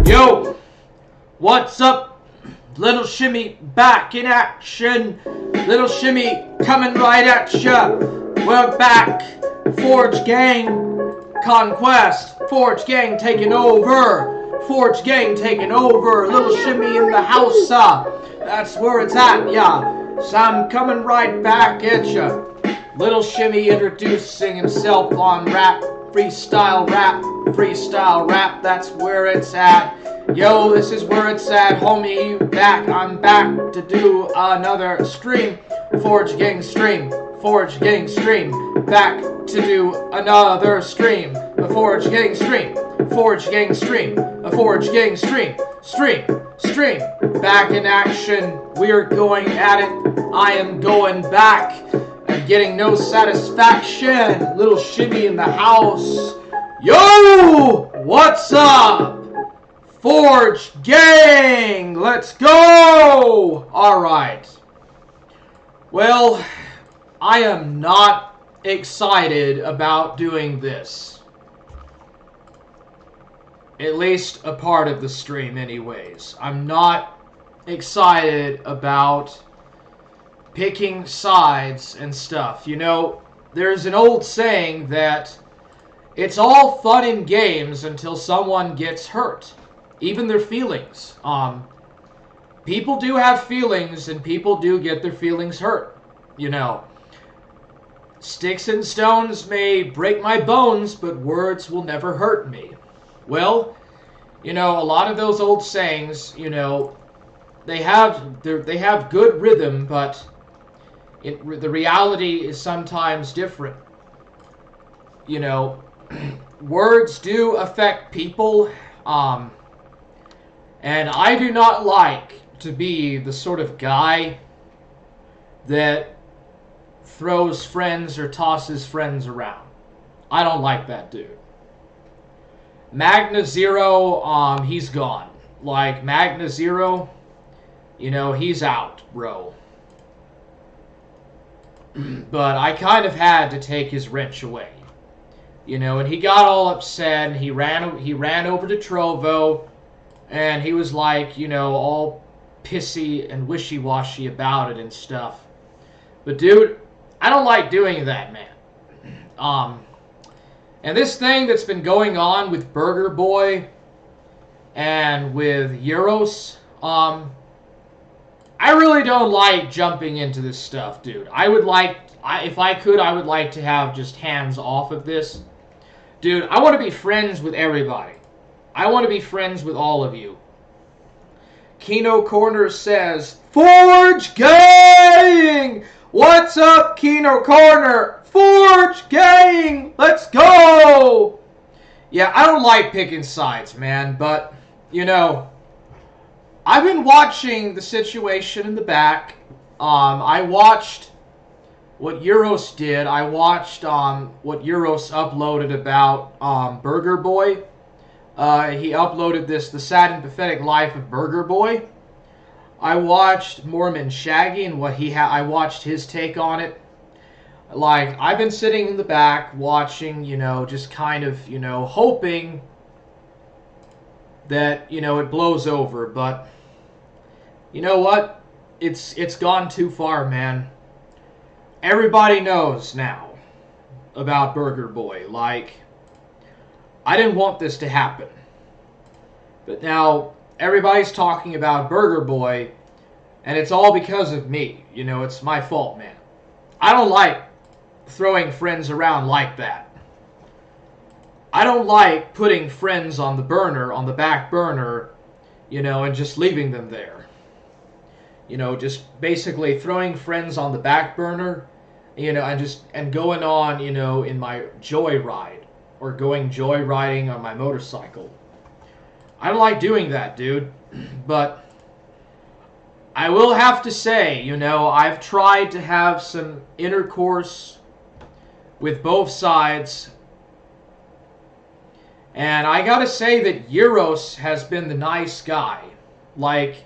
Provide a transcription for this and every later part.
Yo, what's up? Little Shimmy back in action. Little Shimmy coming right at ya. We're back. Forge Gang Conquest. Forge Gang taking over. Forge Gang taking over. Little Shimmy in the house. That's where it's at, yeah. So I'm coming right back at ya. Little Shimmy introducing himself on rap. Freestyle rap, that's where it's at. Yo, this is where it's at, homie, I'm back to do another stream. Forge Gang stream, back to do another stream. A Forge Gang stream, a Forge Gang stream, back in action, we're going at it, I am going back. Getting no satisfaction. Little Shimmy in the house. Yo! What's up? Forge Gang! Let's go! Alright. Well, I am not excited about doing this. At least a part of the stream anyways. I'm not excited about picking sides and stuff. You know, there's an old saying that it's all fun and games until someone gets hurt. Even their feelings. People do have feelings and people do get their feelings hurt. You know, sticks and stones may break my bones, but words will never hurt me. Well, you know, a lot of those old sayings, you know, they have good rhythm, but the reality is sometimes different. You know, words do affect people, and I do not like to be the sort of guy that throws friends or tosses friends around. I don't like that dude. Magna Zero, he's gone. Like, Magna Zero, you know, he's out, bro. But I kind of had to take his wrench away, you know. And he got all upset, and he ran over to Trovo, and he was like, you know, all pissy and wishy-washy about it and stuff. But dude, I don't like doing that, man. And this thing that's been going on with Burger Boy and with Euros, I really don't like jumping into this stuff, dude. If I could, I would like to have just hands off of this. Dude, I want to be friends with everybody. I want to be friends with all of you. Kino Korner says, Forge Gang! What's up, Kino Korner? Forge Gang! Let's go! Yeah, I don't like picking sides, man, but, you know, I've been watching the situation in the back. I watched what Euros did. I watched what Euros uploaded about Burger Boy. He uploaded this, The Sad and Pathetic Life of Burger Boy. I watched Mormon Shaggy and I watched his take on it. Like, I've been sitting in the back watching, you know, just kind of, you know, hoping that, you know, it blows over, but you know what? It's gone too far, man. Everybody knows now about Burger Boy. Like, I didn't want this to happen. But now everybody's talking about Burger Boy, and it's all because of me. You know, it's my fault, man. I don't like throwing friends around like that. I don't like putting friends on the burner, on the back burner, you know, and just leaving them there. You know, just basically throwing friends on the back burner, you know, and going on, you know, in my joyride or going joyriding on my motorcycle. I don't like doing that, dude. But I will have to say, you know, I've tried to have some intercourse with both sides. And I gotta say that Euros has been the nice guy. Like,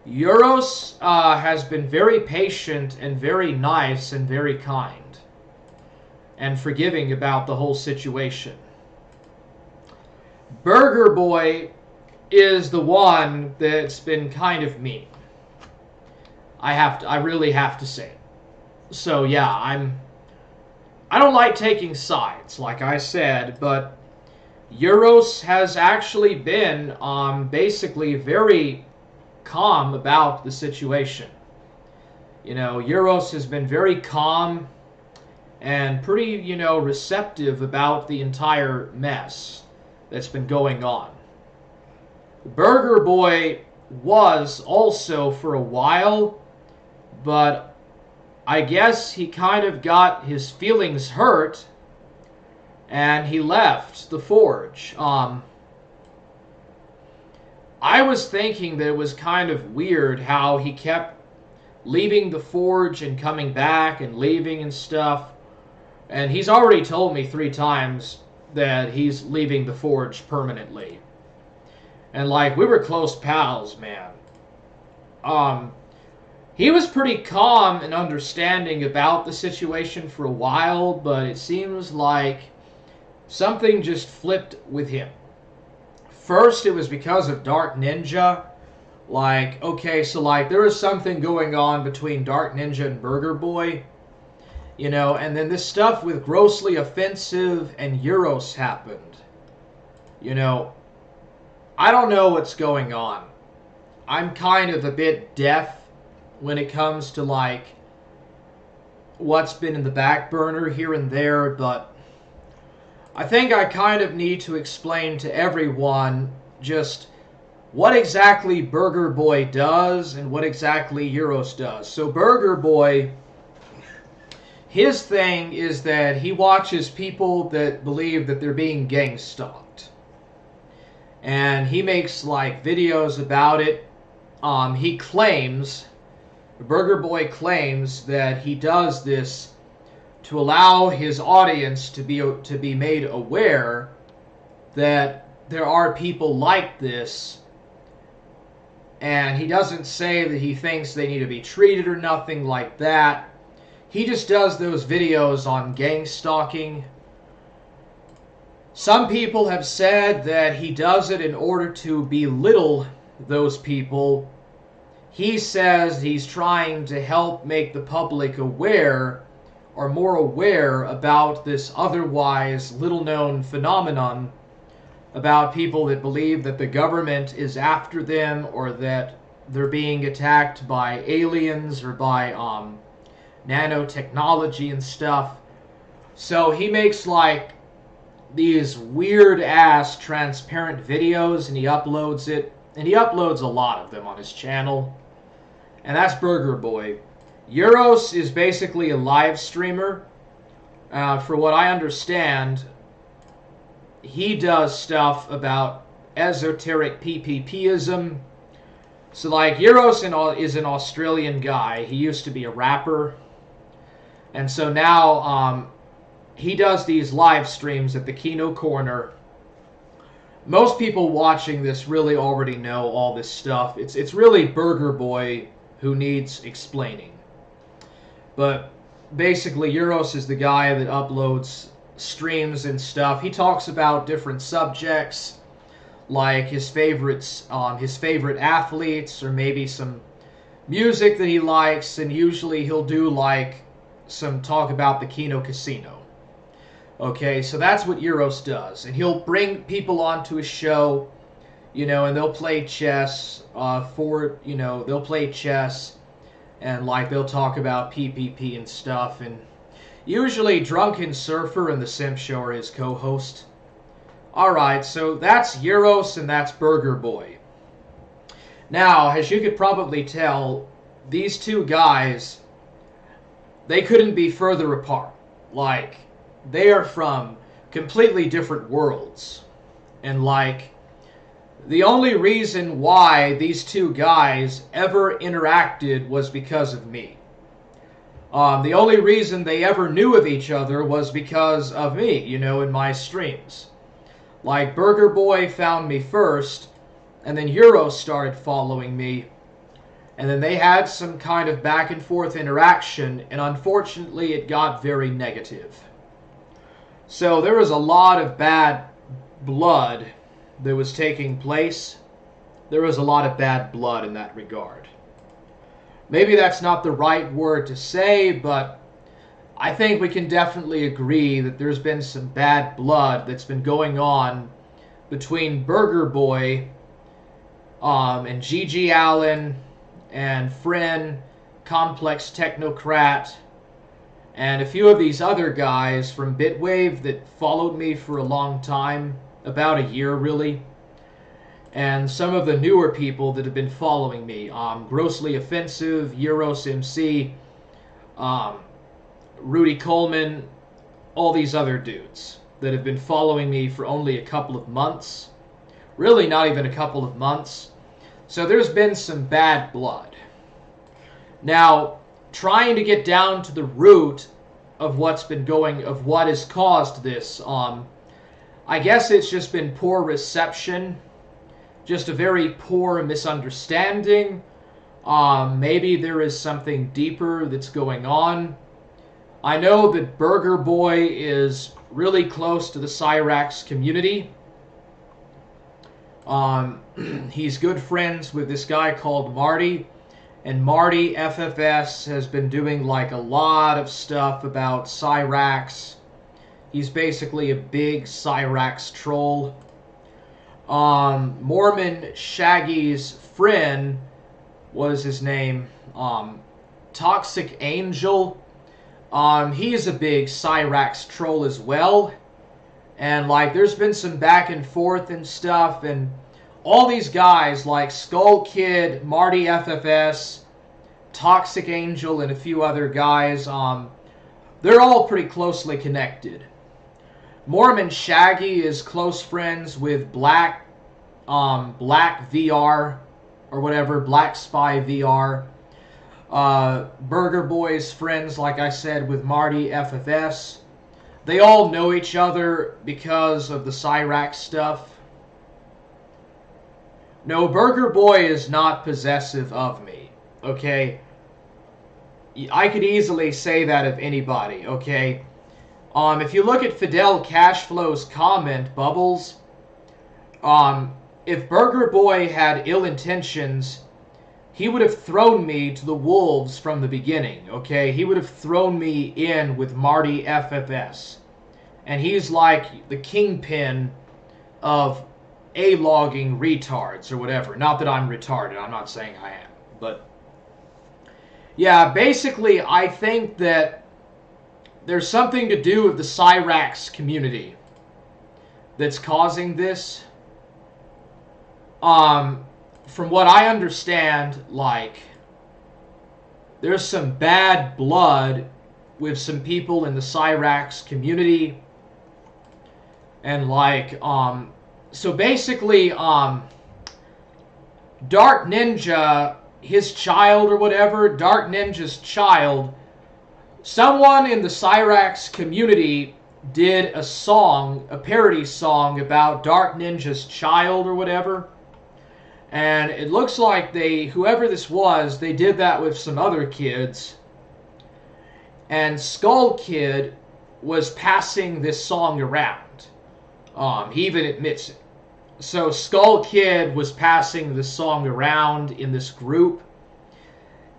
Euros has been very patient and very nice and very kind and forgiving about the whole situation. Burger Boy is the one that's been kind of mean. I really have to say. So yeah, I don't like taking sides, like I said, but Euros has actually been basically very calm about the situation. You know, Euros has been very calm and pretty, receptive about the entire mess that's been going on. Burger Boy was also for a while, but I guess he kind of got his feelings hurt and he left the Forge. I was thinking that it was kind of weird how he kept leaving the Forge and coming back and leaving and stuff. And he's already told me 3 times that he's leaving the Forge permanently. And like, we were close pals, man. He was pretty calm and understanding about the situation for a while, but it seems like something just flipped with him. First, it was because of Dark Ninja. Like, okay, so like, there was something going on between Dark Ninja and Burger Boy. You know, and then this stuff with Grossly Offensive and Euros happened. You know, I don't know what's going on. I'm kind of a bit deaf when it comes to, like, what's been in the back burner here and there, but I think I kind of need to explain to everyone just what exactly Burger Boy does and what exactly Euros does. So Burger Boy, his thing is that he watches people that believe that they're being gang stalked. And he makes, like, videos about it. He claims, Burger Boy claims that he does this to allow his audience to be made aware that there are people like this. And he doesn't say that he thinks they need to be treated or nothing like that. He just does those videos on gang stalking. Some people have said that he does it in order to belittle those people. He says he's trying to help make the public aware or more aware about this otherwise little-known phenomenon about people that believe that the government is after them or that they're being attacked by aliens or by nanotechnology and stuff. So he makes like these weird-ass transparent videos and he uploads it. And he uploads a lot of them on his channel. And that's Burger Boy. Euros is basically a live streamer. For what I understand, he does stuff about esoteric PPPism. So like Euros is an Australian guy. He used to be a rapper. And so now he does these live streams at the Kino Korner. Most people watching this really already know all this stuff. It's really Burger Boy who needs explaining. But basically, Euros is the guy that uploads streams and stuff. He talks about different subjects, like his favorites, his favorite athletes, or maybe some music that he likes. And usually he'll do like some talk about the Kino Casino. Okay, so that's what Euros does. And he'll bring people onto his show, you know, and they'll play chess they'll play chess and like they'll talk about PPP and stuff. And usually Drunken Surfer and the Simp Show are his co-host. Alright, so that's Euros and that's Burger Boy. Now, as you could probably tell, these two guys, they couldn't be further apart. Like, they are from completely different worlds. And like, the only reason why these two guys ever interacted was because of me. The only reason they ever knew of each other was because of me, you know, in my streams. Like, Burger Boy found me first, and then Euros started following me. And then they had some kind of back and forth interaction, and unfortunately it got very negative. So there was a lot of bad blood that was taking place, there was a lot of bad blood in that regard. Maybe that's not the right word to say, but I think we can definitely agree that there's been some bad blood that's been going on between Burger Boy and Gigi Allen and Friend, Complex Technocrat, and a few of these other guys from Bitwave that followed me for a long time, about a year really, and some of the newer people that have been following me, Grossly Offensive, Euros MC, Rudy Coleman, all these other dudes that have been following me for only a couple of months, really not even a couple of months. So there's been some bad blood. Now, trying to get down to the root of what's been going, of what has caused this, I guess it's just been poor reception, just a very poor misunderstanding. Maybe there is something deeper that's going on. I know that Burger Boy is really close to the Cyrax community. He's good friends with this guy called Marty, and Marty FFS has been doing like a lot of stuff about Cyrax. He's basically a big Cyrax troll. Mormon Shaggy's friend was his name, Toxic Angel. He's a big Cyrax troll as well. And like there's been some back and forth and stuff, and all these guys like Skull Kid, Marty FFS, Toxic Angel, and a few other guys, they're all pretty closely connected. Mormon Shaggy is close friends with Black VR or whatever, Black Spy VR. Burger Boy's friends, like I said, with Marty FFS. They all know each other because of the Cyrax stuff. No, Burger Boy is not possessive of me, okay? I could easily say that of anybody, okay? If you look at Fidel Cashflow's comment, Bubbles, if Burger Boy had ill intentions, he would have thrown me to the wolves from the beginning, okay? He would have thrown me in with Marty FFS. And he's like the kingpin of A-logging retards or whatever. Not that I'm retarded, I'm not saying I am. But, yeah, basically I think that there's something to do with the Cyrax community that's causing this. From what I understand, like, there's some bad blood with some people in the Cyrax community. And, like, so basically, Dark Ninja, his child or whatever, Dark Ninja's child, someone in the Cyrax community did a song, a parody song about Dark Ninja's child or whatever. And it looks like whoever this was, they did that with some other kids. And Skull Kid was passing this song around. He even admits it. So Skull Kid was passing this song around in this group.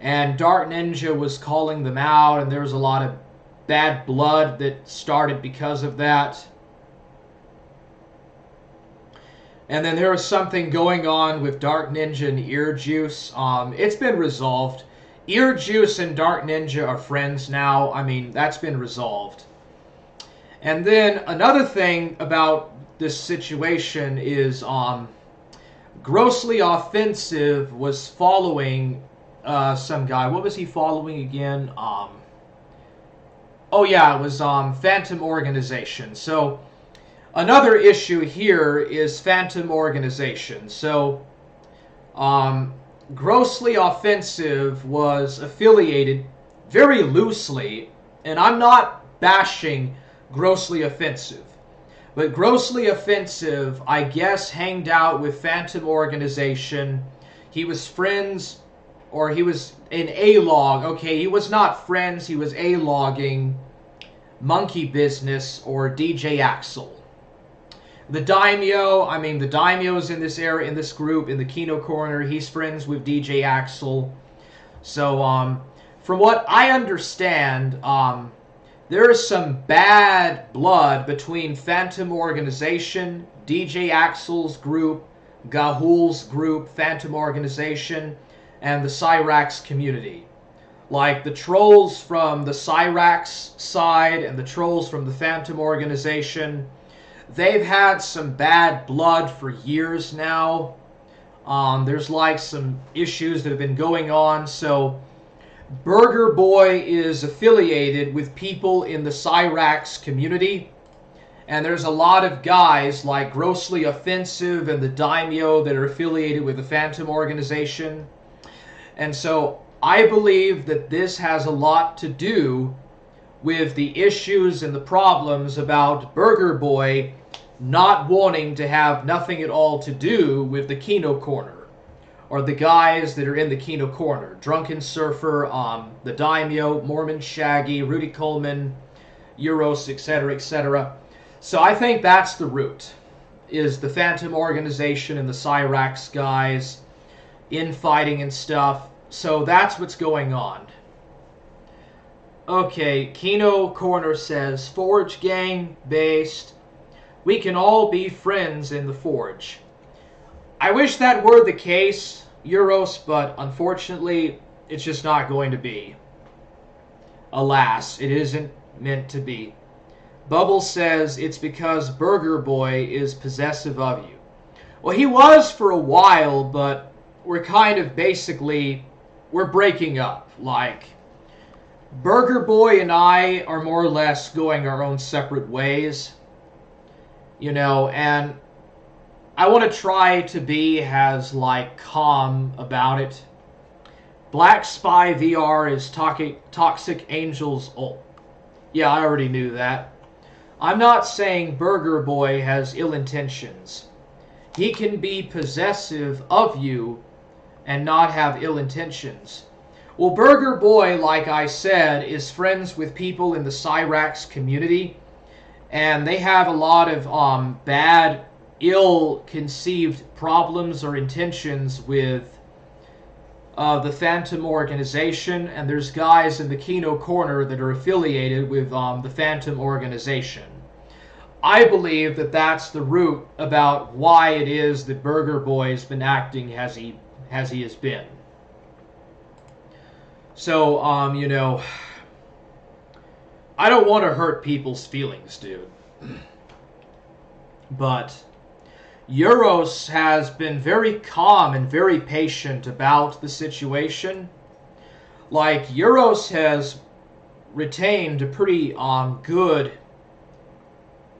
And Dark Ninja was calling them out, and there was a lot of bad blood that started because of that. And then there was something going on with Dark Ninja and Ear Juice. It's been resolved. Ear Juice and Dark Ninja are friends now. I mean, that's been resolved. And then another thing about this situation is Grossly Offensive was following some guy. What was he following again? Oh yeah, it was Phantom Organization. So another issue here is Phantom Organization. So Grossly Offensive was affiliated very loosely, and I'm not bashing Grossly Offensive, but Grossly Offensive, I guess, hanged out with Phantom Organization. He was friends, or he was in A-log. Okay, he was not friends, he was A-logging Monkey Business or DJ Axel. The Daimyo, I mean, the Daimyo's in this area, in this group, in the Kino Korner. He's friends with DJ Axel. So, from what I understand, there is some bad blood between Phantom Organization, DJ Axel's group, Gahul's group, Phantom Organization, and the Cyrax community. Like the trolls from the Cyrax side and the trolls from the Phantom Organization, they've had some bad blood for years now. There's like some issues that have been going on, so Burger Boy is affiliated with people in the Cyrax community, and there's a lot of guys like Grossly Offensive and the Daimyo that are affiliated with the Phantom Organization. And so I believe that this has a lot to do with the issues and the problems about Burger Boy not wanting to have nothing at all to do with the Kino Korner, or the guys that are in the Kino Korner. Drunken Surfer, the Daimyo, Mormon Shaggy, Rudy Coleman, Euros, etc., etc. So I think that's the root, is the Phantom Organization and the Cyrax guys infighting and stuff. So that's what's going on. Okay, Kino Korner says, Forge gang based. We can all be friends in the Forge. I wish that were the case, Euros, but unfortunately, it's just not going to be. Alas, it isn't meant to be. Bubbles says it's because Burger Boy is possessive of you. Well, he was for a while, but we're kind of basically, we're breaking up. Like, Burger Boy and I are more or less going our own separate ways. You know, and I want to try to be as, like, calm about it. Black Spy VR is Toxic Angel's ult. Yeah, I already knew that. I'm not saying Burger Boy has ill intentions. He can be possessive of you and not have ill intentions. Well, Burger Boy, like I said, is friends with people in the Cyrax community, and they have a lot of bad, ill-conceived problems or intentions with the Phantom Organization, and there's guys in the Kino Korner that are affiliated with the Phantom Organization. I believe that that's the root about why it is that Burger Boy has been acting as he has been. So, you know, I don't want to hurt people's feelings, dude. But Euros has been very calm and very patient about the situation. Like, Euros has retained a pretty good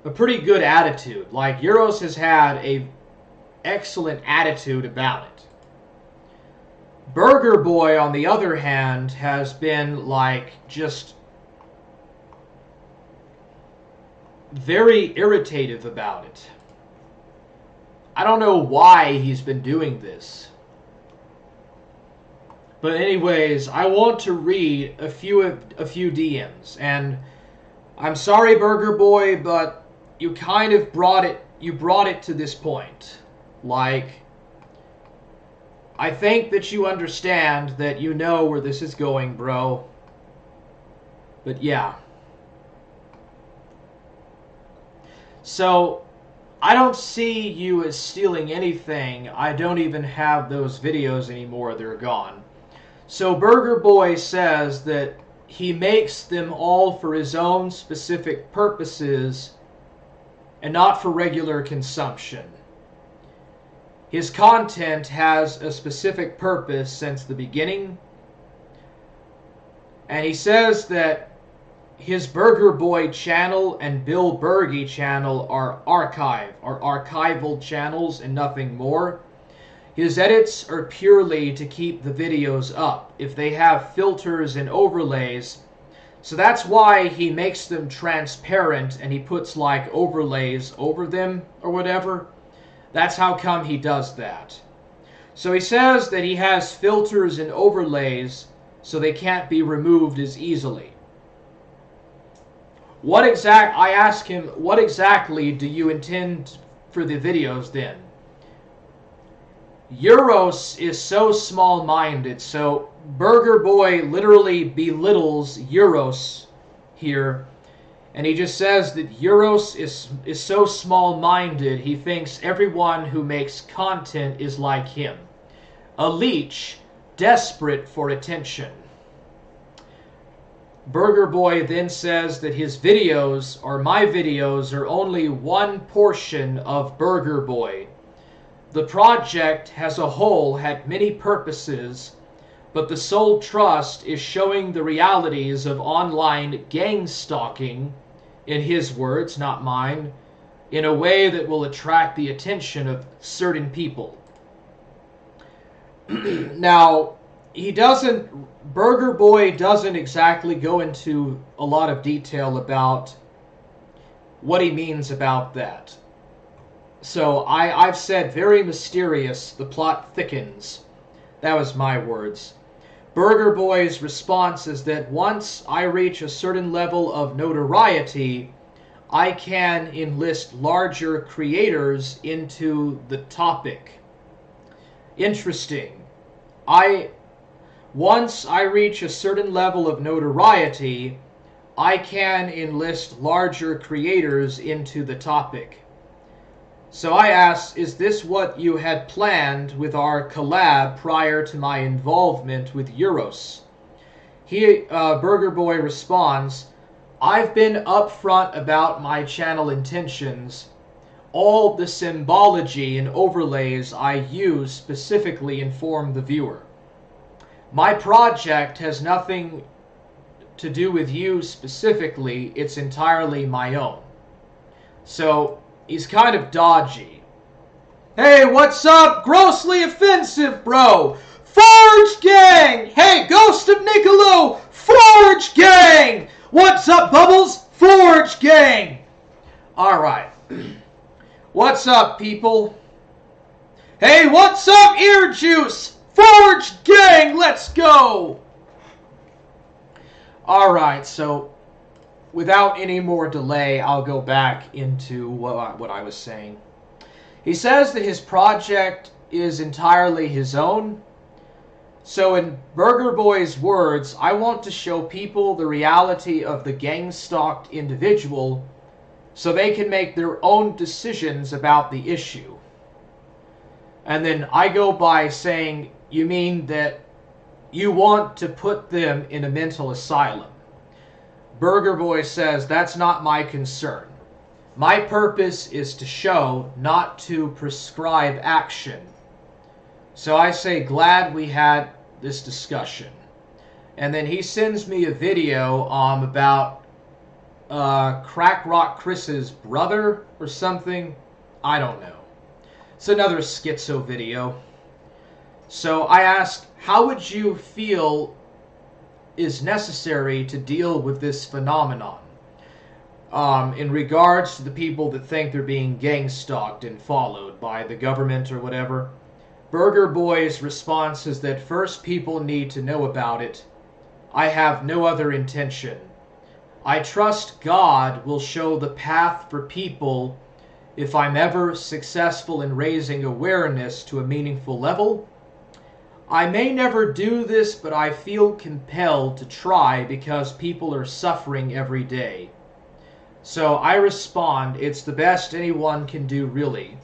attitude. Like, Euros has had a excellent attitude about it. Burger Boy, on the other hand, has been, like, just very irritative about it. I don't know why he's been doing this. But anyways, I want to read a few DMs, and I'm sorry, Burger Boy, but you kind of brought it to this point. Like, I think that you understand that you know where this is going, bro. But yeah. So, I don't see you as stealing anything. I don't even have those videos anymore. They're gone. So Burger Boy says that he makes them all for his own specific purposes and not for regular consumption. His content has a specific purpose since the beginning. And he says that his Burger Boy channel and Bill Berge channel are archival channels and nothing more. His edits are purely to keep the videos up. If they have filters and overlays, so that's why he makes them transparent and he puts like overlays over them or whatever. That's how come he does that. So he says that he has filters and overlays so they can't be removed as easily. I ask him, what exactly do you intend for the videos then. Euros is so small-minded, so Burger Boy literally belittles Euros here, and he just says that Euros is so small-minded, he thinks everyone who makes content is like him. A leech, desperate for attention. Burger Boy then says that his videos, or my videos, are only one portion of Burger Boy. The project as a whole had many purposes, but the sole trust is showing the realities of online gang stalking, in his words, not mine, in a way that will attract the attention of certain people. Now, Burger Boy doesn't exactly go into a lot of detail about what he means about that. So I've said very mysterious, the plot thickens. That was my words. Burger Boy's response is that once I reach a certain level of notoriety, I can enlist larger creators into the topic. Interesting. Once I reach a certain level of notoriety, I can enlist larger creators into the topic. So I asked, is this what you had planned with our collab prior to my involvement with Euros? Burger Boy responds, I've been upfront about my channel intentions. All the symbology and overlays I use specifically inform the viewer. My project has nothing to do with you specifically, it's entirely my own. So he's kind of dodgy. Hey, what's up? Grossly offensive, bro. Forge Gang! Hey, Ghost of Niccolo! Forge Gang! What's up, Bubbles? Forge Gang! Alright. What's up, people? Hey, what's up, Ear Juice? Forge Gang! Let's go! Alright, so without any more delay, I'll go back into what I was saying. He says that his project is entirely his own. So in Burger Boy's words, I want to show people the reality of the gang-stalked individual so they can make their own decisions about the issue. And then I go by saying, you mean that you want to put them in a mental asylum? Burger Boy says, that's not my concern. My purpose is to show, not to prescribe action. So I say, glad we had this discussion. And then he sends me a video about Crack Rock Chris's brother or something. I don't know. It's another schizo video. So I asked, how would you feel is necessary to deal with this phenomenon? In regards to the people that think they're being gang-stalked and followed by the government or whatever. Burger Boy's response is that first people need to know about it. I have no other intention. I trust God will show the path for people if I'm ever successful in raising awareness to a meaningful level. I may never do this, but I feel compelled to try because people are suffering every day. So I respond, it's the best anyone can do, really.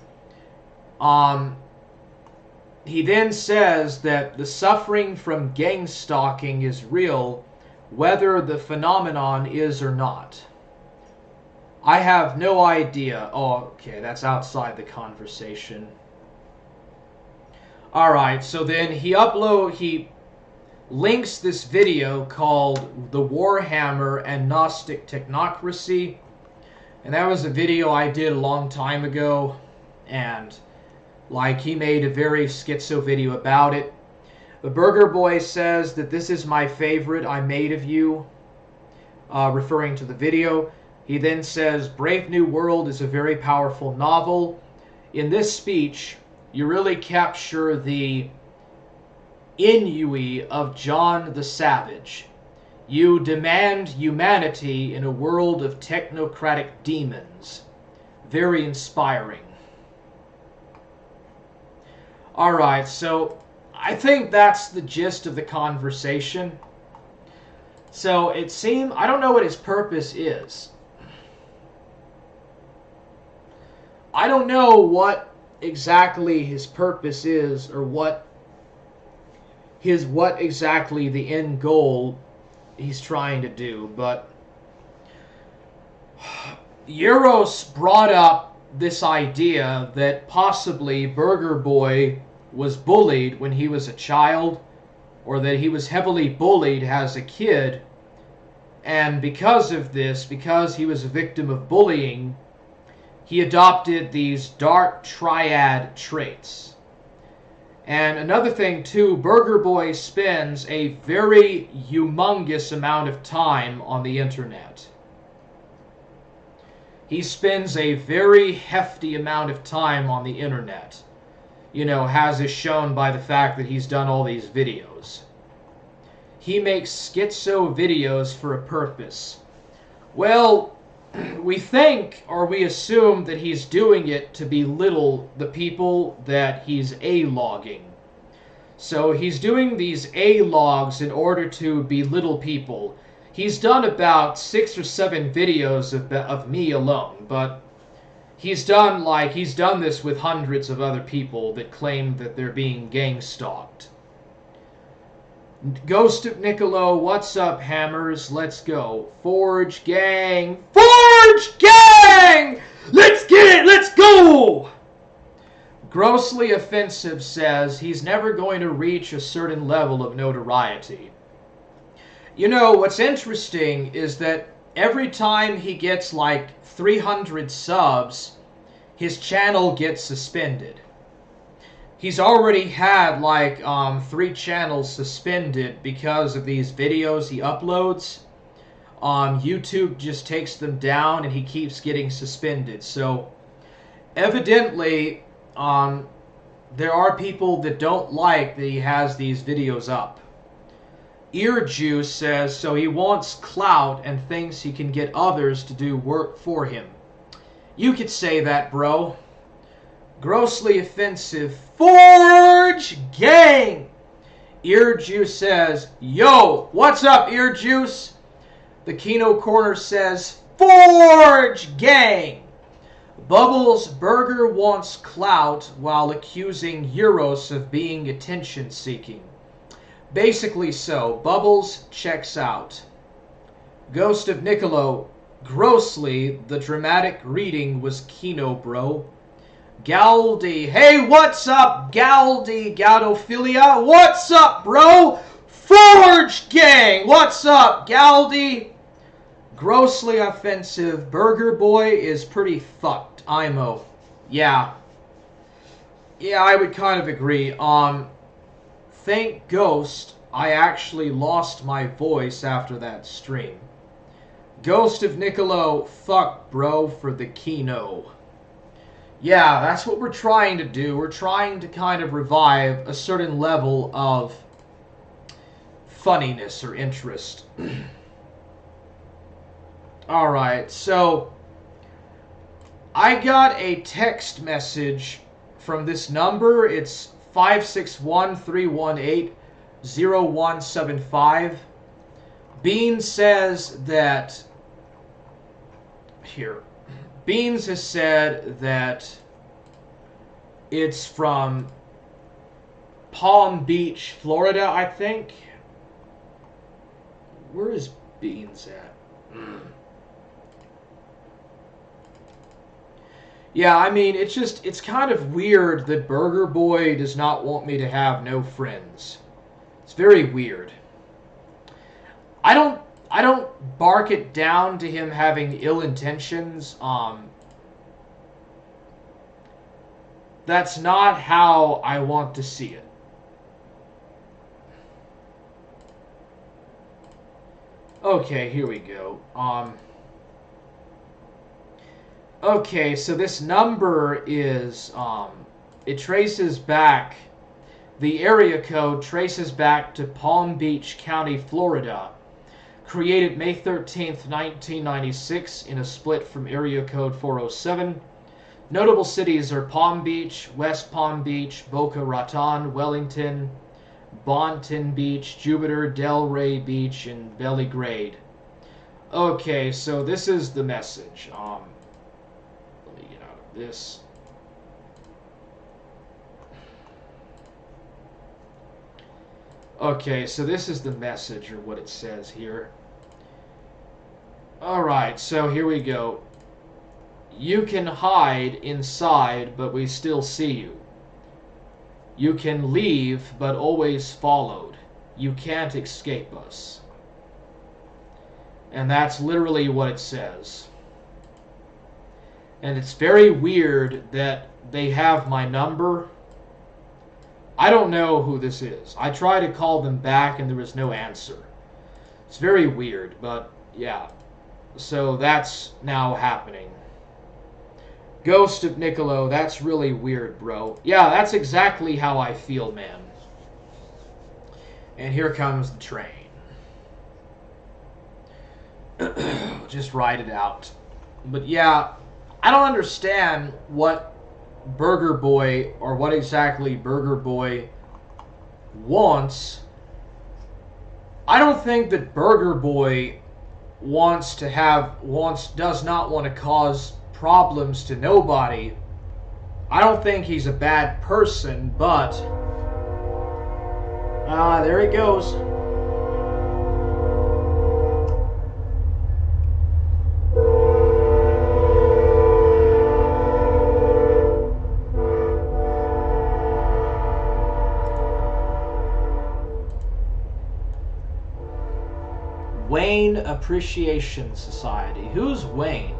He then says that the suffering from gang stalking is real, whether the phenomenon is or not. I have no idea. Oh, okay, that's outside the conversation. Alright, so then he links this video called The Warhammer and Gnostic Technocracy. And that was a video I did a long time ago. And he made a very schizo video about it. The Burger Boy says that this is my favorite I made of you, referring to the video. He then says, Brave New World is a very powerful novel. In this speech, you really capture the ennui of John the Savage. You demand humanity in a world of technocratic demons. Very inspiring. Alright, so I think that's the gist of the conversation. So it seemed, I don't know what his purpose is. I don't know what exactly his purpose is, or what exactly the end goal he's trying to do, but Euros brought up this idea that possibly Burger Boy was bullied when he was a child, or that he was heavily bullied as a kid, and because of this, because he was a victim of bullying, he adopted these dark triad traits. And another thing too, Burger Boy spends a very humongous amount of time on the internet. He spends a very hefty amount of time on the internet. You know, as is shown by the fact that he's done all these videos. He makes schizo videos for a purpose. Well, we think, or we assume, that he's doing it to belittle the people that he's A-logging. So he's doing these A-logs in order to belittle people. He's done about 6 or 7 videos of me alone, but he's done this with hundreds of other people that claim that they're being gang-stalked. Ghost of Niccolo, what's up, Hammers? Let's go. Forge gang! Forge gang! Let's get it! Let's go! Grossly Offensive says he's never going to reach a certain level of notoriety. You know, what's interesting is that every time he gets like 300 subs, his channel gets suspended. He's already had like 3 channels suspended because of these videos he uploads. YouTube just takes them down and he keeps getting suspended. So evidently there are people that don't like that he has these videos up. Ear Juice says so he wants clout and thinks he can get others to do work for him. You could say that, bro. Grossly Offensive, Forge gang! Ear Juice says, yo, what's up, Ear Juice? The Kino Korner says, Forge gang! Bubbles Burger wants clout while accusing Euros of being attention-seeking. Basically so. Bubbles checks out. Ghost of Niccolo, grossly, the dramatic reading was Kino, bro. Galdi, hey, what's up, Galdi, Gaudophilia? What's up, bro? Forge gang, what's up, Galdi? Grossly Offensive, Burger Boy is pretty fucked, IMO. Yeah. Yeah, I would kind of agree. Thank Ghost, I actually lost my voice after that stream. Ghost of Niccolo, fuck, bro, for the Kino. Yeah, that's what we're trying to do. We're trying to kind of revive a certain level of funniness or interest. Alright, so I got a text message from this number. It's 561-318-0175. Beans says that... Here. Beans has said that it's from Palm Beach, Florida, I think. Where is Beans at? Yeah, I mean, it's kind of weird that Burger Boy does not want me to have no friends. It's very weird. I don't bark it down to him having ill intentions. That's not how I want to see it. Okay, here we go. Okay, so this number is, it traces back, the area code traces back to Palm Beach County, Florida. Created May 13th, 1996 in a split from area code 407. Notable cities are Palm Beach, West Palm Beach, Boca Raton, Wellington, Boynton Beach, Jupiter, Delray Beach, and Belgrade. Okay, so this is the message. Let me get out of this. Okay, so this is the message, or what it says here. Alright, so here we go. You can hide inside, but we still see you. You can leave, but always followed. You can't escape us. And that's literally what it says. And it's very weird that they have my number. I don't know who this is. I tried to call them back and there was no answer. It's very weird, but yeah. So that's now happening. Ghost of Niccolo, that's really weird, bro. Yeah, that's exactly how I feel, man. And here comes the train. Just ride it out. But yeah, I don't understand what Burger Boy, or what exactly Burger Boy wants. I don't think that Burger Boy does not want to cause problems to nobody. I don't think he's a bad person, but there he goes. Wayne Appreciation Society. Who's Wayne?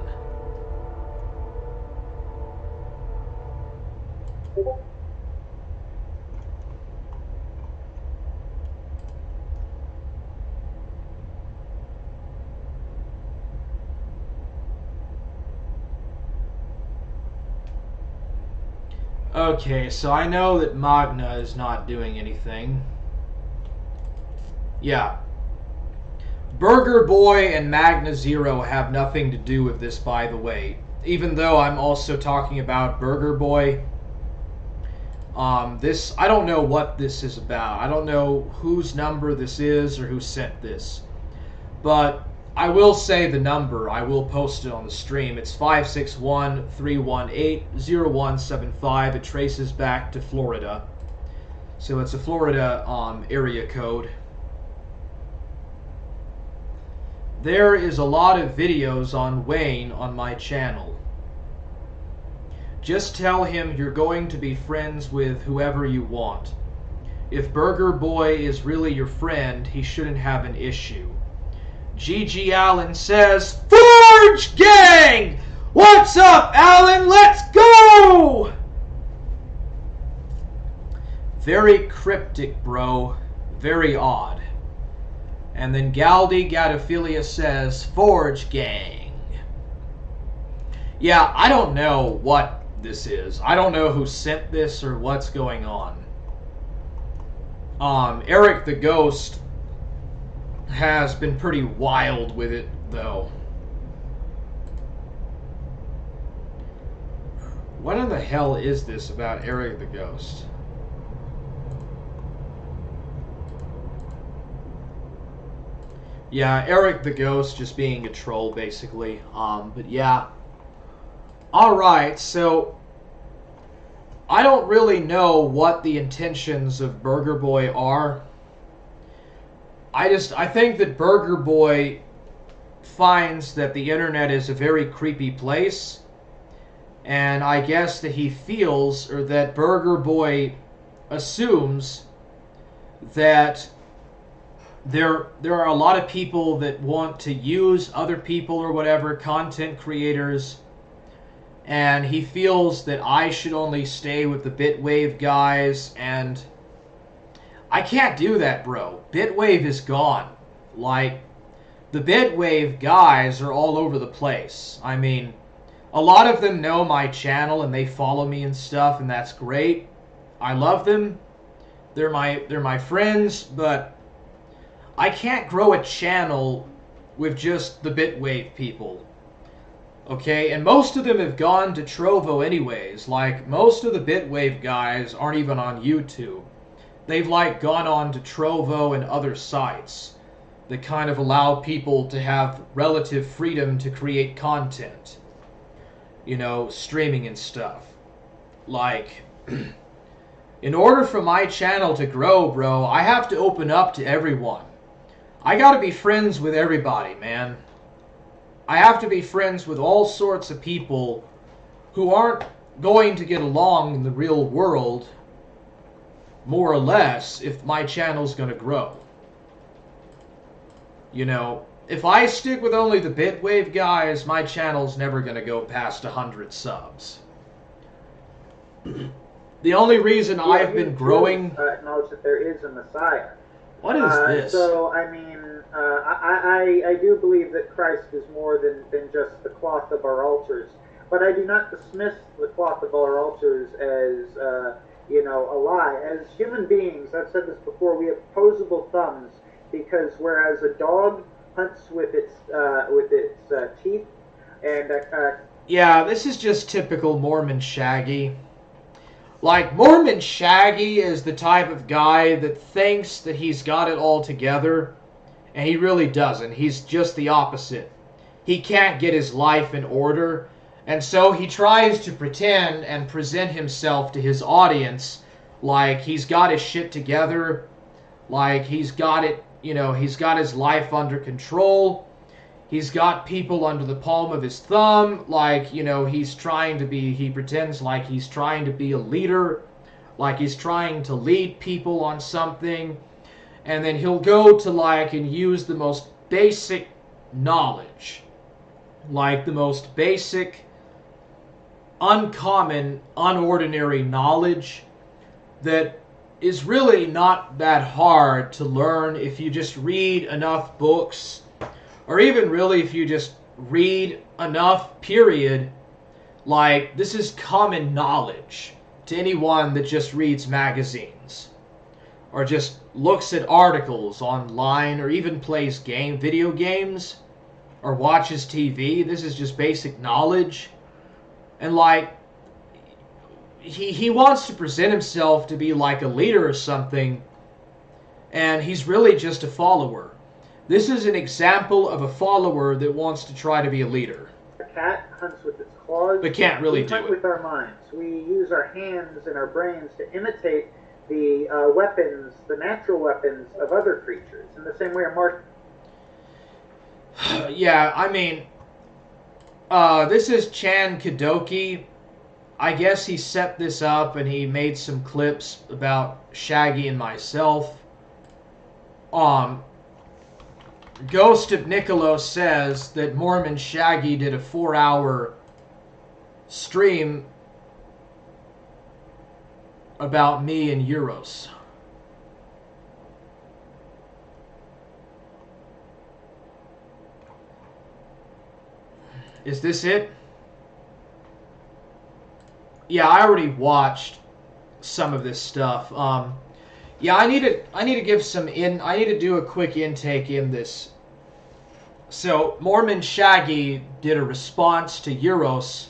Okay, so I know that Magna is not doing anything. Yeah. Burger Boy and Magna Zero have nothing to do with this, by the way. Even though I'm also talking about Burger Boy. I don't know what this is about. I don't know whose number this is or who sent this. But I will say the number. I will post it on the stream. It's 561-318-0175. It traces back to Florida. So it's a Florida area code. There is a lot of videos on Wayne on my channel. Just tell him you're going to be friends with whoever you want. If Burger Boy is really your friend, he shouldn't have an issue. G.G. Allen says, Forge Gang! What's up, Allen? Let's go! Very cryptic, bro. Very odd. And then Galdi Gadophilia says, Forge Gang. Yeah, I don't know what this is. I don't know who sent this or what's going on. Eric the Ghost has been pretty wild with it, though. What in the hell is this about Eric the Ghost? Yeah, Eric the Ghost just being a troll, basically. But yeah. Alright, so I don't really know what the intentions of Burger Boy are. I think that Burger Boy finds that the internet is a very creepy place. And I guess that he feels, or that Burger Boy assumes, that there are a lot of people that want to use other people or whatever, content creators, and he feels that I should only stay with the Bitwave guys, and I can't do that, bro. Bitwave is gone. Like, the Bitwave guys are all over the place. I mean, a lot of them know my channel and they follow me and stuff, and that's great. I love them. They're my friends, but I can't grow a channel with just the Bitwave people. Okay, and most of them have gone to Trovo anyways. Like, most of the Bitwave guys aren't even on YouTube. They've, like, gone on to Trovo and other sites that kind of allow people to have relative freedom to create content. You know, streaming and stuff. Like, in order for my channel to grow, bro, I have to open up to everyone. I gotta be friends with everybody, man. I have to be friends with all sorts of people who aren't going to get along in the real world, more or less, if my channel's gonna grow. You know, if I stick with only the Bitwave guys, my channel's never gonna go past 100 subs. The only reason I've been growing... acknowledge that there is a Messiah. What is this? So, I mean, I do believe that Christ is more than just the cloth of our altars. But I do not dismiss the cloth of our altars as, you know, a lie. As human beings, I've said this before, we have opposable thumbs, because whereas a dog hunts with its teeth, and... yeah, this is just typical Mormon Shaggy. Like, Mormon Shaggy is the type of guy that thinks that he's got it all together, and he really doesn't. He's just the opposite. He can't get his life in order, and so he tries to pretend and present himself to his audience like he's got his shit together, like he's got it, you know, he's got his life under control. He's got people under the palm of his thumb, like, you know, he pretends like he's trying to be a leader, like he's trying to lead people on something, and then he'll go to, like, and use the most basic knowledge, like the most basic, uncommon, unordinary knowledge that is really not that hard to learn if you just read enough books, or even really if you just read enough, period. Like, this is common knowledge to anyone that just reads magazines, or just looks at articles online, or even plays video games, or watches TV. This is just basic knowledge. And, like, he wants to present himself to be like a leader or something, and he's really just a follower. This is an example of a follower that wants to try to be a leader. A cat hunts with its claws. But can't really do it. We hunt with our minds. We use our hands and our brains to imitate the weapons, the natural weapons of other creatures. In the same way yeah, I mean, this is Chan Kadoki. I guess he set this up and he made some clips about Shaggy and myself. Ghost of Niccolo says that Mormon Shaggy did a 4-hour stream about me and Euros. Is this it? Yeah, I already watched some of this stuff. Yeah, I need to give some I need to do a quick intake in this. So, Mormon Shaggy did a response to Euros,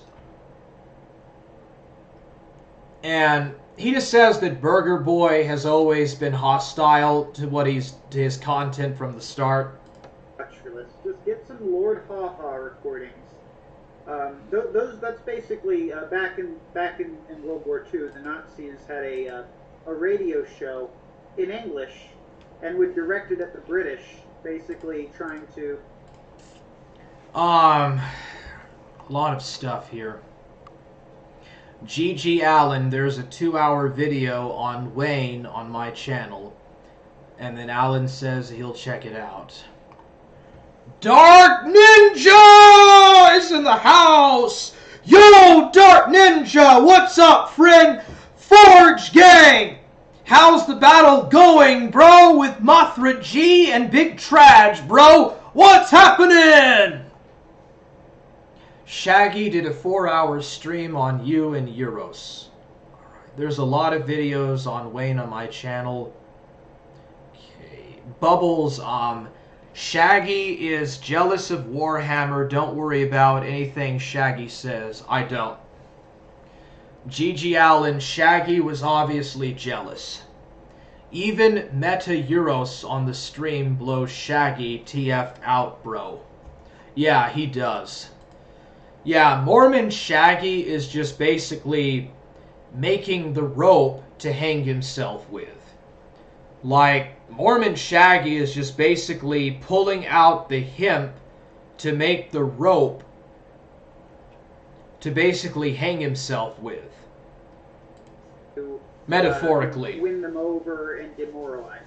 and he just says that Burger Boy has always been hostile to his content from the start. Just get some Lord Ha-Ha recordings. That's basically back in World War II. The Nazis had a radio show in English and would direct it at the British, basically trying to... A lot of stuff here. G.G. Allen, there's a 2-hour video on Wayne on my channel, and then Allen says he'll check it out. Dark Ninja is in the house! Yo, Dark Ninja, what's up, friend? Forge Gang! How's the battle going, bro, with Mothra G and Big Traj, bro? What's happening? Shaggy did a 4-hour stream on you and Euros. Alright, there's a lot of videos on Wayne on my channel. Okay. Bubbles, Shaggy is jealous of Warhammer. Don't worry about anything Shaggy says. I don't. Gigi Allen, Shaggy was obviously jealous. Even Meta Euros on the stream blows Shaggy TF out, bro. Yeah, he does. Yeah, Mormon Shaggy is just basically making the rope to hang himself with. Like, Mormon Shaggy is just basically pulling out the hemp to make the rope to basically hang himself with. Metaphorically. Win them over and demoralize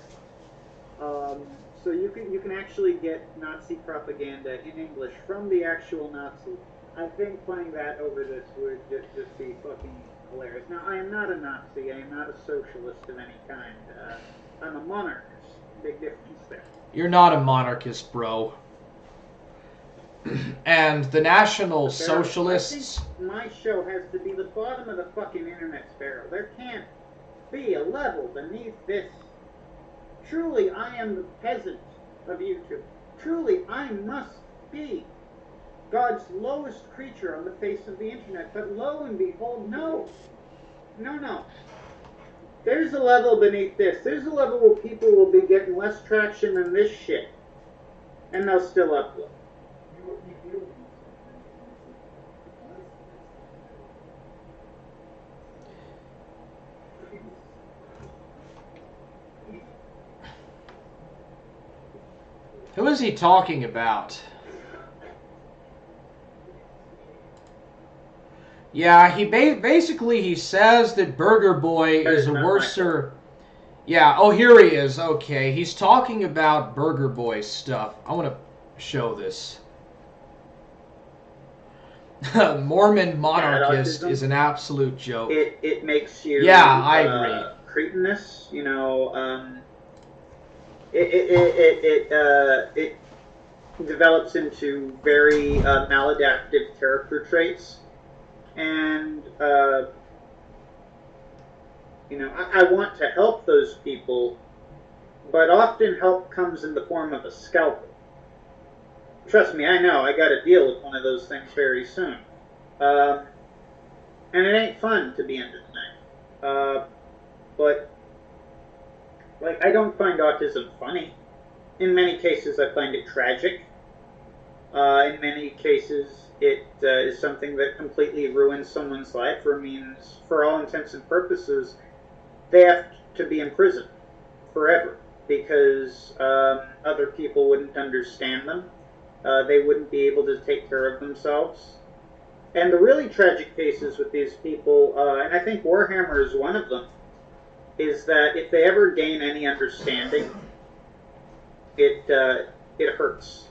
them. So you can actually get Nazi propaganda in English from the actual Nazi. I think playing that over this would just be fucking hilarious. Now, I am not a Nazi. I am not a socialist of any kind. I'm a monarchist. Big difference there. You're not a monarchist, bro. And the National Socialists... I think my show has to be the bottom of the fucking internet sparrow. There can't be a level beneath this. Truly, I am the peasant of YouTube. Truly, I must be God's lowest creature on the face of the internet. But lo and behold, no. No. There's a level beneath this. There's a level where people will be getting less traction than this shit. And they'll still upload. Who is he talking about? Yeah, he basically he says that Burger Boy is a worser. Yeah, oh here he is. Okay, he's talking about Burger Boy stuff. I want to show this. Mormon monarchist is an absolute joke. It makes you. Yeah, I agree. Cretinous, you know. It develops into very maladaptive character traits, and you know, I want to help those people, but often help comes in the form of a scalpel. Trust me, I know. I got to deal with one of those things very soon, and it ain't fun to be into tonight. But like, I don't find autism funny. In many cases, I find it tragic. In many cases, it is something that completely ruins someone's life, or means, for all intents and purposes, they have to be in prison forever because other people wouldn't understand them. They wouldn't be able to take care of themselves. And the really tragic cases with these people, and I think Warhammer is one of them, is that if they ever gain any understanding, it hurts.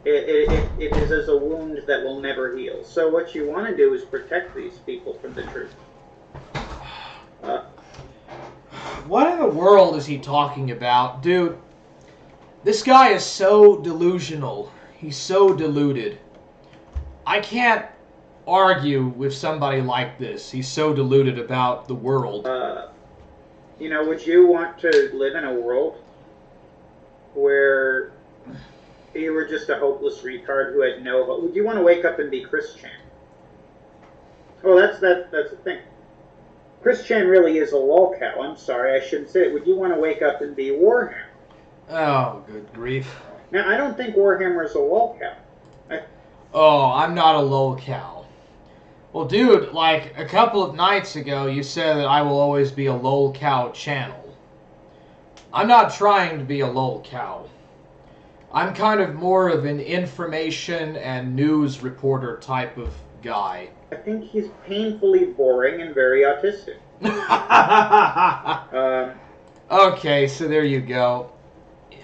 It is as a wound that will never heal. So what you want to do is protect these people from the truth. What in the world is he talking about? Dude, this guy is so delusional. He's so deluded. I can't argue with somebody like this. He's so deluded about the world. You know, would you want to live in a world where you were just a hopeless retard who had no hope? Would you want to wake up and be Chris Chan? Oh, that's the thing. Chris Chan really is a lolcow. I'm sorry, I shouldn't say it. Would you want to wake up and be Warhammer? Oh, good grief. Now, I don't think Warhammer is a lolcow. Oh, I'm not a lolcow. Well, dude, like a couple of nights ago, you said that I will always be a lolcow channel. I'm not trying to be a lolcow. I'm kind of more of an information and news reporter type of guy. I think he's painfully boring and very autistic. Okay, so there you go.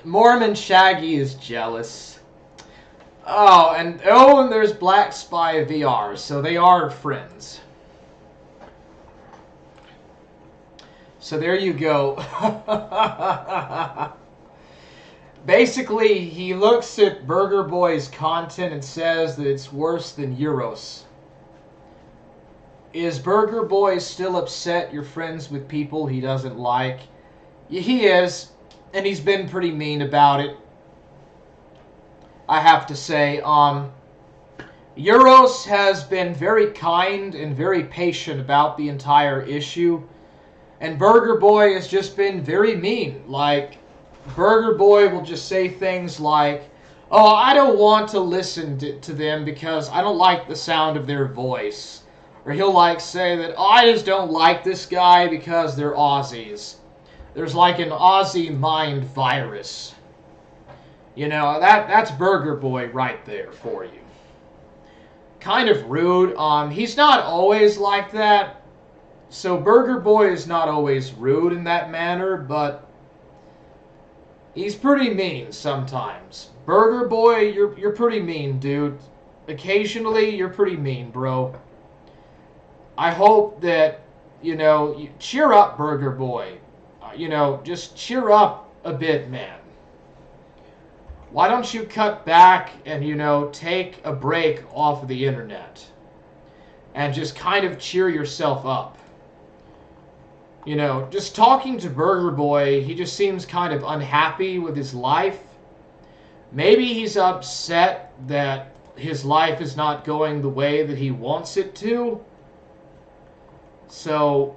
Mormon Shaggy is jealous. Oh, and there's Black Spy VR, so they are friends. So there you go. Basically, he looks at Burger Boy's content and says that it's worse than Euros. Is Burger Boy still upset you're friends with people he doesn't like? Yeah, he is, and he's been pretty mean about it. I have to say. Euros has been very kind and very patient about the entire issue. And Burger Boy has just been very mean. Like, Burger Boy will just say things like, oh, I don't want to listen to them because I don't like the sound of their voice. Or he'll like say that, oh, I just don't like this guy because they're Aussies. There's like an Aussie mind virus. You know, that's Burger Boy right there for you. Kind of rude. He's not always like that. So Burger Boy is not always rude in that manner, but he's pretty mean sometimes. Burger Boy, you're pretty mean, dude. Occasionally, you're pretty mean, bro. I hope that, you know, you cheer up, Burger Boy. You know, just cheer up a bit, man. Why don't you cut back and, you know, take a break off of the internet and just kind of cheer yourself up? You know, just talking to Burger Boy, he just seems kind of unhappy with his life. Maybe he's upset that his life is not going the way that he wants it to. So,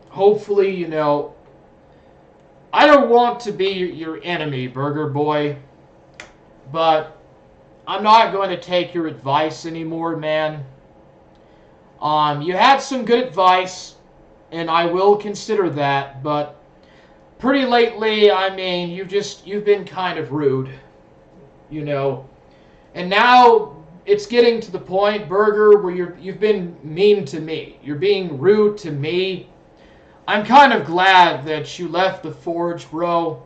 hopefully, you know, I don't want to be your enemy, Burger Boy, but I'm not going to take your advice anymore, man. You had some good advice, and I will consider that, but pretty lately, I mean, you've been kind of rude, you know. And now it's getting to the point, Burger, where you've been mean to me. You're being rude to me. I'm kind of glad that you left the Forge, bro.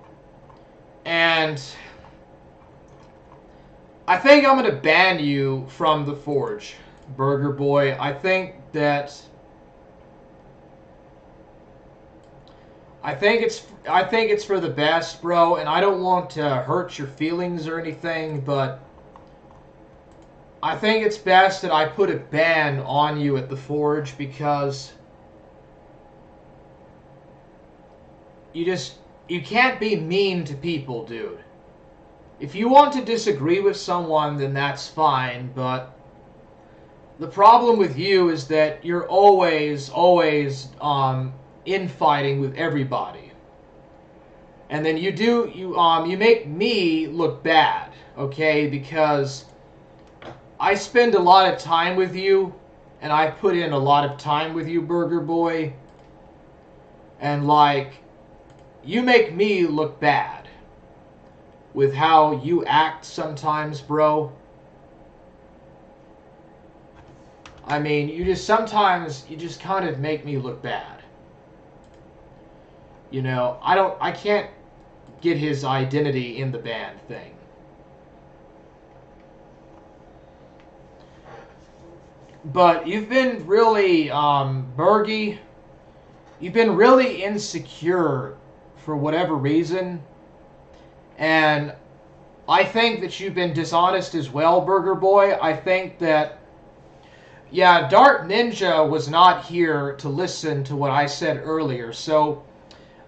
And I think I'm going to ban you from the Forge, Burger Boy. I think it's for the best, bro, and I don't want to hurt your feelings or anything, but I think it's best that I put a ban on you at the Forge because you can't be mean to people, dude. If you want to disagree with someone, then that's fine, but the problem with you is that you're always infighting with everybody. And then you make me look bad, okay? Because I spend a lot of time with you, and I put in a lot of time with you, Burger Boy. And like, you make me look bad with how you act sometimes, bro. I mean, sometimes you just kind of make me look bad. You know, I can't get his identity in the band thing. But you've been really, Bergie, you've been really insecure for whatever reason. And I think that you've been dishonest as well, Burger Boy. I think that, yeah, Dark Ninja was not here to listen to what I said earlier. So,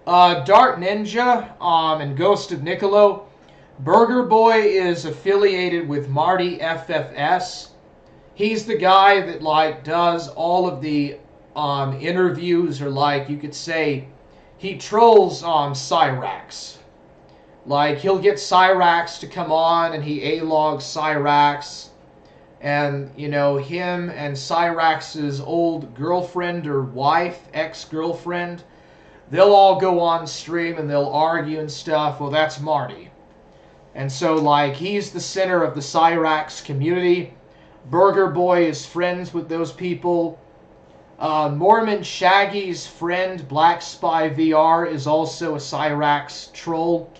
Dark Ninja and Ghost of Niccolo, Burger Boy is affiliated with Marty FFS. He's the guy that, like, does all of the interviews, or, like, you could say, he trolls Cyrax. Like, he'll get Cyrax to come on, and he A-logs Cyrax. And, you know, him and Cyrax's old girlfriend or wife, ex-girlfriend, they'll all go on stream and they'll argue and stuff. Well, that's Marty. And so, like, he's the center of the Cyrax community. Burger Boy is friends with those people. Mormon Shaggy's friend, Black Spy VR, is also a Cyrax troll.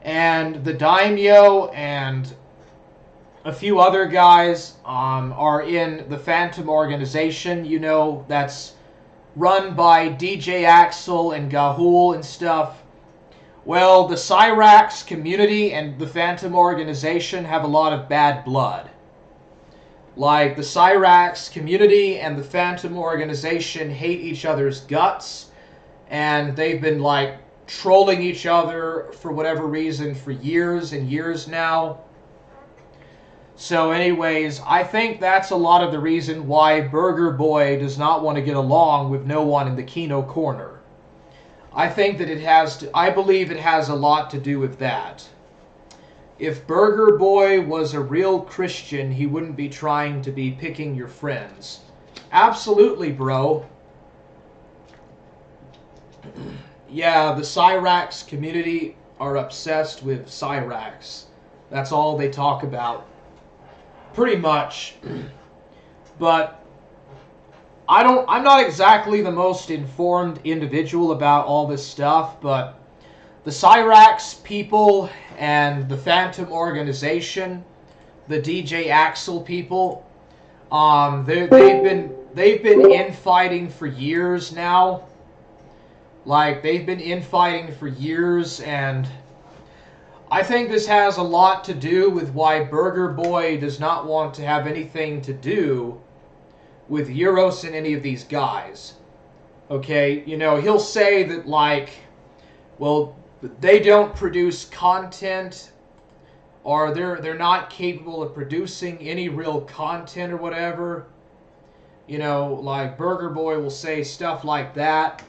And the Daimyo and a few other guys are in the Phantom Organization, you know, that's run by DJ Axel and Gahul and stuff. Well, the Cyrax community and the Phantom Organization have a lot of bad blood. Like, the Cyrax community and the Phantom Organization hate each other's guts, and they've been, like, trolling each other for whatever reason for years and years now. So anyways, I think that's a lot of the reason why Burger Boy does not want to get along with no one in the Kino Korner. I think that I believe it has a lot to do with that. If Burger Boy was a real Christian, he wouldn't be trying to be picking your friends. Absolutely, bro. Yeah, the Cyrax community are obsessed with Cyrax. That's all they talk about. Pretty much. But I'm not exactly the most informed individual about all this stuff, but the Cyrax people and the Phantom organization, the DJ Axel people, they've been infighting for years now. Like, they've been infighting for years, and I think this has a lot to do with why Burger Boy does not want to have anything to do with Euros and any of these guys. Okay, you know, he'll say that, like, well, they don't produce content, or they're not capable of producing any real content or whatever. You know, like, Burger Boy will say stuff like that.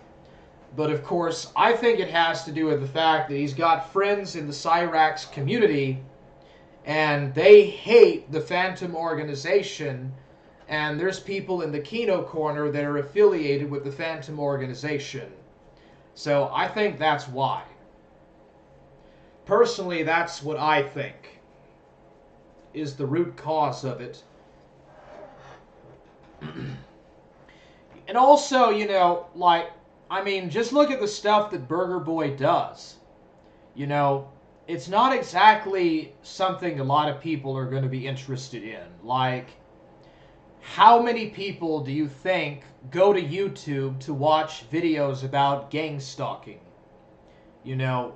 But of course, I think it has to do with the fact that he's got friends in the Cyrax community, and they hate the Phantom organization, and there's people in the Kino Korner that are affiliated with the Phantom organization. So I think that's why. Personally, that's what I think is the root cause of it. And also, you know, like, I mean, just look at the stuff that Burger Boy does. You know, it's not exactly something a lot of people are going to be interested in. Like, how many people do you think go to YouTube to watch videos about gang stalking? You know,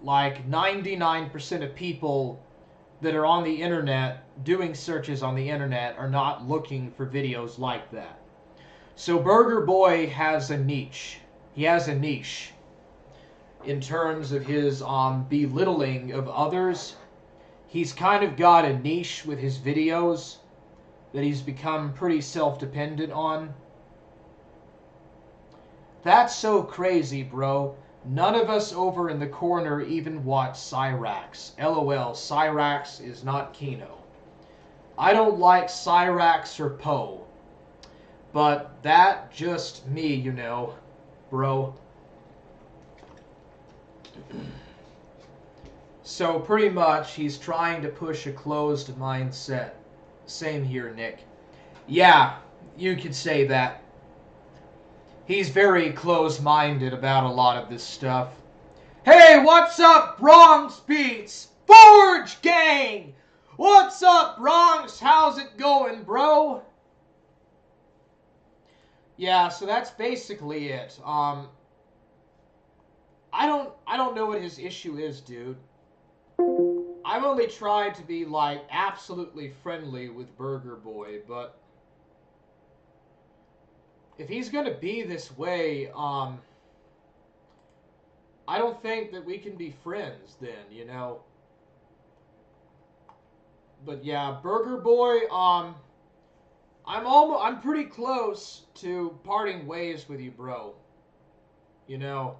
like 99% of people that are on the internet doing searches on the internet are not looking for videos like that. So Burger Boy has a niche. He has a niche in terms of his belittling of others. He's kind of got a niche with his videos that he's become pretty self-dependent on. That's so crazy, bro. None of us over in the corner even watch Cyrax. LOL, Cyrax is not Kino. I don't like Cyrax or Poe. But that just me, you know, bro. So pretty much he's trying to push a closed mindset. Same here, Nick. Yeah, you could say that. He's very closed-minded about a lot of this stuff. Hey, what's up, Bronx Beats? Forge Gang! What's up, Bronx? How's it going, bro? Yeah, so that's basically it. I don't know what his issue is, dude. I've only tried to be, like, absolutely friendly with Burger Boy, but if he's gonna be this way, I don't think that we can be friends then, you know. But yeah, Burger Boy, I'm pretty close to parting ways with you, bro. You know,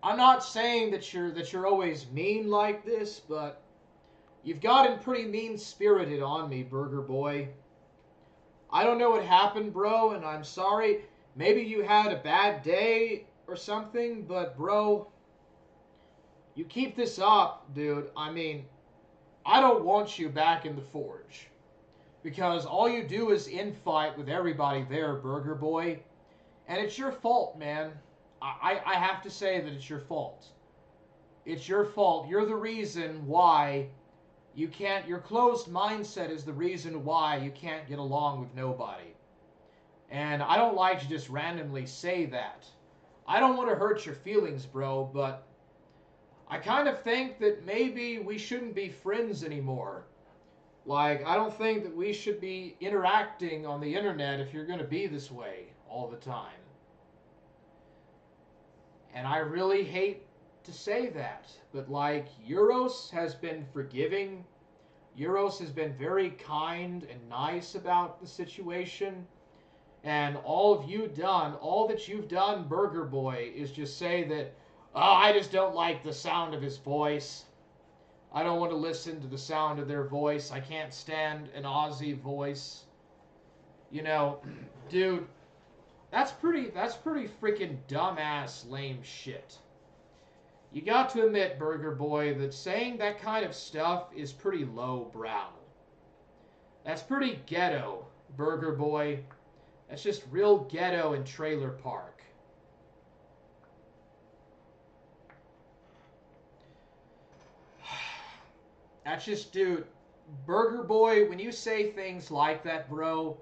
I'm not saying that you're always mean like this, but you've gotten pretty mean-spirited on me, Burger Boy. I don't know what happened, bro, and I'm sorry. Maybe you had a bad day or something, but bro, you keep this up, dude. I mean, I don't want you back in the Forge. Because all you do is infight with everybody there, Burger Boy. And it's your fault, man. I have to say that it's your fault. It's your fault. You're the reason why you can't... Your closed mindset is the reason why you can't get along with nobody. And I don't like to just randomly say that. I don't want to hurt your feelings, bro, but I kind of think that maybe we shouldn't be friends anymore. Like, I don't think that we should be interacting on the internet if you're going to be this way all the time. And I really hate to say that, but like Euros has been forgiving. Euros has been very kind and nice about the situation. And all that you've done, Burger Boy, is just say that, oh, I just don't like the sound of his voice. I don't want to listen to the sound of their voice. I can't stand an Aussie voice. You know, dude, that's pretty freaking dumbass lame shit. You got to admit, Burger Boy, that saying that kind of stuff is pretty low brow. That's pretty ghetto, Burger Boy. That's just real ghetto and trailer park. That's just, dude, Burger Boy, when you say things like that, bro,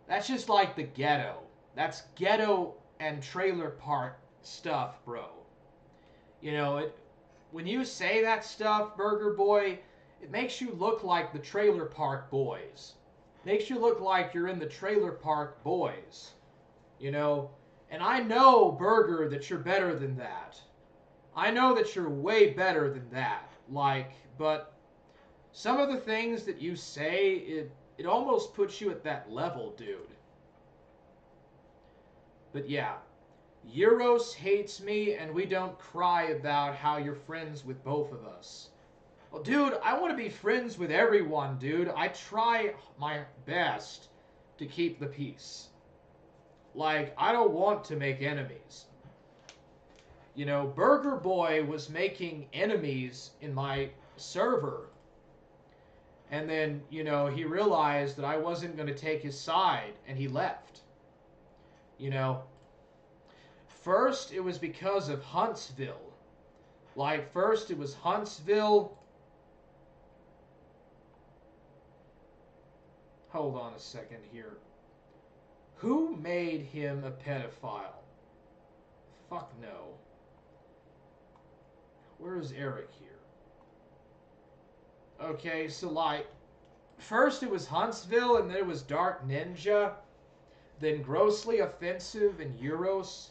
that's just like the ghetto. That's ghetto and trailer park stuff, bro. You know, when you say that stuff, Burger Boy, it makes you look like the trailer park boys. Makes you look like you're in the trailer park boys. You know, and I know, Burger, that you're better than that. I know that you're way better than that. Like, but some of the things that you say, it almost puts you at that level, dude. But yeah, Euros hates me, and we don't cry about how you're friends with both of us. Well, dude, I want to be friends with everyone, dude. I try my best to keep the peace. Like, I don't want to make enemies. You know, Burger Boy was making enemies in my server. And then, you know, he realized that I wasn't going to take his side, and he left. You know, first it was because of Huntsville. Like, first it was Huntsville. Hold on a second here. Who made him a pedophile? Fuck no. Where is Eric here? Okay, so like, first it was Huntsville, and then it was Dark Ninja, then Grossly Offensive and Euros.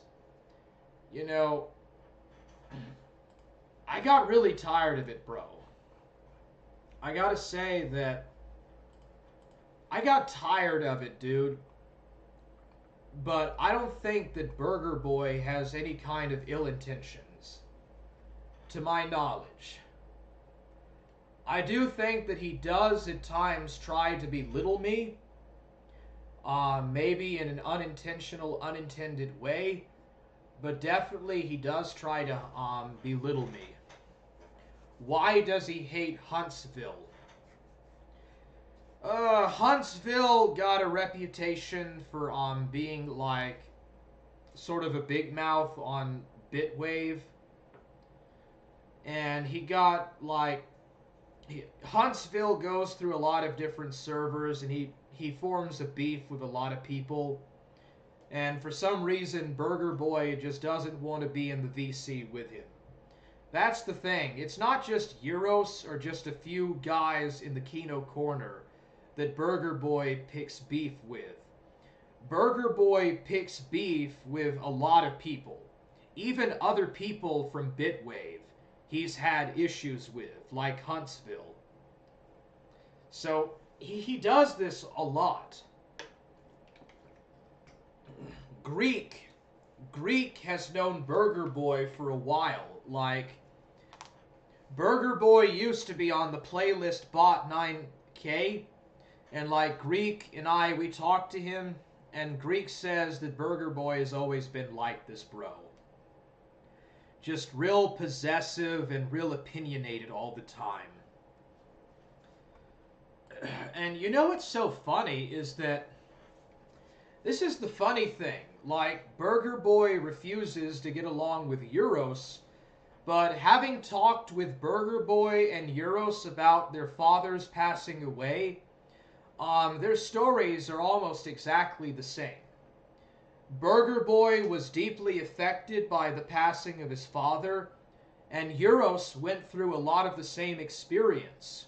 You know, I got really tired of it, bro. I gotta say that I got tired of it, dude. But I don't think that Burger Boy has any kind of ill intentions, to my knowledge. I do think that he does at times try to belittle me, maybe in an unintentional, unintended way, but definitely he does try to belittle me. Why does he hate Huntsville? Huntsville got a reputation for being like sort of a big mouth on Bitwave, and he got like Huntsville goes through a lot of different servers, and he forms a beef with a lot of people. And for some reason, Burger Boy just doesn't want to be in the VC with him. That's the thing. It's not just Euros or just a few guys in the Kino Korner that Burger Boy picks beef with. Burger Boy picks beef with a lot of people. Even other people from Bitwave he's had issues with, like Huntsville. So he does this a lot. Greek has known Burger Boy for a while. Like, Burger Boy used to be on the playlist Bot 9K, and like Greek and we talked to him, and Greek says that Burger Boy has always been like this, bro. Just real possessive and real opinionated all the time. And you know what's so funny is that this is the funny thing. Like, Burger Boy refuses to get along with Euros, but having talked with Burger Boy and Euros about their fathers passing away, their stories are almost exactly the same. Burger Boy was deeply affected by the passing of his father, and Euros went through a lot of the same experience.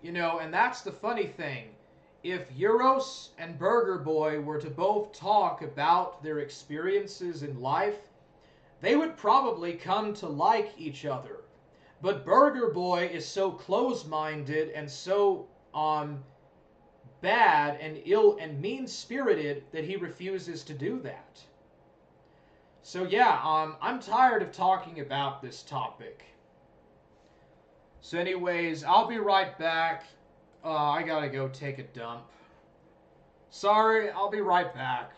You know, and that's the funny thing. If Euros and Burger Boy were to both talk about their experiences in life, they would probably come to like each other. But Burger Boy is so close-minded and so bad and ill and mean-spirited that he refuses to do that. So yeah, I'm tired of talking about this topic. So anyways, I'll be right back. I gotta go take a dump. Sorry, I'll be right back.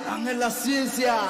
Ángel la ciencia.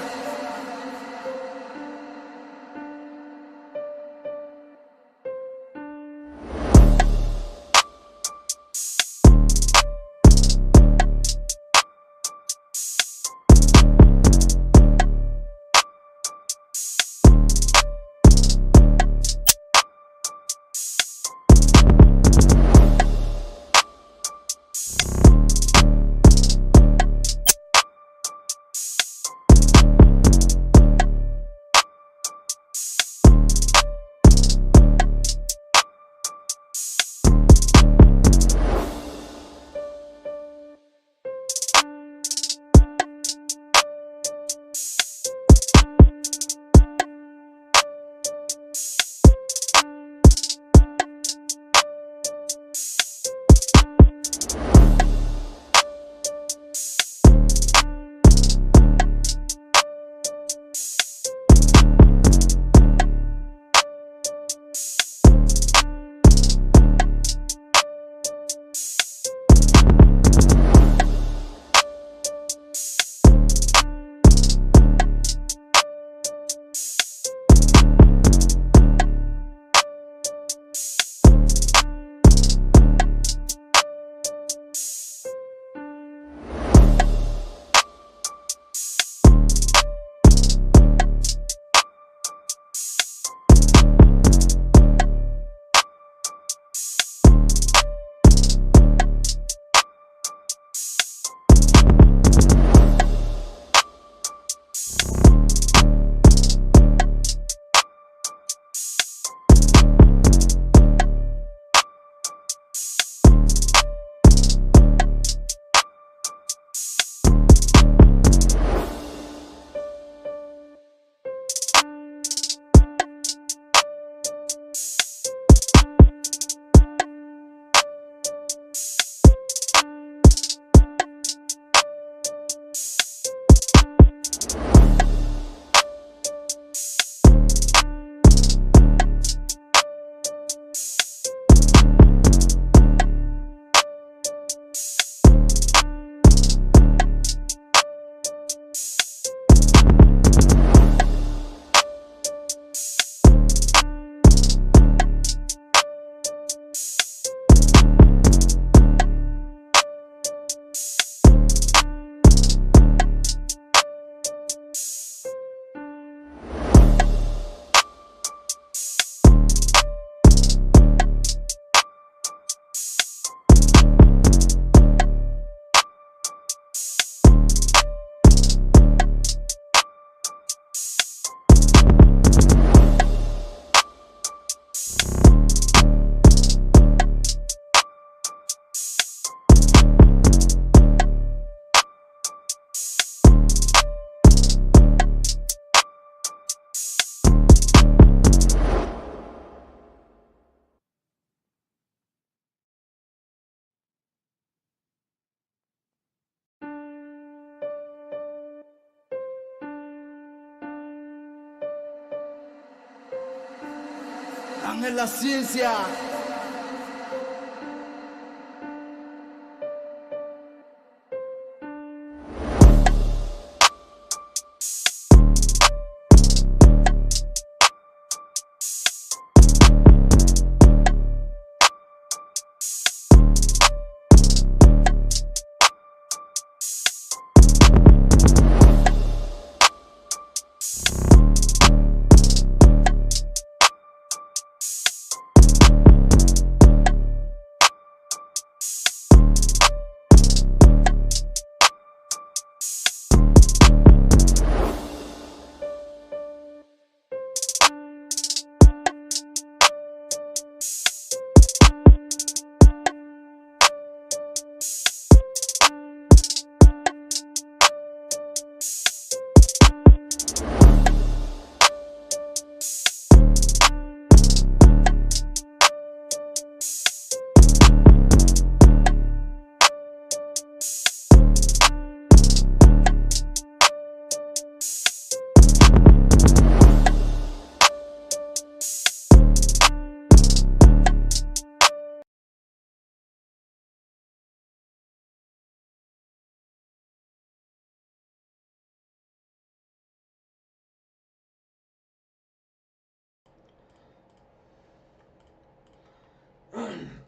Ángel la ciencia.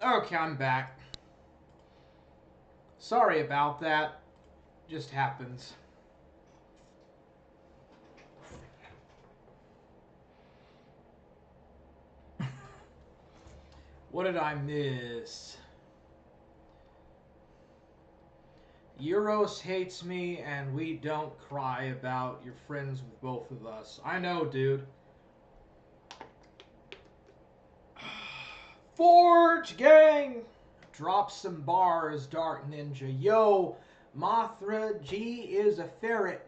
Okay, I'm back. Sorry about that. Just happens. What did I miss? Euros hates me, and we don't cry about you're friends with both of us. I know, dude. Forge gang! Drop some bars, Dark Ninja. Yo, Mothra G is a ferret.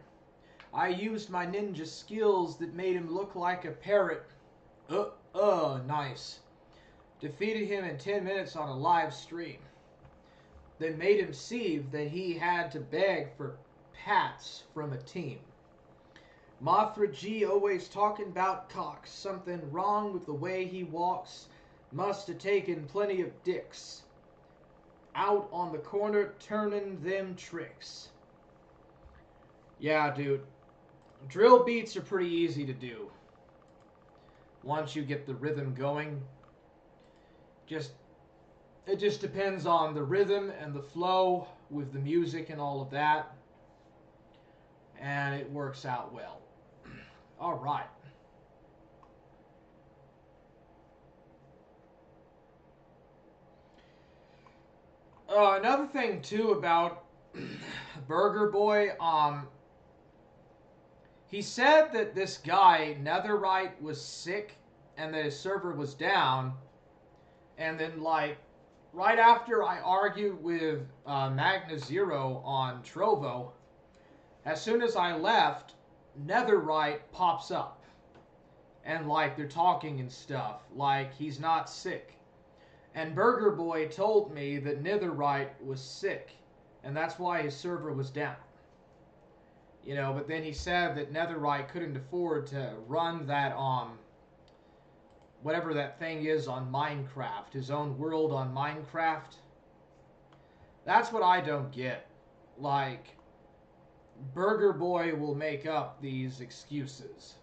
I used my ninja skills that made him look like a parrot. Nice. Defeated him in 10 minutes on a live stream. Then made him see that he had to beg for pats from a team. Mothra G always talking about cocks. Something wrong with the way he walks. Must have taken plenty of dicks. Out on the corner turning them tricks. Yeah, dude. Drill beats are pretty easy to do. Once you get the rhythm going. It just depends on the rhythm and the flow with the music and all of that. And it works out well. All right. Another thing too about Burger Boy, he said that this guy Netherite was sick and that his server was down, and then like right after I argued with Magna Zero on Trovo, as soon as I left, Netherite pops up, and like they're talking and stuff, like he's not sick. And Burger Boy told me that Netherite was sick, and that's why his server was down. You know, but then he said that Netherite couldn't afford to run that whatever that thing is on Minecraft, his own world on Minecraft. That's what I don't get. Like, Burger Boy will make up these excuses.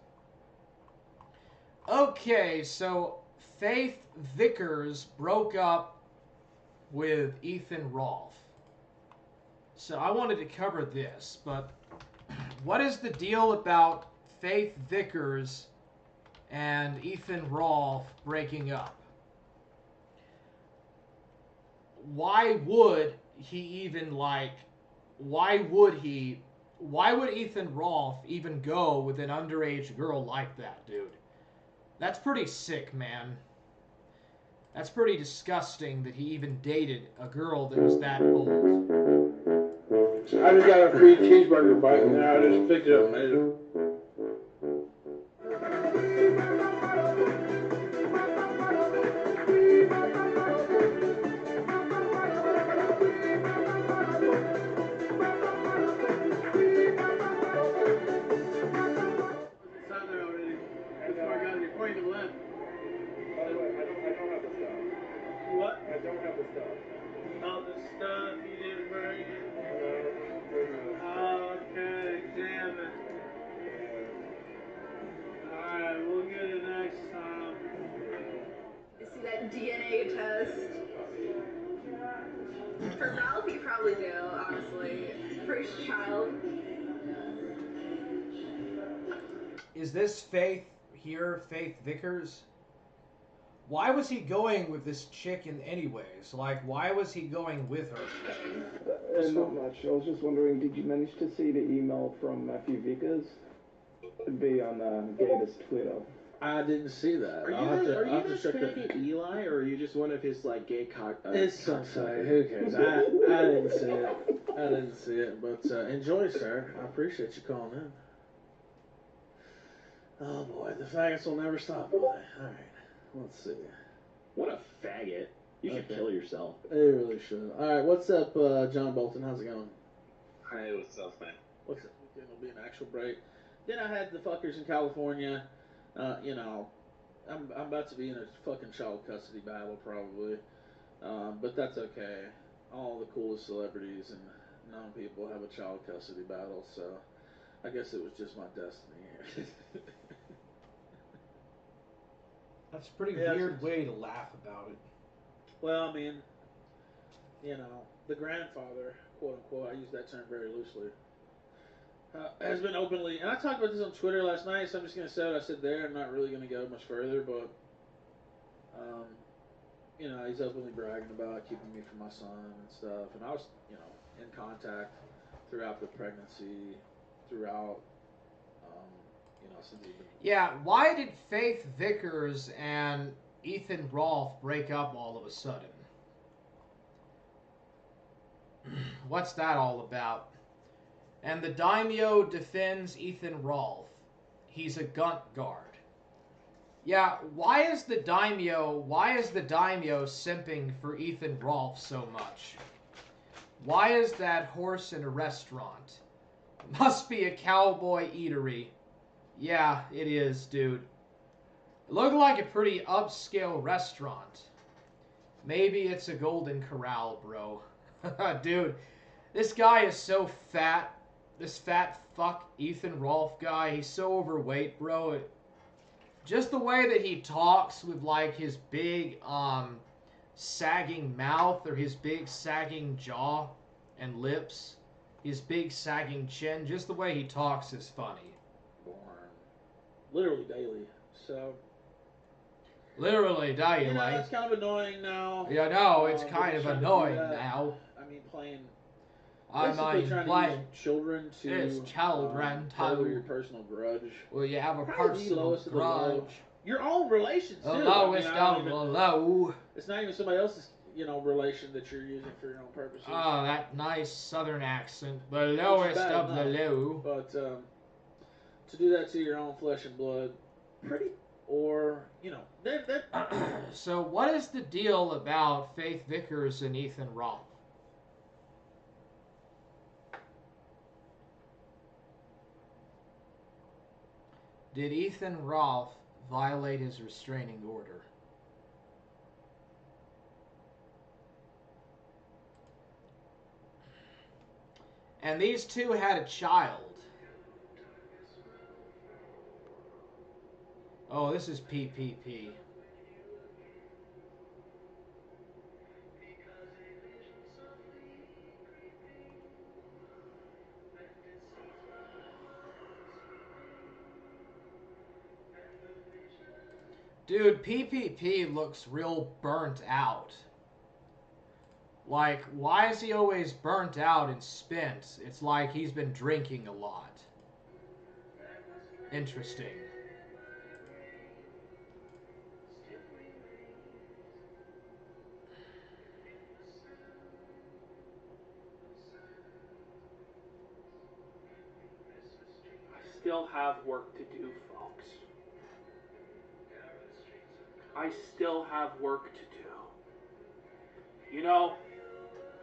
Okay, so Faith Vickers broke up with Ethan Rolfe. So I wanted to cover this, but what is the deal about Faith Vickers and Ethan Rolfe breaking up? Why would Ethan Rolfe even go with an underage girl like that, dude? That's pretty sick, man. That's pretty disgusting that he even dated a girl that was that old. I just got a free cheeseburger bite and I just picked it up and ate it. What? I don't have the stuff. Oh, the stuff you didn't bring it? Oh, okay, damn it. Alright, we'll get it next time. You see that DNA test? For Ralph, you probably do, honestly. First child. Is this Faith here, Faith Vickers? Why was he going with this chick in anyways? Like, why was he going with her? Not much. I was just wondering, did you manage to see the email from Matthew Vickers? It'd be on Gator's Twitter. I didn't see that. Are you guys cracking Eli, or are you just one of his like gay cock? It's okay. Who cares? I didn't see it. I didn't see it. But enjoy, sir. I appreciate you calling in. Oh boy, the faggots will never stop, will they? All right. Let's see. What a faggot! You should kill yourself. They really should. All right. What's up, John Bolton? How's it going? Hey, what's up, man? What's up? It'll be an actual break. Then I had the fuckers in California. You know, I'm about to be in a fucking child custody battle probably, but that's okay. All the coolest celebrities and known people have a child custody battle, so I guess it was just my destiny. That's a pretty weird way to laugh about it. Well, I mean, the grandfather, quote unquote, I use that term very loosely, has been openly, and I talked about this on Twitter last night, so I'm just going to say what I said there. I'm not really going to go much further, but, he's openly bragging about keeping me from my son and stuff, and I was, in contact throughout the pregnancy, throughout, since he's been... Yeah, why did Faith Vickers and Ethan Rolfe break up all of a sudden? What's that all about? And the daimyo defends Ethan Rolfe. He's a gunt guard. Yeah, why is the daimyo simping for Ethan Rolfe so much? Why is that horse in a restaurant? Must be a cowboy eatery. Yeah, it is, dude. It looked like a pretty upscale restaurant. Maybe it's a Golden Corral, bro. Dude, this guy is so fat. This fat fuck Ethan Rolfe guy, he's so overweight, bro. Just the way that he talks with like his big sagging mouth or his big sagging jaw and lips, his big sagging chin, just the way he talks is funny. Born literally daily. So literally daily. It's kind of annoying now. Yeah, no, it's kind of annoying now. I mean, playing children to over your personal grudge. Well, you have a personal grudge. Your own relations too. The lowest of the low. It's not even somebody else's, relation that you're using for your own purposes. Oh, that nice southern accent. The lowest of the low. But to do that to your own flesh and blood, So what is the deal about Faith Vickers and Ethan Rolfe? Did Ethan Rolfe violate his restraining order? And these two had a child. Oh, this is PPP. Dude, PPP looks real burnt out. Like, why is he always burnt out and spent? It's like he's been drinking a lot. Interesting. I still have work to do, folks. I still have work to do.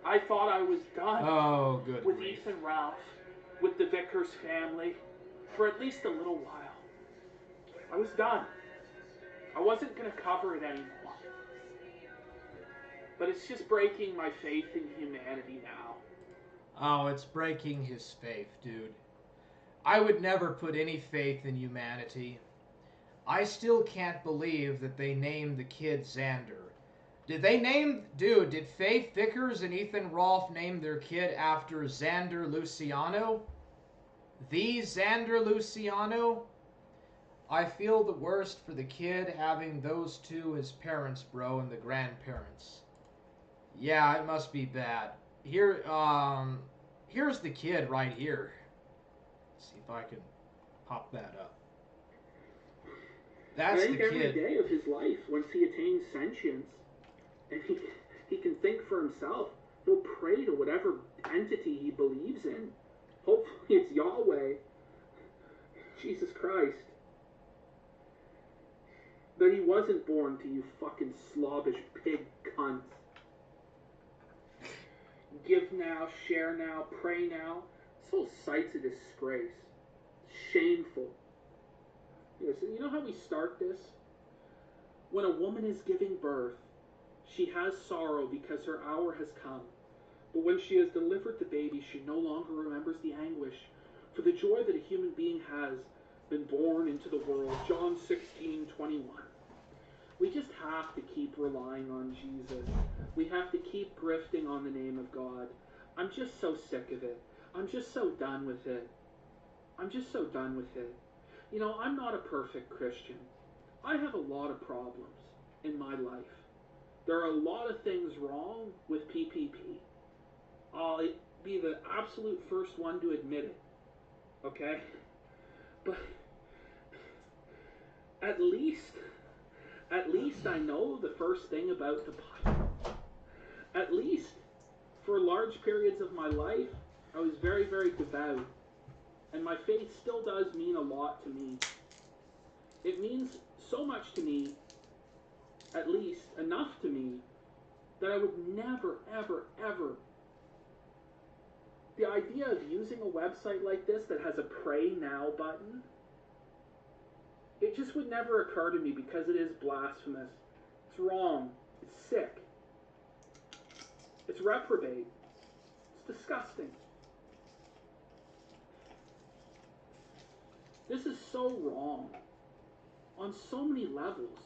I thought I was done with Ethan Rolfe, with the Vickers family, for at least a little while. I was done. I wasn't going to cover it anymore. But it's just breaking my faith in humanity now. Oh, it's breaking his faith, dude. I would never put any faith in humanity. I still can't believe that they named the kid Xander. Did Faith Vickers and Ethan Rolfe name their kid after Xander Luciano? The Xander Luciano? I feel the worst for the kid having those two as parents, bro, and the grandparents. Yeah, it must be bad. Here's the kid right here. Let's see if I can pop that up. That's the kid. Every day of his life, once he attains sentience, and he can think for himself, he'll pray to whatever entity he believes in. Hopefully it's Yahweh. Jesus Christ. But he wasn't born to you fucking slobbish pig cunts. Give now, share now, pray now. This whole site's a disgrace. Shameful. So you know how we start this? When a woman is giving birth, she has sorrow because her hour has come. But when she has delivered the baby, she no longer remembers the anguish for the joy that a human being has been born into the world. John 16:21. We just have to keep relying on Jesus. We have to keep grifting on the name of God. I'm just so sick of it. I'm just so done with it. I'm just so done with it. You know, I'm not a perfect Christian. I have a lot of problems in my life. There are a lot of things wrong with PPP. I'll be the absolute first one to admit it. Okay? But at least I know the first thing about the Bible. At least for large periods of my life, I was very, very devout. And my faith still does mean a lot to me. It means so much to me, at least enough to me, that I would never, ever, ever. The idea of using a website like this that has a Pray Now button, it just would never occur to me because it is blasphemous. It's wrong. It's sick. It's reprobate. It's disgusting. This is so wrong on so many levels.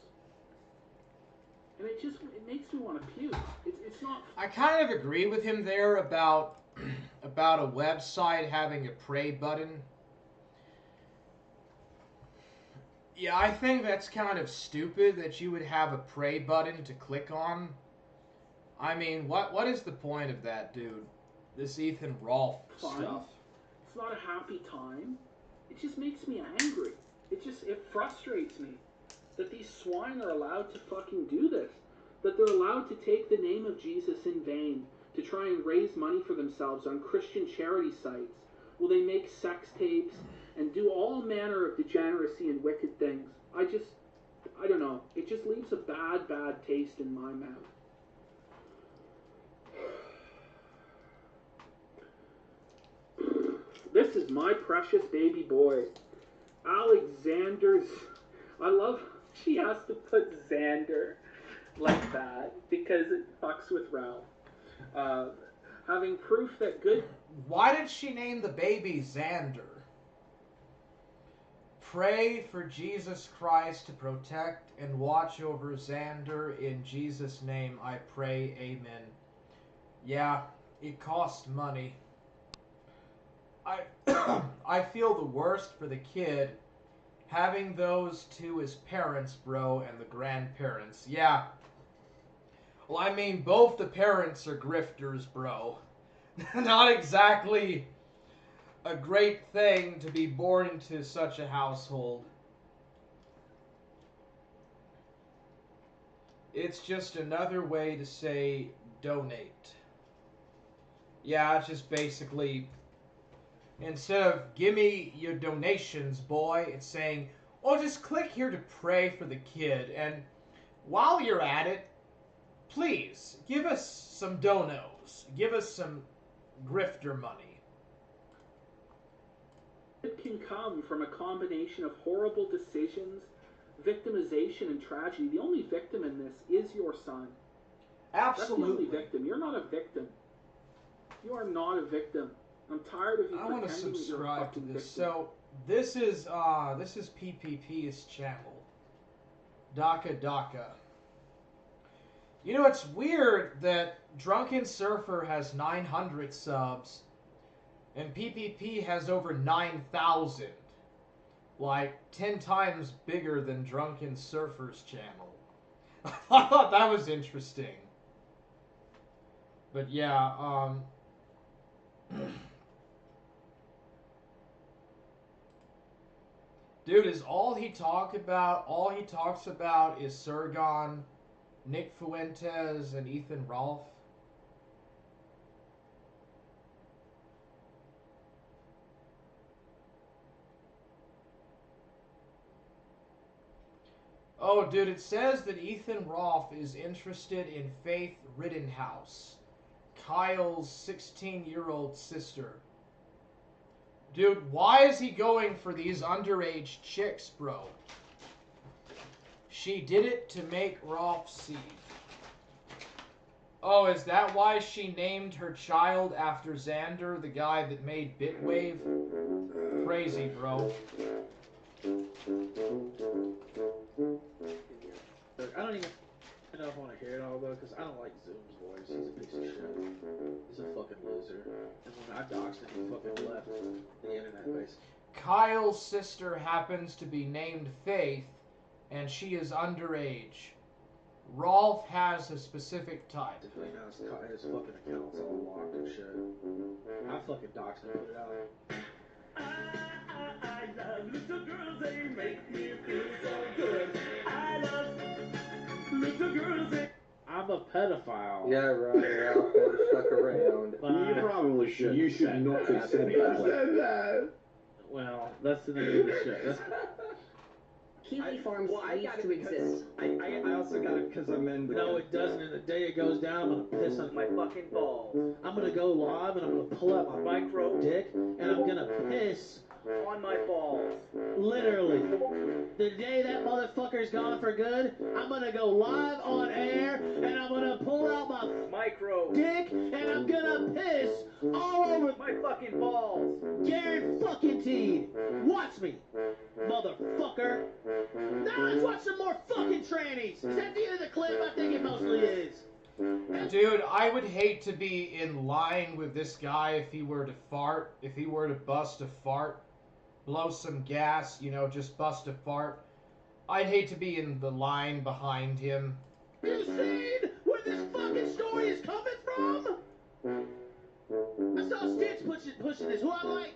And it makes me want to puke. It's not... I kind of agree with him there about a website having a pray button. Yeah, I think that's kind of stupid that you would have a pray button to click on. I mean, what is the point of that, dude? This Ethan Rolfe stuff. It's not a happy time. It just makes me angry. It frustrates me that these swine are allowed to fucking do this. That they're allowed to take the name of Jesus in vain to try and raise money for themselves on Christian charity sites. Will they make sex tapes and do all manner of degeneracy and wicked things? I don't know. It just leaves a bad, bad taste in my mouth. This is my precious baby boy. Alexander's... I love... She has to put Xander like that because it fucks with Ralph. Having proof that good... Why did she name the baby Xander? Pray for Jesus Christ to protect and watch over Xander. In Jesus' name I pray, amen. Yeah, it costs money. I feel the worst for the kid having those two as parents, bro, and the grandparents. Yeah. Well, I mean, both the parents are grifters, bro. Not exactly a great thing to be born into such a household. It's just another way to say donate. Yeah, it's just basically... Instead of, give me your donations, boy, it's saying, oh, just click here to pray for the kid. And while you're at it, please, give us some donos. Give us some grifter money. It can come from a combination of horrible decisions, victimization, and tragedy. The only victim in this is your son. Absolutely. That's the only victim. You're not a victim. You are not a victim. I'm tired of you I want to subscribe to this. So this is PPP's channel. Daka. You know, it's weird that Drunken Surfer has 900 subs and PPP has over 9,000. Like 10 times bigger than Drunken Surfer's channel. I thought that was interesting. But yeah, dude, is all he talks about is Sergon, Nick Fuentes, and Ethan Rolfe? Oh, dude, it says that Ethan Rolfe is interested in Faith Rittenhouse, Kyle's 16-year-old sister. Dude, why is he going for these underage chicks, bro? She did it to make Rolfe see. Oh, is that why she named her child after Xander, the guy that made Bitwave? Crazy, bro. I don't doxed and he fucking left the internet base. Kyle's sister happens to be named Faith, and she is underage. Rolf has a specific type. If he knows his fucking account's all locked and shit. I fucking doxed and put it out. I love little girls, they make me feel so good. I love little girls, they... I'm a pedophile. Yeah, right, Ralph. Better stuck around. You probably should. You should not have said that. Well, that's the name of the shit. That's... Kiwi Farms needs to exist. I also got it because I'm in. No, it doesn't. And the day it goes down, I'm gonna piss on My fucking balls. I'm gonna go live and I'm gonna pull out my micro dick and I'm gonna piss On my balls. literally. The day that motherfucker's gone for good, I'm gonna go live on air and I'm gonna pull out my Micro. dick and I'm gonna piss all over My fucking balls. Gary fucking Teed. Watch me, motherfucker. Now let's watch some more fucking trannies. Is that the end of the clip? I think it mostly is. Dude, I would hate to be in line with this guy if he were to fart, if he were to bust a fart, blow some gas, you know, just bust a fart. I'd hate to be in the line behind him. You seen where this fucking story is coming from? I saw Stitch pushing this, who I like.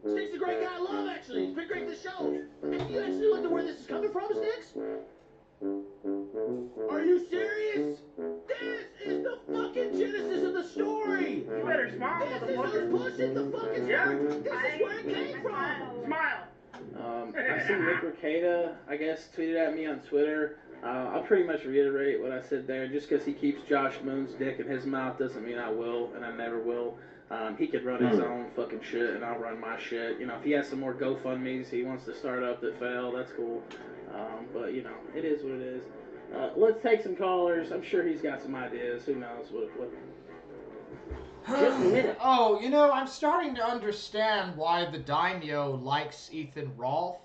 Stitch's a great guy I love, actually. He's been great to the show. And you actually look at where this is coming from, Stitch? Are you serious? This is the fucking genesis of the story. You better smile, This is who's pushing the fucking story. This is where it came from. Smile. I seen Rick Ricada, I guess, tweeted at me on Twitter. I'll pretty much reiterate what I said there. Just because he keeps Josh Moon's dick in his mouth doesn't mean I will, and I never will. He could run his own fucking shit, and I'll run my shit. You know, if he has some more GoFundMes he wants to start up that fail, that's cool. But, you know, it is what it is. Let's take some callers. I'm sure he's got some ideas. Who knows what Just a minute. Oh, you know, I'm starting to understand why the daimyo likes Ethan Rolfe.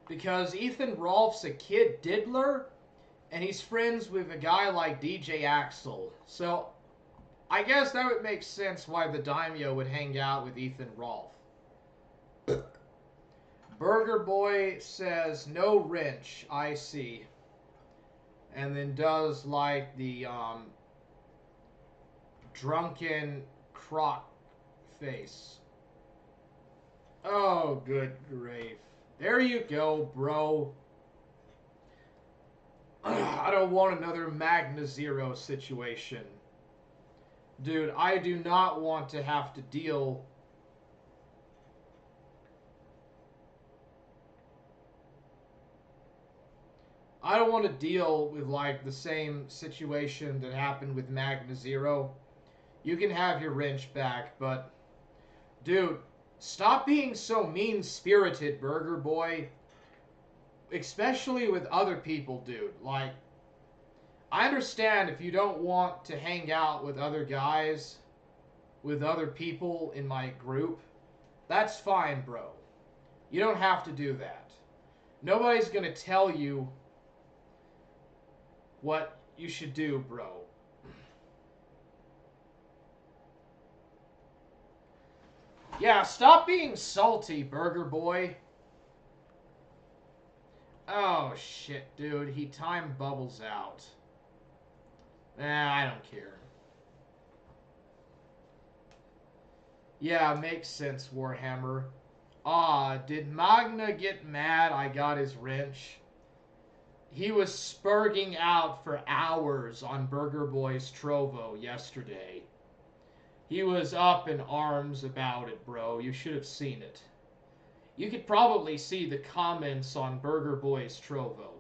Because Ethan Rolfe's a kid diddler, and he's friends with a guy like DJ Axel. So, I guess that would make sense why the daimyo would hang out with Ethan Rolfe. Burger Boy says, no wrench, I see. And then does like the drunken croc face. Oh, good grief. There you go, bro. I don't want another Magna Zero situation. Dude, I do not want to have to deal... I don't want to deal with, like, the same situation that happened with Magna Zero. You can have your wrench back, but... Dude, stop being so mean-spirited, Burger Boy. Especially with other people, dude. Like, I understand if you don't want to hang out with other guys, with other people in my group. That's fine, bro. You don't have to do that. Nobody's gonna tell you what you should do, bro. Yeah, stop being salty, Burger Boy. Oh, shit, dude. He time bubbles out. I don't care. Yeah, makes sense, Warhammer. Did Magna get mad I got his wrench? He was spurging out for hours on Burger Boy's Trovo yesterday. He was up in arms about it, bro. You should have seen it. You could probably see the comments on Burger Boy's Trovo.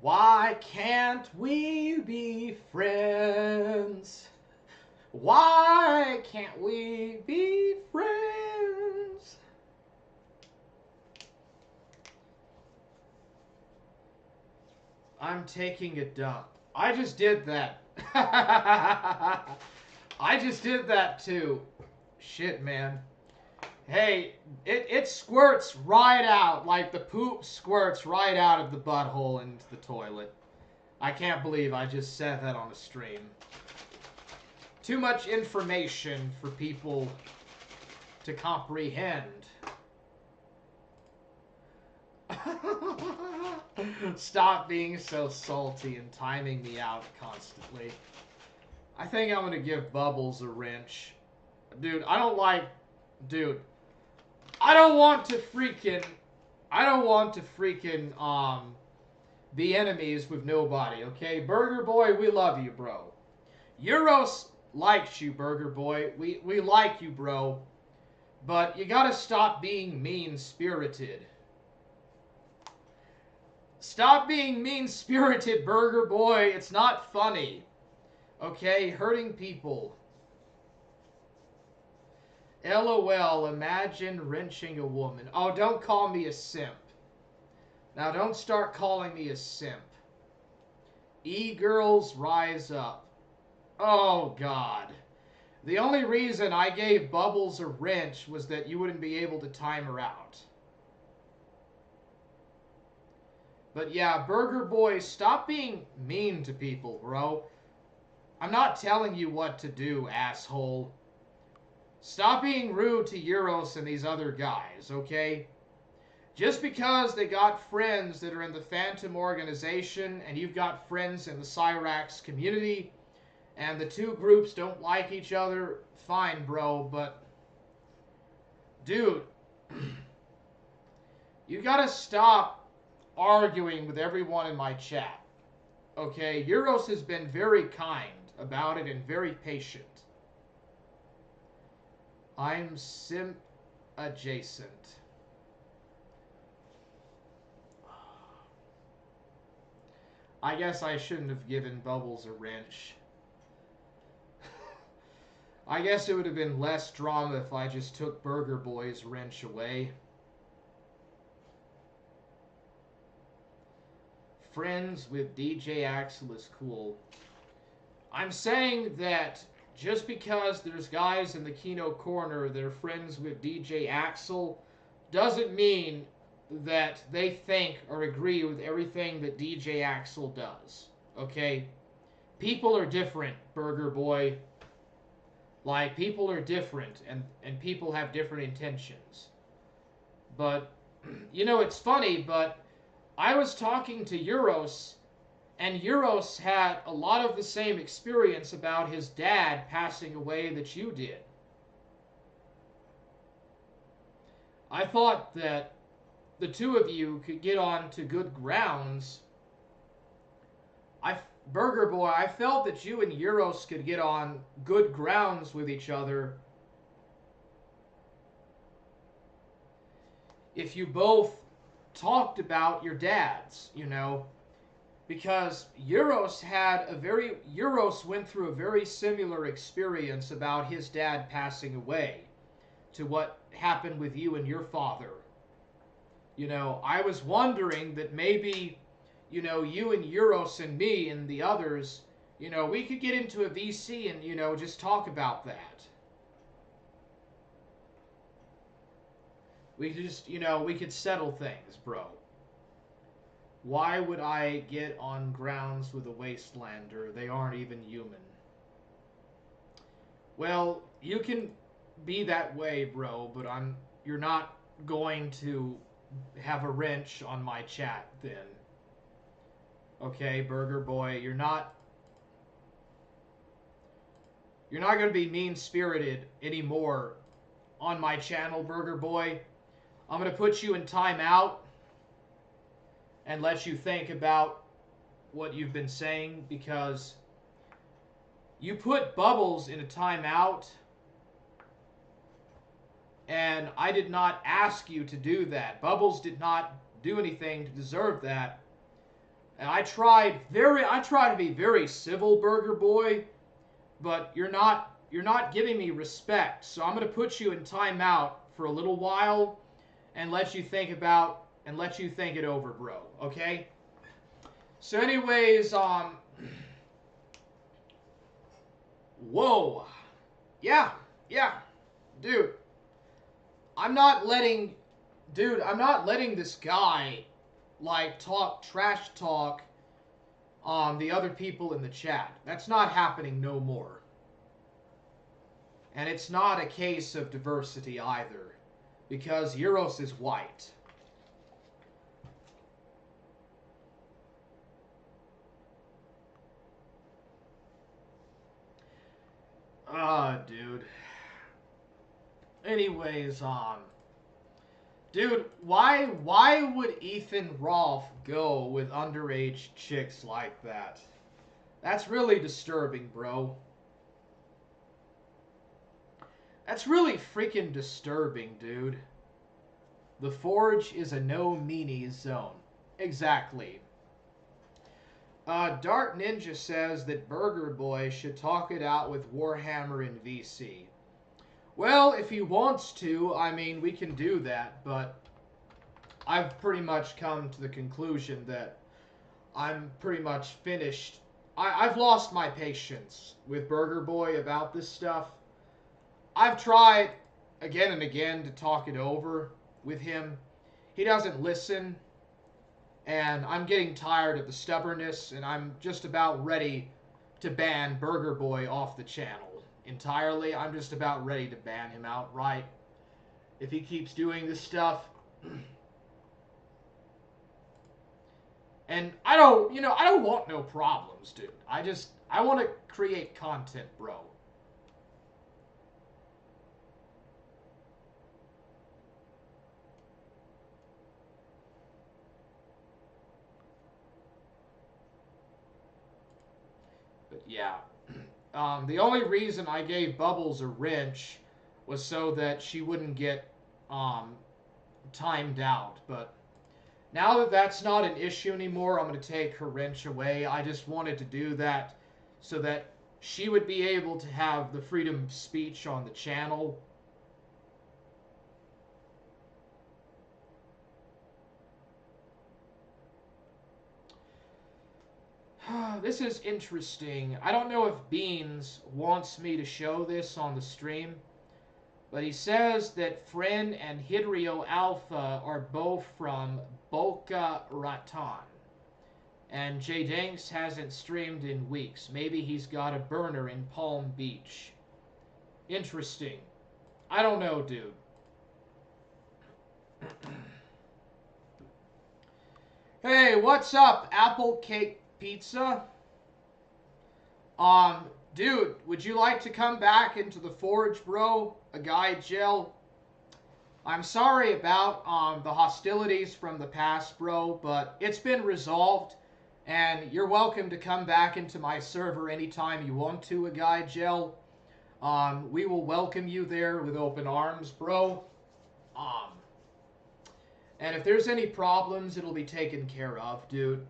Why can't we be friends? Why can't we be friends? I'm taking a dump. I just did that. I just did that too. Shit, man. Hey, it squirts right out, like the poop squirts right out of the butthole into the toilet. I can't believe I just said that on a stream. too much information for people to comprehend. Stop being so salty and timing me out constantly. I think I'm gonna give Bubbles a wrench. Dude, I don't want to freaking be enemies with nobody, okay? Burger Boy, we love you, bro. Euros likes you, Burger Boy. We like you, bro. But you gotta stop being mean-spirited. Stop being mean-spirited, Burger Boy. It's not funny. Okay? Hurting people. LOL, imagine wrenching a woman. Oh, don't call me a simp. Now, don't start calling me a simp. E-girls, rise up. Oh, God. The only reason I gave Bubbles a wrench was that you wouldn't be able to time her out. But yeah, Burger Boy, stop being mean to people, bro. I'm not telling you what to do, asshole. Stop being rude to Euros and these other guys, okay? Just because they got friends that are in the Phantom organization and you've got friends in the Cyrax community and the two groups don't like each other, fine, bro, but... Dude, you gotta stop arguing with everyone in my chat. Okay, Euros has been very kind about it and very patient. I'm simp adjacent. I guess I shouldn't have given Bubbles a wrench. I guess it would have been less drama if I just took Burger Boy's wrench away. Friends with DJ Axel is cool. I'm saying that just because there's guys in the Kino Korner that are friends with DJ Axel doesn't mean that they think or agree with everything that DJ Axel does. Okay? People are different, Burger Boy. Like, people are different, and people have different intentions. But, you know, it's funny, but I was talking to Euros, and Euros had a lot of the same experience about his dad passing away that you did. I thought that the two of you could get on to good grounds. Burger Boy, I felt that you and Euros could get on good grounds with each other if you both talked about your dads, you know, because Euros went through a very similar experience about his dad passing away to what happened with you and your father. You know, I was wondering that maybe, you know, you and Euros and me and the others, you know, we could get into a VC and, you know, just talk about that. We could just, you know, we could settle things, bro. Why would I get on grounds with a Wastelander? They aren't even human. Well, you can be that way, bro, but you're not going to have a wrench on my chat then. Okay, Burger Boy, you're not going to be mean-spirited anymore on my channel, Burger Boy. I'm going to put you in timeout and let you think about what you've been saying, because you put Bubbles in a timeout and I did not ask you to do that. Bubbles did not do anything to deserve that. And I try to be very civil, Burger Boy, but you're not giving me respect. So I'm going to put you in timeout for a little while and let you think it over, bro. Okay? So anyways, whoa. Yeah. Dude. I'm not letting this guy like trash talk the other people in the chat. That's not happening no more. And it's not a case of diversity either, because Euros is white. Dude. Anyways, dude, why would Ethan Rolfe go with underage chicks like that? That's really disturbing, bro. That's really freaking disturbing, dude. The Forge is a no-meanie zone. Exactly. Dark Ninja says that Burger Boy should talk it out with Warhammer and VC. Well, if he wants to, I mean, we can do that, but I've pretty much come to the conclusion that I'm pretty much finished. I've lost my patience with Burger Boy about this stuff. I've tried again and again to talk it over with him. He doesn't listen, and I'm getting tired of the stubbornness, and I'm just about ready to ban Burger Boy off the channel entirely. I'm just about ready to ban him outright if he keeps doing this stuff. And I don't want no problems, dude. I want to create content, bro. But yeah, the only reason I gave Bubbles a wrench was so that she wouldn't get timed out. But now that that's not an issue anymore, I'm going to take her wrench away. I just wanted to do that so that she would be able to have the freedom of speech on the channel. This is interesting. I don't know if Beans wants me to show this on the stream, but he says that Friend and Hidrio Alpha are both from Boca Raton. And Jay Danks hasn't streamed in weeks. Maybe he's got a burner in Palm Beach. Interesting. I don't know, dude. Hey, what's up, Apple Cake Pizza? Dude, would you like to come back into the Forge, bro? A guy gel? I'm sorry about the hostilities from the past, bro, but it's been resolved, and you're welcome to come back into my server anytime you want to, a guy gel. We will welcome you there with open arms, bro. And if there's any problems, it'll be taken care of, dude.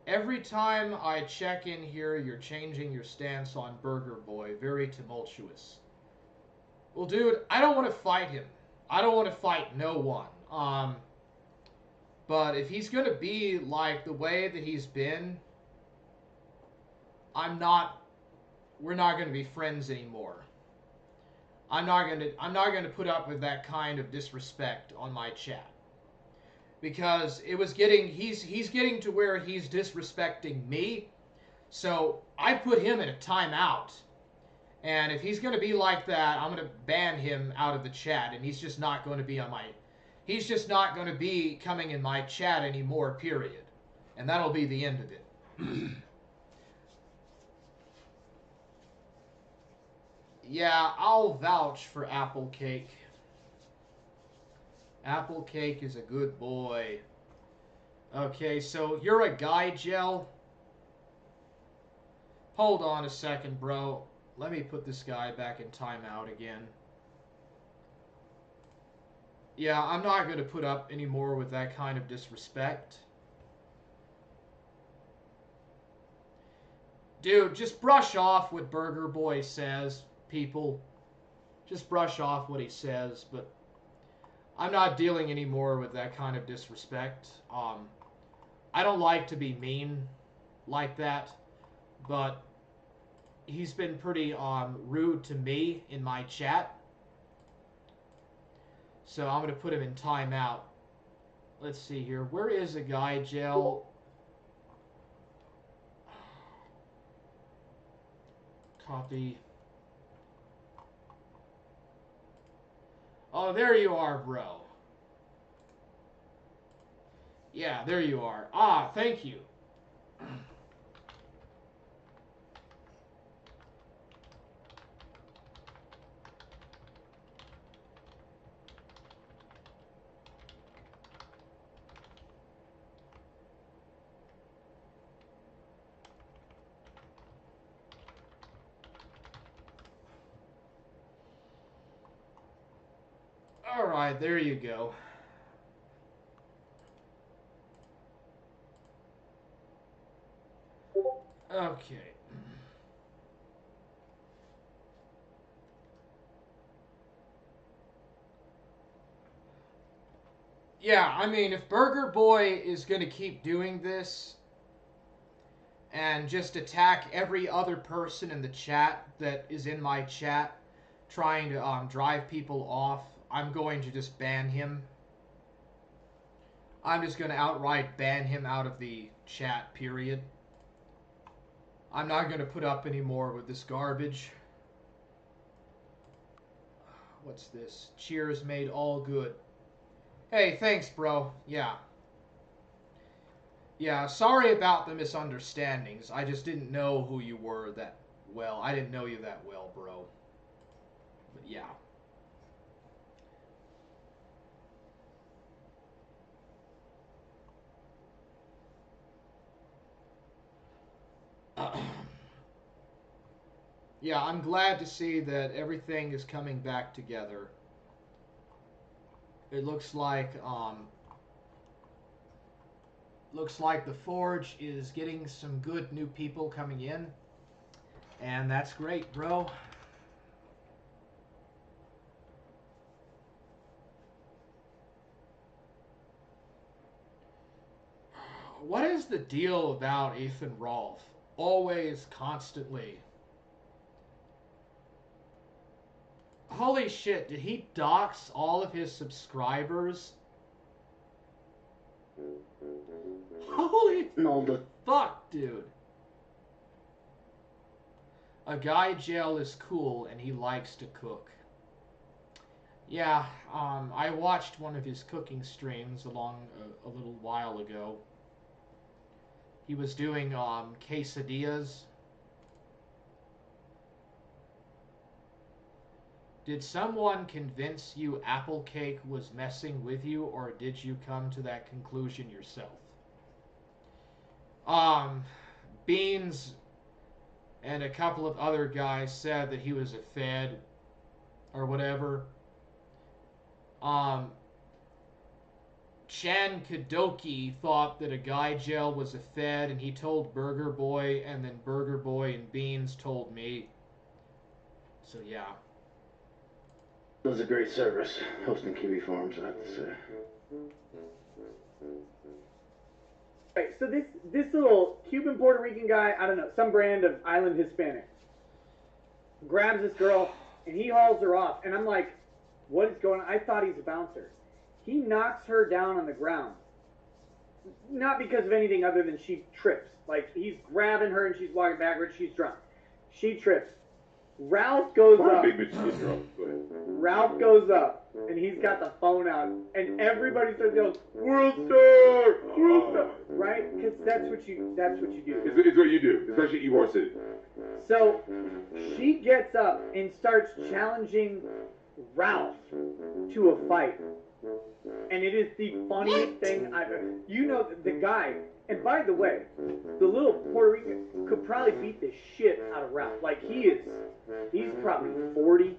Every time I check in here, you're changing your stance on Burger Boy. Very tumultuous. Well, dude, I don't want to fight him. I don't want to fight no one. But if he's going to be like the way that he's been, we're not going to be friends anymore. I'm not going to put up with that kind of disrespect on my chat. Because he's getting to where he's disrespecting me. So I put him in a timeout. And if he's going to be like that, I'm going to ban him out of the chat. And he's just not going to be he's just not going to be coming in my chat anymore, period. And that'll be the end of it. Yeah, I'll vouch for Apple Cake. Apple Cake is a good boy. Okay, so you're a guy gel? Hold on a second, bro. Let me put this guy back in timeout again. Yeah, I'm not going to put up any more with that kind of disrespect. Dude, just brush off what Burger Boy says, people. Just brush off what he says, but I'm not dealing anymore with that kind of disrespect. I don't like to be mean like that, but he's been pretty rude to me in my chat. So I'm going to put him in timeout. Let's see here. Where is a guy gel? Copy. Oh, there you are, bro. Yeah, there you are. Ah, thank you. All right, there you go. Okay. Yeah, I mean, if Burger Boy is going to keep doing this and just attack every other person in the chat that is in my chat trying to drive people off, I'm going to just ban him. I'm just going to outright ban him out of the chat, period. I'm not going to put up any more with this garbage. What's this? Cheers made all good. Hey, thanks, bro. Yeah. Yeah, sorry about the misunderstandings. I just didn't know who you were that well. I didn't know you that well, bro. But yeah. Yeah, I'm glad to see that everything is coming back together. It looks like the Forge is getting some good new people coming in, and that's great, bro. What is the deal about Ethan Rolfe? Always, constantly. Holy shit, did he dox all of his subscribers? Holy fuck, dude. A guy jail is cool and he likes to cook. Yeah, I watched one of his cooking streams a little while ago. He was doing quesadillas. Did someone convince you apple cake was messing with you, or did you come to that conclusion yourself? Beans and a couple of other guys said that he was a fed or whatever. Chan Kadoki thought that a guy jail was a fed, and he told Burger Boy, and then Burger Boy and Beans told me. So yeah. It was a great service hosting Kiwi Farms, I have to say. Right, so this little Cuban Puerto Rican guy, I don't know, some brand of island Hispanic, grabs this girl and he hauls her off, and I'm like, what is going on? I thought he's a bouncer. He knocks her down on the ground, not because of anything other than she trips. Like, he's grabbing her and she's walking backwards. She's drunk. She trips. Ralph goes up. Ralph goes up, and he's got the phone out, and everybody starts yelling, "World Star! World Star!" Right? Because that's what you do. It's what you do, especially in Ybor City. So she gets up and starts challenging Ralph to a fight. And it is the funniest thing I've ever... You know, the guy... And by the way, the little Puerto Rican could probably beat the shit out of Ralph. Like, he's probably 40,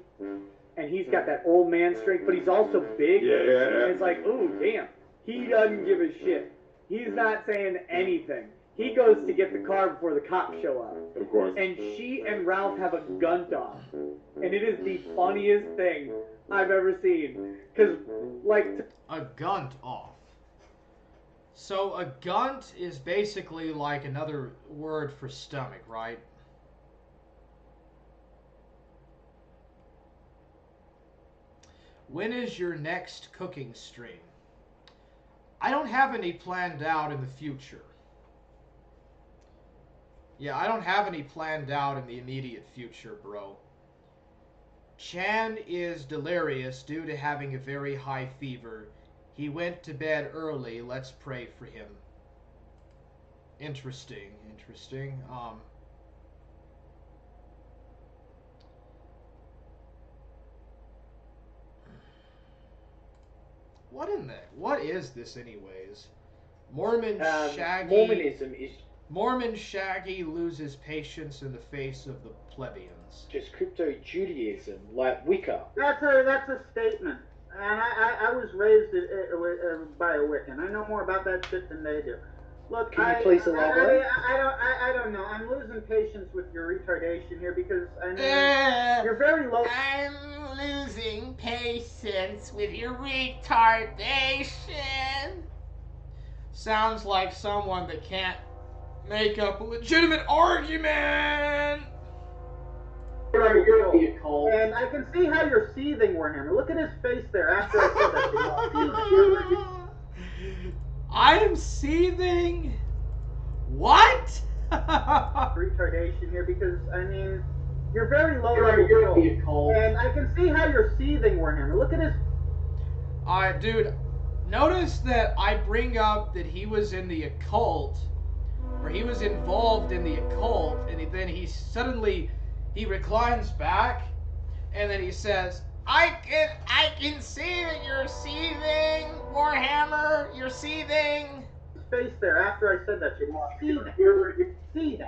and he's got that old man strength, but he's also big. Yeah. And it's like, ooh, damn. He doesn't give a shit. He's not saying anything. He goes to get the car before the cops show up. Of course. And she and Ralph have a gun-off. And it is the funniest thing I've ever seen. Because, like... A gun-off. So a gunt is basically like another word for stomach, right? When is your next cooking stream? I don't have any planned out in the future. Yeah, I don't have any planned out in the immediate future, bro. Chan is delirious due to having a very high fever. He went to bed early. Let's pray for him. Interesting. What is this anyways? Mormon Shaggy. Mormonism is Mormon Shaggy loses patience in the face of the plebeians. just crypto Judaism, like Wicca. That's a statement. And I was raised by a Wiccan. I know more about that shit than they do. Look, Can you please elaborate? I don't know. I'm losing patience with your retardation here because I mean you're very low. I'm losing patience with your retardation. Sounds like someone that can't make up a legitimate argument. And I can see how you're seething, Warhammer. Look at his face there after I said that. I am seething? What? Retardation here because, I mean, you're very low level. And I can see how you're seething, Warhammer. Look at his... Alright, dude. Notice that I bring up that he was in the occult, or he was involved in the occult, and then he suddenly... He reclines back, and then he says, I can see that you're seething, Warhammer, you're seething. Face there after I said that, you're seething.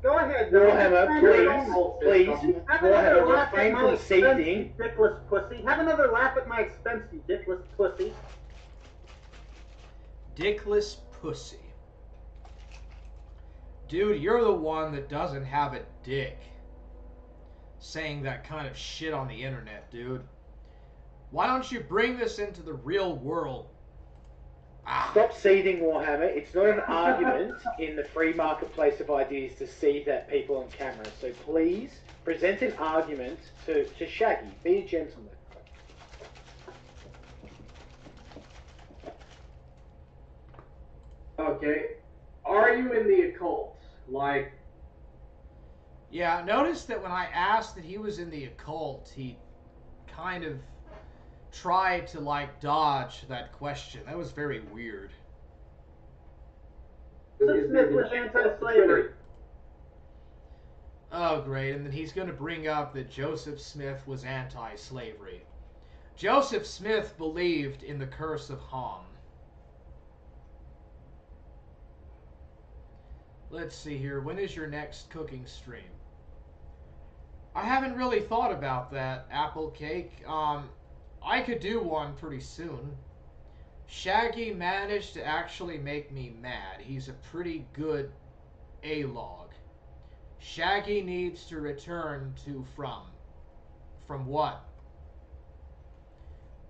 Go ahead. Warhammer, please. Warhammer, refrain from seething. Dickless pussy. Have another laugh at my expense, you dickless pussy. Dickless pussy. Dude, you're the one that doesn't have a dick. Saying that kind of shit on the internet, dude. Why don't you bring this into the real world? Stop seething, Warhammer. It's not an argument in the free marketplace of ideas to seethe at people on camera. So please, present an argument to Shaggy. Be a gentleman. Okay. Are you in the occult? Like... Yeah, notice that when I asked that he was in the occult, he kind of tried to, like, dodge that question. That was very weird. Smith was anti-slavery. Oh, great. And then he's going to bring up that Joseph Smith was anti-slavery. Joseph Smith believed in the curse of Ham. Let's see here. When is your next cooking stream? I haven't really thought about that, Apple Cake. I could do one pretty soon. Shaggy managed to actually make me mad. He's a pretty good A-log. Shaggy needs to return to from. From what?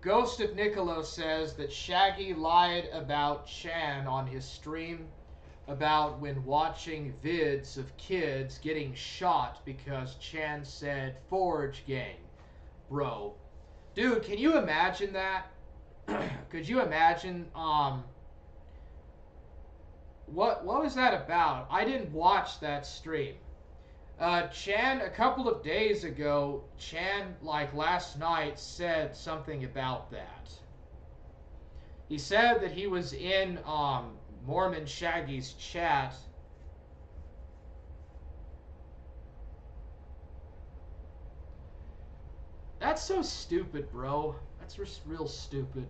Ghost of Niccolo says that Shaggy lied about Chan on his stream about when watching vids of kids getting shot because Chan said Forge Gang. Bro. Dude, can you imagine that? Could you imagine, what was that about? I didn't watch that stream. Chan, a couple of days ago, Chan, like last night, said something about that. He said that he was in, Mormon Shaggy's chat. That's so stupid, bro. That's just real stupid.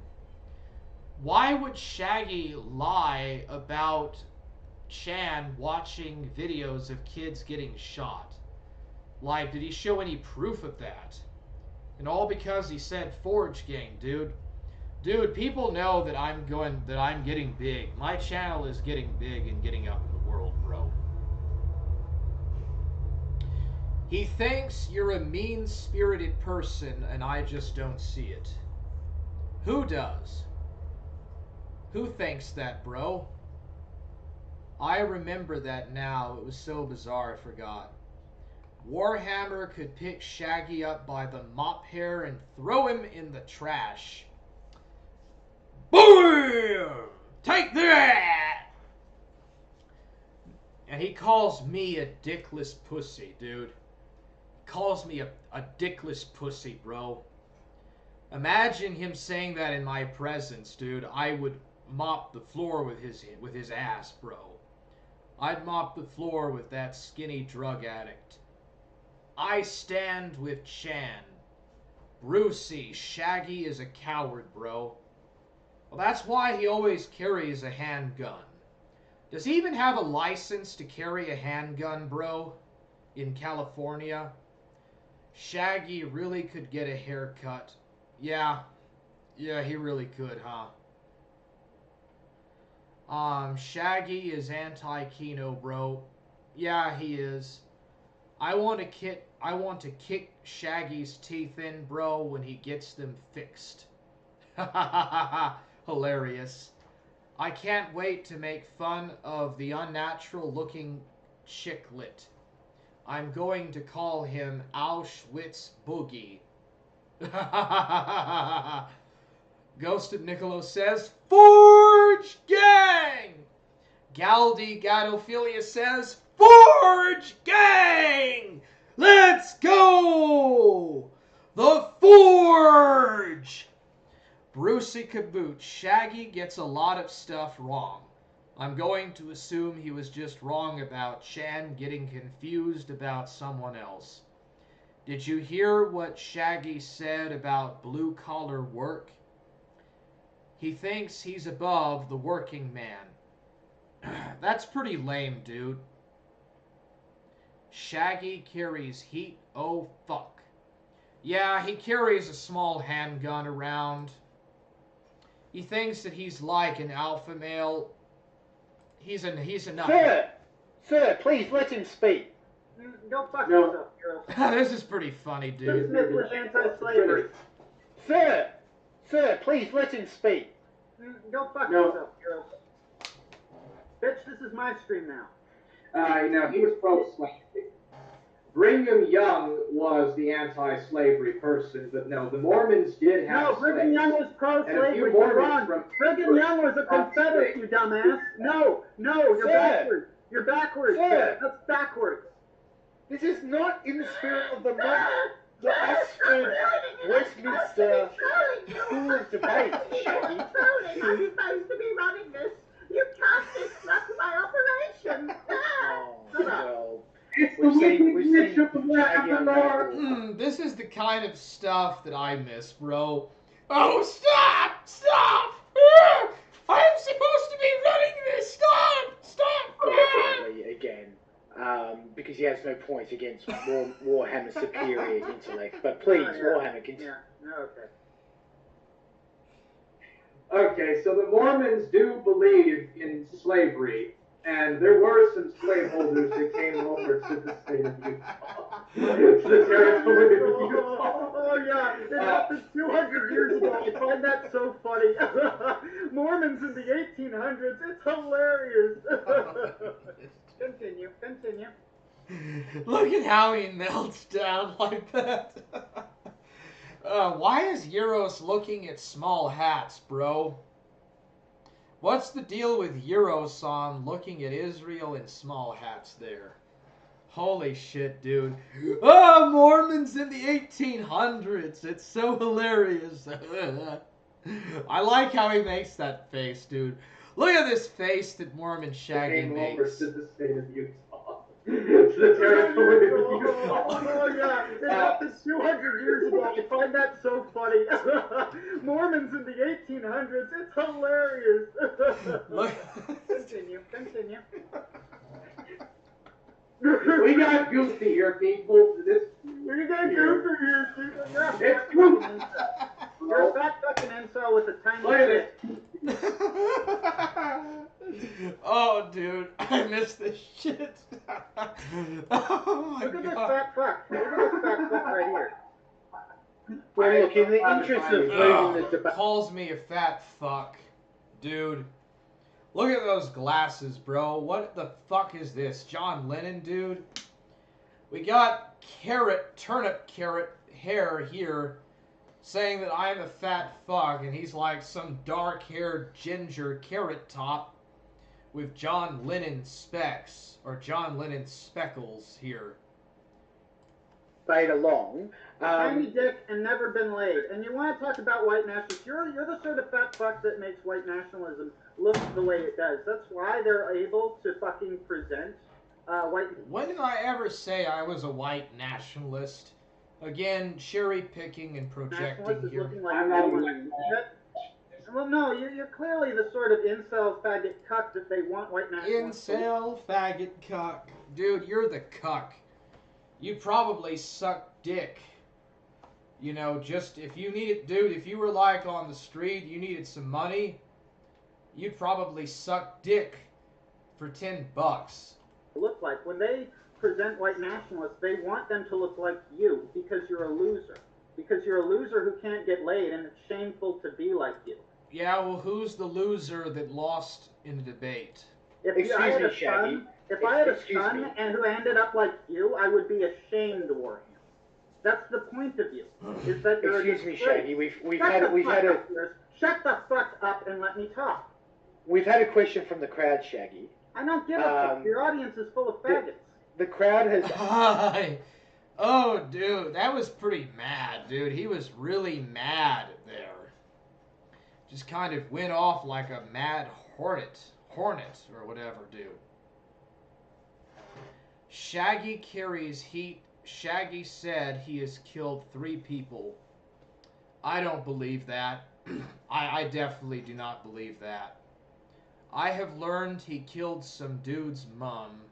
Why would Shaggy lie about Chan watching videos of kids getting shot? Like, did he show any proof of that? And all because he said Forge Gang, dude. Dude, people know that I'm getting big. My channel is getting big and getting up in the world, bro. He thinks you're a mean-spirited person and I just don't see it. Who does? Who thinks that, bro? I remember that now. It was so bizarre I forgot. Warhammer could pick Shaggy up by the mop hair and throw him in the trash. Boom! Take that! And he calls me a dickless pussy, dude. He calls me a dickless pussy, bro. Imagine him saying that in my presence, dude. I would mop the floor with his ass, bro. I'd mop the floor with that skinny drug addict. I stand with Chan. Brucey, Shaggy is a coward, bro. Well, that's why he always carries a handgun. Does he even have a license to carry a handgun, bro? In California? Shaggy really could get a haircut. Yeah, he really could, huh? Shaggy is anti-Kino, bro. Yeah, he is. I want to kick Shaggy's teeth in, bro, when he gets them fixed. Hilarious. I can't wait to make fun of the unnatural-looking chicklet. I'm going to call him Auschwitz Boogie. Ghosted Niccolo says, Forge Gang! Galdi Gadophilia says, Forge Gang! Let's go! The Forge! Brucey Caboot, Shaggy gets a lot of stuff wrong. I'm going to assume he was just wrong about Chan getting confused about someone else. Did you hear what Shaggy said about blue-collar work? He thinks he's above the working man. That's pretty lame, dude. Shaggy carries heat, oh fuck. Yeah, he carries a small handgun around. He thinks that he's like an alpha male. He's a nothing. Sir, please let him speak. Go fuck yourself, girl. This is pretty funny, dude. Smith was anti-slavery. Sir, please let him speak. Go fuck yourself, girl. Bitch, this is my stream now. No, he was pro-slavery. Brigham Young was the anti-slavery person, but no, the Mormons did have slaves. No, Brigham Young was pro-slavery. You're wrong. Brigham Young was a Confederate, you dumbass. No, you're backwards. You're backwards. Sir. That's backwards. This is not in the spirit of the Oxford Westminster School of Debate, Shaggy. I'm supposed to be running this. You can't disrupt my operation. Well, it's the weekly glitch of the This is the kind of stuff that I miss, bro. Oh, stop! I'm supposed to be running this. Stop! Again, because he has no point against Warhammer's superior intellect. But please, Warhammer, continue. Yeah, okay. Okay, so the Mormons do believe in slavery, and there were some slaveholders that came over to the state of Utah. The territory of Utah. Oh yeah, it happened 200 years ago. I find that so funny. Mormons in the 1800s, it's hilarious. Continue. Look at how he melts down like that. Why is Euros looking at small hats, bro? What's the deal with Euroson looking at Israel in small hats there? Holy shit, dude. Oh, Mormons in the 1800s. It's so hilarious. I like how he makes that face, dude. Look at this face that Mormon Shaggy makes. Over to the state of Utah. The territory of Utah. Oh yeah, it happened 200 years ago. I find that so funny. Mormons in the 1800s, it's hilarious. Continue. We got Goofy here, people. We got Goofy here, people. It's Goofy. You're a fat fucking incel with a tiny Look at dick. Oh, dude, I miss this shit. Oh my Look at this God. fat fuck. Look at this fat fuck right here. Well, look, in the interest of moving the debate. Calls me a fat fuck. Dude. Look at those glasses, bro. What the fuck is this? John Lennon, dude? We got turnip carrot hair here saying that I'm a fat fuck, and he's like some dark-haired ginger carrot top with John Lennon Specs, or John Lennon Speckles here. Fade along. Tiny dick and never been laid. And you want to talk about white nationalists? You're the sort of fat fuck that makes white nationalism look the way it does. That's why they're able to fucking present white. When did I ever say I was a white nationalist? Again, cherry picking and projecting Nationalist is here. looking like well, no, you're clearly the sort of incel faggot cuck that they want white nationalists. Incel faggot cuck, dude, you're the cuck. You probably suck dick. You know, just if you needed, dude, if you were like on the street, you needed some money, you'd probably suck dick for $10. Look like when they present white nationalists, they want them to look like you because you're a loser. Because you're a loser who can't get laid, and it's shameful to be like you. Yeah, well, who's the loser that lost in the debate? If I had a son and who ended up like you, I would be ashamed for him. That's the point of you. Is that you're Excuse a me, disgrace. Shaggy. We've Shut had the a shut the fuck up and let me talk. we've had a question from the crowd, Shaggy. I don't give a fuck. Your audience is full of faggots. The crowd has. Oh, dude, that was pretty mad, dude. He was really mad there. Just kind of went off like a mad hornet, or whatever, dude. Shaggy carries heat. Shaggy said he has killed 3 people. I don't believe that. I definitely do not believe that. I have learned he killed some dude's mom.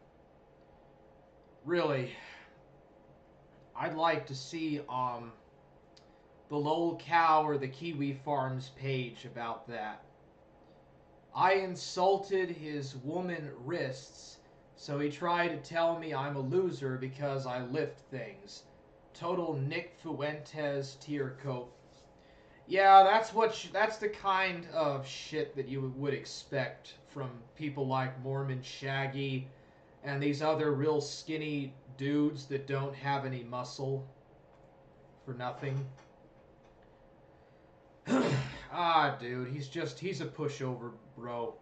Really, I'd like to see the Lol Cow or the Kiwi Farms page about that. I insulted his woman wrists, so he tried to tell me I'm a loser because I lift things. Total Nick Fuentes tier coat. Yeah, that's the kind of shit that you would expect from people like Mormon Shaggy and these other real skinny dudes that don't have any muscle for nothing. Dude, he's a pushover, bro.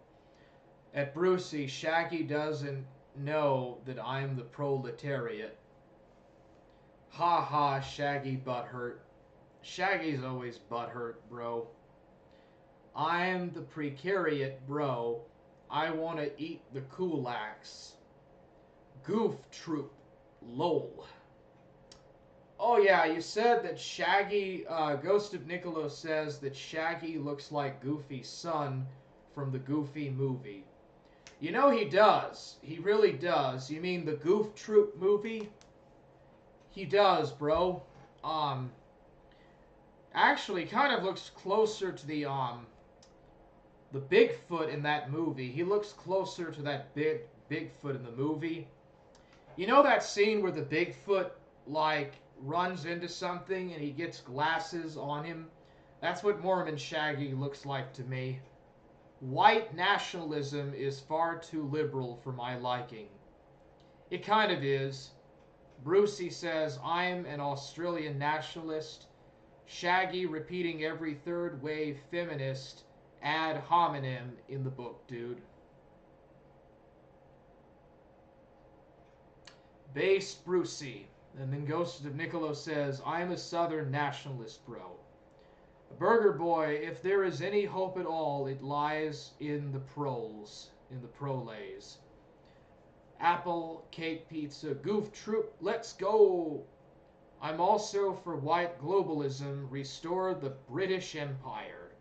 At Brucey, Shaggy doesn't know that I'm the proletariat. Ha ha, Shaggy butthurt. Shaggy's always butthurt, bro. I'm the precariat, bro. I want to eat the kulaks. Goof troop. Lol. Oh yeah, you said that Shaggy, Ghost of Niccolo says that Shaggy looks like Goofy's son from the Goofy movie. You know he does. He really does. You mean the Goof Troop movie? He does, bro. Actually kind of looks closer to the Bigfoot in that movie. He looks closer to that Bigfoot in the movie. You know that scene where the Bigfoot, like, runs into something and he gets glasses on him? That's what Mormon Shaggy looks like to me. White nationalism is far too liberal for my liking. It kind of is. Brucey says, I'm an Australian nationalist. Shaggy repeating every third wave feminist ad hominem in the book, dude. Base Brucey. And then Ghost of Niccolo says, I'm a Southern nationalist, bro. Burger Boy, if there is any hope at all, it lies in the proles, in the prolays. Apple Cake Pizza, Goof Troop, let's go! I'm also for white globalism, restore the British Empire.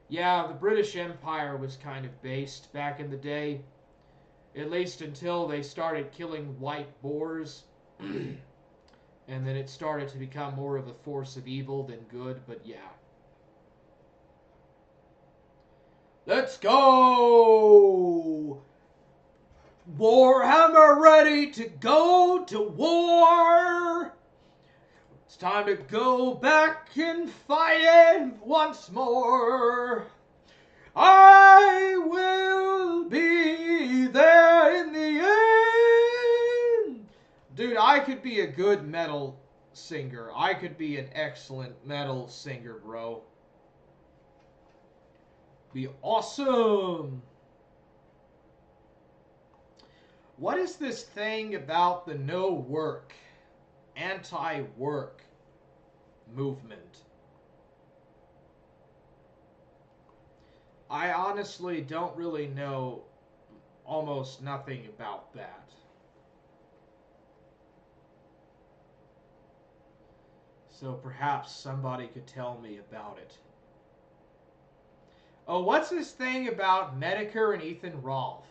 Yeah, the British Empire was kind of based back in the day, at least until they started killing white Boers. And then it started to become more of a force of evil than good, but yeah. Let's go! Warhammer ready to go to war! It's time to go back and fight it once more. I will be there in the end. Dude, I could be a good metal singer. I could be an excellent metal singer, bro. Be awesome. What is this thing about the no work, anti-work movement? I honestly don't really know almost nothing about that. So perhaps somebody could tell me about it. Oh, what's this thing about Medicare and Ethan Rolfe?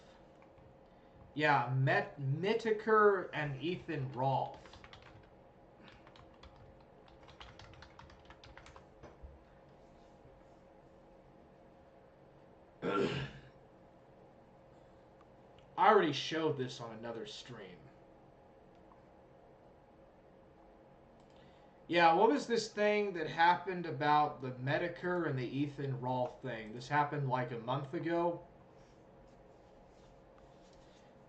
Yeah, Medicare and Ethan Rolfe. I already showed this on another stream. Yeah, what was this thing that happened about the Medicare and the Ethan Rolfe thing? This happened like a month ago.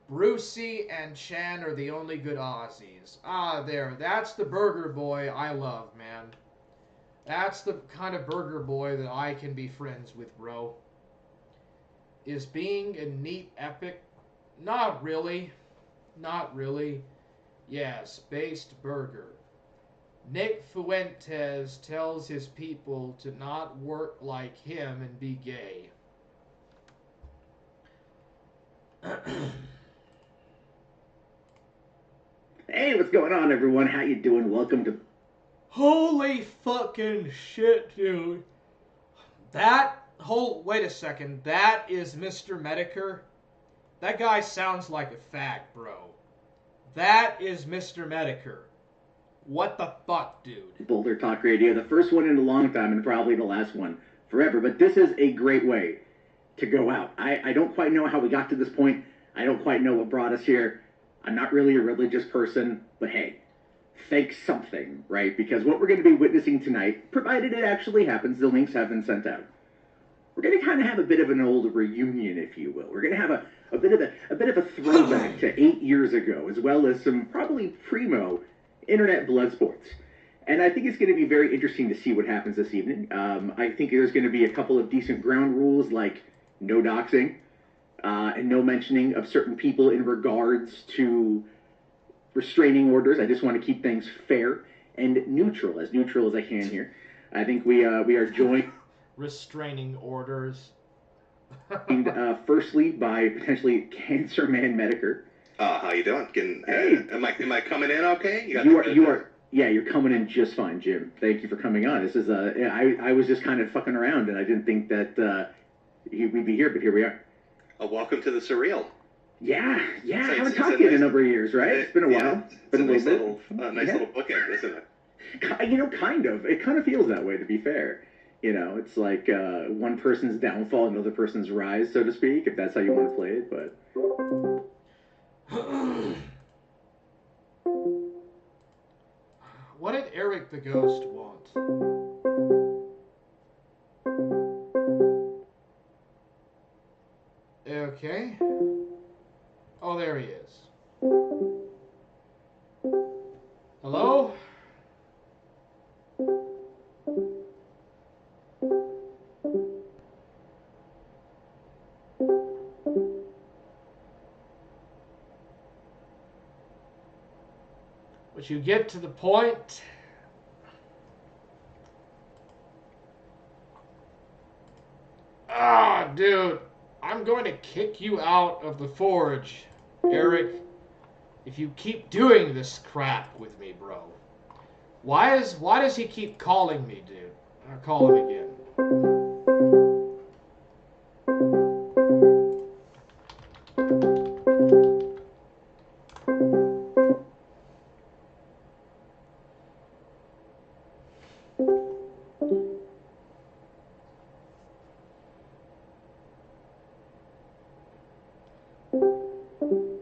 Brucey and Chan are the only good Aussies. Ah, there. That's the burger boy I love, man. That's the kind of burger boy that I can be friends with, bro. Is being a neat epic? Not really. Not really. Yes, based burger. Nick Fuentes tells his people to not work like him and be gay. Hey, what's going on, everyone? How you doing? Welcome to... Holy fucking shit, dude. Wait a second. That is Mr. Medicare? That guy sounds like a fag, bro. That is Mr. Medicare. What the fuck, dude? Boulder Talk Radio, the first one in a long time and probably the last one forever. But this is a great way to go out. I don't quite know how we got to this point. I don't quite know what brought us here. I'm not really a religious person, but hey, thanks something, right? Because what we're going to be witnessing tonight, provided it actually happens, the links have been sent out. We're going to kind of have a bit of an old reunion, if you will. We're going to have a bit of a throwback to 8 years ago, as well as some probably primo internet blood sports. And I think it's going to be very interesting to see what happens this evening. I think there's going to be a couple of decent ground rules, like no doxing and no mentioning of certain people in regards to restraining orders. I just want to keep things fair and neutral as I can here. I think we are joined restraining orders. Firstly by potentially Cancer Man Medicare. How you doing? Hey. Am I coming in okay? You're coming in just fine, Jim. Thank you for coming on. This is I was just kind of fucking around and I didn't think that we'd be here, but here we are. Welcome to the surreal. Yeah. I haven't talked to you in a number of years, right? It's been a while. It's a nice little bookend, isn't it? Kind of. It kind of feels that way, to be fair. It's like one person's downfall, another person's rise, so to speak, if that's how you want to play it, but... What did Eric the Ghost want? Okay. Oh, there he is. Hello? Would you get to the point? Ah, dude. I'm going to kick you out of the forge, Eric, if you keep doing this crap with me, bro. Why does he keep calling me, dude? I'll call him again.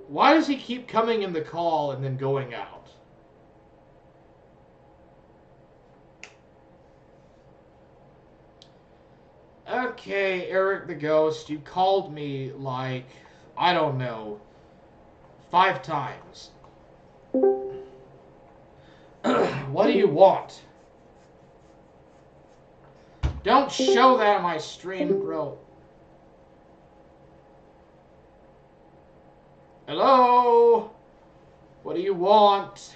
Why does he keep coming in the call and then going out? Okay, Eric the Ghost, you called me like, I don't know, 5 times. What do you want? Don't show that on my stream, bro. Hello? What do you want?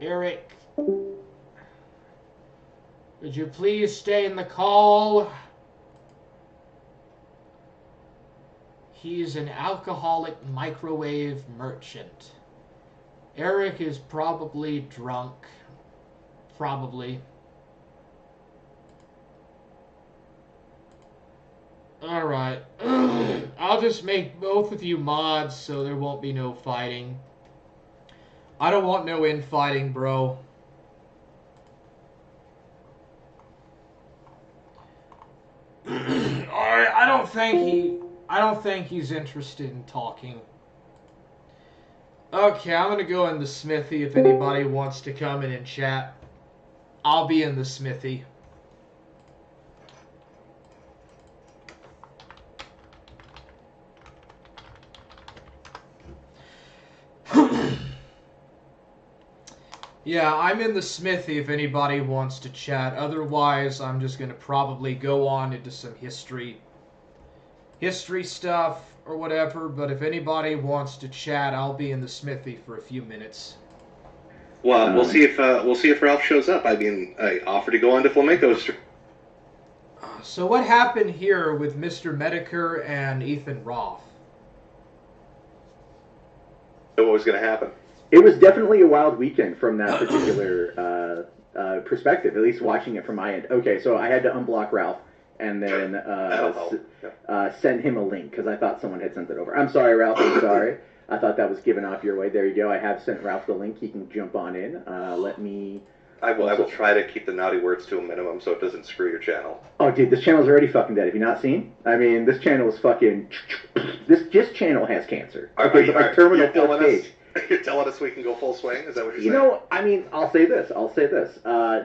Eric? Would you please stay in the call? He's an alcoholic microwave merchant. Eric is probably drunk. Probably. Alright. I'll just make both of you mods so there won't be no fighting. I don't want no infighting, bro. Alright, I don't think he's interested in talking. Okay, I'm gonna go in the smithy if anybody wants to come in and chat. I'll be in the smithy. Yeah, I'm in the smithy if anybody wants to chat. Otherwise, I'm just going to probably go on into some history stuff or whatever. But if anybody wants to chat, I'll be in the smithy for a few minutes. Well, we'll see if Ralph shows up. I mean, I offered to go on to Flamenco Street. So what happened here with Mr. Medicare and Ethan Roth? What was going to happen? It was definitely a wild weekend from that particular perspective, at least watching it from my end. Okay, so I had to unblock Ralph and then send him a link because I thought someone had sent it over. I'm sorry, Ralph. I'm sorry. I thought that was given off your way. There you go. I have sent Ralph the link. He can jump on in. Let me... I will try to keep the naughty words to a minimum so it doesn't screw your channel. Oh, dude, this channel's already fucking dead. Have you not seen? I mean, this channel is fucking... This channel has cancer. Okay, but like terminal full stage. You're telling us we can go full swing? Is that what you're saying? You know, I mean, I'll say this.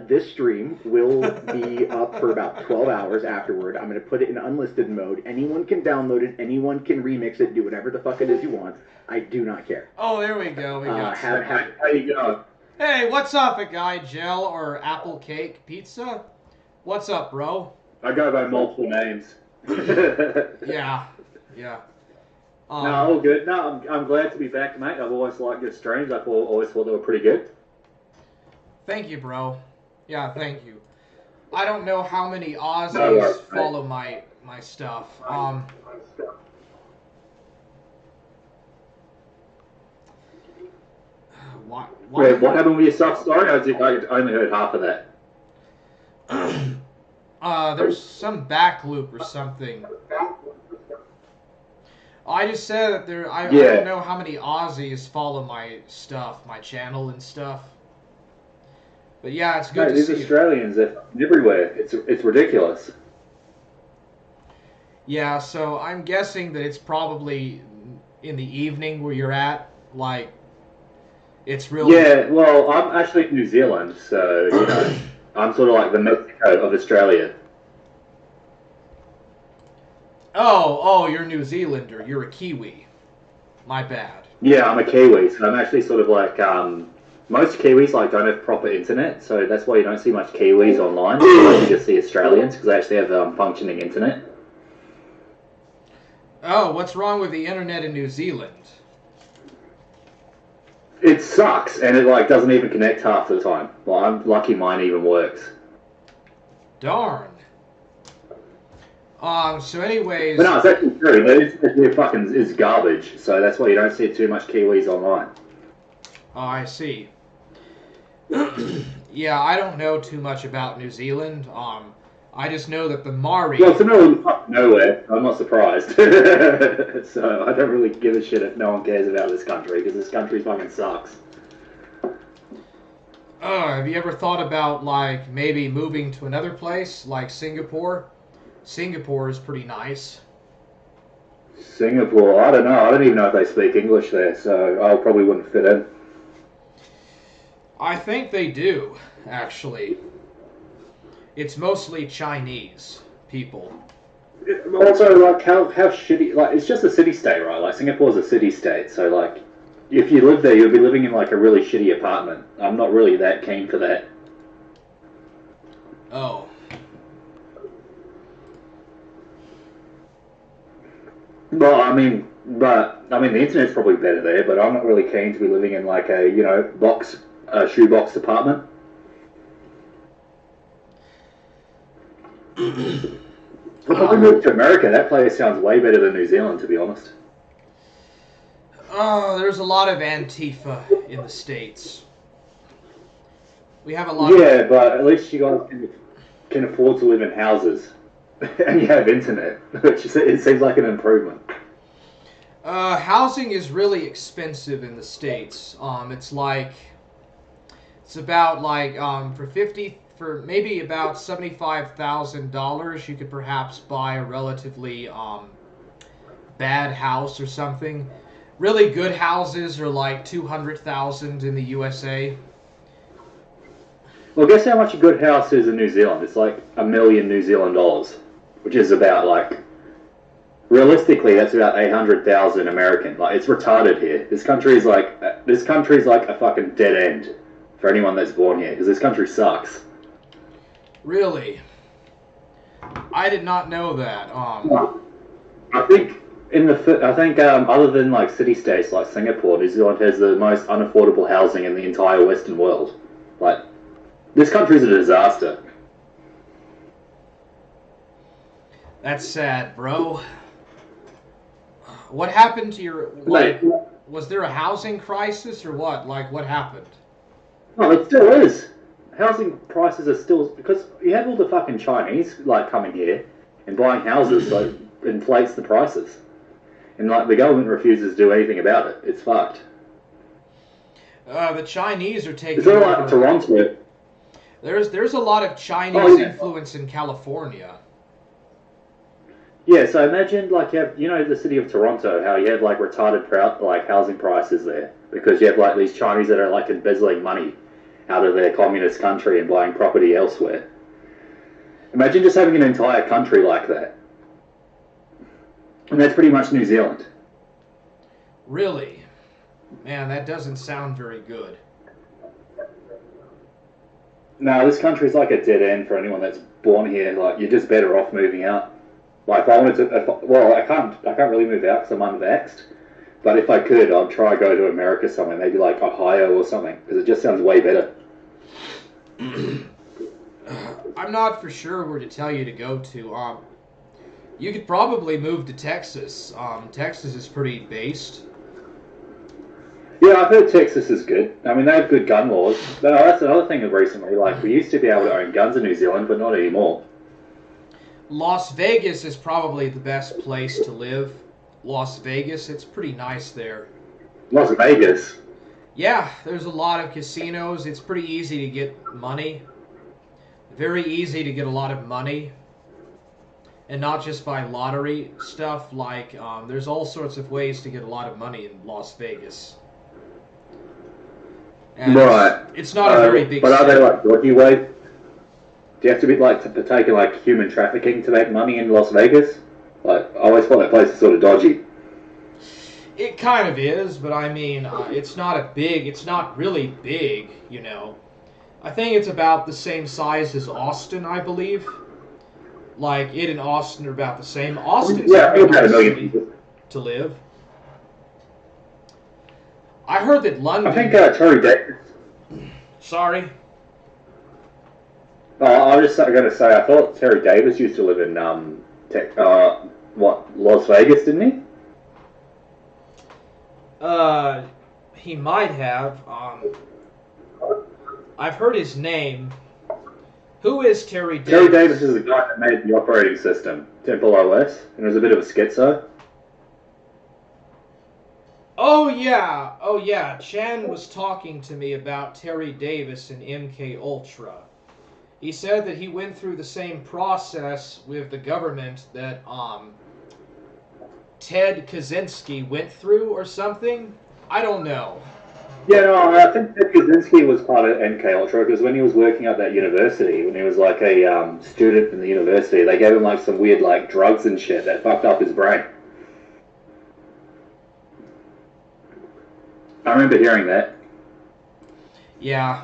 This stream will be up for about 12 hours afterward. I'm going to put it in unlisted mode. Anyone can download it. Anyone can remix it. Do whatever the fuck it is you want. I do not care. Oh, there we go. We got how you going? Hey, what's up, a guy? Gel or apple cake pizza? What's up, bro? I go by multiple names. Yeah. No, all good. No, I'm glad to be back, mate. I've always liked your streams. I've always thought they were pretty good. Thank you, bro. Yeah, thank you. I don't know how many Aussies follow my stuff. Wait, what happened with your stuff? Sorry, I only heard half of that. There's some back loop or something. I just said that I don't know how many Aussies follow my stuff, my channel and stuff. But yeah, it's good to see. These Australians, they're everywhere. It's ridiculous. Yeah, so I'm guessing that it's probably in the evening where you're at. Like, it's really... Yeah, well, I'm actually in New Zealand, so, you know, I'm sort of like the Mexico of Australia. Oh, you're a New Zealander. You're a Kiwi. My bad. Yeah, I'm a Kiwi, so I'm actually sort of like, most Kiwis like don't have proper internet, so that's why you don't see much Kiwis online. You just see Australians, because they actually have functioning internet. Oh, what's wrong with the internet in New Zealand? It sucks, and it like doesn't even connect half the time. Well, I'm lucky mine even works. Darn. So anyways... But no, it's actually true. It fucking is garbage, so that's why you don't see too much Kiwis online. Oh, I see. Yeah, I don't know too much about New Zealand. I just know that the Maori... Well, it's in the middle of nowhere. I'm not surprised. So I don't really give a shit if no one cares about this country, because this country fucking sucks. Have you ever thought about, like, maybe moving to another place, like Singapore? Singapore is pretty nice. Singapore, I don't know. I don't even know if they speak English there, so I probably wouldn't fit in. I think they do, actually. It's mostly Chinese people. Also, like, how shitty... Like, it's just a city-state, right? Like, Singapore's a city-state, so, like, if you live there, you'll be living in, like, a really shitty apartment. I'm not really that keen for that. Oh. Well, I mean, But I mean, the internet's probably better there. But I'm not really keen to be living in like a shoebox apartment. If I moved to America, that place sounds way better than New Zealand, to be honest. Oh, there's a lot of Antifa in the States. We have a lot Yeah, but at least you guys can afford to live in houses. And you have internet, which it seems like an improvement. Housing is really expensive in the States. It's about like for maybe about $75,000, you could perhaps buy a relatively bad house or something. Really good houses are like $200,000 in the USA. Well, guess how much a good house is in New Zealand? It's like $1 million New Zealand dollars, which is about like, realistically, that's about 800,000 American. Like, it's retarded here. This country is like a fucking dead end for anyone that's born here, because this country sucks. Really? I did not know that. I think other than like city states like Singapore, New Zealand has the most unaffordable housing in the entire Western world. Like, this country's a disaster. That's sad, bro. What happened to your was there a housing crisis or what? Like, what happened? No, it still is. Housing prices are still, because you have all the fucking Chinese like coming here and buying houses, so it inflates the prices. And like the government refuses to do anything about it. It's fucked. The Chinese are taking. It's sort of like Toronto. There's a lot of Chinese influence in California. Yeah, so imagine like you have, the city of Toronto, how you have like retarded housing prices there because you have like these Chinese that are like embezzling money out of their communist country and buying property elsewhere. Imagine just having an entire country like that. And that's pretty much New Zealand. Really? Man, that doesn't sound very good. No, this country's like a dead end for anyone that's born here. Like, you're just better off moving out. Like, if I wanted to, I can't really move out because I'm unvaxxed. But if I could, I'd try to go to America somewhere, maybe like Ohio or something, because it just sounds way better. I'm not for sure where to tell you to go to. You could probably move to Texas. Texas is pretty based. Yeah, I've heard Texas is good. I mean, they have good gun laws. But that's another thing of recently. Like, we used to be able to own guns in New Zealand, but not anymore. Las Vegas is probably the best place to live. Las Vegas, it's pretty nice there. Las Vegas? Yeah, there's a lot of casinos. It's pretty easy to get money. Very easy to get a lot of money. And not just by lottery stuff. Like, there's all sorts of ways to get a lot of money in Las Vegas. And right. It's not a very big But are city. they like dodgy ways? Do you have to be like to partake in like human trafficking to make money in Las Vegas? Like, I always thought that place is sort of dodgy. It kind of is, but I mean, it's not really big, you know. I think it's about the same size as Austin, I believe. Like, it and Austin are about the same. Austin's a pretty nice city to live. I heard that London... I think Terry Davis... Sorry? I was just going to say, I thought Terry Davis used to live in, Las Vegas, didn't he? He might have. I've heard his name. Who is Terry Davis? Terry Davis is the guy that made the operating system, Temple OS, and was a bit of a schizo. Oh yeah. Chan was talking to me about Terry Davis and MK Ultra. He said that he went through the same process with the government that Ted Kaczynski went through or something. I don't know. Yeah, no, I think Ted Kaczynski was part of MK Ultra because when he was working at that university, when he was like a student in the university, they gave him like some weird like drugs and shit that fucked up his brain. I remember hearing that. Yeah.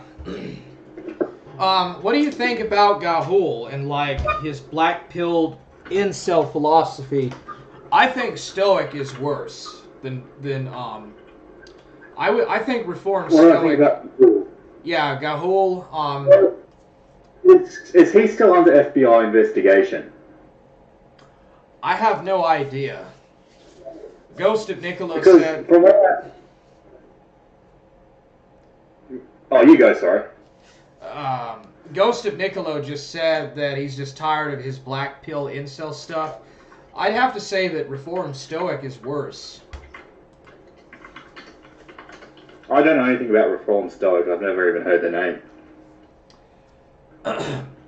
What do you think about Gahul and like his black-pilled incel philosophy? I think Stoic is worse than I think Reformed What do I Stoic. think about Yeah, Gahul. Is he still under FBI investigation? I have no idea. Ghost of Niccolo Because said. from what Oh, you go, sorry. Ghost of Niccolo just said that he's just tired of his black pill incel stuff. I'd have to say that Reformed Stoic is worse. I don't know anything about Reformed Stoic. I've never even heard the name.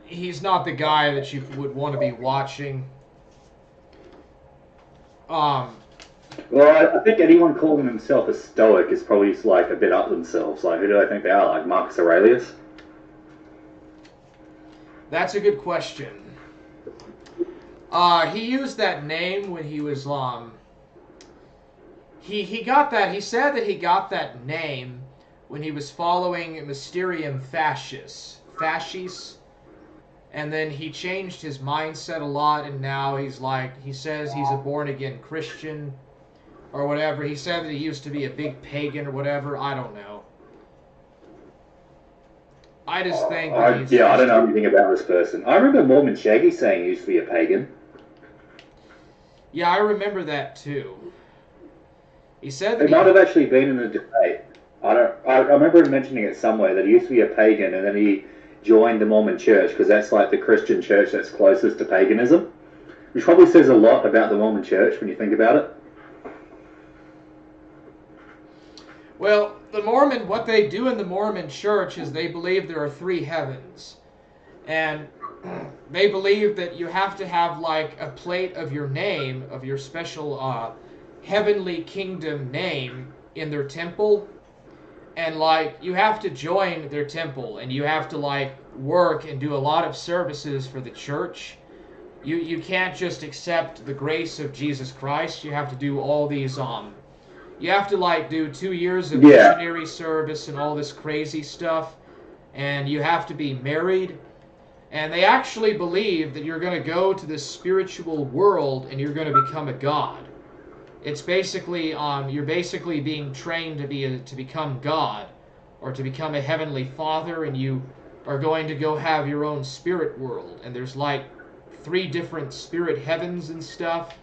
He's not the guy that you would want to be watching. Well, I think anyone calling himself a Stoic is probably just like a bit up themselves. Like, who do I think they are? Like Marcus Aurelius? That's a good question. He used that name when he was he got that. He said that he got that name when he was following Mysterium Fascis, and then he changed his mindset a lot, and now he says he's a born again Christian or whatever. He said that he used to be a big pagan or whatever. I don't know. I just think that he's... Yeah, I don't know anything about this person. I remember Mormon Shaggy saying he used to be a pagan. Yeah, I remember that too. He said that it might have actually been in a debate. I remember him mentioning it somewhere that he used to be a pagan and then he joined the Mormon Church because that's like the Christian church that's closest to paganism, which probably says a lot about the Mormon Church when you think about it. Well, what they do in the Mormon Church is they believe there are 3 heavens, and they believe that you have to have like a plate of your name, of your special heavenly kingdom name in their temple, and like you have to join their temple and you have to like work and do a lot of services for the church. You can't just accept the grace of Jesus Christ. You have to do all these you have to like do 2 years of missionary service and all this crazy stuff, and you have to be married. And they actually believe that you're going to go to this spiritual world and you're going to become a god. It's basically you're basically being trained to become God, or to become a heavenly father, and you are going to go have your own spirit world. And there's like 3 different spirit heavens and stuff.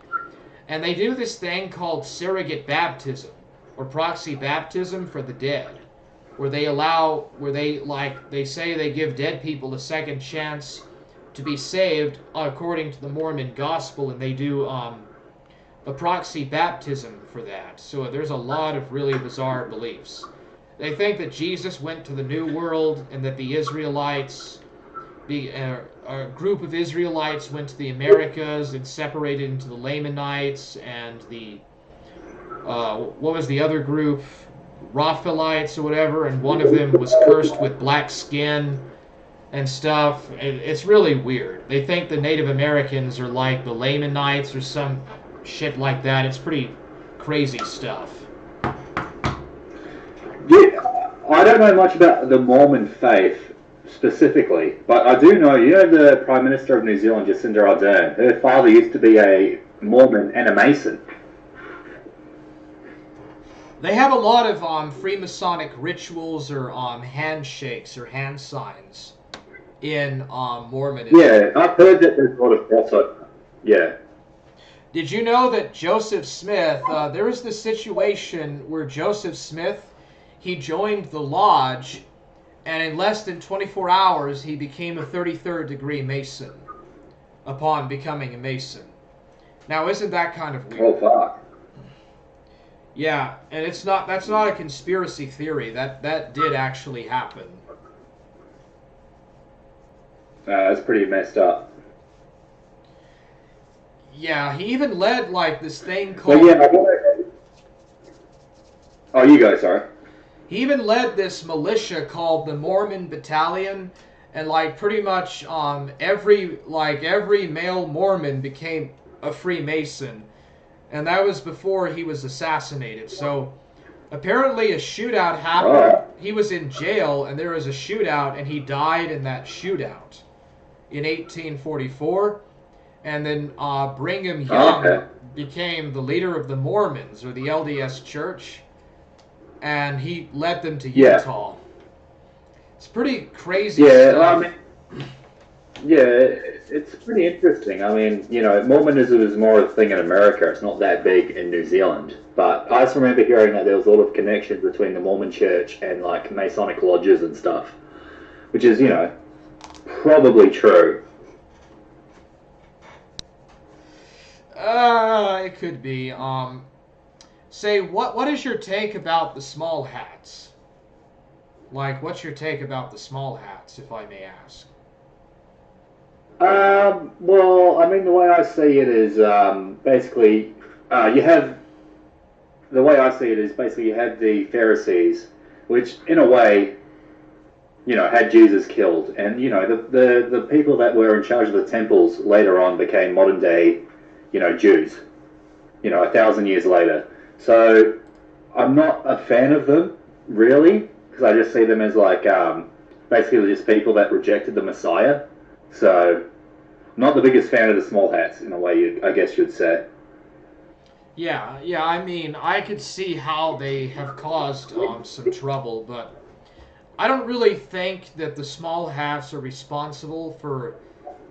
And they do this thing called surrogate baptism, or proxy baptism for the dead, where they say they give dead people a second chance to be saved according to the Mormon gospel, and they do a proxy baptism for that. So there's a lot of really bizarre beliefs. They think that Jesus went to the New World and that the Israelites, a group of Israelites went to the Americas and separated into the Lamanites and the what was the other group? Raphaelites or whatever, and one of them was cursed with black skin and stuff. It's really weird. They think the Native Americans are like the Lamanites or some shit like that. It's pretty crazy stuff. Yeah, I don't know much about the Mormon faith specifically, but I do know, the Prime Minister of New Zealand, Jacinda Ardern, her father used to be a Mormon and a Mason. They have a lot of Freemasonic rituals or handshakes or hand signs in Mormonism. Yeah, I've heard that there's a lot of crossover. Yeah. Did you know that Joseph Smith, there was this situation where Joseph Smith, he joined the lodge, and in less than 24 hours he became a 33rd degree Mason upon becoming a Mason. Now, isn't that kind of weird? Oh, fuck. Yeah, and that's not a conspiracy theory. That did actually happen. That's pretty messed up. Yeah, he even led like this thing called... Oh, you go, sorry. He even led this militia called the Mormon Battalion, and like pretty much every male Mormon became a Freemason. And that was before he was assassinated. So apparently a shootout happened. He was in jail and there was a shootout and he died in that shootout in 1844. and then Brigham Young okay. became the leader of the Mormons, or the LDS Church, and he led them to Yeah. Utah. It's pretty crazy Yeah, stuff. I mean, yeah, it's pretty interesting. I mean, you know, Mormonism is more a thing in America. It's not that big in New Zealand. But I just remember hearing that there was a lot of connections between the Mormon Church and like Masonic lodges and stuff, which is, you know, probably true. It could be. Say, what is your take about the small hats? Like, what's your take about the small hats, if I may ask? Well, I mean, the way I see it is basically you have the way I see it is basically you have the Pharisees, which in a way, you know, had Jesus killed, and you know the people that were in charge of the temples later on became modern day, you know, Jews, you know, 1,000 years later. So I'm not a fan of them really, because I just see them as like basically just people that rejected the Messiah. So not the biggest fan of the small hats in a way, I guess you'd say. Yeah, I mean, I could see how they have caused some trouble, but I don't really think that the small hats are responsible for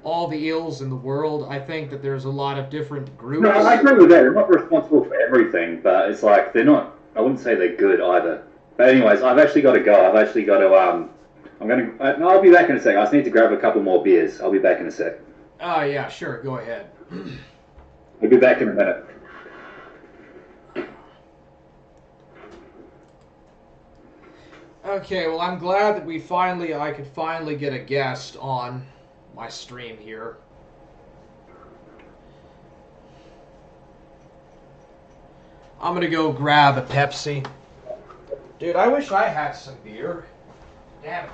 all the ills in the world. I think that there's a lot of different groups. No, I agree with that. They're not responsible for everything, but it's like they're not. I wouldn't say they're good either. But anyways, I've actually got to go. I've actually got to. I'll be back in a sec. I just need to grab a couple more beers. I'll be back in a sec. Oh, yeah, sure. Go ahead. I'll be back in a minute. Okay, well, I'm glad that I could finally get a guest on my stream here. I'm gonna go grab a Pepsi. Dude, I wish I had some beer. Damn it.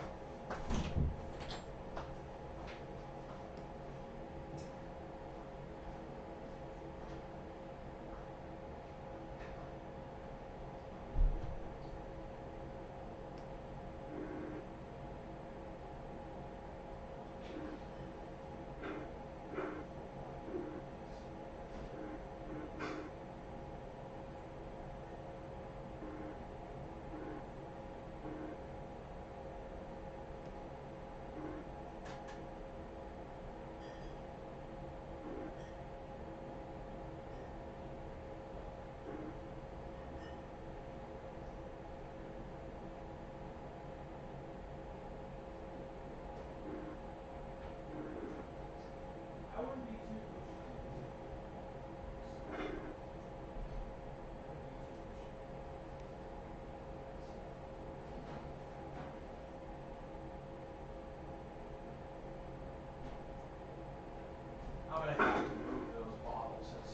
I'm gonna have to move those bottles in a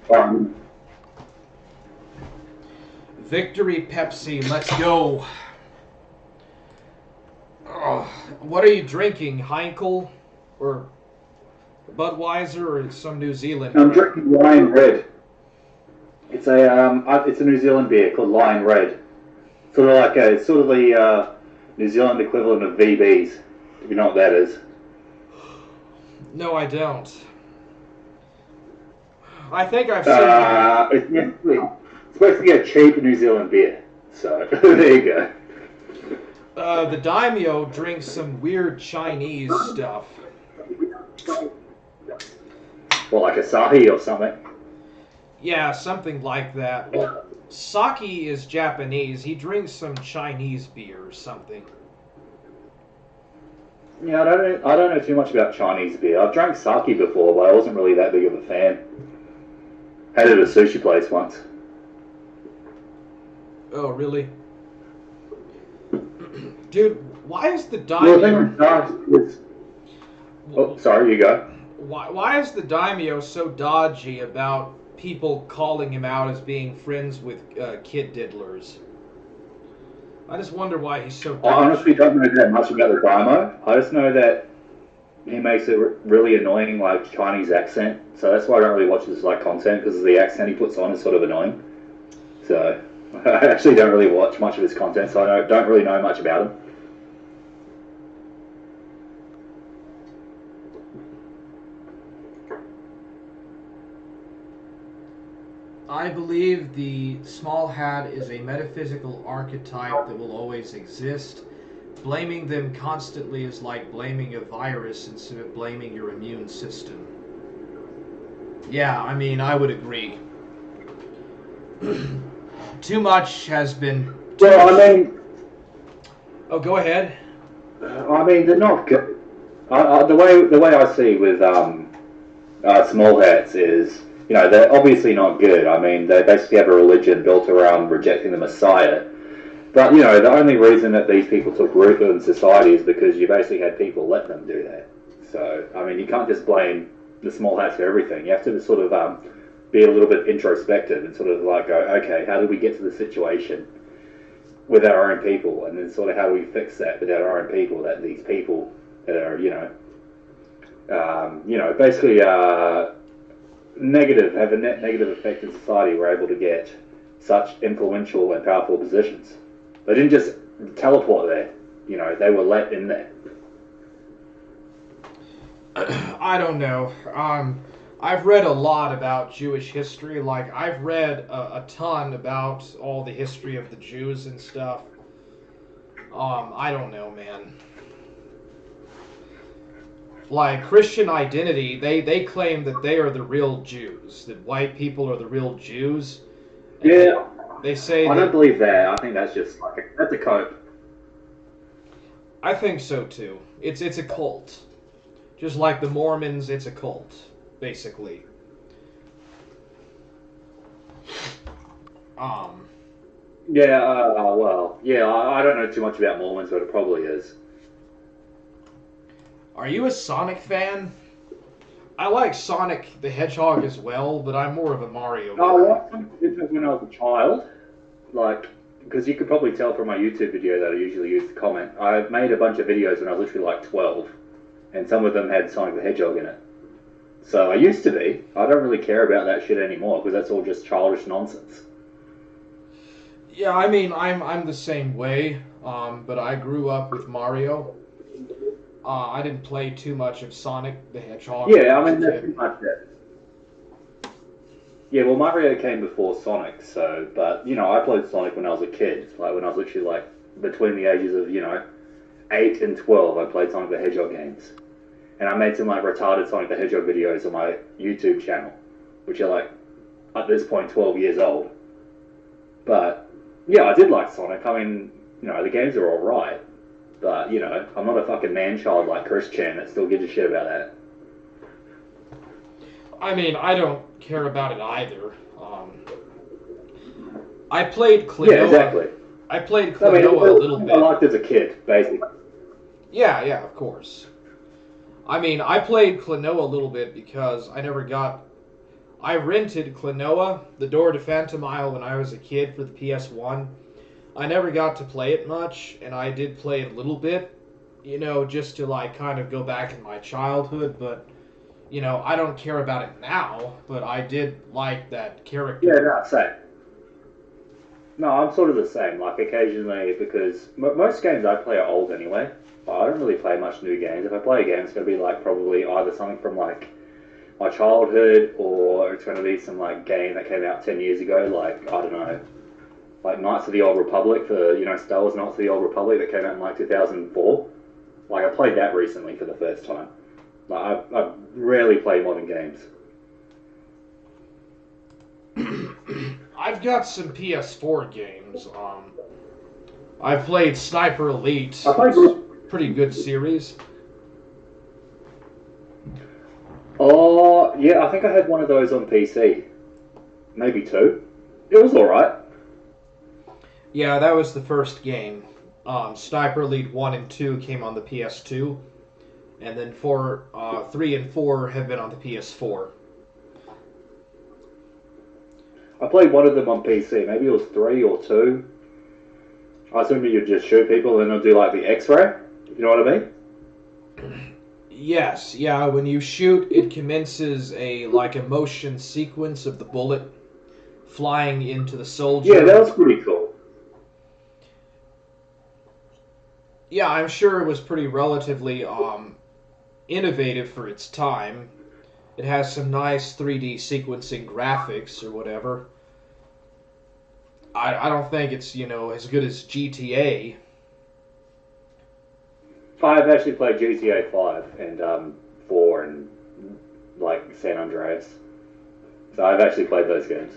second. Victory Pepsi, let's go. Oh, what are you drinking? Heinkel or Budweiser or some New Zealand? I'm drinking Lion Red. It's a New Zealand beer called Lion Red. Sort of like it's sort of the New Zealand equivalent of VBs, if you know what that is. No, I don't. I think I've seen it's basically a cheap New Zealand beer. So there you go. The daimyo drinks some weird Chinese stuff. Well, like Asahi or something. Yeah, something like that. Well, sake is Japanese. He drinks some Chinese beer or something. Yeah, I don't know too much about Chinese beer. I've drank sake before, but I wasn't really that big of a fan. Had it at a sushi place once. Oh, really? Dude, why is the daimyo... Oh, sorry, you go. Why is the daimyo so dodgy about people calling him out as being friends with kid diddlers? I just wonder why he's so dodgy. I honestly don't know that much about the daimyo. I just know that he makes a really annoying like Chinese accent, so that's why I don't really watch his like content, because the accent he puts on is sort of annoying. So I actually don't really watch much of his content, so I don't really know much about him. I believe the small hat is a metaphysical archetype that will always exist. Blaming them constantly is like blaming a virus instead of blaming your immune system. Yeah, I mean, I would agree. Too much has been... Well, I mean... Oh, go ahead. I mean, they're not good. The way I see with small hats is, you know, they're obviously not good. I mean, they basically have a religion built around rejecting the Messiah. But, you know, the only reason that these people took root in society is because you basically had people let them do that. So, I mean, you can't just blame the small hats for everything. You have to sort of be a little bit introspective and sort of like go, okay, how did we get to the situation with our own people? And then sort of how do we fix that with our own people, that these people that are, basically have a net negative effect in society were able to get such influential and powerful positions. They didn't just teleport there, you know, they were let in there. I don't know. I've read a lot about Jewish history. Like, I've read a ton about all the history of the Jews and stuff. I don't know, man. Like, Christian identity, they claim that they are the real Jews, that white people are the real Jews. Yeah. They say I don't believe that. I think that's just that's a cope. I think so too. It's a cult. Just like the Mormons, it's a cult, basically. Yeah, I don't know too much about Mormons, but it probably is. Are you a Sonic fan? I like Sonic the Hedgehog as well, but I'm more of a Mario guy. I liked Sonic when I was a child, like, because you could probably tell from my YouTube video that I usually use to comment. I've made a bunch of videos when I was literally like 12, and some of them had Sonic the Hedgehog in it. So I used to be. I don't really care about that shit anymore, because that's all just childish nonsense. Yeah, I mean, I'm the same way, but I grew up with Mario. I didn't play too much of Sonic the Hedgehog. Yeah, I mean, that's pretty much it. Yeah, well, Mario came before Sonic, so, but, you know, I played Sonic when I was a kid. Like, when I was literally, like, between the ages of, 8 and 12, I played Sonic the Hedgehog games. And I made some, like, retarded Sonic the Hedgehog videos on my YouTube channel, which are, like, at this point, 12 years old. But, yeah, I did like Sonic. I mean, the games are alright. But, I'm not a fucking man-child like Chris Chan that still gives a shit about that. I mean, I don't care about it either. I played Klonoa. Yeah, exactly. I played Klonoa a little bit. I liked as a kid, basically. Yeah, of course. I mean, I played Klonoa a little bit because I rented Klonoa, The Door to Phantom Isle, when I was a kid for the PS1. I never got to play it much, and I did play it a little bit, just to, like, kind of go back in my childhood, but, I don't care about it now, but I did like that character. Yeah, no, same. No, I'm sort of the same, like, occasionally, because most games I play are old anyway. I don't really play much new games. If I play a game, it's going to be, like, probably either something from, like, my childhood, or it's going to be some, like, game that came out 10 years ago, like, I don't know, like Knights of the Old Republic for, Star Wars Knights of the Old Republic that came out in like 2004. Like, I played that recently for the first time. Like, I rarely play modern games. I've got some PS4 games. I've played Sniper Elite. It's a pretty good series. Oh, yeah, I think I had one of those on PC. Maybe two. It was alright. Yeah, that was the first game. Sniper Elite 1 and 2 came on the PS2, and then 3 and 4 have been on the PS4. I played one of them on PC. Maybe it was 3 or 2. I assume you'd just shoot people and then they'll do like the X-ray. You know what I mean? Yes, yeah. When you shoot, it commences a motion sequence of the bullet flying into the soldier. Yeah, that was pretty cool. Yeah, I'm sure it was pretty relatively innovative for its time. It has some nice 3D sequencing graphics or whatever. I don't think it's, as good as GTA. I've actually played GTA 5 and 4 and like San Andreas. So I've actually played those games.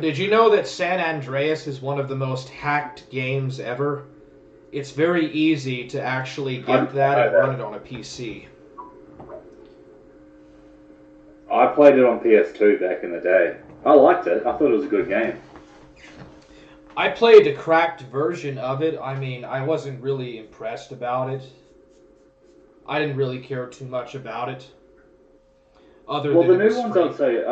Did you know that San Andreas is one of the most hacked games ever? It's very easy to actually get that and run it on a PC. I played it on PS2 back in the day. I liked it. I thought it was a good game. I played a cracked version of it. I mean, I wasn't really impressed about it. I didn't really care too much about it. Well, the new ones I'd say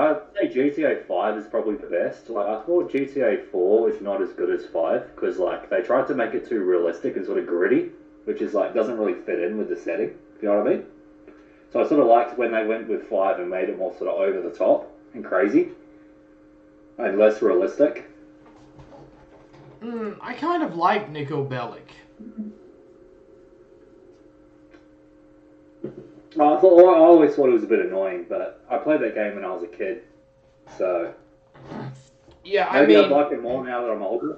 GTA 5 is probably the best. Like, I thought GTA 4 is not as good as 5 because like they tried to make it too realistic and sort of gritty, which is like doesn't really fit in with the setting. If you know what I mean? So I sort of liked when they went with 5 and made it more sort of over the top and crazy and less realistic. I kind of like Nico Bellic. I always thought it was a bit annoying, but I played that game when I was a kid, so yeah, maybe I'd like it more now that I'm older.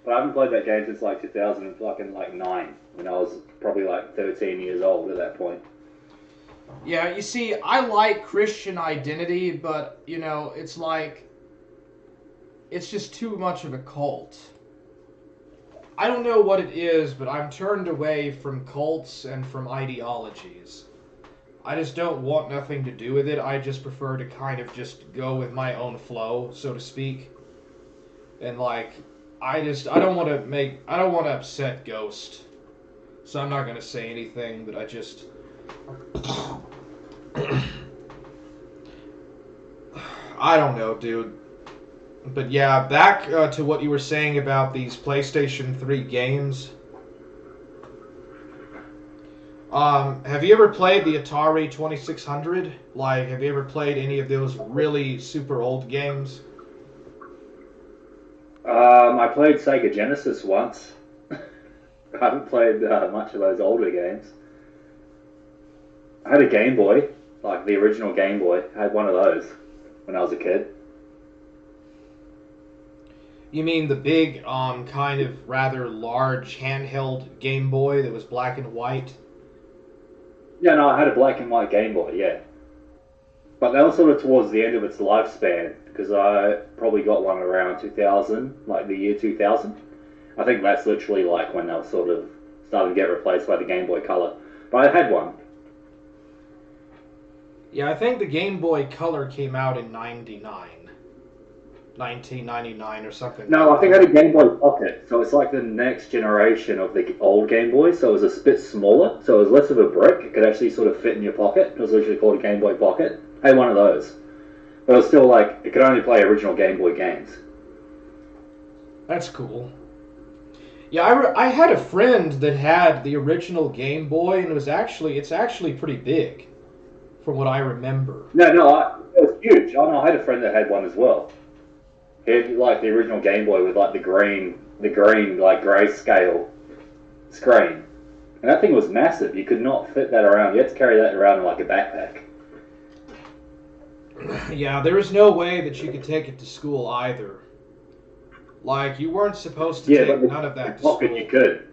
But I haven't played that game since like 2009, when I was probably like 13 years old at that point. Yeah, you see, I like Christian Identity, but it's like it's just too much of a cult. I don't know what it is, but I'm turned away from cults and from ideologies. I just don't want nothing to do with it. I just prefer to kind of just go with my own flow, so to speak. And like, I don't want to upset Ghost. So I'm not going to say anything, but I just I don't know, dude. But yeah, back to what you were saying about these PlayStation 3 games. Have you ever played the Atari 2600? Like, have you ever played any of those really super old games? I played Sega Genesis once. I haven't played much of those older games. I had a Game Boy, like the original Game Boy. I had one of those when I was a kid. You mean the big, kind of rather large handheld Game Boy that was black and white? Yeah, no, I had a black and white Game Boy, yeah. But that was sort of towards the end of its lifespan, because I probably got one around 2000, like the year 2000. I think that's literally like when they were sort of starting to get replaced by the Game Boy Color. But I had one. Yeah, I think the Game Boy Color came out in 1999 or something. No, I think I had a Game Boy Pocket, so it's like the next generation of the old Game Boy, so it was a bit smaller, so it was less of a brick, it could actually sort of fit in your pocket. It was literally called a Game Boy Pocket. I had one of those. But it was still like, it could only play original Game Boy games. That's cool. Yeah, I had a friend that had the original Game Boy, and it's actually pretty big, from what I remember. No, it was huge. I had a friend that had one as well. He had like the original Game Boy with like the green like grayscale screen, and that thing was massive. You could not fit that around. You had to carry that around in like a backpack. Yeah, there was no way that you could take it to school either. Like, you weren't supposed to take none of that to school. You could.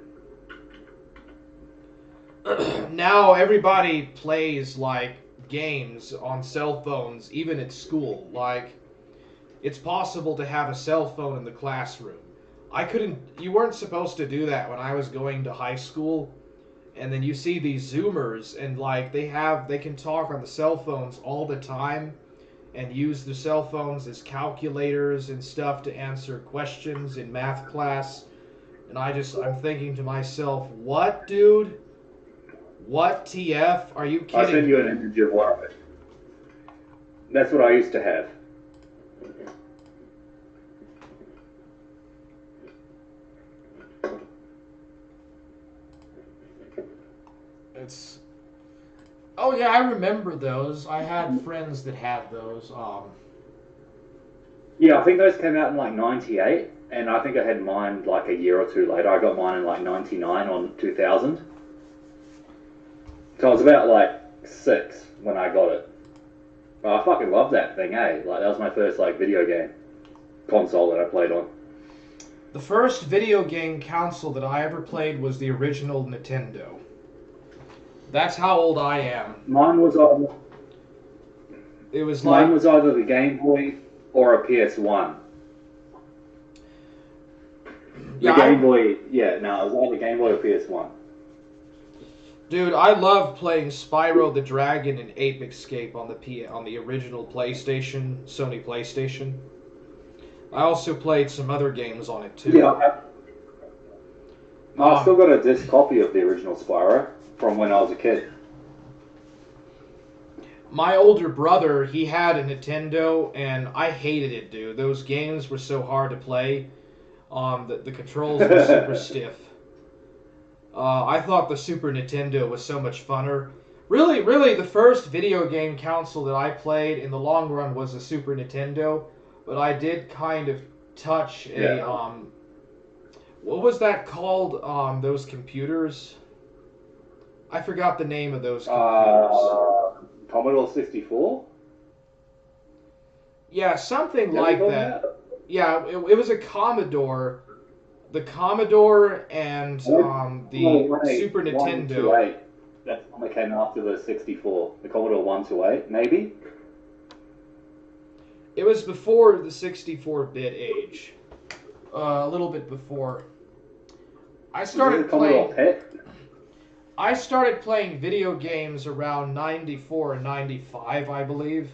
Now everybody plays like games on cell phones, even at school. Like, it's possible to have a cell phone in the classroom. You weren't supposed to do that when I was going to high school. And then you see these Zoomers, and like they can talk on the cell phones all the time and use the cell phones as calculators and stuff to answer questions in math class. And I'm thinking to myself, what, dude? What, TF? Are you kidding? I'll send you an image of one of it. That's what I used to have. Oh yeah, I remember those. I had friends that had those. Yeah, I think those came out in like 98, and I think I had mine like a year or two later. I got mine in like 99 on 2000. So I was about like 6 when I got it. But I fucking loved that thing, eh? Like, that was my first like video game. console that I played on. The first video game console that I ever played was the original Nintendo. That's how old I am. Mine was either the Game Boy or a PS1. The Game Boy, it was either Game Boy or PS1. Dude, I love playing Spyro the Dragon and Ape Escape on the original PlayStation, Sony PlayStation. I also played some other games on it too. Yeah, I still got a disc copy of the original Spyro from when I was a kid. My older brother, he had a Nintendo, and I hated it, dude. Those games were so hard to play. The controls were super stiff. I thought the Super Nintendo was so much funner. Really, the first video game console that I played in the long run was the Super Nintendo, but I did kind of touch a, what was that called, those computers? I forgot the name of those computers. Commodore 64? Yeah, something like that. Yeah, it was a Commodore. The Commodore and the Super Nintendo. 128. That's the one that came after the 64. The Commodore 128, maybe? It was before the 64-bit age. A little bit before. I started playing video games around 94 and 95, I believe.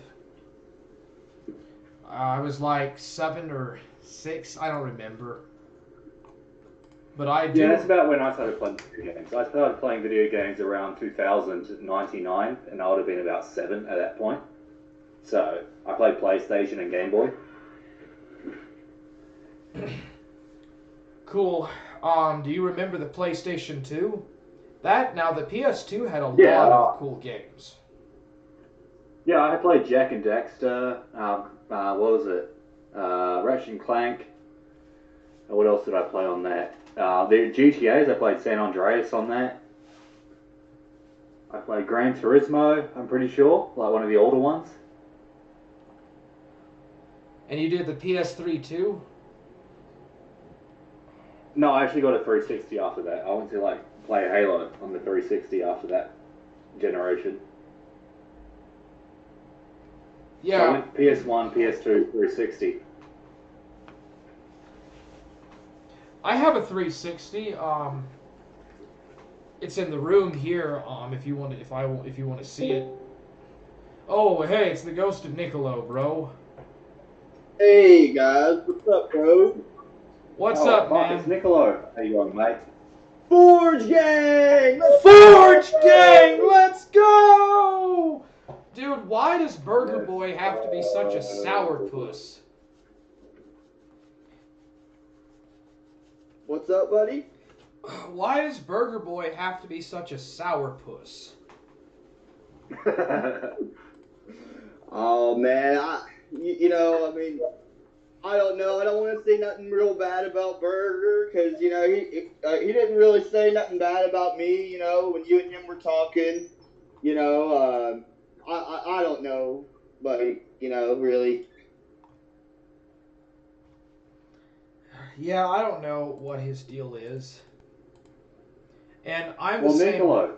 I was like 7 or 6, I don't remember. But I do. Yeah, that's about when I started playing video games. I started playing video games around 2099, and I would have been about 7 at that point. So I played PlayStation and Game Boy. Cool. Do you remember the PlayStation 2? The PS2 had a lot of cool games. Yeah, I played Jack and Daxter. What was it? Ratchet and Clank. What else did I play on that? The GTAs, I played San Andreas on that. I played Gran Turismo, I'm pretty sure, like one of the older ones. And you did the PS3 too? No, I actually got a 360 after that. I went to play Halo on the 360 after that generation. Yeah. So I went PS1, PS2, 360. I have a 360. It's in the room here. If you want to see it. Oh, hey, it's the ghost of Niccolo, bro. Hey guys, what's up, bro? What's up, man? It's Niccolo. How you going, mate? Forge gang! Forge gang! Let's go! Dude, why does Burger Boy have to be such a sourpuss? What's up, buddy? Why does Burger Boy have to be such a sourpuss? Oh man, I don't know. I don't want to say nothing real bad about Burger because he didn't really say nothing bad about me. When you and him were talking, I don't know, but really. Yeah, I don't know what his deal is. And I'm the same. Niccolo.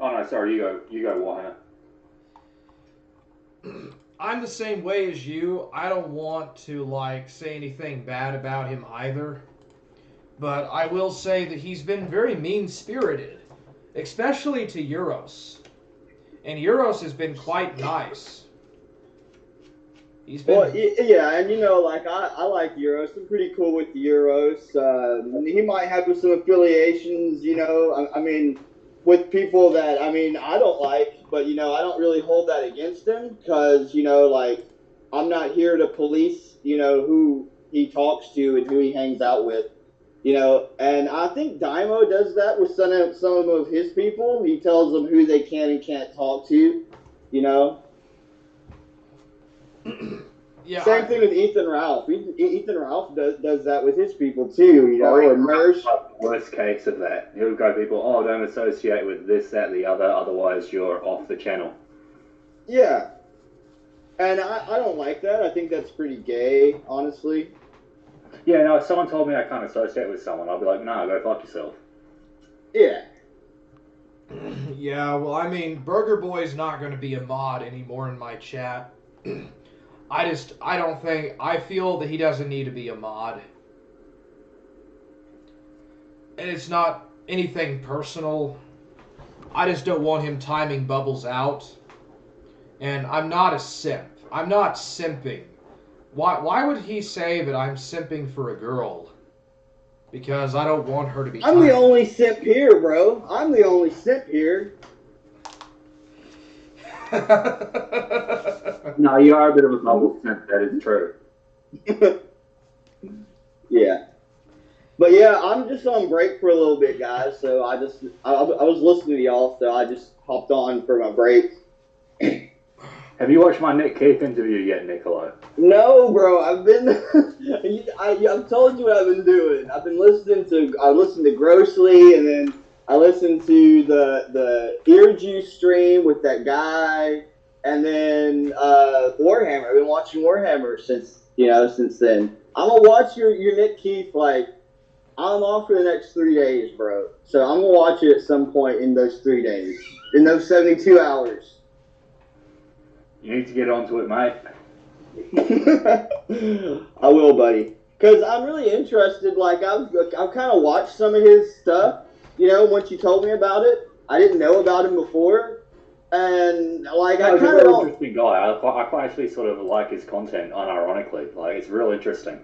Oh no, sorry. You go, Wahana. I'm the same way as you. I don't want to say anything bad about him either. But I will say that he's been very mean-spirited, especially to Euros. And Euros has been quite nice. He's been... Well, yeah, and I like Euros. I'm pretty cool with Euros. He might have some affiliations, with people that, I don't like, but, I don't really hold that against him because, I'm not here to police, who he talks to and who he hangs out with, and I think Daimo does that with some of his people. He tells them who they can and can't talk to, Yeah, Same thing with Ethan Ralph. Ethan Ralph does that with his people too, or Mersh. Worst case of that. He'll go people, don't associate with this, that, the other, otherwise you're off the channel. Yeah. And I don't like that. I think that's pretty gay, honestly. Yeah, no, if someone told me I can't associate with someone, I'd be like, nah, go fuck yourself. Yeah. Yeah, well, I mean, Burger Boy's not going to be a mod anymore in my chat. I feel that he doesn't need to be a mod. And it's not anything personal. I just don't want him timing Bubbles out. And I'm not a simp. I'm not simping. Why would he say that I'm simping for a girl? Because I don't want her to be I'm the only simp here, bro. I'm the only simp here. No, you are a bit of a bubble simp, that is true. Yeah. But yeah, I'm just on break for a little bit, guys. So I was listening to y'all, so I just hopped on for my break. Have you watched my Nick Keith interview yet, Niccolo? No, bro. I've told you what I've been doing. I listened to Grossly, and then I listened to the Ear Juice stream with that guy, and then Warhammer. I've been watching Warhammer since then. I'm gonna watch your Nick Keith. Like, I'm off for the next 3 days, bro. So I'm gonna watch it at some point in those 3 days, in those 72 hours. You need to get onto it, mate. I will, buddy. Because I'm really interested. Like, I've kind of watched some of his stuff. You know, once you told me about it, I didn't know about him before. And, like, I He's a kind of real don't... interesting guy. I quite actually sort of like his content, unironically. Like, it's real interesting.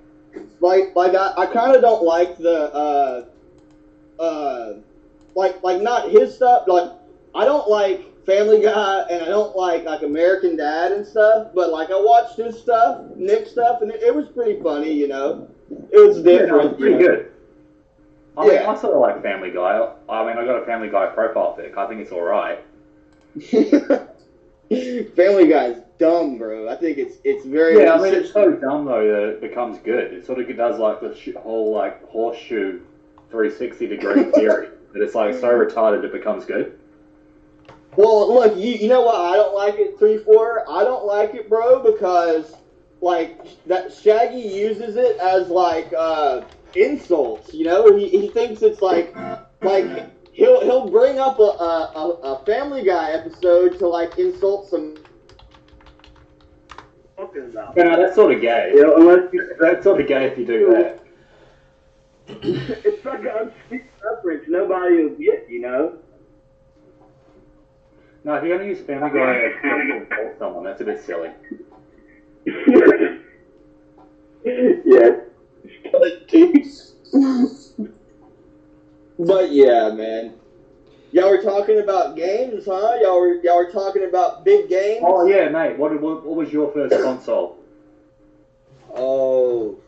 Like I kind of don't like the, like, not his stuff. Like, I don't like Family Guy, and I don't like American Dad and stuff, but like I watched his stuff, Nick's stuff, and it was pretty funny, you know. It was different. Yeah, no, it's pretty good. I mean, Yeah. I sort of like Family Guy. I mean, I got a Family Guy profile pic. I think it's all right. Family Guy's dumb, bro. I think it's very. Yeah, I mean, it's so dumb though that it becomes good. It sort of does like the whole like horseshoe 360-degree theory. That it's like so retarded it becomes good. Well, look, you know why I don't like it, 3-4? I don't like it, bro, because, like, that Shaggy uses it as, like, insults, you know? He thinks it's, like he'll bring up a Family Guy episode to, like, insult some... Talking about. No, that's sort of gay. You know, That's sort of gay if you do that. It's like an unspeakable reference nobody will get, you know? No, if you're going to use Family Guy as to insult someone, that's a bit silly. Yeah. But yeah, man. Y'all were talking about games, huh? Y'all were talking about big games? Oh yeah, mate. What was your first console? Oh,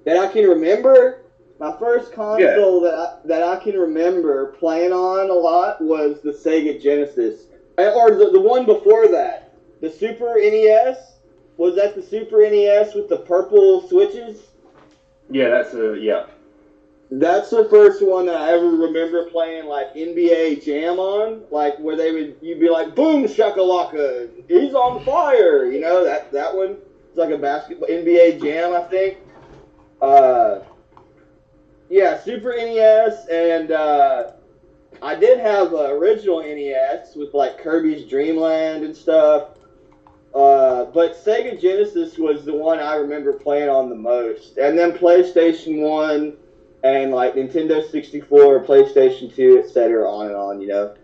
that I can remember? My first console that I can remember playing on a lot was the Sega Genesis. Or the one before that. The Super NES? Was that the Super NES with the purple switches? Yeah, that's yeah. That's the first one that I ever remember playing like NBA Jam on, like where you'd be like, boom shakalaka, he's on fire, you know, that one. It's like a basketball NBA Jam, I think. Yeah, Super NES, and I did have an original NES with like Kirby's Dream Land and stuff. But Sega Genesis was the one I remember playing on the most, and then PlayStation 1. And like Nintendo 64, PlayStation 2, etc., on and on, you know.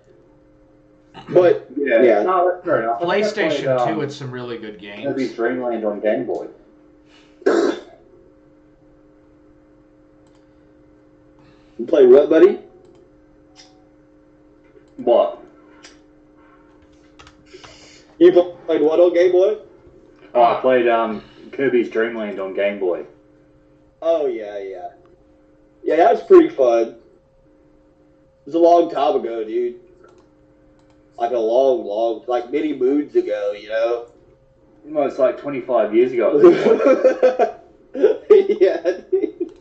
But yeah. No, that's fair enough. PlayStation 2 had some really good games. Kirby's Dream Land on Game Boy. You played what, buddy? What? You played what on Game Boy? Oh, I played Kirby's Dream Land on Game Boy. Oh yeah. Yeah, that was pretty fun. It was a long time ago, dude. Like a long, like many moons ago, you know? Well, it's like 25 years ago at this point. Yeah, dude.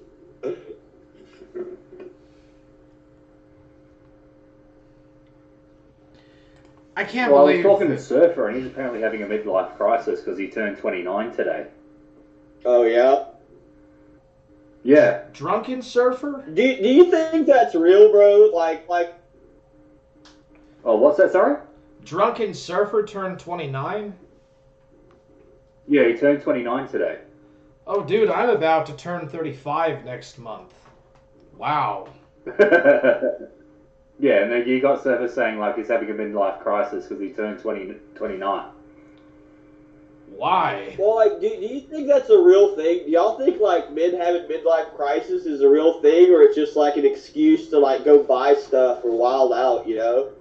I can't Well, I believe. was talking to Surfer, and he's apparently having a midlife crisis because he turned 29 today. Oh yeah. Yeah. Drunken Surfer? Do you think that's real, bro? Like. Oh, what's that? Sorry. Drunken Surfer turned 29? Yeah, he turned 29 today. Oh, dude, I'm about to turn 35 next month. Wow. Yeah, and then you got Surfer saying like he's having a midlife crisis because he turned 29. Why? Well, like, do you think that's a real thing? Do y'all think like having midlife crisis is a real thing, or it's just like an excuse to like go buy stuff or wild out? You know?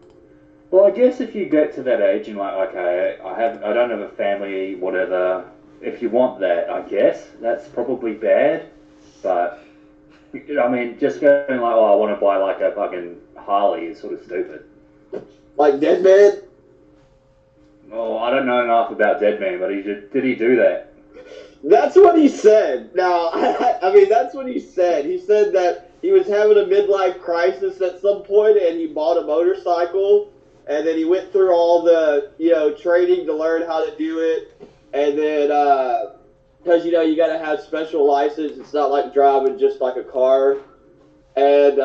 Well, I guess if you get to that age and like, okay, I don't have a family, whatever. If you want that, I guess that's probably bad. But I mean, just going like, oh, I want to buy like a fucking Harley is sort of stupid. Like Deadman? Oh, I don't know enough about Deadman, but did he do that? That's what he said. Now, I mean, that's what he said. He said that he was having a midlife crisis at some point, and he bought a motorcycle, and then he went through all the, training to learn how to do it, and then, because, you got to have special license. It's not like driving just like a car. And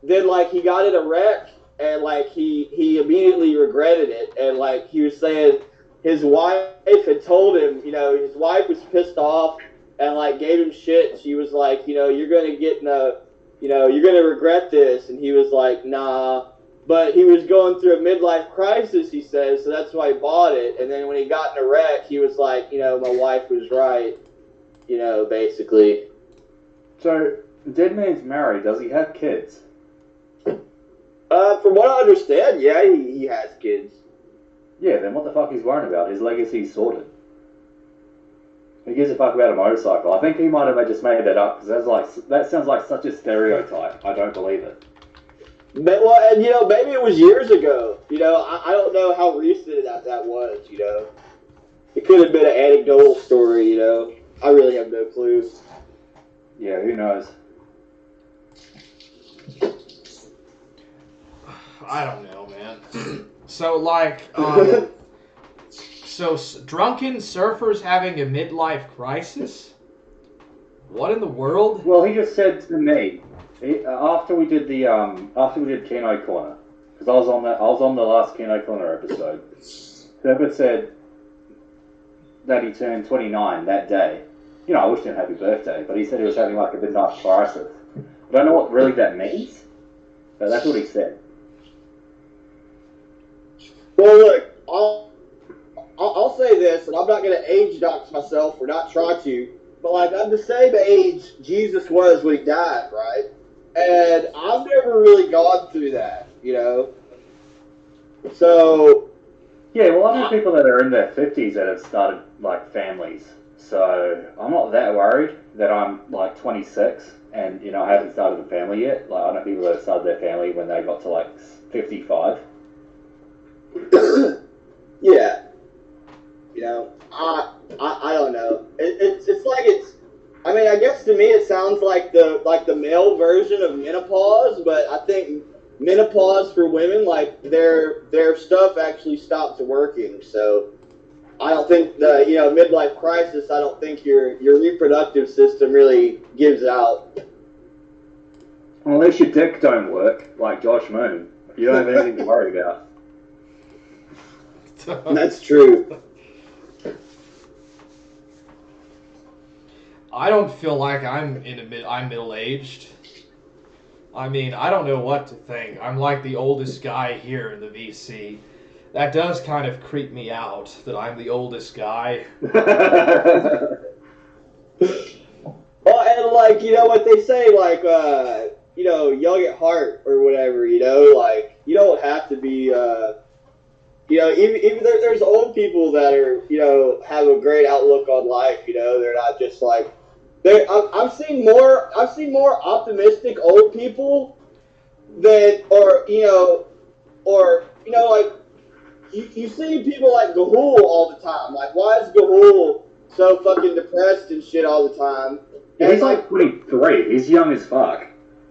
then, like, he got in a wreck, and, like, he immediately regretted it. And, like, he was saying his wife had told him, his wife was pissed off and, like, gave him shit. She was like, you're going to get in a, you're going to regret this. And he was like, nah. But he was going through a midlife crisis, he says, so that's why he bought it. And then when he got in a wreck, he was like, my wife was right, basically. So, Deadman's married. Does he have kids? From what I understand, yeah, he has kids. Yeah, then what the fuck he's worrying about? His legacy's sorted. Who gives a fuck about a motorcycle? I think he might have just made that up, because that sounds like such a stereotype. I don't believe it. But, well, and, maybe it was years ago. I don't know how recent that was, It could have been an anecdotal story, I really have no clue. Yeah, who knows? I don't know, man. So, like, Drunken Surfer's having a midlife crisis? What in the world? Well, he just said to me, after we did Kino Korner, because I was on the last Kino Korner episode. Herbert said that he turned 29 that day. I wished him happy birthday, but he said he was having like a midlife crisis. I don't know what really that means, but that's what he said. Well, look, I'll say this, and I'm not going to age dox myself or not try to, but like I'm the same age Jesus was when he died, right? And I've never really gone through that, So. Yeah, well, I know people that are in their 50s that have started like families, so I'm not that worried that I'm like 26 and I haven't started a family yet. Like I know people that have started their family when they got to like 55. Yeah. I don't know. It's like I mean, I guess to me it sounds like the male version of menopause, but I think menopause for women, like their stuff actually stops working. So I don't think the midlife crisis. I don't think your reproductive system really gives out. Well, unless your dick don't work, like Josh Moon, you don't have anything to worry about. That's true. I don't feel like I'm middle-aged. I mean, I don't know what to think. I'm like the oldest guy here in the VC. That does kind of creep me out that I'm the oldest guy. Well, and like what they say, like young at heart or whatever. Like you don't have to be. Even there's old people that are have a great outlook on life. They're not just like. I've seen more optimistic old people that, like you see people like Gahul all the time. Like, why is Gahul so fucking depressed and shit all the time? Yeah, he's like 23. He's young as fuck.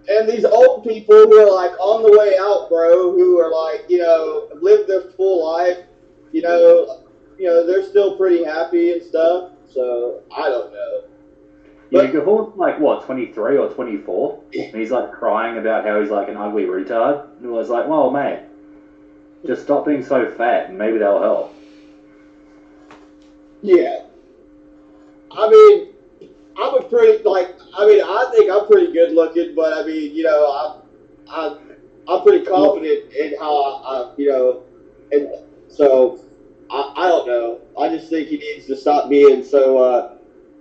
and these old people who are like on the way out, bro, who are like, lived their full life, they're still pretty happy and stuff. So I don't know. Yeah, Gahor's like, what, 23 or 24? And he's like crying about how he's like an ugly retard. And I was like, well, mate, just stop being so fat and maybe that'll help. Yeah. I mean, I think I'm pretty good looking, but I mean, I'm pretty confident in how and so I don't know. I just think he needs to stop being so.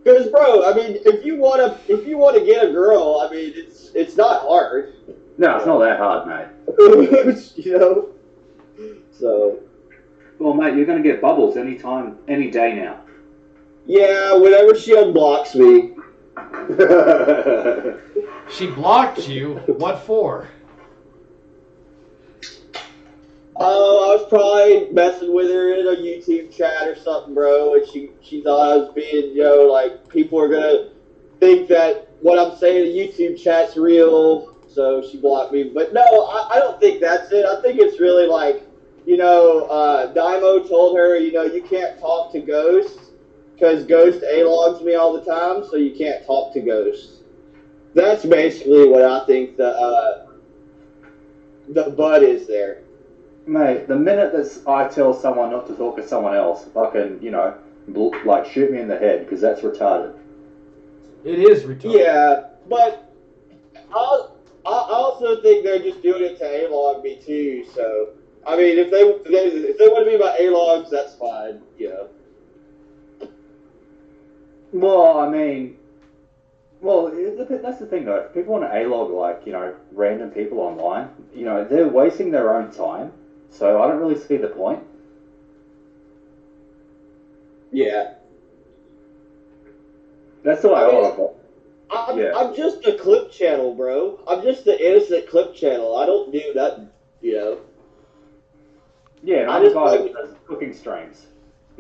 Because, bro, I mean, if you want to get a girl, I mean, it's not hard. No, it's not that hard, mate. So. Well, mate, you're going to get bubbles anytime, any day now. Yeah, whenever she unblocks me. She blocked you? What for? Oh, I was probably messing with her in a YouTube chat or something, bro, and she thought I was being, like, people are gonna think that what I'm saying in YouTube chat's real, so she blocked me. But no, I don't think that's it. I think it's really like, Daimo told her, you can't talk to ghosts, because Ghost A-logs me all the time, so you can't talk to ghosts. That's basically what I think the bud is there. Mate, the minute that I tell someone not to talk to someone else, fucking, like shoot me in the head, because that's retarded. It is retarded. Yeah, but I also think they're just doing it to A-log me too, so, I mean, if they want to be my A-logs, that's fine, Well, I mean, that's the thing though. If people want to A-log, like, random people online, they're wasting their own time. So I don't really see the point. Yeah. That's the way I look. I'm just a clip channel, bro. I'm just the innocent clip channel. I don't do that, Yeah, and I'm the guy that does cooking streams.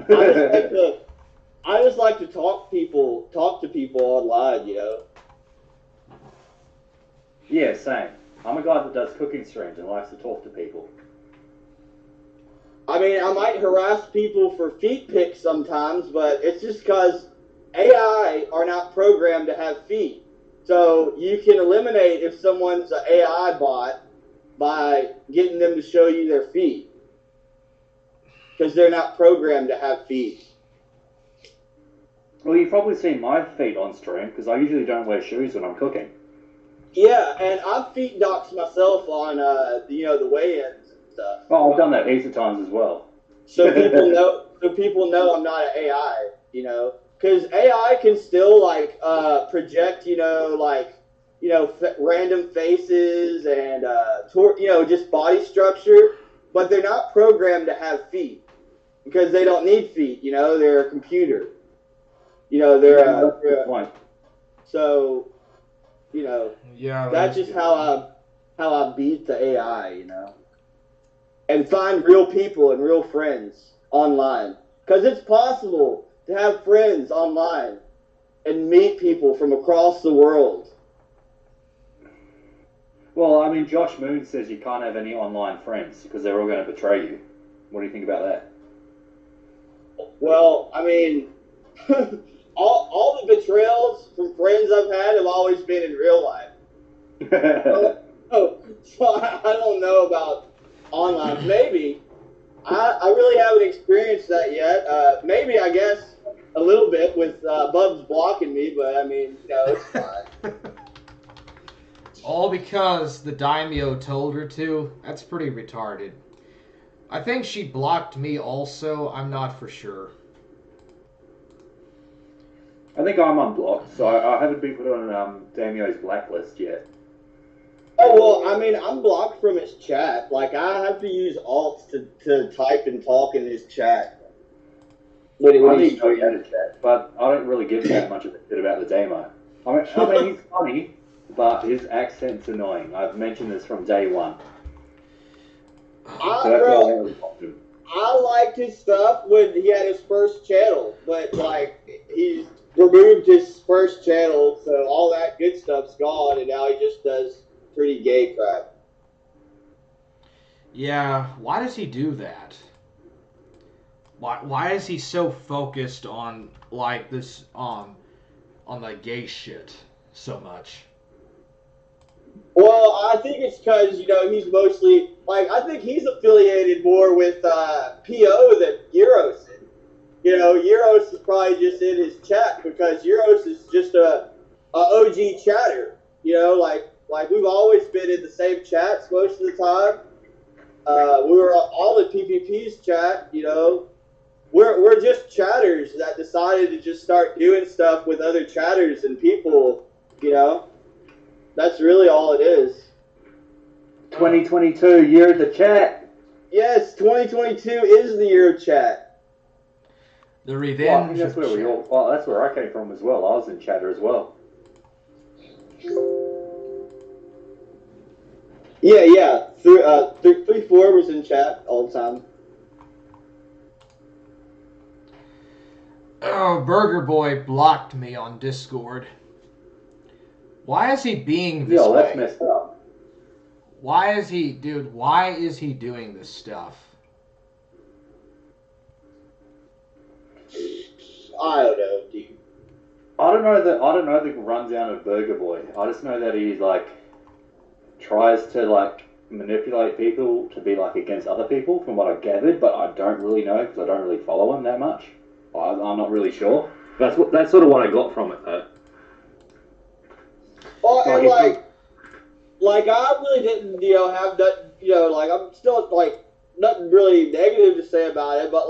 I just like to talk to people online, Yeah, same. I'm a guy that does cooking streams and likes to talk to people. I mean, I might harass people for feet pics sometimes, but it's just because AI are not programmed to have feet. So you can eliminate if someone's an AI bot by getting them to show you their feet. Because they're not programmed to have feet. Well, you've probably seen my feet on stream, because I usually don't wear shoes when I'm cooking. Yeah, and I've feet doxed myself on, the weigh-ins and stuff. Oh, I've done that heaps of times as well. So people know I'm not an AI, because AI can still project, random faces and just body structure, but they're not programmed to have feet because they don't need feet. They're a computer. So, that's just how I beat the AI, and find real people and real friends online. Because it's possible to have friends online and meet people from across the world. Well, I mean, Josh Moon says you can't have any online friends because they're all going to betray you. What do you think about that? Well, I mean, all the betrayals from friends I've had have always been in real life. So I don't know about online. Maybe. I really haven't experienced that yet. Maybe, I guess, a little bit with Bubs blocking me, but I mean, it's fine. All because the daimyo told her to? That's pretty retarded. I think she blocked me also. I'm not for sure. I think I'm unblocked, so I haven't been put on Daimyo's blacklist yet. Oh, well, I mean, I'm blocked from his chat. Like, I have to use alts to type and talk in his chat. I need to go to chat, but I don't really give that much of a shit about the Daimo. I mean, he's funny, but his accent's annoying. I've mentioned this from day one. I liked his stuff when he had his first channel, but, he's removed his first channel, so all that good stuff's gone, and now he just does pretty gay crap. Yeah, why does he do that? Why is he so focused on like this on the gay shit so much? Well, I think it's because, he's mostly, I think he's affiliated more with PO than Euros. Euros is probably just in his chat because Euros is just a OG chatter. Like we've always been in the same chats most of the time. We were all in PPP's chat, We're just chatters that decided to just start doing stuff with other chatters and people, That's really all it is. 2022, year of the chat. Yes, 2022 is the year of chat. The revenge. Well, I think that's where that's where I came from as well. I was in chatter as well. Yeah. 3-4 was in chat all the time. Oh, Burger Boy blocked me on Discord. Why is he being this way? That's messed up. Why is he doing this stuff? I don't know, dude. I don't know the rundown of Burger Boy. I just know that he tries to manipulate people to be against other people, from what I've gathered. But I don't really know because I don't really follow him that much. I'm not really sure. That's sort of what I got from it though. Well, and I really didn't, have that, I'm still nothing really negative to say about it, but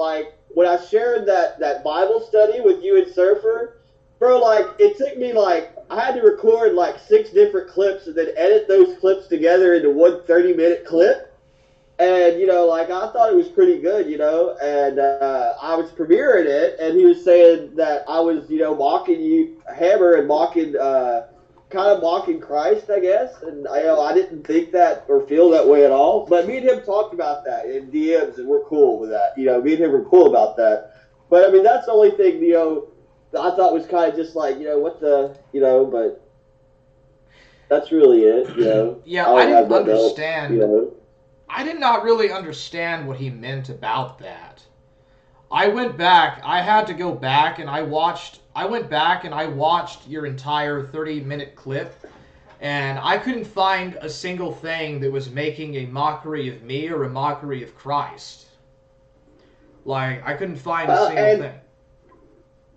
when I shared that Bible study with you and Surfer, bro, it took me I had to record 6 different clips and then edit those clips together into one 30-minute clip. And, I thought it was pretty good, and I was premiering it, and he was saying that I was, mocking you, Hammer, and kind of mocking Christ, I guess. And, I didn't think that or feel that way at all. But me and him talked about that in DMs, and we're cool with that. Me and him were cool about that. But, I mean, that's the only thing, that I thought was kind of just what the, but that's really it, Yeah, I didn't understand. I did not really understand what he meant about that. I went back. I had to go back and I went back and I watched your entire 30-minute clip, and I couldn't find a single thing that was making a mockery of me or a mockery of Christ. I couldn't find a single thing.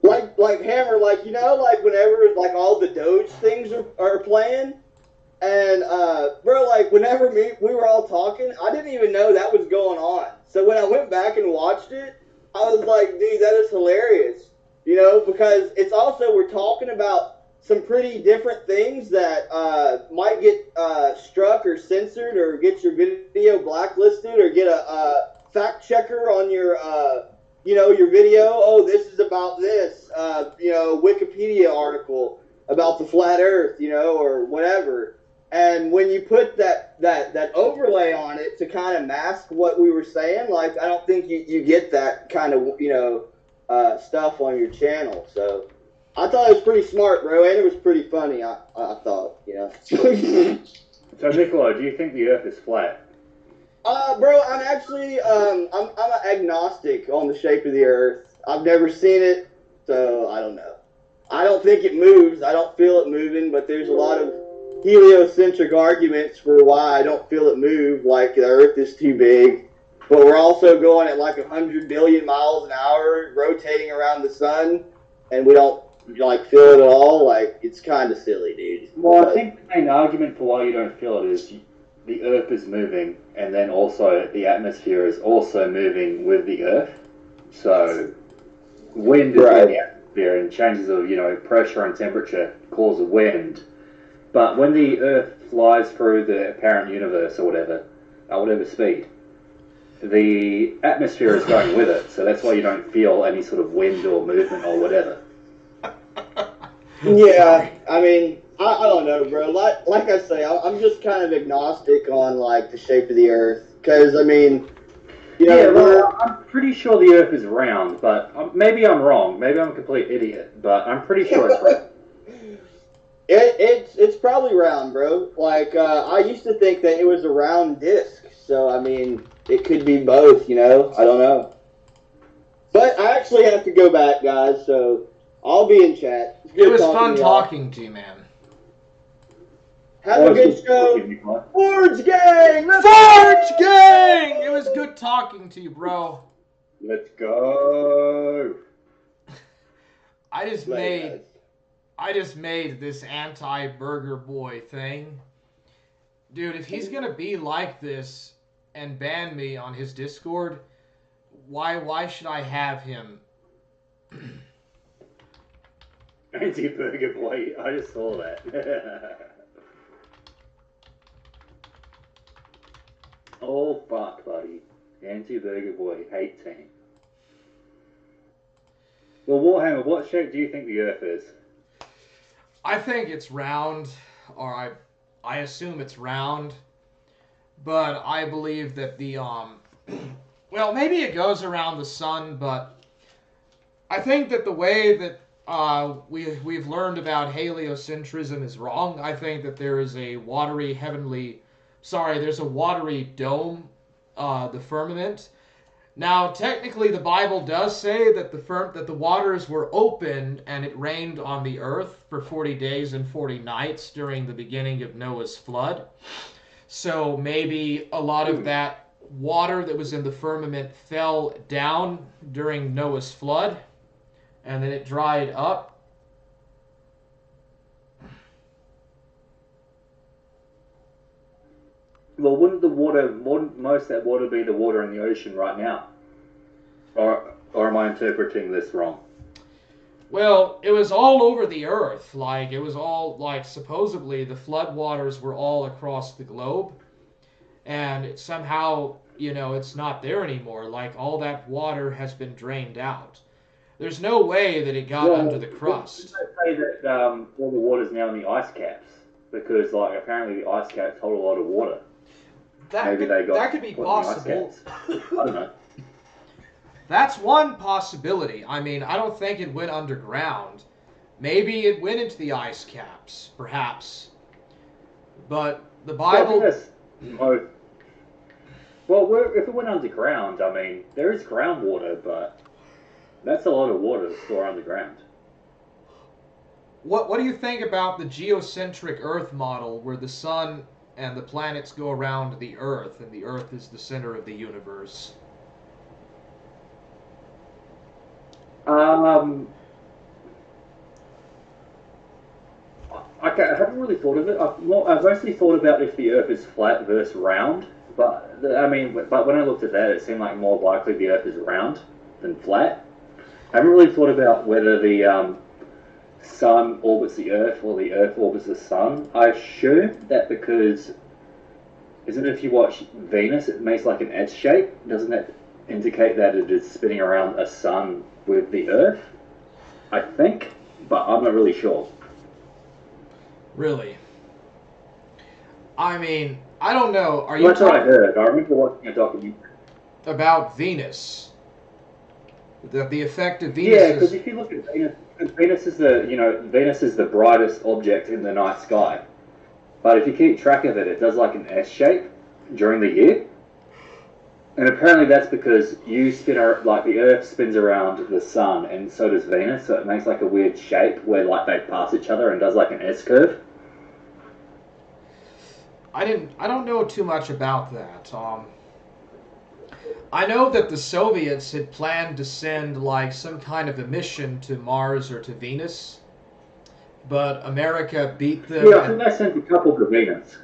Like Hammer, whenever all the Doge things are playing. And, bro, whenever we were all talking, I didn't even know that was going on. So when I went back and watched it, I was like, dude, that is hilarious. Because it's also, we're talking about some pretty different things that might get struck or censored or get your video blacklisted or get a fact checker on your, your video. Oh, this is about this, Wikipedia article about the flat earth, or whatever. And when you put that overlay on it to kind of mask what we were saying, I don't think you get that kind of, stuff on your channel. So I thought it was pretty smart, bro, and it was pretty funny, I thought, So, Nicola, do you think the Earth is flat? Bro, I'm actually, I'm an agnostic on the shape of the Earth. I've never seen it, so I don't know. I don't think it moves. I don't feel it moving, but there's a lot of heliocentric arguments for why I don't feel it move, the Earth is too big. But we're also going at 100 billion miles an hour, rotating around the sun, and we don't feel it at all. It's kind of silly, dude. Well, I think the main argument for why you don't feel it is the Earth is moving, and then also the atmosphere is also moving with the Earth. So wind is in the atmosphere, and changes of pressure and temperature cause a wind. But when the Earth flies through the apparent universe or whatever, at whatever speed, the atmosphere is going with it. So that's why you don't feel any sort of wind or movement or whatever. Yeah, I mean, I don't know, bro. Like I say, I'm just kind of agnostic on the shape of the Earth, because I mean, I'm pretty sure the Earth is round, but maybe I'm wrong. Maybe I'm a complete idiot, but I'm pretty sure it's round. It's probably round, bro. Like I used to think that it was a round disc. So I mean, it could be both. You know, I don't know. But I actually have to go back, guys. So I'll be in chat. It's It good was talking fun to y'all. talking to you, man. Have a good show. Forge gang! Forge gang! It was good talking to you, bro. Let's go. I just made this anti-burger boy thing. Dude, if he's gonna be like this and ban me on his Discord, why should I have him? Anti-burger boy. I just saw that. Oh fuck, buddy. Anti-burger boy. Hate team. Well, Warhammer, what shape do you think the Earth is? I think it's round, or I assume it's round, but I believe that the well, maybe it goes around the sun, but I think that the way that we've learned about heliocentrism is wrong. I think that there is a watery there's a watery dome, the firmament. Now, technically, the Bible does say that the waters were open and it rained on the earth for 40 days and 40 nights during the beginning of Noah's flood. So maybe a lot of that water that was in the firmament fell down during Noah's flood, and then it dried up. Well, wouldn't most of that water be the water in the ocean right now? Or am I interpreting this wrong? Well, it was all over the earth. Like, it was all, like, supposedly the floodwaters were all across the globe. And somehow, it's not there anymore. Like, all that water has been drained out. There's no way that it got under the crust. I say that all the water's now in the ice caps. Because, like, apparently the ice caps hold a lot of water. That could be possible. I don't know. That's one possibility. I mean, I don't think it went underground. Maybe it went into the ice caps, perhaps. But the Bible... Well, if it went underground, I mean, there is groundwater, but that's a lot of water to store underground. What do you think about the geocentric Earth model, where the sun and the planets go around the Earth, and the Earth is the center of the universe? I haven't really thought of it. I've mostly thought about if the Earth is flat versus round. But when I looked at that, it seemed like more likely the Earth is round than flat. I haven't really thought about whether the Sun orbits the Earth or the Earth orbits the Sun. I assume that because, isn't it if you watch Venus, it makes like an S shape? Doesn't that indicate that it is spinning around a sun with the Earth? I think, but I'm not really sure. Really? I mean, I don't know. That's what I heard. I remember watching a documentary about Venus. The effect of Venus. Yeah, because if you look at Venus, Venus is the brightest object in the night sky. But if you keep track of it, it does like an S shape during the year. And apparently that's because the Earth spins around the sun, and so does Venus. So it makes like a weird shape where like they pass each other and does like an S curve. I don't know too much about that. I know that the Soviets had planned to send like some kind of a mission to Mars or to Venus, but America beat them. Yeah, I think they sent a couple to Venus.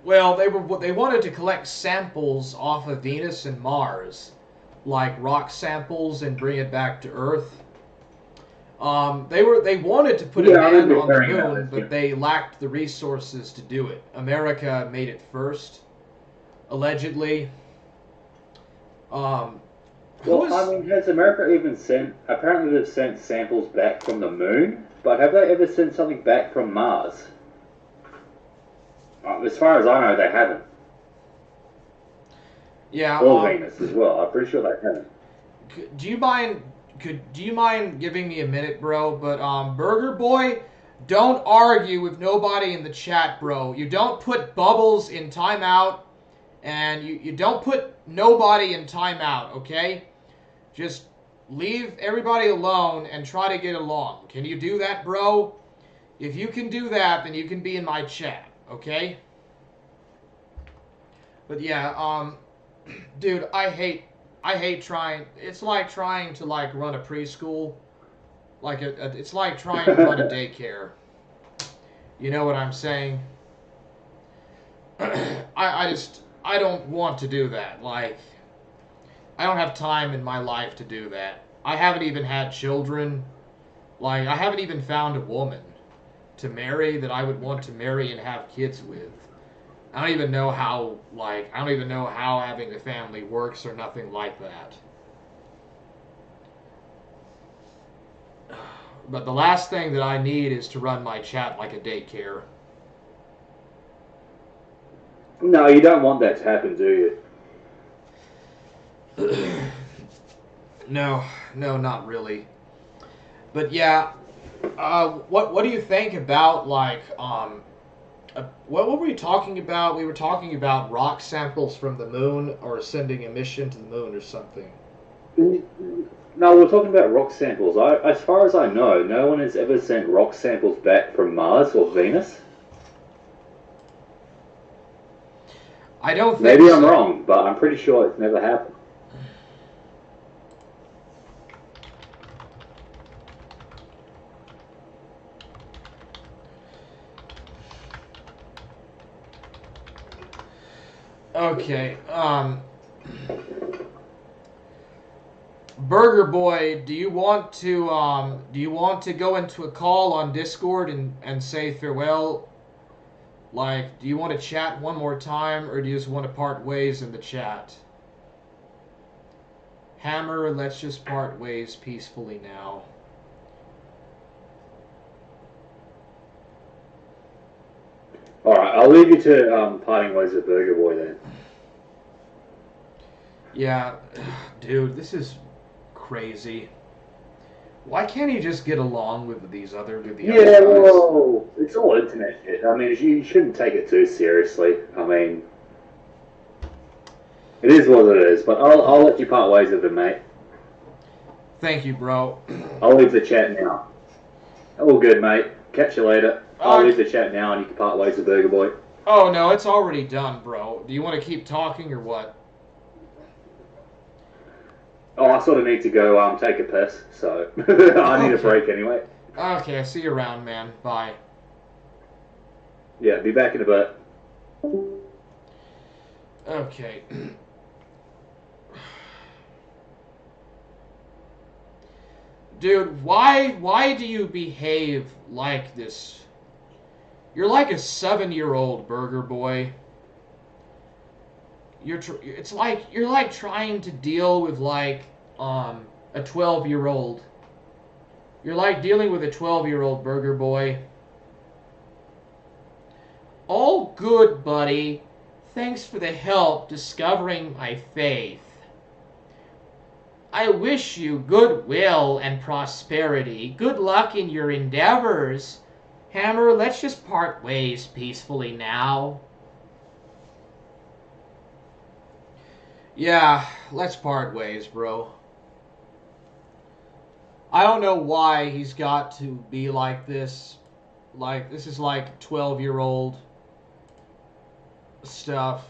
Well, they wanted to collect samples off of Venus and Mars, like rock samples, and bring it back to Earth. They wanted to put a man on the moon, but they lacked the resources to do it. America made it first, allegedly. Has America even sent? Apparently, they've sent samples back from the moon, but have they ever sent something back from Mars? As far as I know, they haven't. Yeah. Or Venus as well. I'm pretty sure they haven't. Do you mind giving me a minute, bro? But Burger Boy, Don't argue with nobody in the chat, bro. You don't put Bubbles in timeout, and you don't put nobody in timeout, okay? Just leave everybody alone and try to get along. Can you do that, bro? If you can do that, then you can be in my chat, okay? But yeah, dude, I hate trying. It's like trying to like run a preschool. Like it's like trying to run a daycare. You know what I'm saying? I don't want to do that. Like, I don't have time in my life to do that. I haven't even had children. Like, I haven't even found a woman to marry that I would want to marry and have kids with. I don't even know how, like, I don't even know how having a family works or nothing like that. But the last thing that I need is to run my chat like a daycare. No, you don't want that to happen, do you? No, not really. But yeah, what do you think about like what were we talking about? We were talking about rock samples from the moon or sending a mission to the moon or something. No, we're talking about rock samples. As far as I know, no one has ever sent rock samples back from Mars or Venus. I don't think Maybe so. I'm wrong, but I'm pretty sure it's never happened. Okay, Burger Boy, do you want to go into a call on Discord and say farewell? Like, do you want to chat one more time, or do you just want to part ways in the chat? Hammer, let's just part ways peacefully now. Alright, I'll leave you to parting ways with Burger Boy then. Yeah, dude, this is crazy. Why can't he just get along with the other guys? Well, it's all internet shit. I mean, you shouldn't take it too seriously. I mean, it is what it is, but I'll let you part ways with him, mate. Thank you, bro. I'll leave the chat now. All good, mate. Catch you later. I'll leave the chat now and you can part ways with Burger Boy. Oh, no, it's already done, bro. Do you want to keep talking or what? Oh, I sort of need to go take a piss, so I need a break anyway. Okay, I'll see you around, man. Bye. Yeah, be back in a bit. Okay. Dude, why do you behave like this? You're like a 7-year-old, Burger Boy. It's like you're like trying to deal with like a 12-year-old. You're like dealing with a 12-year-old, Burger Boy. All good, buddy. Thanks for the help discovering my faith. I wish you goodwill and prosperity. Good luck in your endeavors. Hammer, let's just part ways peacefully now. Yeah, let's part ways, bro. I don't know why he's got to be like this. Like, this is like 12-year-old stuff.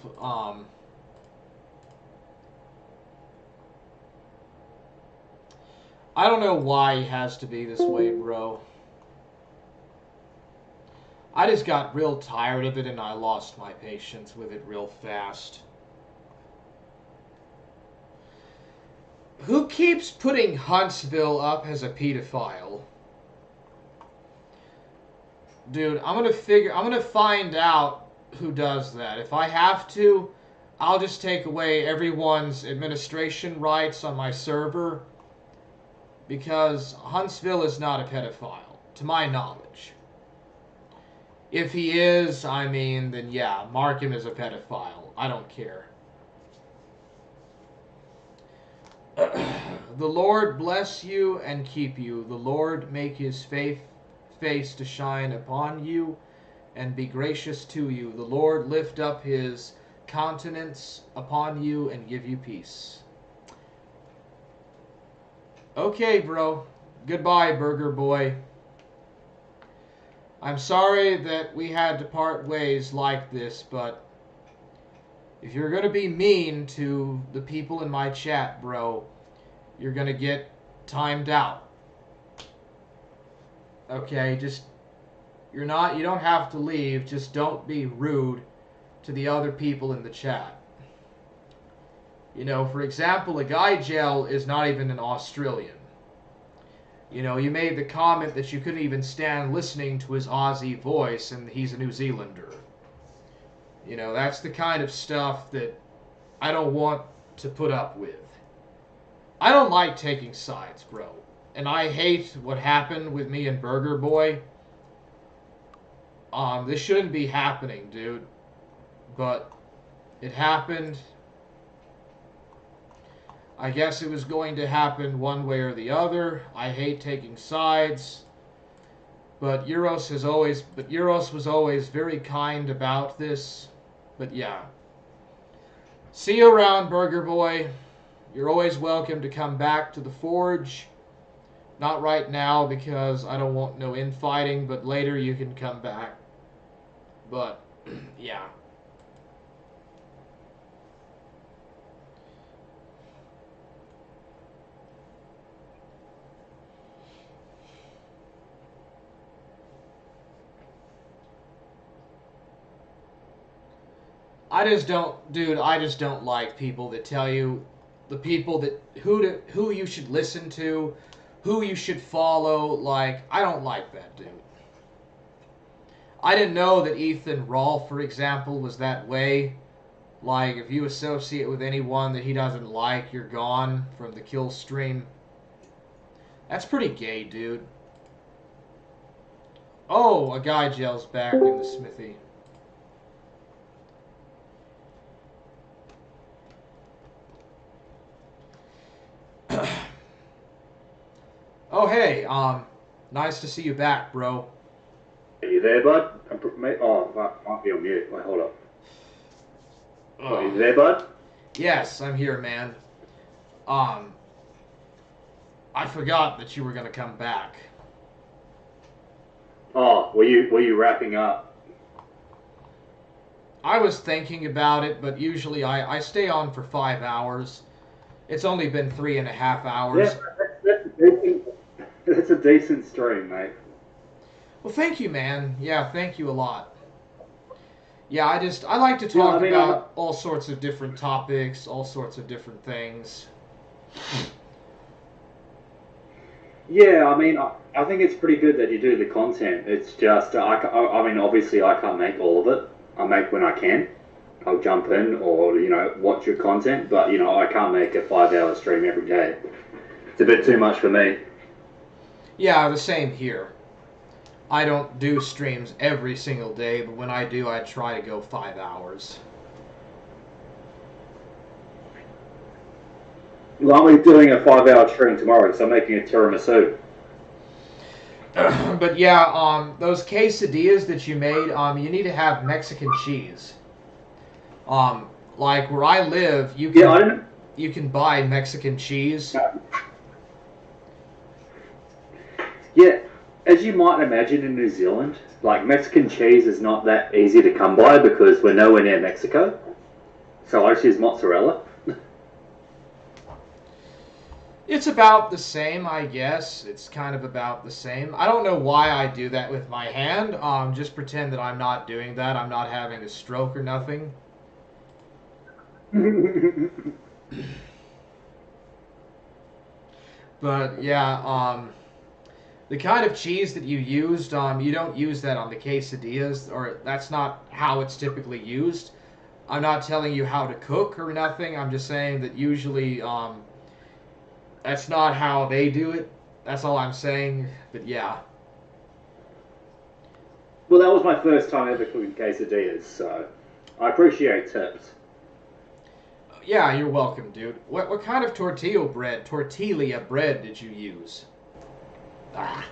I don't know why he has to be this way, bro. I just got real tired of it and I lost my patience with it real fast. Who keeps putting Huntsville up as a pedophile? Dude, I'm gonna find out who does that. If I have to, I'll just take away everyone's administration rights on my server. Because Huntsville is not a pedophile, to my knowledge. If he is, I mean, then yeah, mark him as a pedophile. I don't care. The Lord bless you and keep you. The Lord make his face to shine upon you and be gracious to you. The Lord lift up his countenance upon you and give you peace. Okay, bro. Goodbye, Burger Boy. I'm sorry that we had to part ways like this, but if you're going to be mean to the people in my chat, bro, you're going to get timed out. Okay, just you don't have to leave, just don't be rude to the other people in the chat. You know, for example, a guy Gel is not even an Australian. You know, you made the comment that you couldn't even stand listening to his Aussie voice, and he's a New Zealander. You know, that's the kind of stuff that I don't want to put up with. I don't like taking sides, bro. And I hate what happened with me and Burger Boy. This shouldn't be happening, dude. But it happened. I guess it was going to happen one way or the other. I hate taking sides. But Euros was always very kind about this. But yeah. See you around, Burger Boy. You're always welcome to come back to the Forge. Not right now because I don't want no infighting, but later you can come back. But yeah. I just don't like people that tell you the people that who you should listen to, who you should follow. Like, I don't like that, dude. I didn't know that Ethan Rolfe, for example, was that way. Like, if you associate with anyone that he doesn't like, you're gone from the kill stream. That's pretty gay, dude. Oh, a guy Gel's back in the smithy. Oh, hey, nice to see you back, bro. Are you there, bud? Oh, I might be on mute. Wait, hold up. Oh, are you there, bud? Yes, I'm here, man. I forgot that you were gonna come back. Oh, were you wrapping up? I was thinking about it, but usually I stay on for 5 hours. It's only been 3.5 hours. Yeah, that's a decent stream, mate. Well, thank you, man. Yeah, thank you a lot. Yeah, I like to talk about all sorts of different topics, all sorts of different things. Yeah, I mean, I think it's pretty good that you do the content. It's just, I mean, obviously I can't make all of it. I make when I can. I'll jump in or, watch your content, but, I can't make a 5-hour stream every day. It's a bit too much for me. Yeah, the same here. I don't do streams every single day, but when I do, I try to go 5 hours. Well, I'll be doing a 5-hour stream tomorrow because I'm making a tiramisu. But yeah, those quesadillas that you made, you need to have Mexican cheese. Like where I live, you can buy Mexican cheese. Yeah, as you might imagine in New Zealand, like Mexican cheese is not that easy to come by because we're nowhere near Mexico. So I just use mozzarella. It's about the same, I guess. It's kind of about the same. I don't know why I do that with my hand. Just pretend that I'm not doing that. I'm not having a stroke or nothing. But yeah, the kind of cheese that you used, you don't use that on the quesadillas, or that's not how it's typically used. I'm not telling you how to cook or nothing. I'm just saying that usually, that's not how they do it. That's all I'm saying. But yeah. Well, that was my first time ever cooking quesadillas, so I appreciate tips. Yeah, you're welcome, dude. What kind of tortilla bread did you use? Ah.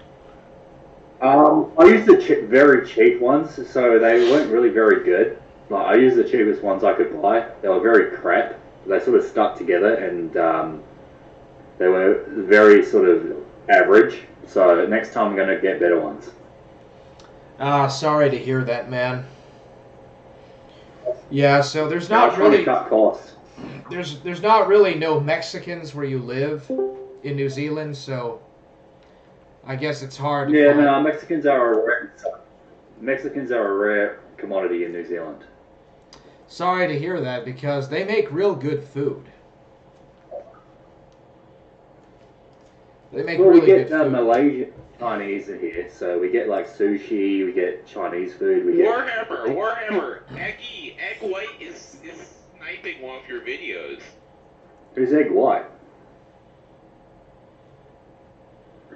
I used the very cheap ones, so they weren't really very good. Like, I used the cheapest ones I could buy. They were very crap. They sort of stuck together, and they were very sort of average. So next time I'm going to get better ones. Sorry to hear that, man. Yeah, so there's not really cut costs. There's not really no Mexicans where you live in New Zealand, so I guess it's hard to find. No, Mexicans are a rare commodity in New Zealand. Sorry to hear that, because they make real good food. They make really good food. Malaysian Chinese here, so we get like sushi, we get Chinese food, we get... Warhammer, Egg White is sniping one of your videos. Who's Egg White?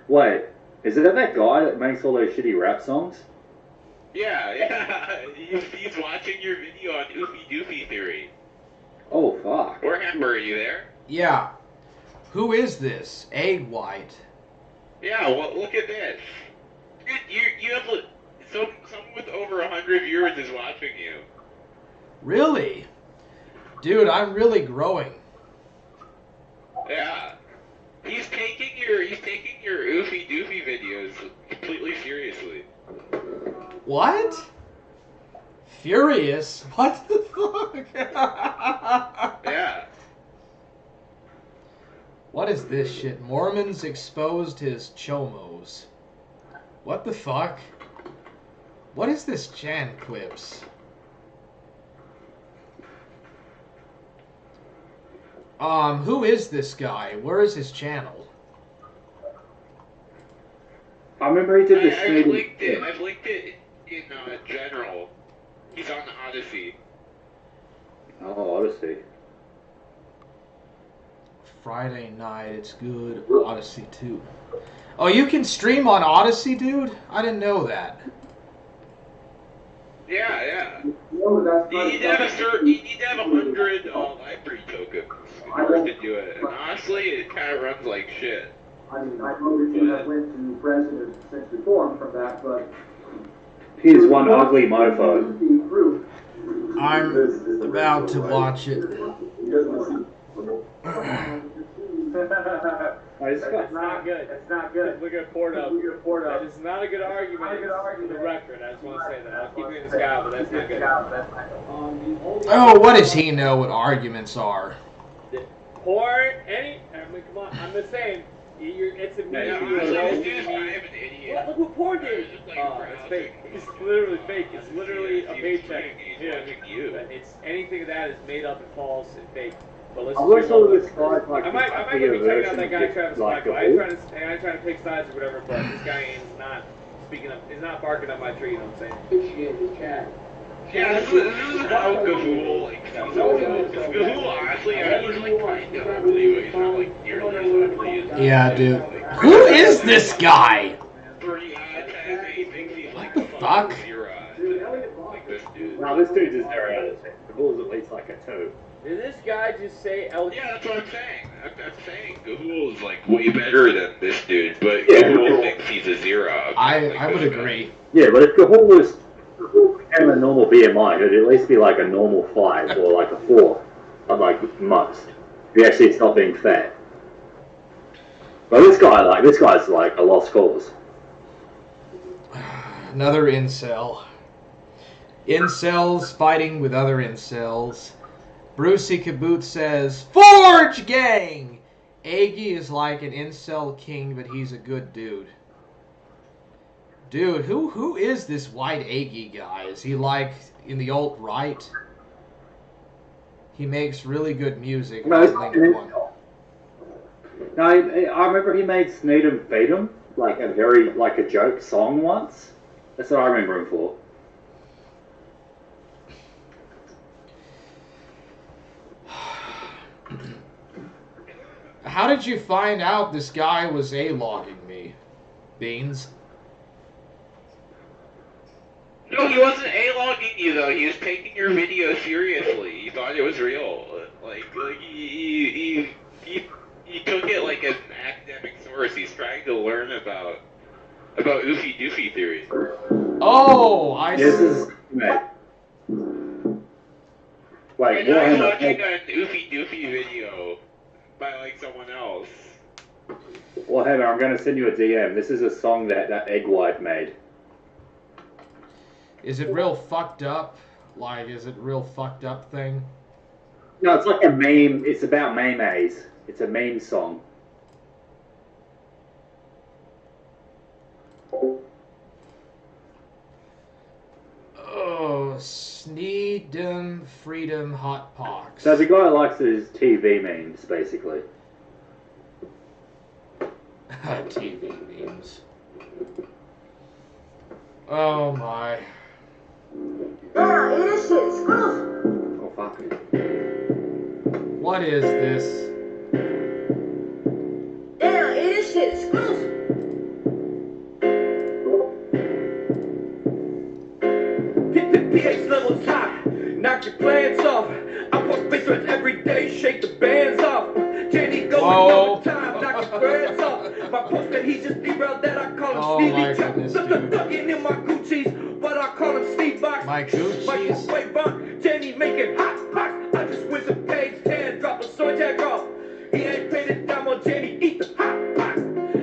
Wait, is it that guy that makes all those shitty rap songs? Yeah, he's watching your video on Oofy Doofy Theory. Oh, fuck. Warhammer, are you there? Yeah. Who is this? Egg White. Yeah, well, look at this. You have someone with over 100 viewers is watching you. Really? Dude, I'm really growing. Yeah. He's taking your Oofy Doofy videos completely seriously. What? Furious? What the fuck? Yeah. What is this shit? Mormons exposed his chomos. What the fuck? What is this Jan Clips? Who is this guy? Where is his channel? I remember he did this I've linked it in general. He's on Odyssey. Oh, Odyssey. Friday night, it's good. Odyssey 2. Oh, you can stream on Odyssey, dude? I didn't know that. Yeah. You need to have 100 library tokens in order to do it. And honestly, it kind of runs like shit. I mean, I know that you have went to President since reform from that, but... He's one ugly mofo. I'm about to watch it. It's not good. It's not good. Look at Porto. That is not a good argument for the record. I just want to say that. I'll keep it in the sky, but that's not good. Oh, what does he know what arguments are? Porn, I mean, come on. I'm the same. It's a Look what Porn did. It's fake. It's literally fake. It's literally a paycheck. It's anything of that is made up and false and fake. But let's I saw this guy like I might be checking out that guy Travis Michael. I ain't trying to pick sides or whatever, but this guy is not speaking up. Is not barking up my tree. You know what I'm saying? Appreciate his chat. Yeah, this is how Gahool, Gahool, honestly, I was like kind of ugly, but he's not like nearly as ugly as... Yeah, dude. Who is this guy? What the fuck? No, this dude is very out of it. Gahool's at least like a 2. Did this guy just say Elliot? Yeah, that's what I'm saying. I'm saying Gahool is like way better than this dude, but Gahool thinks he's a 0. I would agree. Yeah, but if Gahool was became a normal BMI, it'd at least be like a normal 5 or like a 4, like most. If you actually stop being fat. But this guy's like a lost cause. Another incel. Incels fighting with other incels. Brucey Kaboot says, Forge Gang! Aggie is like an incel king, but he's a good dude. Dude, who is this white Aggie guy? Is he like in the alt-right? He makes really good music. No, I remember he made Sneed 'em Feed 'em, like a joke song once. That's what I remember him for. How did you find out this guy was A-logging me, Beans? No, he wasn't A-logging you though. He was taking your video seriously. He thought it was real. Like he took it like as an academic source. He's trying to learn about About Oofy Doofy theory. Oh, I This see. is mate. Wait, I was Warhammer. watching an Oofy Doofy video by like someone else. Warhammer, I'm going to send you a DM. This is a song that Egg White made. Is it real fucked up? Like, is it real fucked up thing? No, it's like a meme. It's about memes. It's a meme song. Oh, Sneedom Freedom Hot Pox. So the guy likes his TV memes, basically. TV memes. Oh my. Oh fuck. What is this? Hit the pH levels high, knock your plans off. I post pictures every day, shake the bands off. Jenny going overtime, knock your brands off. My post that he just derailed that, I call him Stevie Chuck. Ducking in my Gucci's, but I call him Steve Box. My Gucci's. Microwave Jenny making hot pots. I just went to page 10, drop a soy jack off. He ain't paid it down, more Jenny eat the hot pots.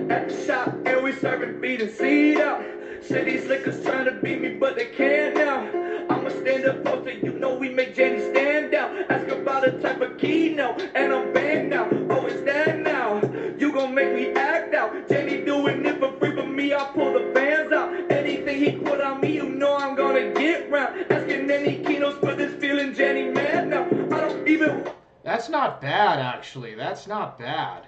At the shop, and we serving beat and seed out. Say these lickers trying to beat me, but they can't now. I'm a stand-up poster, you know we make Jenny stand out. Ask about a type of Kino, and I'm banned now. Oh, is that now? You gon' make me act out. Jenny doing it for free, but me, I pull the fans out. Anything he put on me, you know I'm gonna get round. Asking any Kinos for this feeling, Jenny mad now. I don't even... That's not bad, actually. That's not bad.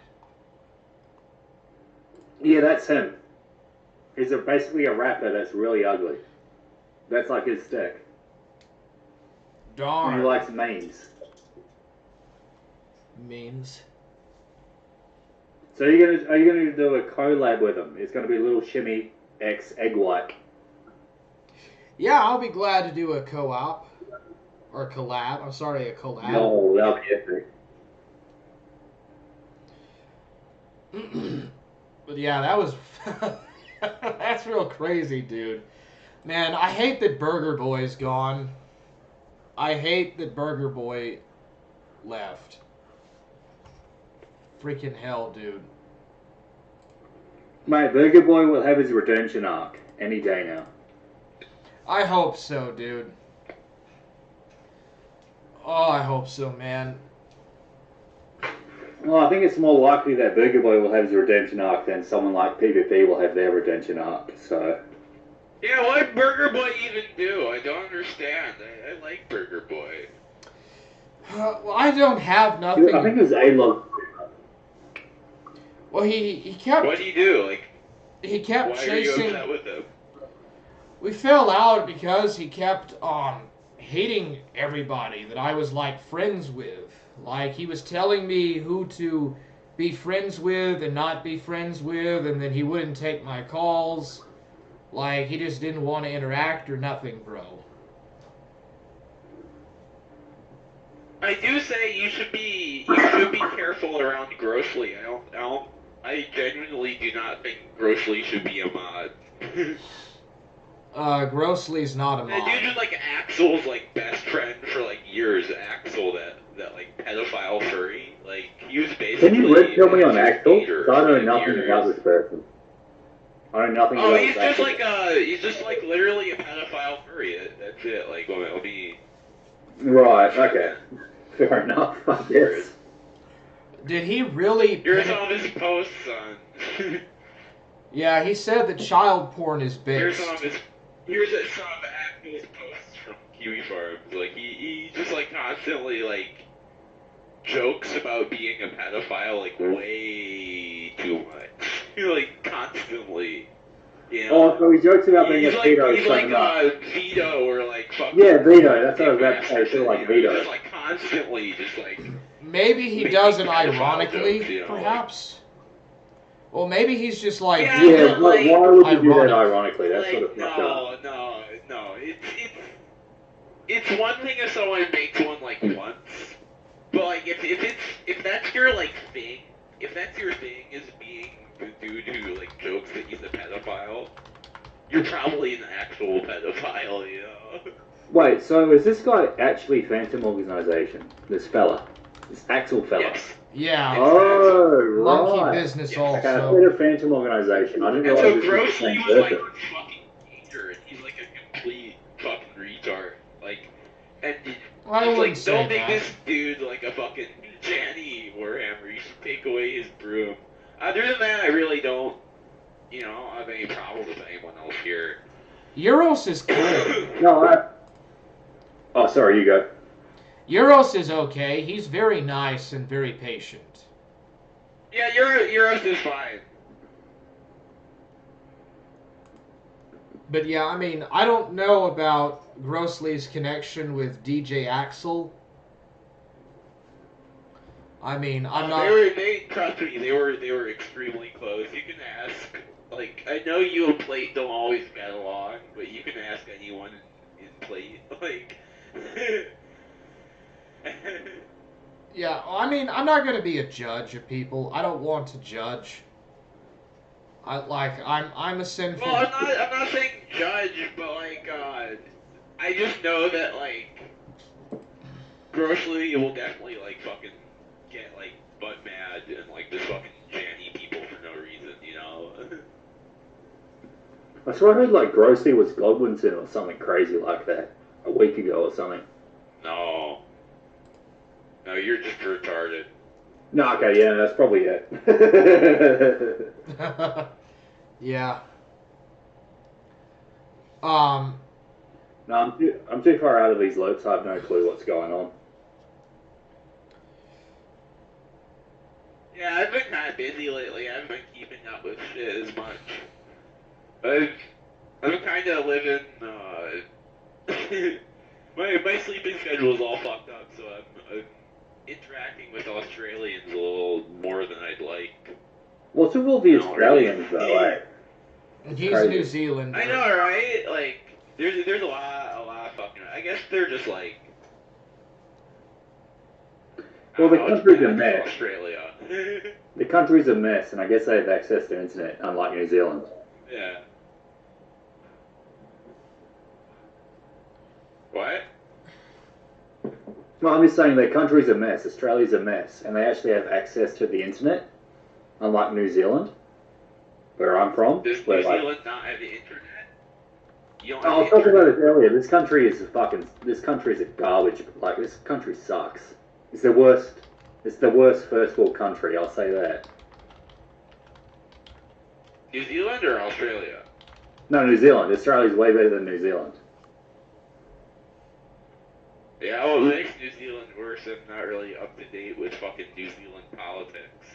Yeah, that's him. He's basically a rapper that's really ugly. That's like his stick. Darn. And he likes memes. Memes. So are you gonna do a collab with him? It's gonna be Little Shimmy X Egg White. Yeah, I'll be glad to do a co-op. Or a collab. I'm sorry, a collab. No, that'll be epic. But yeah, that was... That's real crazy, dude. Man, I hate that Burger Boy's gone. I hate that Burger Boy left. Freaking hell, dude. Mate, Burger Boy will have his redemption arc any day now. I hope so, dude. Oh, I hope so, man. Well, I think it's more likely that Burger Boy will have his redemption arc than someone like PvP will have their redemption arc, so... Yeah, what Burger Boy even do? I don't understand. I like Burger Boy. Well, I don't have nothing... I think it was A-Log. Well, he kept... What do you do? Like, he kept why chasing... are you upset with him? We fell out because he kept hating everybody that I was, like, friends with. Like, he was telling me who to be friends with and not be friends with, and then he wouldn't take my calls. Like, he just didn't want to interact or nothing, bro. I do say you should be careful around Grossly. I genuinely do not think Grossly should be a mod. Grossly's not a mod. That dude was like Axel's like best friend for like years. Axel, that like pedophile furry. Like he was basically. Can you red pill me on Axel? Because I know nothing about this person. I know nothing about he's this just Axel. he's just like literally a pedophile furry. That's it. Like let me. Right. Okay. Fair enough. I guess. Did he really? Here's all his posts on. Yeah, he said that child porn is Here's based. some of Axel's posts from Kiwi Farms. Like he just like constantly like jokes about being a pedophile like way too much. Like constantly. You know? Oh, so he jokes about being a pedo. He's like Vito or like fucking. Yeah, Vito. That's what I was about to say. I feel like Vito. Just like constantly, just like. Maybe he does it ironically, perhaps. Well, maybe he's just like... Yeah, but why would you do that ironically? That's sort of fucked up. No. It's one thing if someone makes one like once, but like if that's your like thing, if that's your thing is being the dude who like jokes that he's a pedophile, you're probably an actual pedophile, you know? Wait, so is this guy actually Phantom Organization? This fella? This Axel fella? Yes. Yeah. Oh, right. Monkey business Okay, I also. played a Phantom Organization. I didn't And realize so this was the Grossly same was like person. a fucking teacher, and he's like a complete fucking retard. Like, and I he's wouldn't like, say don't make that. this dude like a fucking Janny Warhammer. You should take away his broom. Other than that, I really don't, you know, have any problem with anyone else here. Euros is cool. No, Oh, sorry, you go. Euros is okay. He's very nice and very patient. Yeah, Euros is fine. But yeah, I mean, I don't know about Grossly's connection with DJ Axel. I mean, I'm not. Trust me, they were extremely close. You can ask, like, I know you and Plate don't always get along, but you can ask anyone in Plate, like. Yeah, I mean, I'm not gonna be a judge of people. I don't want to judge. I'm a sinful. Well, I'm not saying judge, but like, I just know that like, Grossly will definitely like fucking get like butt mad and like just fucking janny people for no reason, you know. I swear I heard like Grossly was Godwinson or something crazy like that a week ago or something. No, you're just retarded. No, okay, yeah, that's probably it. Yeah. No, I'm too far out of these loops. I have no clue what's going on. Yeah, I've been kind of busy lately. I haven't been keeping up with shit as much. I'm kind of living. My sleeping schedule is all fucked up, so I'm interacting with Australians a little more than I'd like. What's with all the Australians though? Like, He's crazy. New Zealand. I know, right? Like, there's a lot of fucking. I guess they're just like. Well, the country's a mess. Australia. The country's a mess, and I guess they have access to internet, unlike New Zealand. Yeah. What? No, I'm just saying their country's a mess. Australia's a mess, and they actually have access to the internet, unlike New Zealand, where I'm from. Does where, New like, Zealand not have the internet? You don't I have was the talking internet? about it earlier. This country is a garbage. Like, this country sucks. It's the worst. It's the worst first world country. I'll say that. New Zealand or Australia? No, New Zealand. Australia's way better than New Zealand. Yeah, well, it makes New Zealand worse. I'm not really up to date with fucking New Zealand politics.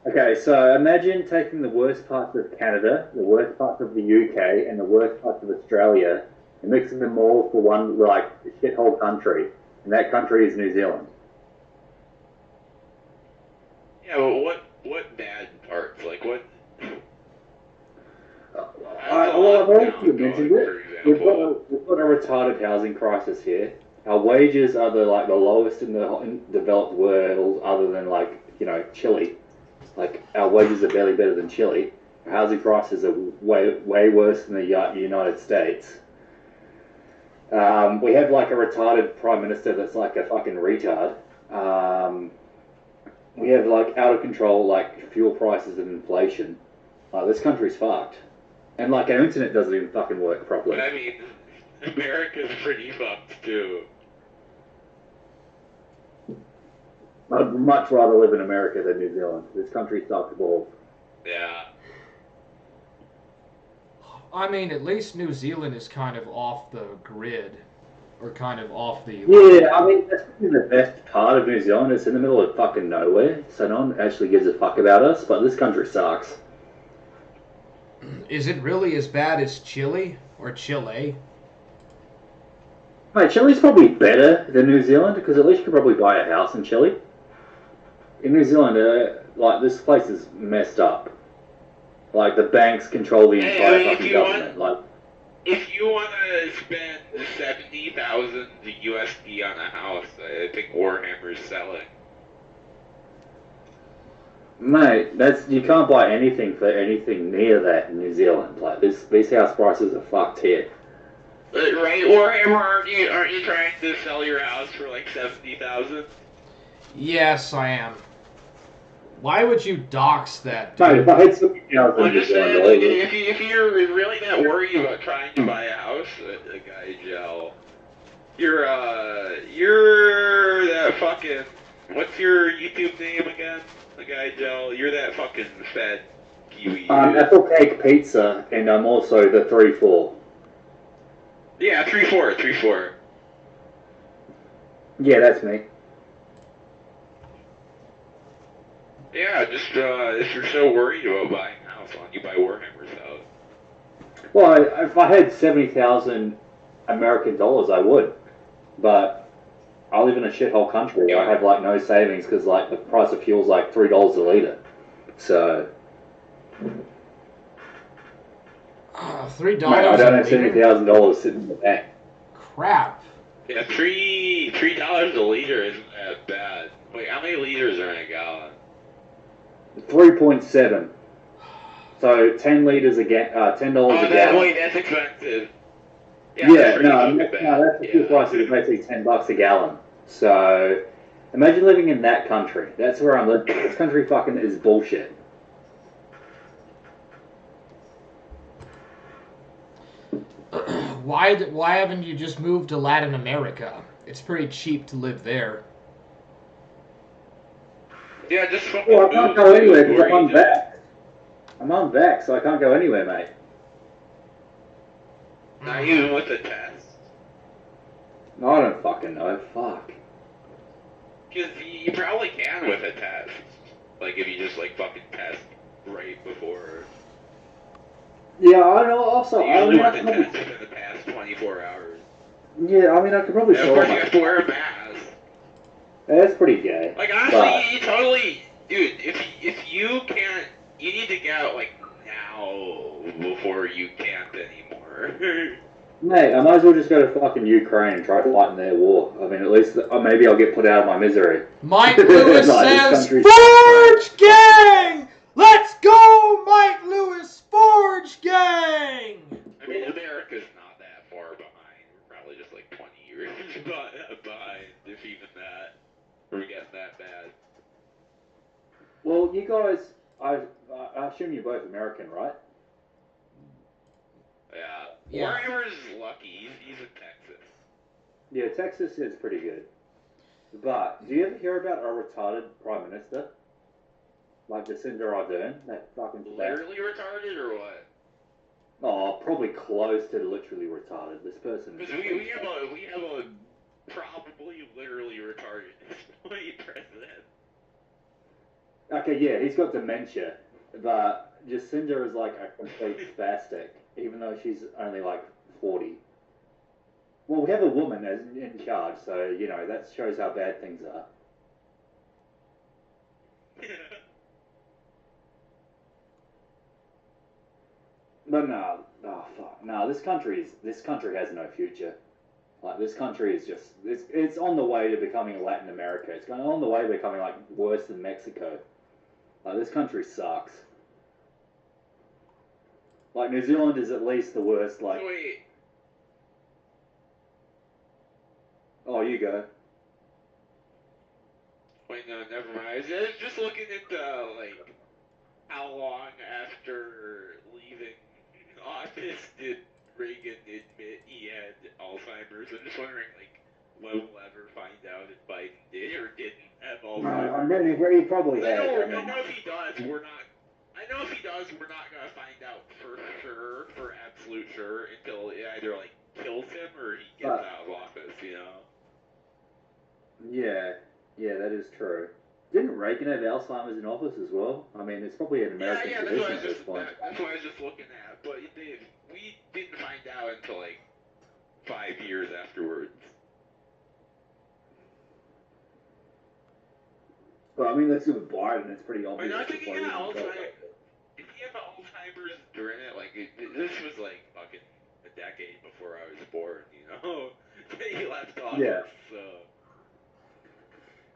Okay, so imagine taking the worst parts of Canada, the worst parts of the UK, and the worst parts of Australia, and mixing them all for one, like, shithole country. And that country is New Zealand. Yeah, but what bad parts? Like what? Well, I've already mentioned it. We've got a retarded housing crisis here. Our wages are the lowest in the developed world, other than Chile. Like, our wages are barely better than Chile. Our housing prices are way worse than the United States. We have like a retarded prime minister that's like a fucking retard. We have like out of control like fuel prices and inflation. This country's fucked. And like our internet doesn't even fucking work properly. But I mean, America's pretty fucked too. I'd much rather live in America than New Zealand. This country sucks balls. Yeah. I mean, at least New Zealand is kind of off the grid, or kind of off the. Yeah, I mean, that's probably the best part of New Zealand. It's in the middle of fucking nowhere, so no one actually gives a fuck about us, but this country sucks. Is it really as bad as Chile or Chile? Mate, Chile's probably better than New Zealand, because at least you could probably buy a house in Chile. In New Zealand, this place is messed up. Like, the banks control the entire fucking government. If you want to spend 70,000 USD on a house, I think Warhammer's selling. Mate, you can't buy anything for anything near that in New Zealand. Like these house prices are fucked here. Right, Warhammer, aren't you trying to sell your house for like 70,000? Yes, I am. Why would you dox that, Mate, dude? if I had $70,000 I'm just saying, like, if you're really that worried about trying to buy a house, a guy Gel, you're that fucking, what's your YouTube name again? The guy Gel, you're that fucking fed Kiwi. Apple Cake Pizza, and I'm also the 3-4. Yeah, 3-4. Yeah, that's me. Yeah, just if you're so worried about buying a house, why don't you buy Warhammer's house? Well, if I had 70,000 American dollars, I would. But I live in a shithole country. I have like no savings because like the price of fuel's like $3 a liter. So. $3 Mate, I don't have $70,000 sitting in the bank. Crap. Yeah, $3 a liter isn't that bad. Wait, how many liters are in a gallon? 3.7. So 10 liters a $10 a gallon. Wait, that's expensive. Yeah, no, that's the fuel price is basically $10 a gallon. So imagine living in that country. That's where I'm living. This country fucking is bullshit. Why haven't you just moved to Latin America? It's pretty cheap to live there. Yeah, just fucking Well, I can't go anywhere because I'm unvaxxed. I'm unvaxxed, so I can't go anywhere, mate. Not even with the test. No, I don't fucking know. Fuck. Because you probably can with a test. Like, if you just, like, fucking test right before. Yeah, I know. Also, You only want the test within the past 24 hours. Yeah, I mean, I could probably. And of course, you have to wear a mask. That's pretty gay. Like, honestly, you totally, dude. If you can't, you need to get out like now before you can't anymore. Mate, I might as well just go to fucking Ukraine and try fighting their war. I mean, at least maybe I'll get put out of my misery. Mike Lewis says, "Forge gang, let's go, Mike Lewis, Forge gang." I mean, America's not that far behind. We're probably just like 20 years behind, if even that. We're getting that bad. Well, you guys, I assume you're both American, right? Yeah. Warhammer's lucky. He's in Texas. Yeah, Texas is pretty good. But do you ever hear about our retarded prime minister? Like Jacinda Ardern, that fucking Literally retarded or what? Oh, probably close to literally retarded. This person. Because we have a probably literally retarded president. Okay, yeah, he's got dementia, but Jacinda is like a complete spastic, even though she's only like 40. Well, we have a woman as in charge, so you know that shows how bad things are. But no, oh fuck, no. This country has no future. Like this country is just it's on the way to becoming Latin America. It's going on the way to becoming like worse than Mexico. Like this country sucks. Like New Zealand is at least the worst. Like wait. Oh, you go. Wait, no, never mind. I was just looking at like how long after leaving office did Reagan admit he had Alzheimer's? I'm just wondering, like, when we'll ever find out if Biden did or didn't have Alzheimer's. I'm really, he probably had. I know if he does, we're not. I know if he does, we're not gonna find out for sure, for absolute sure, until it either like kills him or he gets out of office. You know. Yeah, that is true. Didn't Reagan have Alzheimer's in office as well? I mean, it's probably an American tradition at this point. That's what I was just looking at. But we didn't find out until like 5 years afterwards. But I mean, that's with Biden. It's pretty obvious. I think he had Alzheimer's. If he had Alzheimer's during it, like this was like fucking a decade before I was born. You know, he left office. Yeah. So.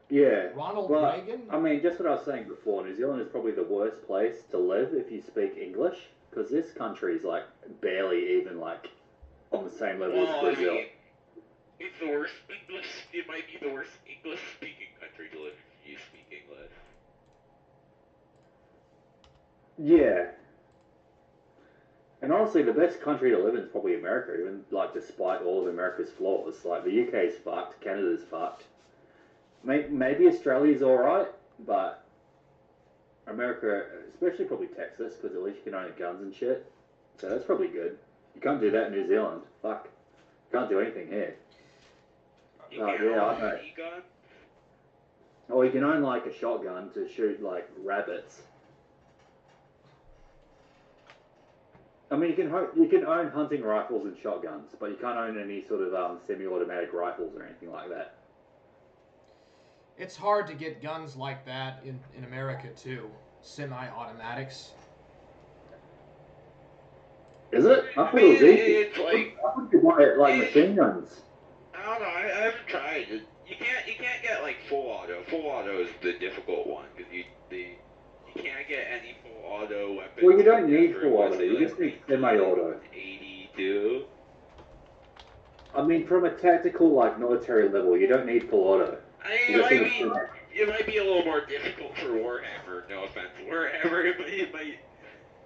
Yeah. Ronald but, Reagan? I mean, just what I was saying before, New Zealand is probably the worst place to live if you speak English, because this country is like barely even like on the same level as Brazil. It's the worst English. It might be the worst English-speaking country to live if you speak English. Yeah. And honestly, the best country to live in is probably America, even like despite all of America's flaws. Like the UK's fucked, Canada's fucked. Maybe Australia's alright, but America, especially probably Texas, because at least you can own guns and shit. So that's probably good. You can't do that in New Zealand. Fuck. You can't do anything here. Yeah, I know. Oh, you can own like a shotgun to shoot like rabbits. I mean, you can own hunting rifles and shotguns, but you can't own any sort of semi-automatic rifles or anything like that. It's hard to get guns like that in America too. Semi-automatics. Is it? I thought it was easy. It's like, I thought you wanted like machine guns. I don't know. I haven't tried it. You can't get like full auto. Full auto is the difficult one because you can't get any full auto weapons. Well, you don't need full auto. You just need semi-auto. 82. I mean, from a tactical like military level, you don't need full auto. It might be a little more difficult for Warhammer. No offense, Warhammer.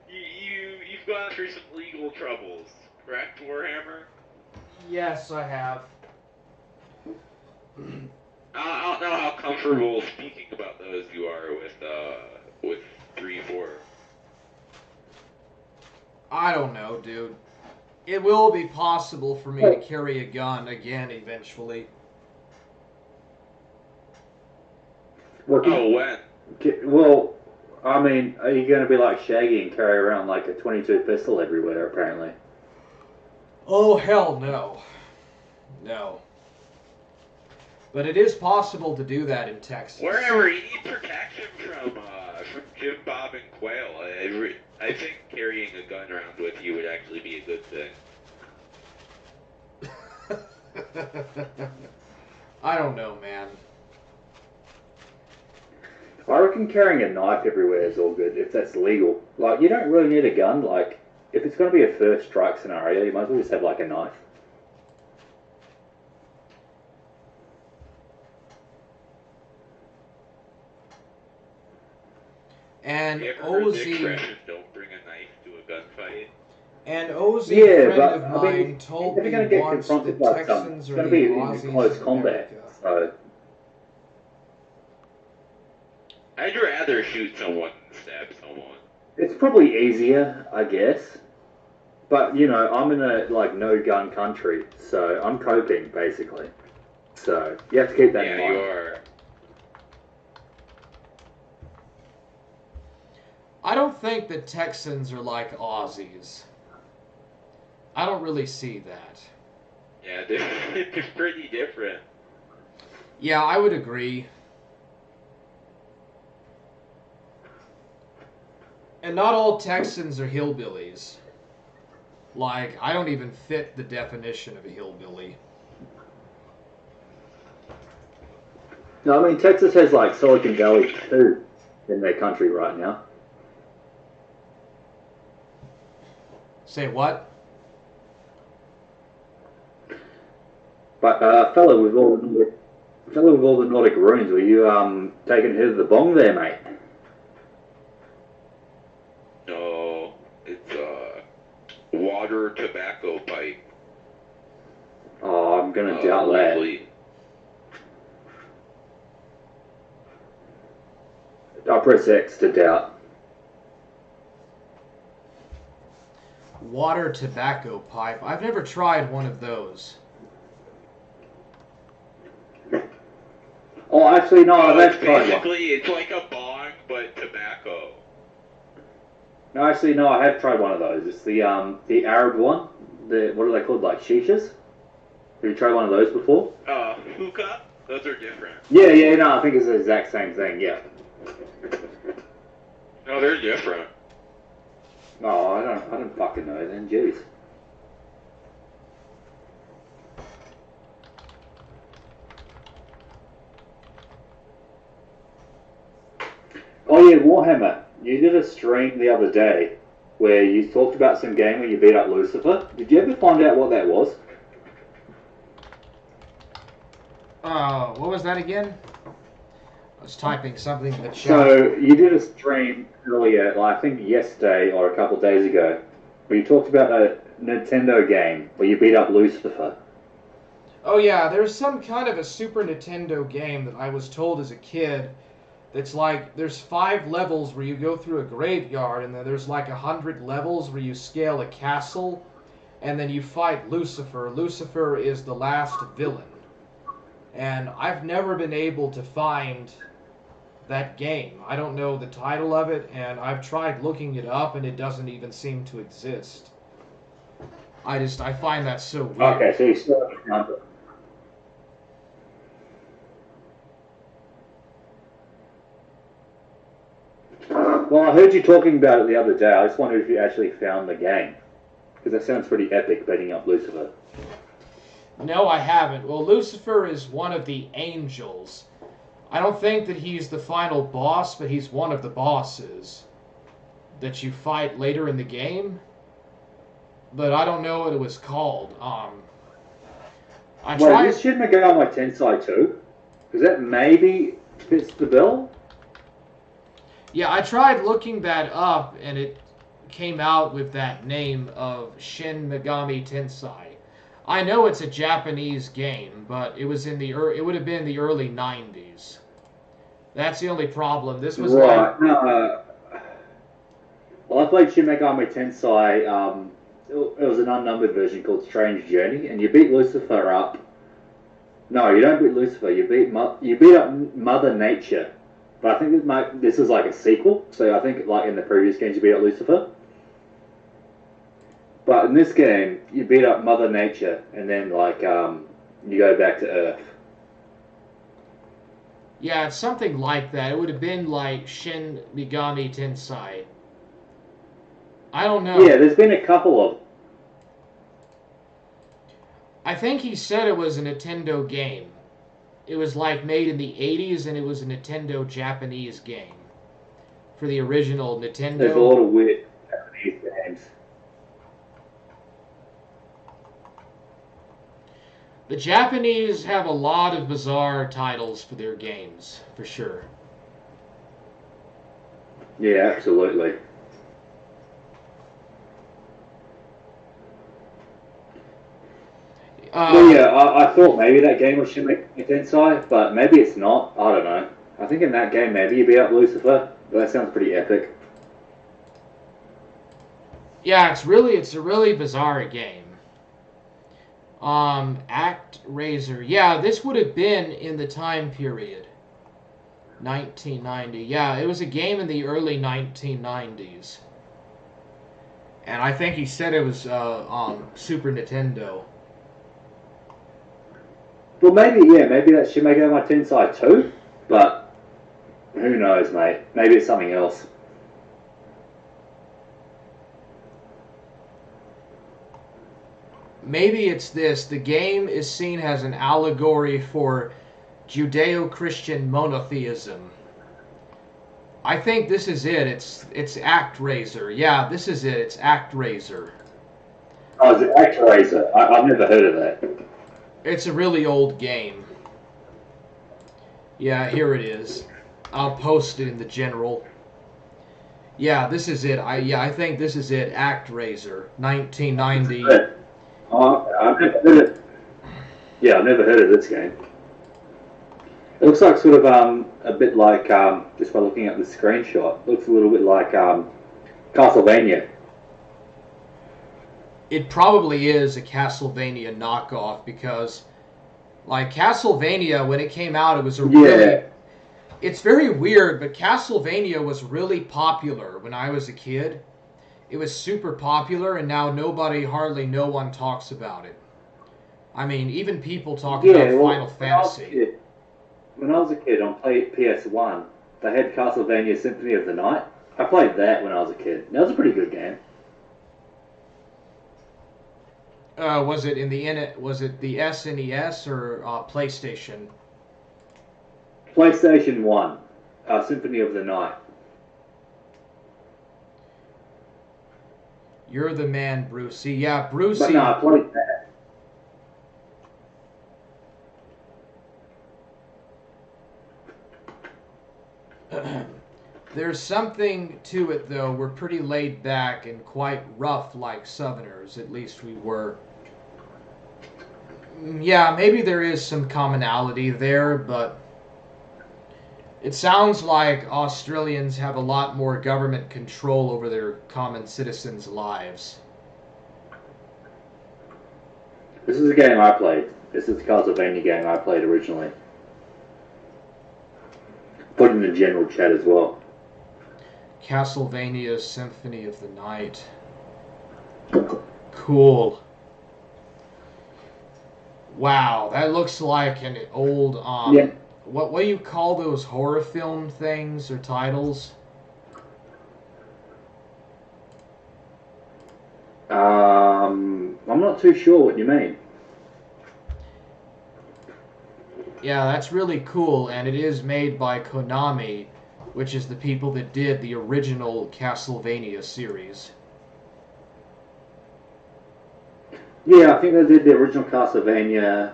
You've gone through some legal troubles, correct, Warhammer? Yes, I have. I don't know how comfortable speaking about those you are with 3-4. I don't know, dude. It will be possible for me to carry a gun again eventually. When? Well, I mean, are you going to be like Shaggy and carry around like a 22 pistol everywhere, apparently? Oh, hell no. No. But it is possible to do that in Texas. Wherever you need protection from Jim Bob and Quail, I think carrying a gun around with you would actually be a good thing. I don't know, man. I reckon carrying a knife everywhere is all good, if that's legal. Like, you don't really need a gun. Like, if it's going to be a first strike scenario, you might as well just have, like, a knife. And you ever heard the Ozzy... expression, don't bring a knife to a gunfight? And Ozzy, a friend of mine, told me get once the confronted by Texans it's are the going to be Aussies in close of combat. America. So, I'd rather shoot someone than stab someone. it's probably easier, I guess. But, you know, I'm in a, like, no-gun country, so I'm coping, basically. So, you have to keep that in mind. Yeah, you are. I don't think that Texans are like Aussies. I don't really see that. Yeah, they're pretty different. Yeah, I would agree. And not all Texans are hillbillies. Like, I don't even fit the definition of a hillbilly. No, I mean, Texas has, like, Silicon Valley, too, in their country right now. Say what? But, fellow with all the Nordic runes, were you, taking a hit of the bong there, mate? No, it's water tobacco pipe. Oh, I'm gonna doubt that. Legally. I'll press X to doubt. Water tobacco pipe. I've never tried one of those. Oh, actually, no, that's tried one. Basically, it's like a bong, but tobacco. No, actually, no, I have tried one of those. It's the Arab one. What are they called, like shishas? Have you tried one of those before? Hookah? Those are different. Yeah, no, I think it's the exact same thing, yeah. No, they're different. Oh, I don't fucking know then, jeez. Oh yeah, Warhammer. You did a stream the other day where you talked about some game where you beat up Lucifer. Did you ever find out what that was? What was that again? I was typing something in the chat. So you did a stream earlier, I think yesterday or a couple of days ago, where you talked about a Nintendo game where you beat up Lucifer. Oh yeah, there's some kind of a Super Nintendo game that I was told as a kid that's like, there's 5 levels where you go through a graveyard, and then there's like 100 levels where you scale a castle, and then you fight Lucifer. Lucifer is the last villain. And I've never been able to find that game. I don't know the title of it, and I've tried looking it up, and it doesn't even seem to exist. I find that so weird. Okay, so you still haven't found it. Well, I heard you talking about it the other day. I just wondered if you actually found the game. Because that sounds pretty epic, beating up Lucifer. No, I haven't. Well, Lucifer is one of the angels. I don't think that he's the final boss, but he's one of the bosses that you fight later in the game. But I don't know what it was called. I tried. This Shin Megami Tensei 2? Because that maybe fits the bill? Yeah, I tried looking that up, and it came out with that name of Shin Megami Tensei. I know it's a Japanese game, but it was in the it would have been the early 90s. That's the only problem. This was right. Well, I played Shin Megami Tensei. It was an unnumbered version called Strange Journey, and you beat Lucifer up. No, you don't beat Lucifer. You beat up Mother Nature. But I think this is like a sequel. So I think like in the previous games you beat up Lucifer. But in this game, you beat up Mother Nature, and then like you go back to Earth. Yeah, it's something like that. It would have been like Shin Megami Tensei. I don't know. Yeah, there's been a couple of. I think he said it was a Nintendo game. It was like made in the 80s, and it was a Nintendo Japanese game for the original Nintendo. There's a lot of weird Japanese games. The Japanese have a lot of bizarre titles for their games, for sure. Yeah, absolutely. Well, yeah, I thought maybe that game was Shin Megami Tensei, but maybe it's not. I don't know. I think in that game maybe you beat up Lucifer, but that sounds pretty epic. Yeah, it's a really bizarre game. ActRaiser. Yeah, this would have been in the time period. 1990. Yeah, it was a game in the early 1990s. And I think he said it was on Super Nintendo. Well, maybe that's Shin Megami Tensei 2, but who knows, mate? Maybe it's something else. Maybe it's this. The game is seen as an allegory for Judeo-Christian monotheism. I think this is it. It's ActRaiser. Yeah, this is it. It's ActRaiser. Oh, is it ActRaiser? I've never heard of that. It's a really old game. Yeah, here it is. I'll post it in the general. Yeah, this is it. I think this is it. ActRaiser, 1990. I've never heard it. Yeah, I've never heard of this game. It looks like sort of a bit like just by looking at the screenshot. It looks a little bit like Castlevania. It probably is a Castlevania knockoff because, like, Castlevania, when it came out, it was a really... It's very weird, but Castlevania was really popular when I was a kid. It was super popular, and now hardly no one talks about it. I mean, even people talk about Final Fantasy. When I was a kid on PS1, they had Castlevania Symphony of the Night. I played that when I was a kid. That was a pretty good game. Was it the SNES or PlayStation? PlayStation 1, Symphony of the Night. You're the man, Brucey. Yeah, Brucey. But no, I played that. There's something to it, though. We're pretty laid back and quite rough like Southerners. At least we were. Yeah, maybe there is some commonality there, but it sounds like Australians have a lot more government control over their common citizens' lives. This is a game I played. This is the Castlevania game I played originally. Put in the general chat as well. Castlevania Symphony of the Night. Cool. Wow, that looks like an old yeah. What do you call those horror film things or titles? I'm not too sure what you mean. Yeah, that's really cool, and it is made by Konami, which is the people that did the original Castlevania series. Yeah, I think they did the original Castlevania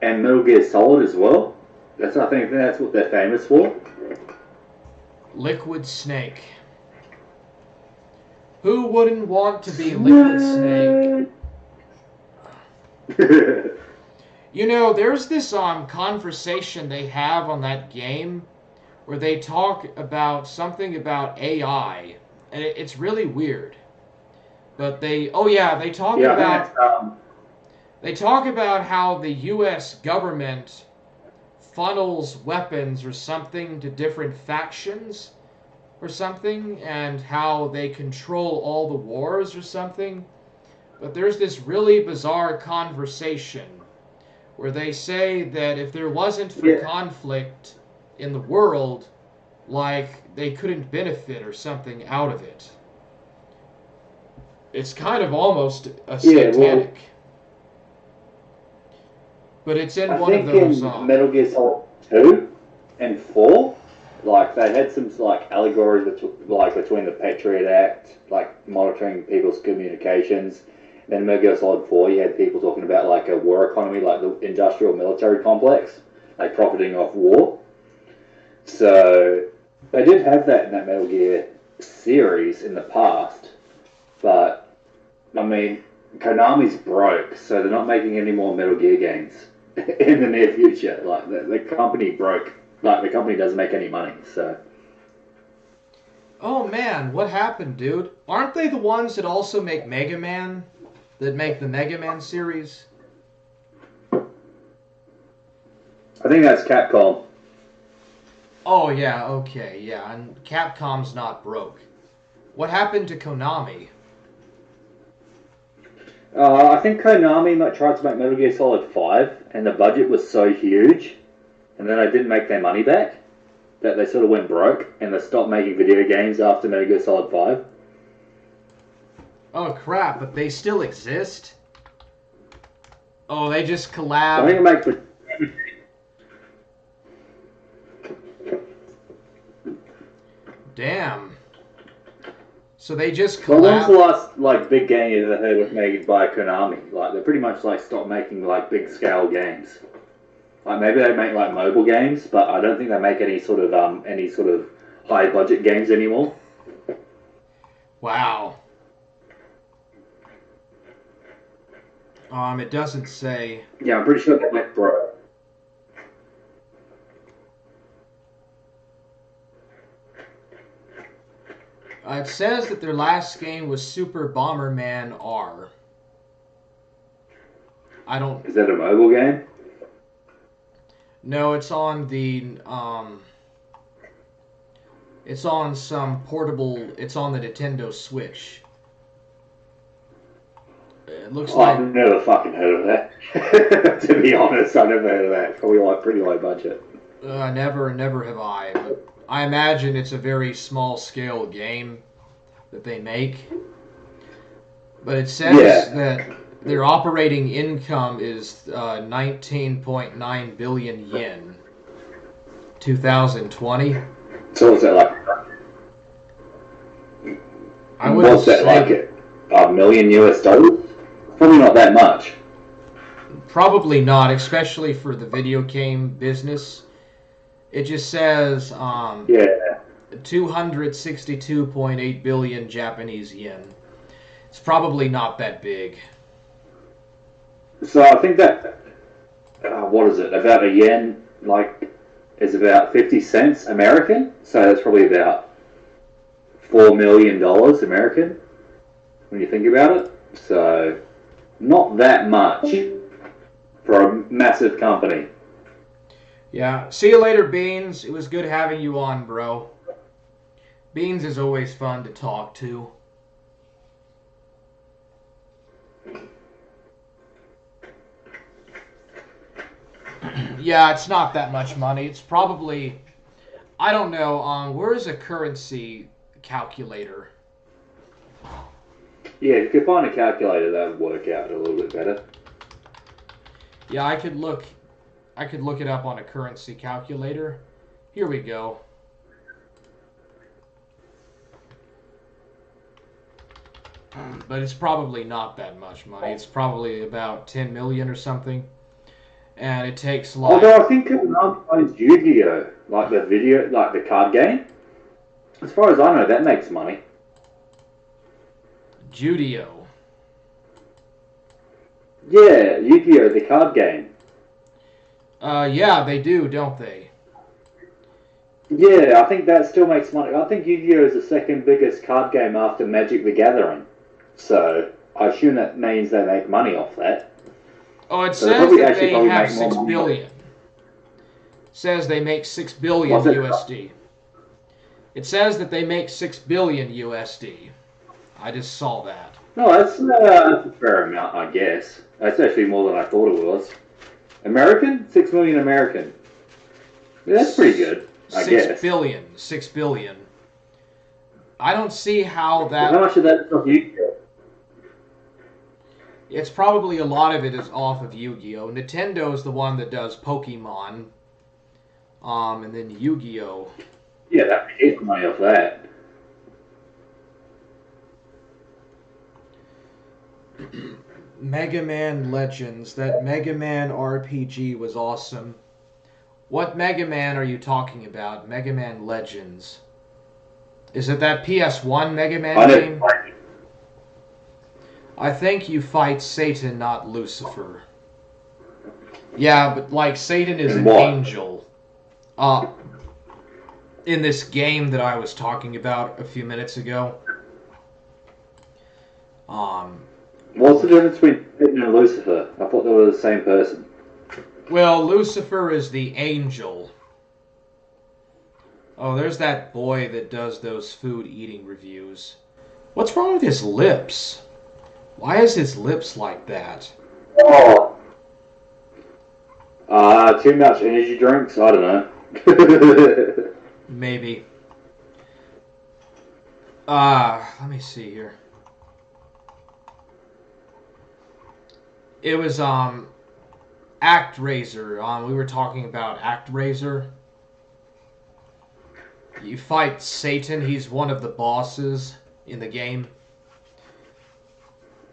and Metal Gear Solid as well. I think that's what they're famous for. Liquid Snake. Who wouldn't want to be Liquid Snake? You know, there's this conversation they have on that game where they talk about something about AI, and it's really weird. But they talk about how the U.S. government funnels weapons or something to different factions or something, and how they control all the wars or something. But there's this really bizarre conversation where they say that if there wasn't for conflict in the world, like, they couldn't benefit or something out of it. It's kind of almost a satanic. But it's in one of those. In Metal Gear Solid 2 and 4, like, they had some like allegories between the Patriot Act, like monitoring people's communications. Then in Metal Gear Solid 4, you had people talking about like a war economy, like the industrial military complex, like profiting off war. So they did have that in that Metal Gear series in the past, but I mean, Konami's broke, so they're not making any more Metal Gear games in the near future. Like the company broke. Like the company doesn't make any money. So. Oh man, what happened, dude? Aren't they the ones that also make Mega Man? That make the Mega Man series? I think that's Capcom. Oh yeah, okay, yeah, and Capcom's not broke. What happened to Konami? I think Konami tried to make Metal Gear Solid 5, and the budget was so huge, and then they didn't make their money back, that they sort of went broke, and they stopped making video games after Metal Gear Solid 5. Oh crap, but they still exist? Oh, they just collab. I think it makes the... Damn. So they just collab. Well, when's the last like big game you ever heard was made by Konami? Like they pretty much like stopped making like big scale games. Like maybe they make like mobile games, but I don't think they make any sort of high budget games anymore. Wow. It doesn't say. Yeah, I'm pretty sure they went broke. It says that their last game was Super Bomberman R. I don't... Is that a mobile game? No, it's on the, it's on some portable... It's on the Nintendo Switch. It looks like... I've never fucking heard of that. To be honest, I've never heard of that. Probably like pretty low budget. Never have I. But I imagine it's a very small scale game that they make. But it says that their operating income is 19.9 billion yen. 2020. So is that like... I would What's that, like a million US dollars? Probably not that much. Probably not, especially for the video game business. It just says 262.8 billion Japanese yen. It's probably not that big. So I think that what is it? About a yen, like, is about 50 cents American. So that's probably about $4 million American when you think about it. So not that much for a massive company. Yeah. See you later, Beans. It was good having you on, bro. Beans is always fun to talk to. Yeah, it's not that much money. It's probably, I don't know, where's a currency calculator? Yeah, if you could find a calculator, that would work out a little bit better. Yeah, I could look it up on a currency calculator. Here we go. But it's probably not that much money. It's probably about 10 million or something. And it takes like... Although I think Konami owns Yu-Gi-Oh! Like the card game. As far as I know, that makes money. Judio. Yeah, Yu-Gi-Oh! The card game. Yeah, they do, don't they? Yeah, I think that still makes money. I think Yu-Gi-Oh! Is the second biggest card game after Magic the Gathering. So, I assume that means they make money off that. Oh, it So says that they have 6 more billion. It says they make 6 billion What's it? USD. It says that they make 6 billion USD. I just saw that. No, that's a fair amount, I guess. That's actually more than I thought it was. American? 6 million American. Yeah, that's pretty good, I guess. 6 billion. I don't see how that... How much of that is off Yu-Gi-Oh? It's probably a lot of it is off of Yu-Gi-Oh! Nintendo's the one that does Pokemon. And then Yu-Gi-Oh! Yeah, that makes money off that. Mega Man Legends. That Mega Man RPG was awesome. What Mega Man are you talking about? Mega Man Legends. Is it that PS1 Mega Man game? I think you fight Satan, not Lucifer. Yeah, but like Satan is an angel. In this game that I was talking about a few minutes ago. What's the difference between Satan and Lucifer? I thought they were the same person. Well, Lucifer is the angel. Oh, there's that boy that does those food eating reviews. What's wrong with his lips? Why is his lips like that? Oh. Too much energy drinks? I don't know. Maybe. Let me see here. It was, ActRaiser. We were talking about ActRaiser. You fight Satan. He's one of the bosses in the game.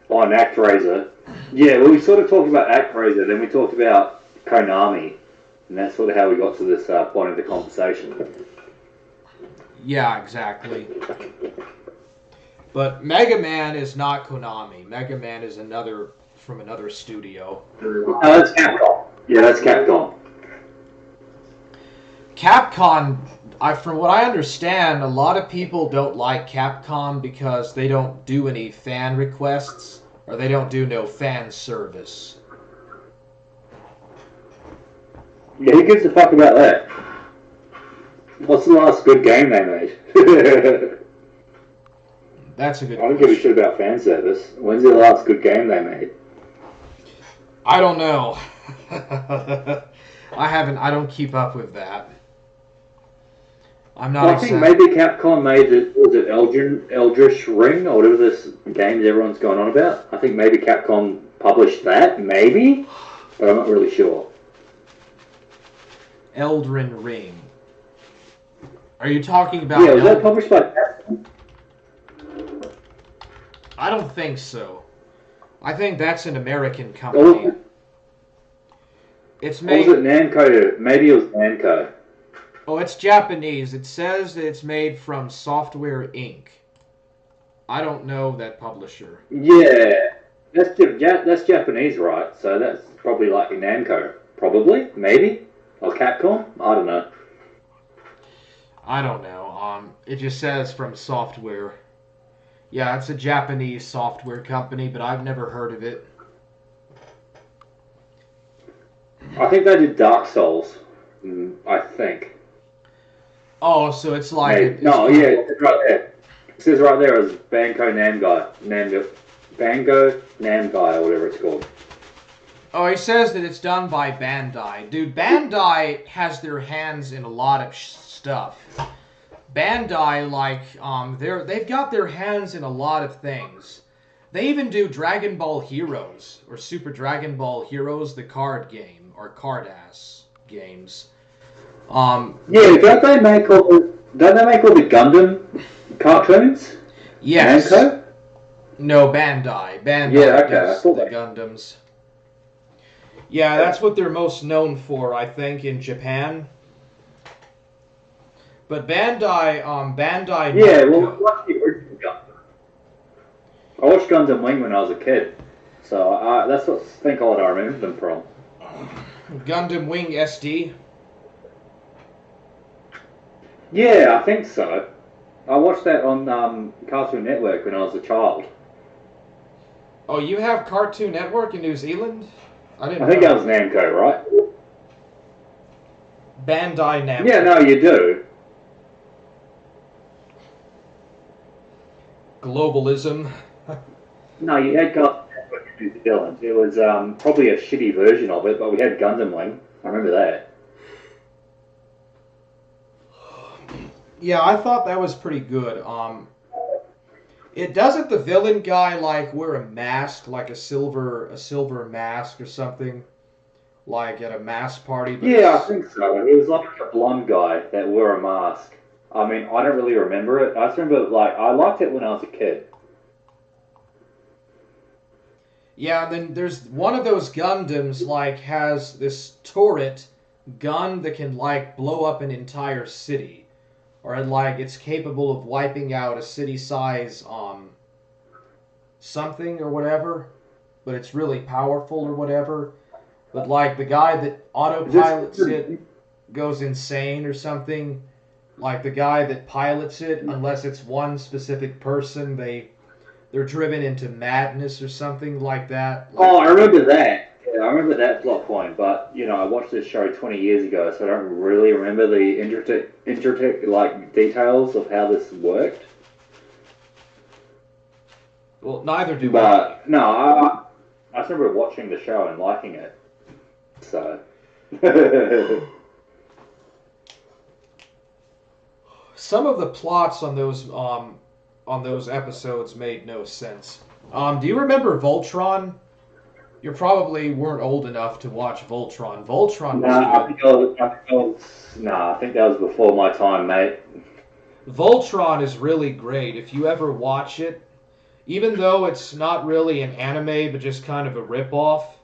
On ActRaiser. Yeah, well, we sort of talked about ActRaiser, then we talked about Konami, and that's sort of how we got to this point of the conversation. Yeah, exactly. But Mega Man is not Konami. Mega Man is from another studio. Oh, that's Capcom. Yeah, that's Capcom. Capcom, from what I understand, a lot of people don't like Capcom because they don't do any fan requests, or they don't do no fan service. Yeah, who gives a fuck about that? What's the last good game they made? That's a good I don't give a shit about fan service. When's the last good game they made? I don't know. I don't keep up with that. I'm not I think maybe Capcom made it, was it Eldritch Ring, or whatever this game everyone's going on about? I think maybe Capcom published that, maybe? But I'm not really sure. Elden Ring. Are you talking about... Yeah, was that published by Capcom? I don't think so. I think that's an American company. It's Or made. was it Namco? Maybe it was Namco. Oh, it's Japanese. It says that it's made from Software Inc. I don't know that publisher. Yeah, that's Japanese, right? So that's probably like Namco. Probably, maybe, or Capcom. I don't know. I don't know. It just says from Software. Yeah, it's a Japanese software company, but I've never heard of it. I think they did Dark Souls. I think. Oh, so it's like Maybe. No, yeah, it's right there. It says right there as Bango Namgai, or whatever it's called. Oh, he says that it's done by Bandai. Dude, Bandai has their hands in a lot of stuff. Bandai, like, they've got their hands in a lot of things. They even do Dragon Ball Heroes, or Super Dragon Ball Heroes, the card game, or card-ass games. Yeah, don't they make all the Gundam cartoons? Yes. Namco? No, Bandai. Bandai Yeah, okay, does I thought the that. Gundams. Yeah, that's what they're most known for, I think, in Japan. But Bandai, Bandai. Yeah, well, what's the original Gundam? I watched Gundam Wing when I was a kid, so that's what I remember them from. Gundam Wing SD. Yeah, I think so. I watched that on Cartoon Network when I was a child. Oh, you have Cartoon Network in New Zealand? I didn't. I think know. that was Namco, right? Bandai Namco. Yeah, no, you do. Globalism. No, you had Cartoon Network in New Zealand. It was probably a shitty version of it, but we had Gundam Wing. I remember that. Yeah, I thought that was pretty good. It doesn't the villain guy like wear a mask, like a silver mask or something, like at a mask party? But Yeah, I think so. He was like a blonde guy that wore a mask. I mean, I don't really remember it. I just remember, like, I liked it when I was a kid. Yeah, and then there's one of those Gundams like has this turret gun that can like blow up an entire city, or like it's capable of wiping out a city-size something or whatever, but it's really powerful or whatever. But like the guy that autopilots it goes insane or something. Like the guy that pilots it, unless it's one specific person, they're driven into madness or something like that. Oh, I remember that. Yeah, I remember that plot point, but, you know, I watched this show 20 years ago, so I don't really remember the intricate like, details of how this worked. Well, neither do I. But, no, I just remember watching the show and liking it. So... Some of the plots on those episodes made no sense. Do you remember Voltron? You probably weren't old enough to watch Voltron. Voltron was good. I think that was before my time, mate. Voltron is really great. If you ever watch it, even though it's not really an anime, but just kind of a rip-off,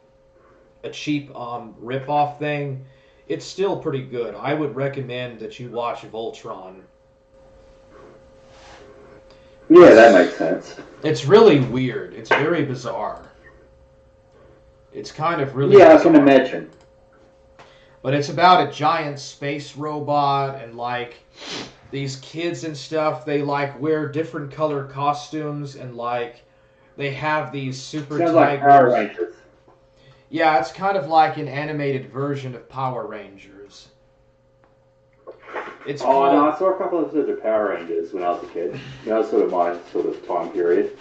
a cheap rip-off thing, it's still pretty good. I would recommend that you watch Voltron. Yeah, that makes sense. It's really weird. It's very bizarre. It's kind of really Yeah, bizarre. I can imagine. But it's about a giant space robot and like these kids and stuff. They like wear different color costumes and like they have these super Sounds tigers. like Power Rangers. Yeah, it's kind of like an animated version of Power Rangers. It's Oh, no, I saw a couple of episodes of Power Rangers when I was a kid. That was sort of my sort of time period.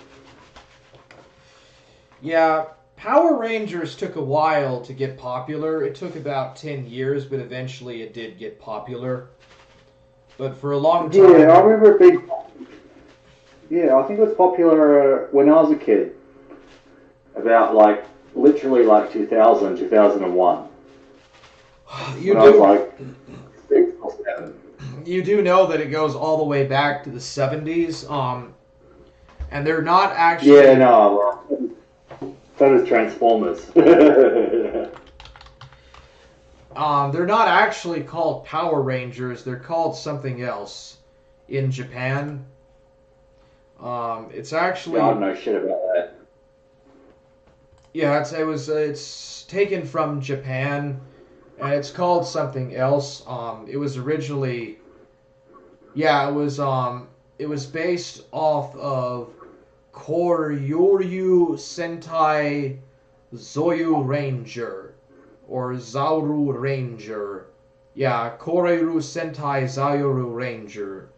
Yeah, Power Rangers took a while to get popular. It took about 10 years, but eventually it did get popular. But for a long time... Yeah, I remember it being... Yeah, I think it was popular when I was a kid. About, like, literally, like, 2000, 2001. You when I was, like, 6 or 7. You do know that it goes all the way back to the 70s. and they're not actually. Yeah, no. So does Transformers. They're not actually called Power Rangers. They're called something else in Japan. It's actually. I don't know shit about that. Yeah, it's taken from Japan, and it's called something else. It was originally. Yeah, it was based off of Koryoryu Sentai Zoyu Ranger, or Zauru Ranger. Yeah, Koryoryu Sentai Zauru Ranger.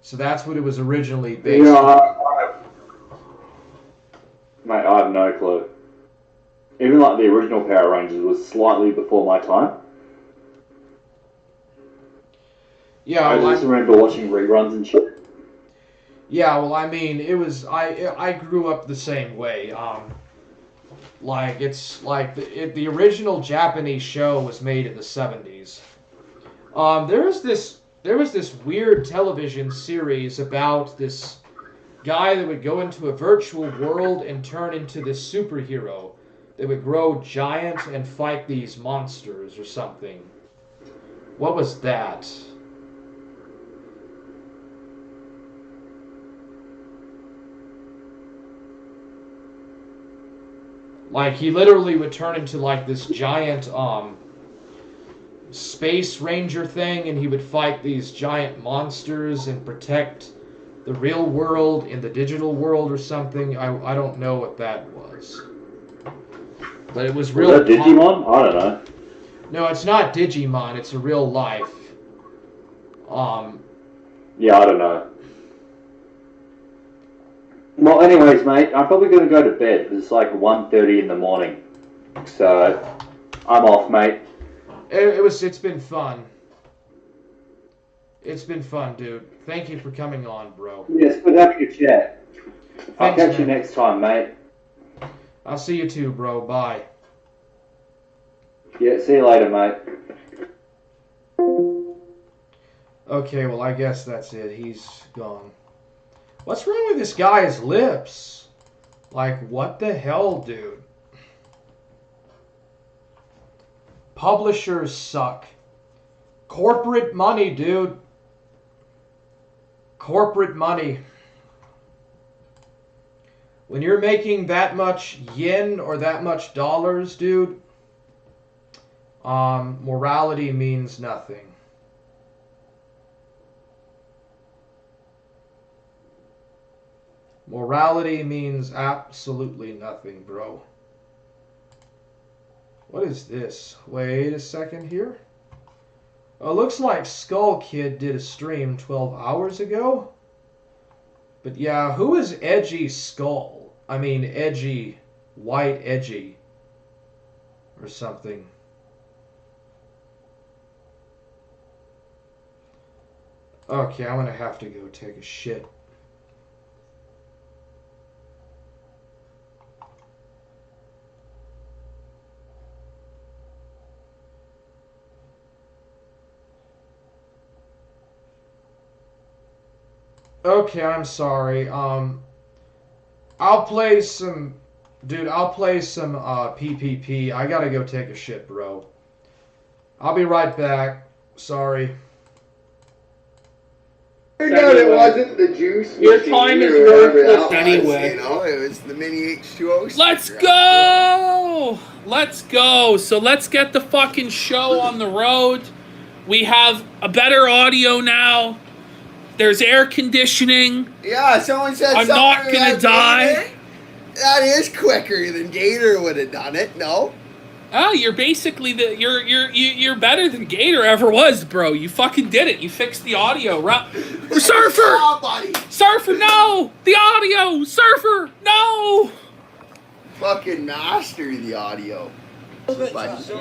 So that's what it was originally based on. Mate, I have no clue. Even like the original Power Rangers was slightly before my time. Yeah, I just remember watching reruns and shit. Yeah, well, I mean, it was I grew up the same way. Like it's like the original Japanese show was made in the 70s. There was this weird television series about this guy that would go into a virtual world and turn into this superhero that would grow giant and fight these monsters or something. What was that? Like, he literally would turn into, like, this giant, space ranger thing, and he would fight these giant monsters and protect the real world in the digital world or something. I don't know what that was. But it was real... Was that Digimon? I don't know. No, it's not Digimon. It's a real life. Yeah, I don't know. Well, anyways, mate, I'm probably going to go to bed because it's like 1:30 in the morning. So, I'm off, mate. It's been fun. It's been fun, dude. Thank you for coming on, bro. Yes, good having a chat. I'll Thanks, catch you man. next time, mate. I'll see you too, bro. Bye. Yeah, see you later, mate. Okay, well, I guess that's it. He's gone. What's wrong with this guy's lips? Like, what the hell, dude? Publishers suck. Corporate money, dude. Corporate money. When you're making that much yen or that much dollars, dude, morality means nothing. Morality means absolutely nothing, bro. What is this? Wait a second here. Oh, looks like Skull Kid did a stream 12 hours ago. But yeah, who is Edgy Skull? I mean, Edgy, White Edgy, or something. Okay, I'm gonna have to go take a shit. Okay, I'm sorry. I'll play some... Dude, I'll play some PPP. I gotta go take a shit, bro. I'll be right back. Sorry. Turned out it wasn't the juice. Your time is worthless anyway. You know, it was the mini H2O. Let's go! Let's go. So let's get the fucking show on the road. We have a better audio now. There's air conditioning. Yeah, someone said I'm something not gonna about die. Gator. That is quicker than Gator would have done it. No. Oh, you're basically you're better than Gator ever was, bro. You fucking did it. You fixed the audio, right? Surfer! Oh, buddy. Surfer, no! The audio! Surfer, no! Fucking master the audio. Actually,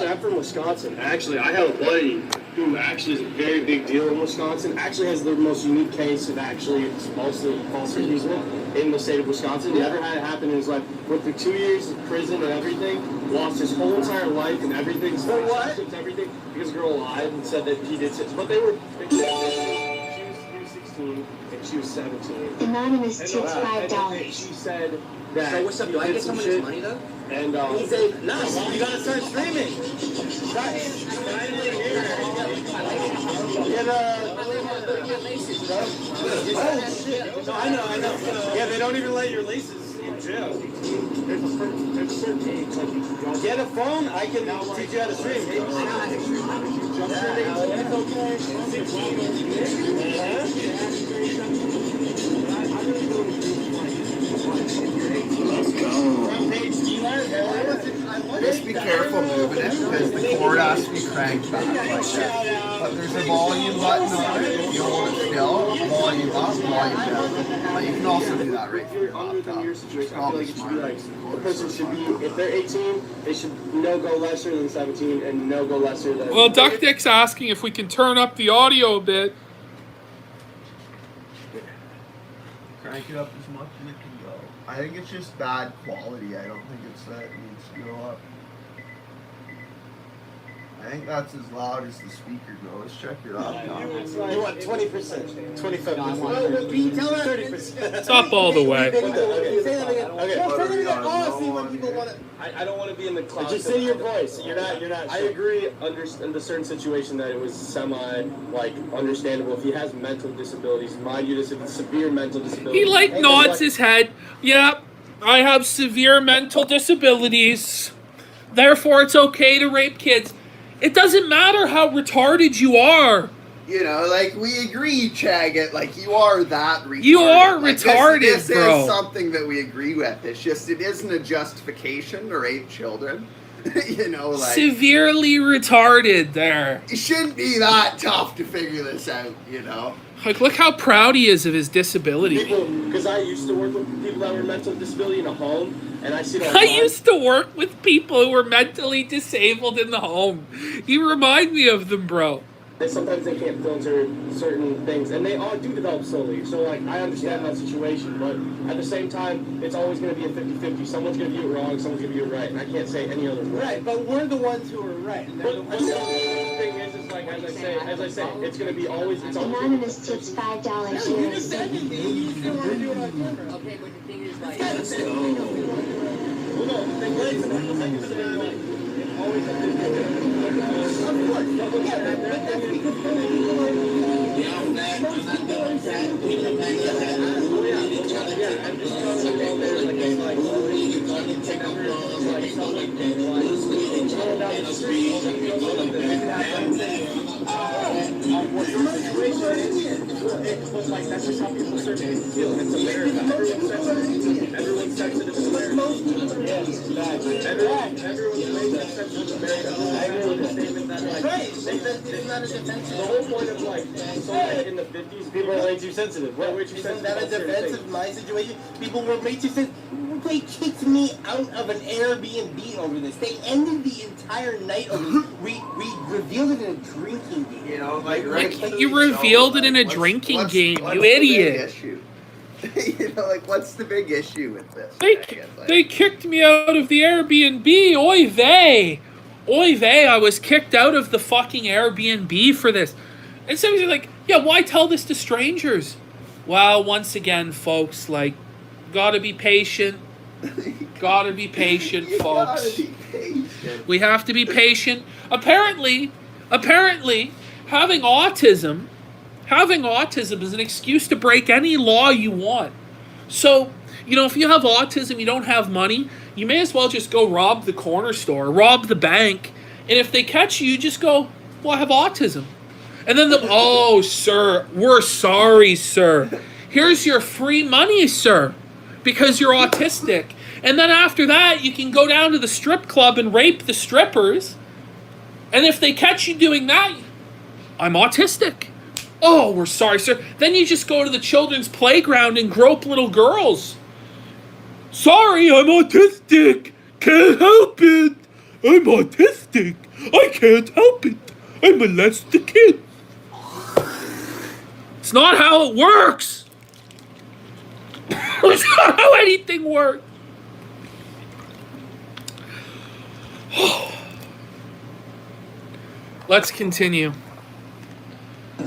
I'm from Wisconsin. Actually, I have a buddy who actually is a very big deal in Wisconsin. Actually has the most unique case of actually mostly false accusation in the state of Wisconsin. He never had it happen in his life. Went through 2 years of prison and everything. Lost his whole entire life and everything. For what? Everything because a girl lied and said that he did. But they were. She was 16. 18 and she was 17. Anonymous tips And $5. she said that. So what's up? Do I get some of this money though? And He said, no, you gotta start streaming. Oh shit! I know. Yeah, they don't even let your laces in jail. There's a certain age. Like, get a phone. I can teach you how to stream. Let's go. Just be careful moving it because the cord has to be cranked back like that. But there's a volume button on it. If you hold it still, volume up, volume down. But you can also do that right from your laptop. It's probably smarter. The person should be, if they're 18, they should no go lesser than 17 and no go lesser than. Well, Duck Dick's asking if we can turn up the audio a bit. Crank it up as much as it can go. I think it's just bad quality. I don't think it's that it needs to go up. I think that's as loud as the speaker goes. Check your laptop. You want 20%, 25%. 30%. It's up all the way. I don't want to be in the closet. Just say your voice. You're not. I agree in the certain situation that it was understandable. If he has mental disabilities, mind you, this is severe mental disabilities. He nods his head. Yep, I have severe mental disabilities. Therefore, it's okay to rape kids. It doesn't matter how retarded you are. You know, like, we agree, Chaggett, like, you are that retarded. You are like, retarded, this bro. is something that we agree with. It's just, it isn't a justification to rape children. You know, like... Severely retarded there. It shouldn't be that tough to figure this out, you know? Like, look how proud he is of his disability. Because I used to work with people that were mental disability in a home, and I see it all I used to work with people who were mentally disabled in the home. You remind me of them, bro. Sometimes they can't filter certain things, and they all do develop slowly. So, like, I understand that situation, but at the same time, it's always going to be a 50-50. Someone's going to view it wrong, someone's going to view it right, and I can't say any other way. Right, but we're the ones who are right. But the thing is, like, as I say, it's going to be always. It's always. Anonymous tips $5. You just said it. You still want to do it on camera. Okay, but the thing is, like, let's go. Well, no, the thing is, it's always a 50-50. Of course, that's just how people start to feel. It's America. Everyone's sensitive to America. Yes, everyone's raised sensitive to America. I agree with the statement that, like, it's not a defense. The whole point of, like, so like in the 50s, people are way too sensitive. Isn't that a defense of my situation? People were way too sensitive. They kicked me out of an Airbnb over this. They ended the entire night over this. We revealed it in a drinking game. You know, like you revealed it in a drinking game, you idiot. You know, like, what's the big issue with this? They kicked me out of the Airbnb. Oy vey. Oy vey, I was kicked out of the fucking Airbnb for this. And somebody's like, yeah, why tell this to strangers? Well, once again, folks, like, gotta be patient. Gotta be patient, folks. We have to be patient. Apparently, having autism is an excuse to break any law you want. So, you know, if you have autism, you don't have money, you may as well just go rob the corner store, rob the bank, and if they catch you, you just go, well, I have autism. And then oh, sir, we're sorry, sir. Here's your free money, sir, because you're autistic. And then after that, you can go down to the strip club and rape the strippers. And if they catch you doing that, I'm autistic. Oh, we're sorry, sir. Then you just go to the children's playground and grope little girls. Sorry, I'm autistic. Can't help it. I'm autistic. I can't help it. I molest the kid. It's not how it works. It's not how anything works. Let's continue.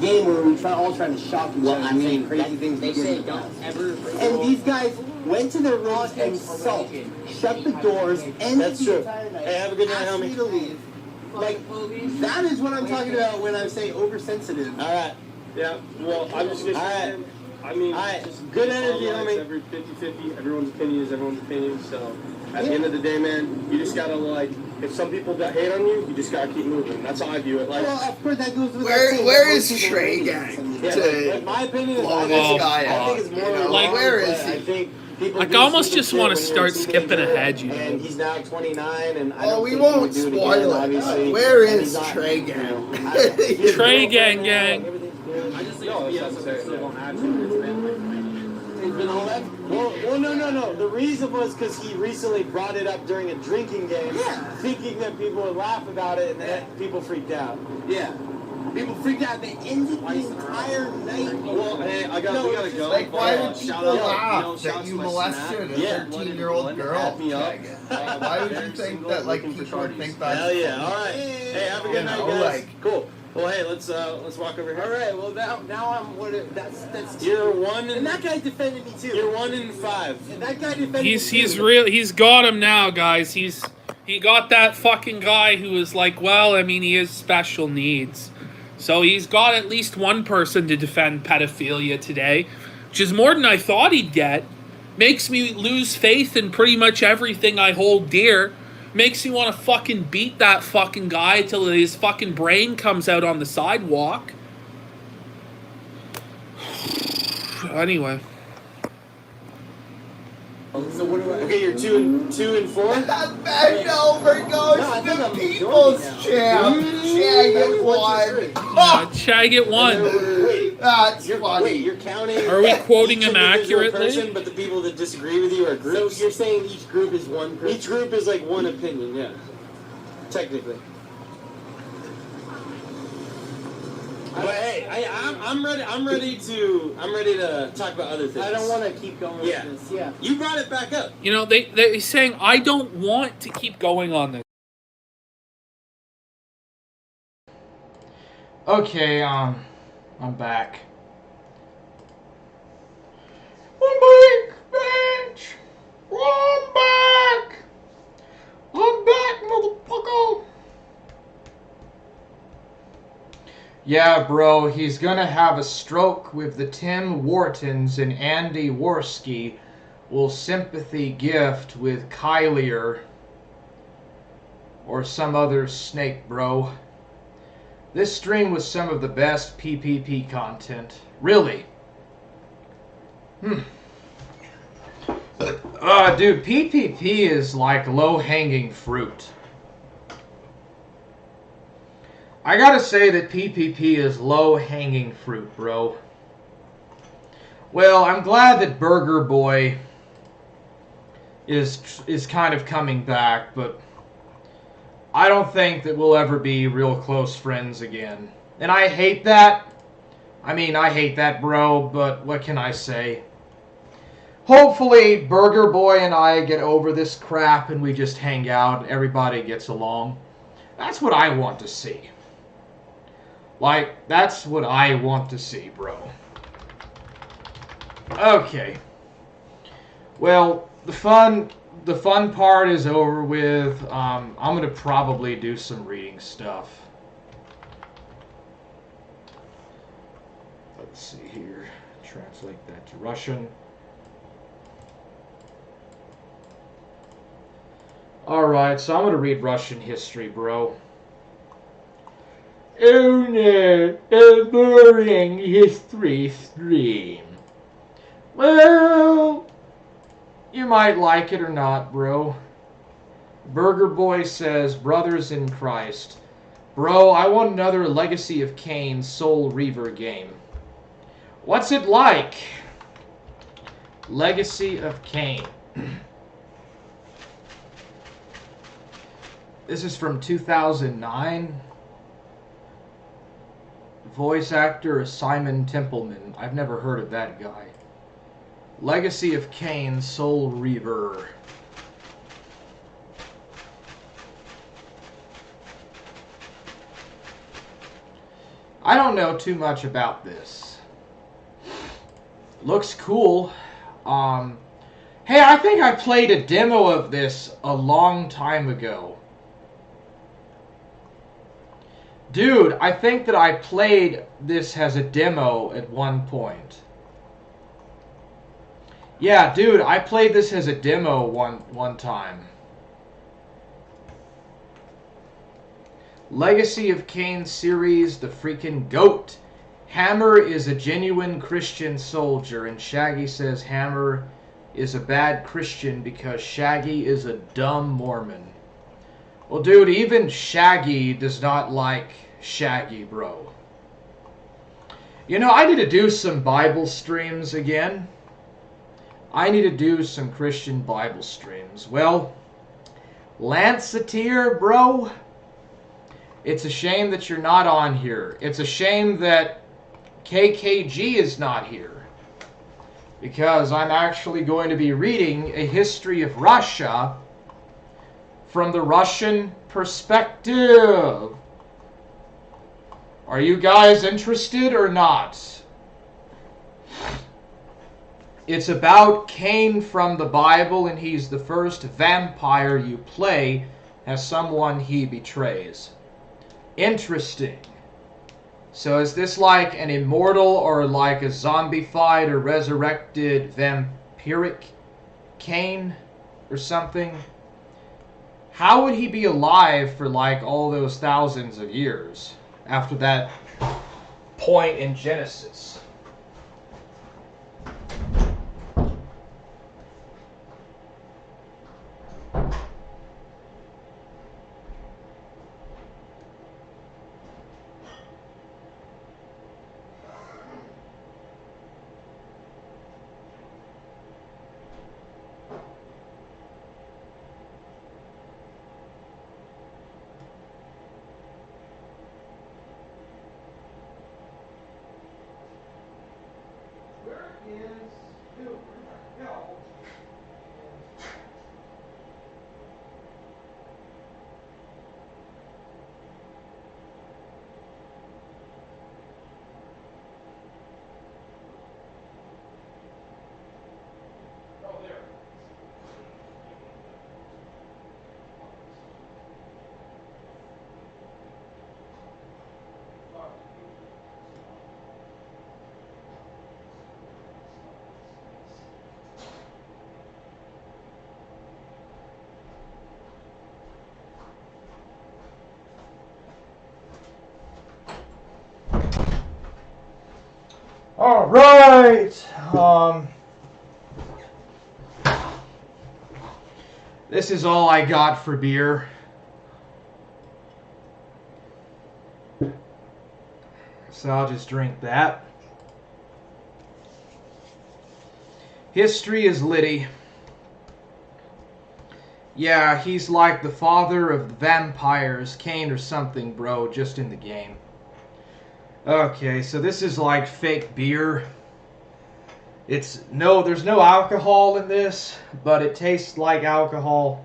game where we all trying to shock each other, saying crazy things. They say don't ever. And these guys went to their rooms and sulked, shut the doors, and That's true. Hey, have a good night, asked me homie. to leave. Like, that is what I'm talking about when I say oversensitive. All right. Yeah. Well, I'm just gonna. All right. I mean, just good energy, homie. Every 50-50. Everyone's opinion is everyone's opinion. So, at the end of the day, man, you just gotta like. If some people got hate on you, you just gotta keep moving. That's how I view it. Like, well, of course, that goes with Where is Trey Gang to my opinion is blow this guy I up? think it's more You know, like, where is I he? think people Like, do I almost stupid just shit want to when you're start a skipping teenager, ahead, you know. And he's now 29, and I Oh, don't we think won't he would do it spoil again, it. obviously. Where And is he's not- Trey Gang? Trey Gang Gang. I just think it's BS if still don't add to it. It's been all that? Well, no. The reason was because he recently brought it up during a drinking game, thinking that people would laugh about it, and then people freaked out. Yeah. People freaked out. They ended the entire night. Well, hey, we gotta go. Like, why would you Shout out, laugh that you molested a 13-year-old girl? Why would you think that, like, people would think that? Hell yeah! All right. Hey, have a good night, guys. Like, cool. Well, hey, let's walk over here. All right. Well, now I'm that's You're 1 and that guy defended me too. You're 1 in 5. And that guy defended He's real. He's got him now, guys. He got that fucking guy who was like, well, I mean, he has special needs. So he's got at least one person to defend pedophilia today, which is more than I thought he'd get. Makes me lose faith in pretty much everything I hold dear. Makes me want to fucking beat that fucking guy till his fucking brain comes out on the sidewalk. Anyway. So what do I? Okay, you're 2 and 4. Bend over goes the people's champ. Shag it one. Shag it one. That's funny. Wait, you're counting. Are we quoting each him individual accurately? Person, but the people that disagree with you are groups. So you're saying each group is one person? Each group is like one opinion, yeah. Technically. But hey, I'm ready to talk about other things. I don't want to keep going with this. Yeah. You brought it back up. You know, they're saying, I don't want to keep going on this. Okay, I'm back. I'm back, bitch! I'm back! I'm back, motherfucker! Yeah, bro, he's gonna have a stroke with the Tim Whartons and Andy Worski will sympathy gift with Kylier or some other snake, bro. This stream was some of the best PPP content. Really. Dude, PPP is like low-hanging fruit. I gotta say that PPP is low-hanging fruit, bro. Well, I'm glad that Burger Boy is kind of coming back, but I don't think that we'll ever be real close friends again. And I hate that. I mean, I hate that, bro, but what can I say? Hopefully, Burger Boy and I get over this crap and we just hang out and everybody gets along. That's what I want to see. Like, that's what I want to see, bro. Okay. Well, the fun part is over with. I'm going to probably do some reading stuff. Let's see here. Translate that to Russian. Alright, so I'm going to read Russian history, bro. Oh no, a boring history stream. Well, you might like it or not, bro. Burger Boy says, brothers in Christ. Bro, I want another Legacy of Kain Soul Reaver game. What's it like? Legacy of Kain. This is from 2009. Voice actor is Simon Templeman. I've never heard of that guy. Legacy of Kain Soul Reaver. I don't know too much about this. Looks cool. Hey, I think I played a demo of this a long time ago. Dude, I think that I played this as a demo at one point. Yeah, dude, I played this as a demo one time. Legacy of Kain series, the freaking GOAT. Hammer is a genuine Christian soldier, and Shaggy says Hammer is a bad Christian because Shaggy is a dumb Mormon. Well, dude, even Shaggy does not like Shaggy, bro. You know, I need to do some Bible streams again. I need to do some Christian Bible streams. Well, Lanceteer, bro, it's a shame that you're not on here. It's a shame that KKG is not here, because I'm actually going to be reading a history of Russia from the Russian perspective. Are you guys interested or not? It's about Cain from the Bible, and he's the first vampire you play as someone he betrays. Interesting. So is this like an immortal or like a zombified or resurrected vampiric Cain or something? How would he be alive for like all those thousands of years after that point in Genesis? All right. This is all I got for beer. So I'll just drink that. History is Liddy. Yeah, he's like the father of the vampires, Cain or something, bro, just in the game. Okay, so this is like fake beer. There's no alcohol in this, but it tastes like alcohol.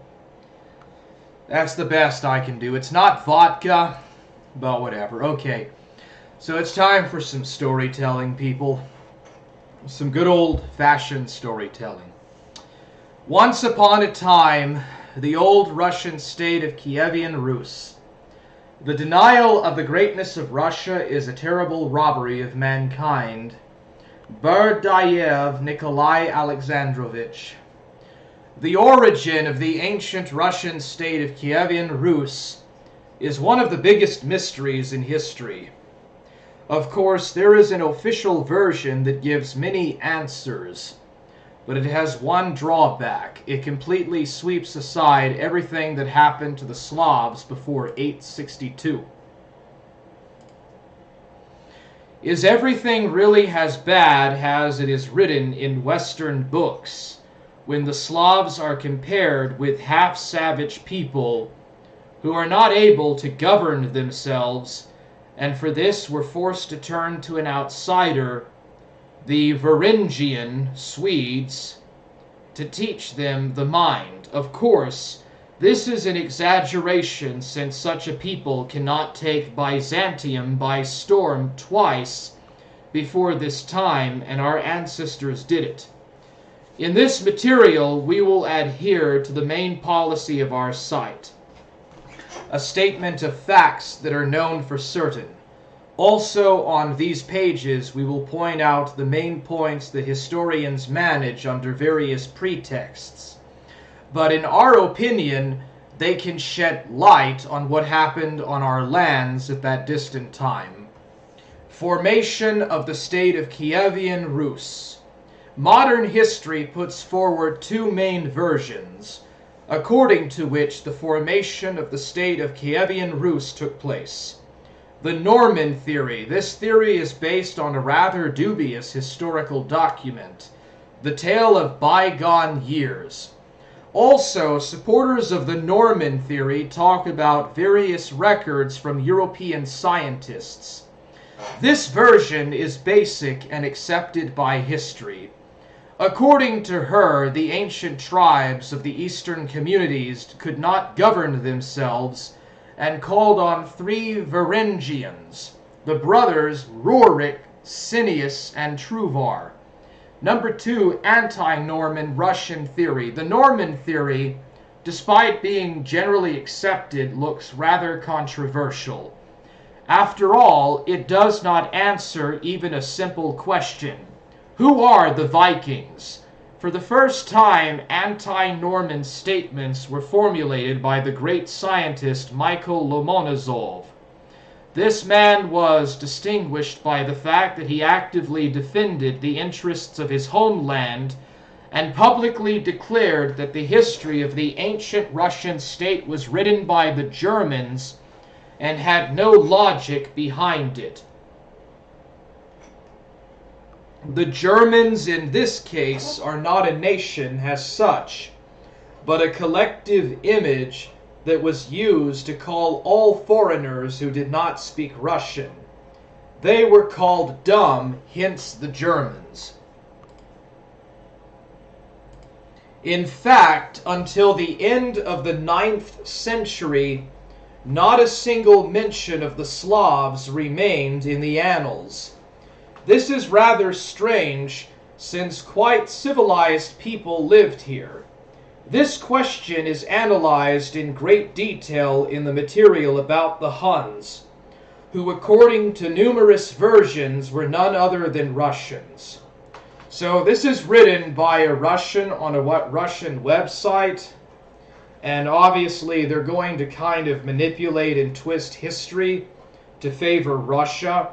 That's the best I can do. It's not vodka, but whatever. Okay, so it's time for some storytelling, people. Some good old-fashioned storytelling. Once upon a time, the old Russian state of Kievan Rus. The denial of the greatness of Russia is a terrible robbery of mankind. Berdayev Nikolai Alexandrovich. The origin of the ancient Russian state of Kievan Rus is one of the biggest mysteries in history. Of course, there is an official version that gives many answers, but it has one drawback. It completely sweeps aside everything that happened to the Slavs before 862. Is everything really as bad as it is written in Western books, when the Slavs are compared with half-savage people who are not able to govern themselves, and for this were forced to turn to an outsider, the Varangian Swedes, to teach them the mind? Of course, This is an exaggeration, since such a people cannot take Byzantium by storm twice before this time, and our ancestors did it. In this material, we will adhere to the main policy of our site, a statement of facts that are known for certain. Also, on these pages, we will point out the main points that historians manage under various pretexts. But in our opinion, they can shed light on what happened on our lands at that distant time. Formation of the state of Kievan Rus. Modern history puts forward two main versions, according to which the formation of the state of Kievan Rus took place. The Norman theory. This theory is based on a rather dubious historical document, the tale of bygone years. Also, supporters of the Norman theory talk about various records from European scientists. This version is basic and accepted by history. According to her, the ancient tribes of the eastern communities could not govern themselves and called on three Varangians, the brothers Rurik, Cineas, and Truvar. Number 2, anti-Norman Russian theory. The Norman theory, despite being generally accepted, looks rather controversial. After all, it does not answer even a simple question. Who are the Vikings? For the first time, anti-Norman statements were formulated by the great scientist Michael Lomonosov. This man was distinguished by the fact that he actively defended the interests of his homeland and publicly declared that the history of the ancient Russian state was written by the Germans and had no logic behind it. The Germans in this case are not a nation as such, but a collective image that was used to call all foreigners who did not speak Russian. They were called dumb, hence the Germans. In fact, until the end of the 9th century, not a single mention of the Slavs remained in the annals. This is rather strange, since quite civilized people lived here. This question is analyzed in great detail in the material about the Huns, who according to numerous versions were none other than Russians. So this is written by a Russian on a Russian website, and obviously they're going to kind of manipulate and twist history to favor Russia.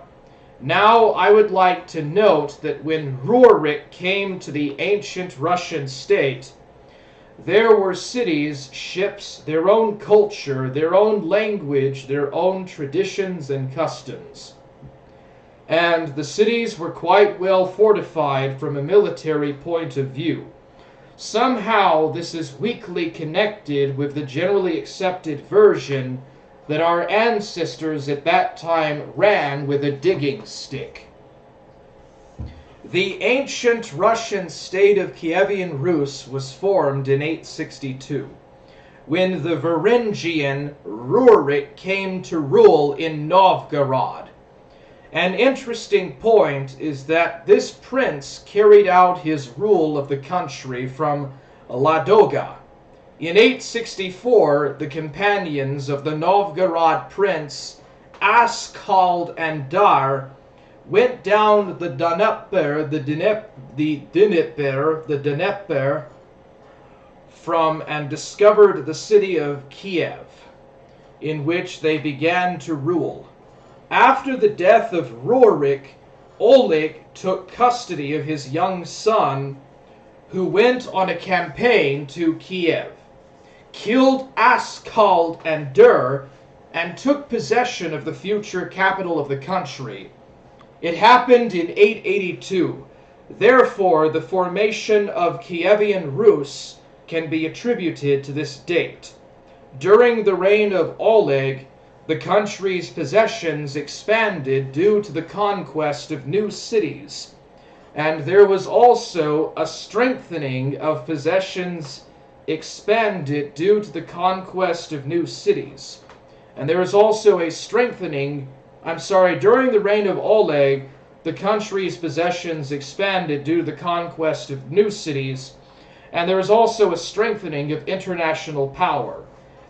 Now I would like to note that when Rurik came to the ancient Russian state, there were cities, ships, their own culture, their own language, their own traditions and customs. And the cities were quite well fortified from a military point of view. Somehow this is weakly connected with the generally accepted version that our ancestors at that time ran with a digging stick. The ancient Russian state of Kievan Rus was formed in 862, when the Varangian Rurik came to rule in Novgorod. An interesting point is that this prince carried out his rule of the country from Ladoga. In 864, the companions of the Novgorod prince Askald and Dar went down the Dnieper from and discovered the city of Kiev, in which they began to rule. After the death of Rurik, Oleg took custody of his young son, who went on a campaign to Kiev, killed Askald and Dur, and took possession of the future capital of the country. It happened in 882. Therefore, the formation of Kievan Rus can be attributed to this date. During the reign of Oleg, the country's possessions expanded due to the conquest of new cities, and there was also a strengthening of possessions expanded due to the conquest of new cities. And there is also a strengthening, during the reign of Oleg, the country's possessions expanded due to the conquest of new cities, and there is also a strengthening of international power,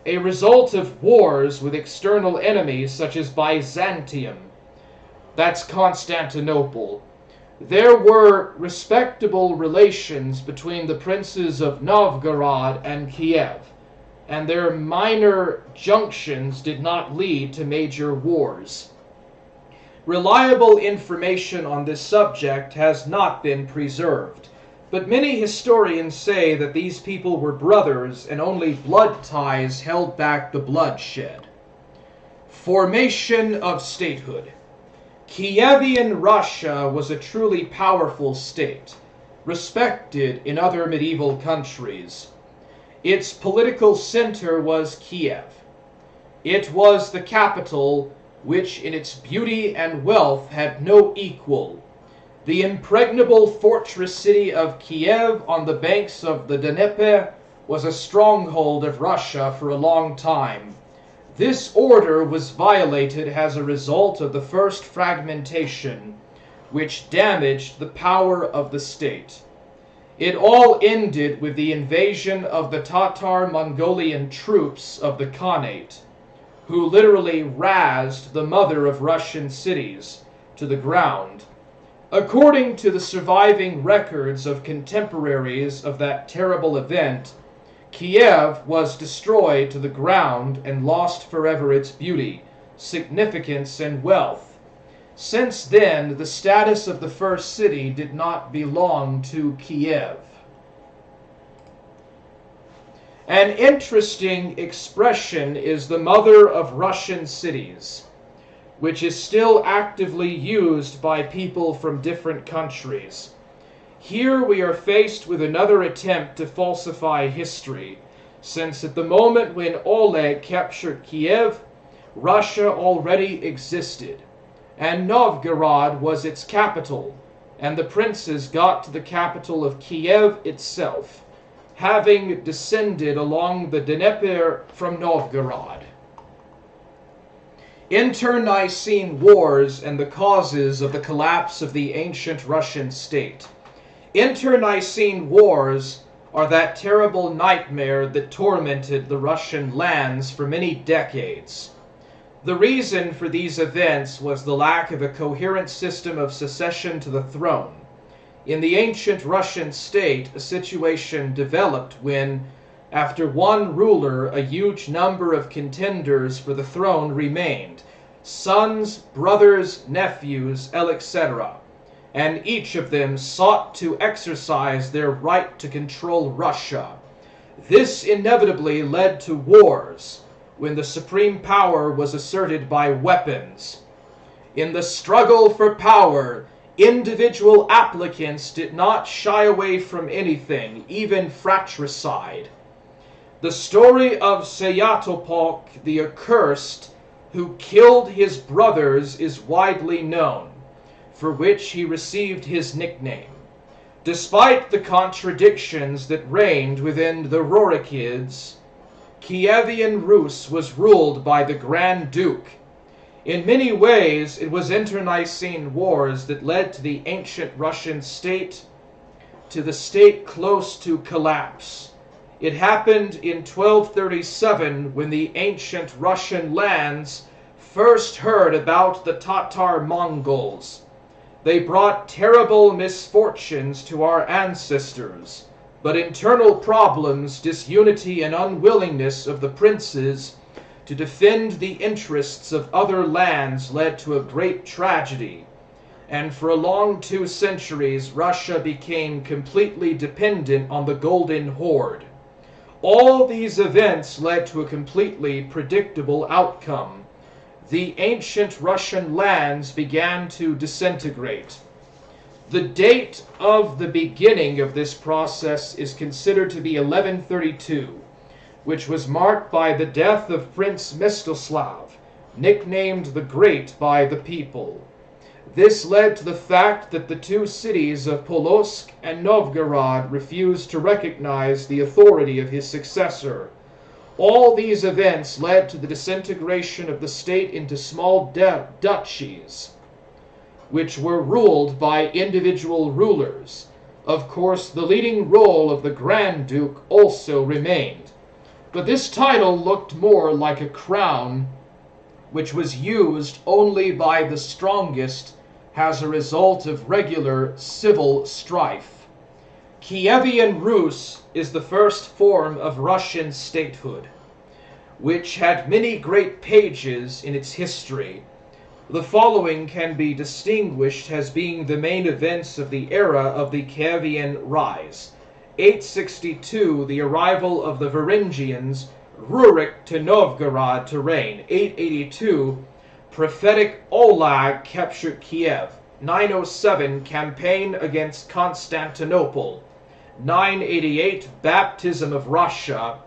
a result of wars with external enemies such as Byzantium, that's Constantinople. There were respectable relations between the princes of Novgorod and Kiev, and their minor junctions did not lead to major wars. Reliable information on this subject has not been preserved, but many historians say that these people were brothers and only blood ties held back the bloodshed. Formation of statehood. Kievan Russia was a truly powerful state, respected in other medieval countries. Its political center was Kiev. It was the capital, which in its beauty and wealth had no equal. The impregnable fortress city of Kiev on the banks of the Dnieper was a stronghold of Russia for a long time. This order was violated as a result of the first fragmentation, which damaged the power of the state. It all ended with the invasion of the Tatar-Mongolian troops of the Khanate, who literally razed the mother of Russian cities to the ground. According to the surviving records of contemporaries of that terrible event, Kiev was destroyed to the ground and lost forever its beauty, significance, and wealth. Since then, the status of the first city did not belong to Kiev. An interesting expression is the mother of Russian cities, which is still actively used by people from different countries. Here we are faced with another attempt to falsify history, since at the moment when Oleg captured Kiev, Russia already existed, and Novgorod was its capital, and the princes got to the capital of Kiev itself, having descended along the Dnieper from Novgorod. Internecine wars and the causes of the collapse of the ancient Russian state. Internecine wars are that terrible nightmare that tormented the Russian lands for many decades. The reason for these events was the lack of a coherent system of succession to the throne. In the ancient Russian state, a situation developed when, after one ruler, a huge number of contenders for the throne remained, sons, brothers, nephews, etc., and each of them sought to exercise their right to control Russia. This inevitably led to wars, when the supreme power was asserted by weapons. In the struggle for power, individual applicants did not shy away from anything, even fratricide. The story of Svyatopolk the Accursed, who killed his brothers, is widely known, for which he received his nickname. Despite the contradictions that reigned within the Rurikids, Kievan Rus was ruled by the Grand Duke. In many ways, it was internecine wars that led to the ancient Russian state, to the state close to collapse. It happened in 1237 when the ancient Russian lands first heard about the Tatar Mongols. They brought terrible misfortunes to our ancestors, but internal problems, disunity, and unwillingness of the princes to defend the interests of other lands led to a great tragedy, and for a long 2 centuries Russia became completely dependent on the Golden Horde. All these events led to a completely predictable outcome. The ancient Russian lands began to disintegrate. The date of the beginning of this process is considered to be 1132, which was marked by the death of Prince Mstislav, nicknamed the Great by the people. This led to the fact that the two cities of Polotsk and Novgorod refused to recognize the authority of his successor. All these events led to the disintegration of the state into small duchies, which were ruled by individual rulers. Of course, the leading role of the Grand Duke also remained, but this title looked more like a crown, which was used only by the strongest as a result of regular civil strife. Kievan Rus is the first form of Russian statehood, which had many great pages in its history. The following can be distinguished as being the main events of the era of the Kievan rise. 862, the arrival of the Varangians, Rurik to Novgorod to reign. 882, prophetic Olag captured Kiev. 907, campaign against Constantinople. 988, baptism of Russia.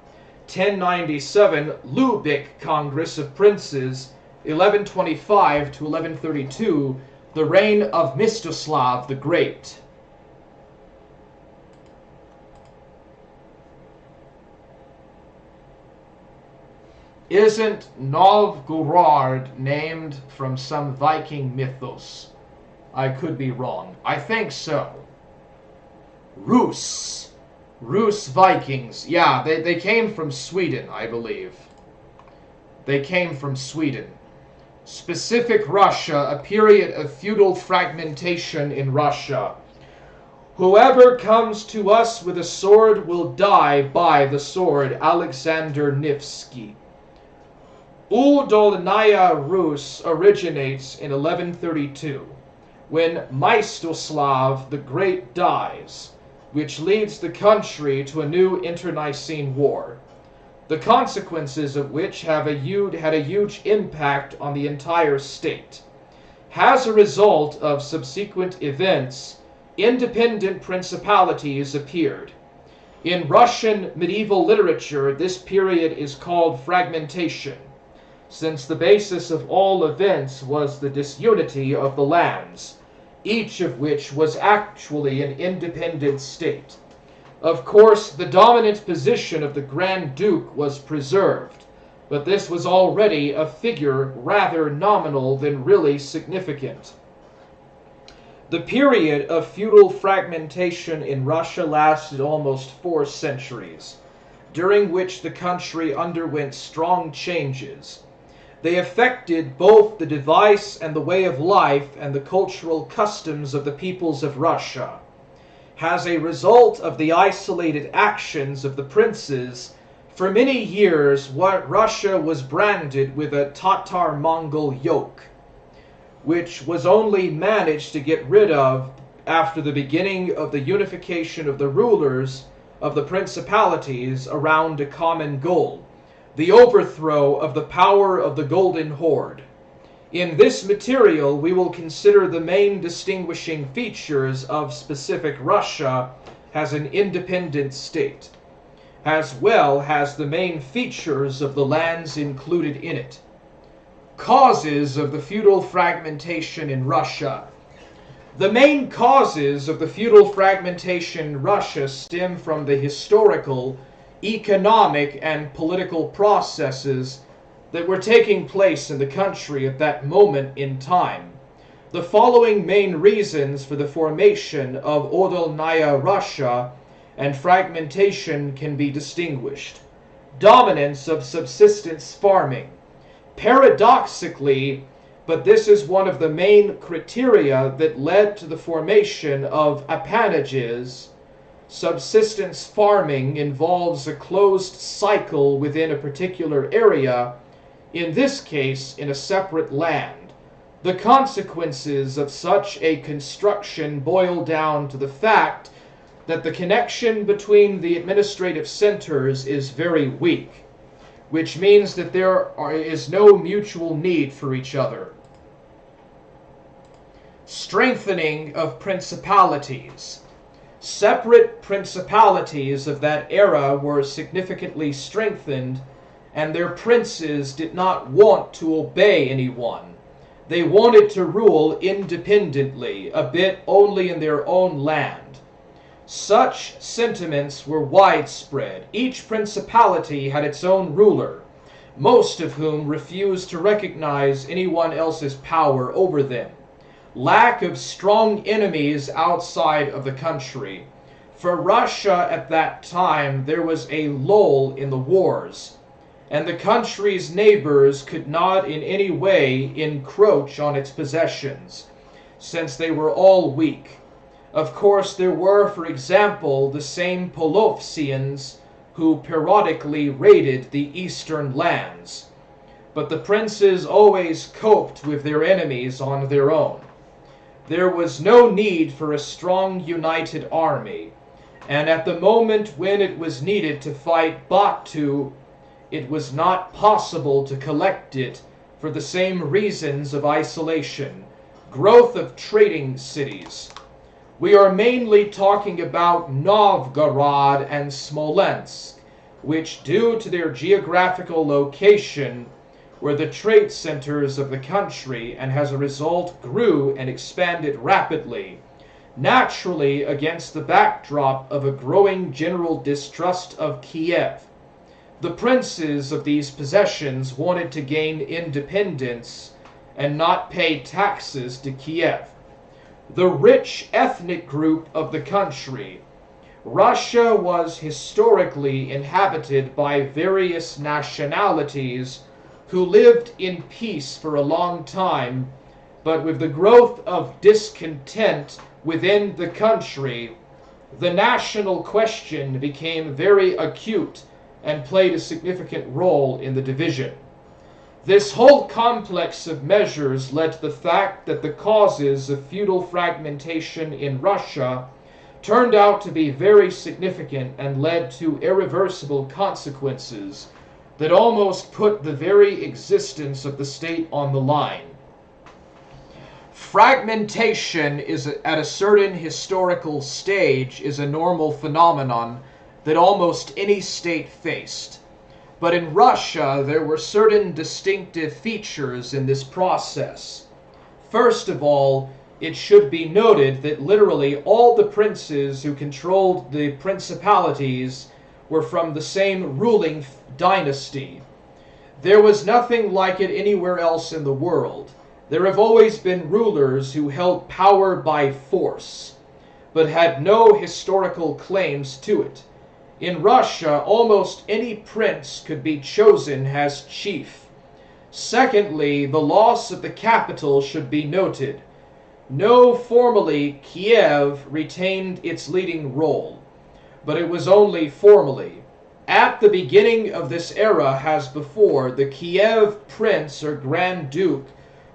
1097, Lubick Congress of Princes. 1125 to 1132, the reign of Mstislav the Great. Isn't Novgorod named from some Viking mythos? I could be wrong. I think so. Rus Vikings. Yeah, they came from Sweden, I believe. They came from Sweden. Specific Russia, a period of feudal fragmentation in Russia. Whoever comes to us with a sword will die by the sword. Alexander Nevsky. Udolnaya Rus originates in 1132, when Mstislav the Great dies, which leads the country to a new internecine war, the consequences of which had a huge impact on the entire state. As a result of subsequent events, independent principalities appeared. In Russian medieval literature, this period is called fragmentation, since the basis of all events was the disunity of the lands, each of which was actually an independent state. Of course, the dominant position of the Grand Duke was preserved, but this was already a figure rather nominal than really significant. The period of feudal fragmentation in Russia lasted almost 4 centuries, during which the country underwent strong changes. They affected both the device and the way of life and the cultural customs of the peoples of Russia. As a result of the isolated actions of the princes, for many years Russia was branded with a Tatar-Mongol yoke, which was only managed to get rid of after the beginning of the unification of the rulers of the principalities around a common goal, the overthrow of the power of the Golden Horde. In this material, we will consider the main distinguishing features of specific Russia as an independent state, as well as the main features of the lands included in it. Causes of the feudal fragmentation in Russia. The main causes of the feudal fragmentation in Russia stem from the historical, economic, and political processes that were taking place in the country at that moment in time. The following main reasons for the formation of Udolnaya Russia and fragmentation can be distinguished. Dominance of subsistence farming. Paradoxically, but this is one of the main criteria that led to the formation of appanages. Subsistence farming involves a closed cycle within a particular area, in this case in a separate land. The consequences of such a construction boil down to the fact that the connection between the administrative centers is very weak, which means that there is no mutual need for each other. Strengthening of principalities. Separate principalities of that era were significantly strengthened, and their princes did not want to obey anyone. They wanted to rule independently, a bit only in their own land. Such sentiments were widespread. Each principality had its own ruler, most of whom refused to recognize anyone else's power over them. Lack of strong enemies outside of the country. For Russia at that time, there was a lull in the wars, and the country's neighbors could not in any way encroach on its possessions, since they were all weak. Of course, there were, for example, the same Polovtsians who periodically raided the eastern lands, but the princes always coped with their enemies on their own. There was no need for a strong united army, and at the moment when it was needed to fight Batu, it was not possible to collect it for the same reasons of isolation, growth of trading cities. We are mainly talking about Novgorod and Smolensk, which, due to their geographical location, were the trade centers of the country and as a result grew and expanded rapidly, naturally against the backdrop of a growing general distrust of Kiev. The princes of these possessions wanted to gain independence and not pay taxes to Kiev. The rich ethnic group of the country. Russia was historically inhabited by various nationalities who lived in peace for a long time, but with the growth of discontent within the country, the national question became very acute and played a significant role in the division. This whole complex of measures led to the fact that the causes of feudal fragmentation in Russia turned out to be very significant and led to irreversible consequences that almost put the very existence of the state on the line. Fragmentation at a certain historical stage is a normal phenomenon that almost any state faced. But in Russia, there were certain distinctive features in this process. First of all, it should be noted that literally all the princes who controlled the principalities were from the same ruling dynasty. There was nothing like it anywhere else in the world. There have always been rulers who held power by force, but had no historical claims to it. In Russia, almost any prince could be chosen as chief. Secondly, the loss of the capital should be noted. No, formally, Kiev retained its leading role, but it was only formally. At the beginning of this era, as before, the Kiev prince or Grand Duke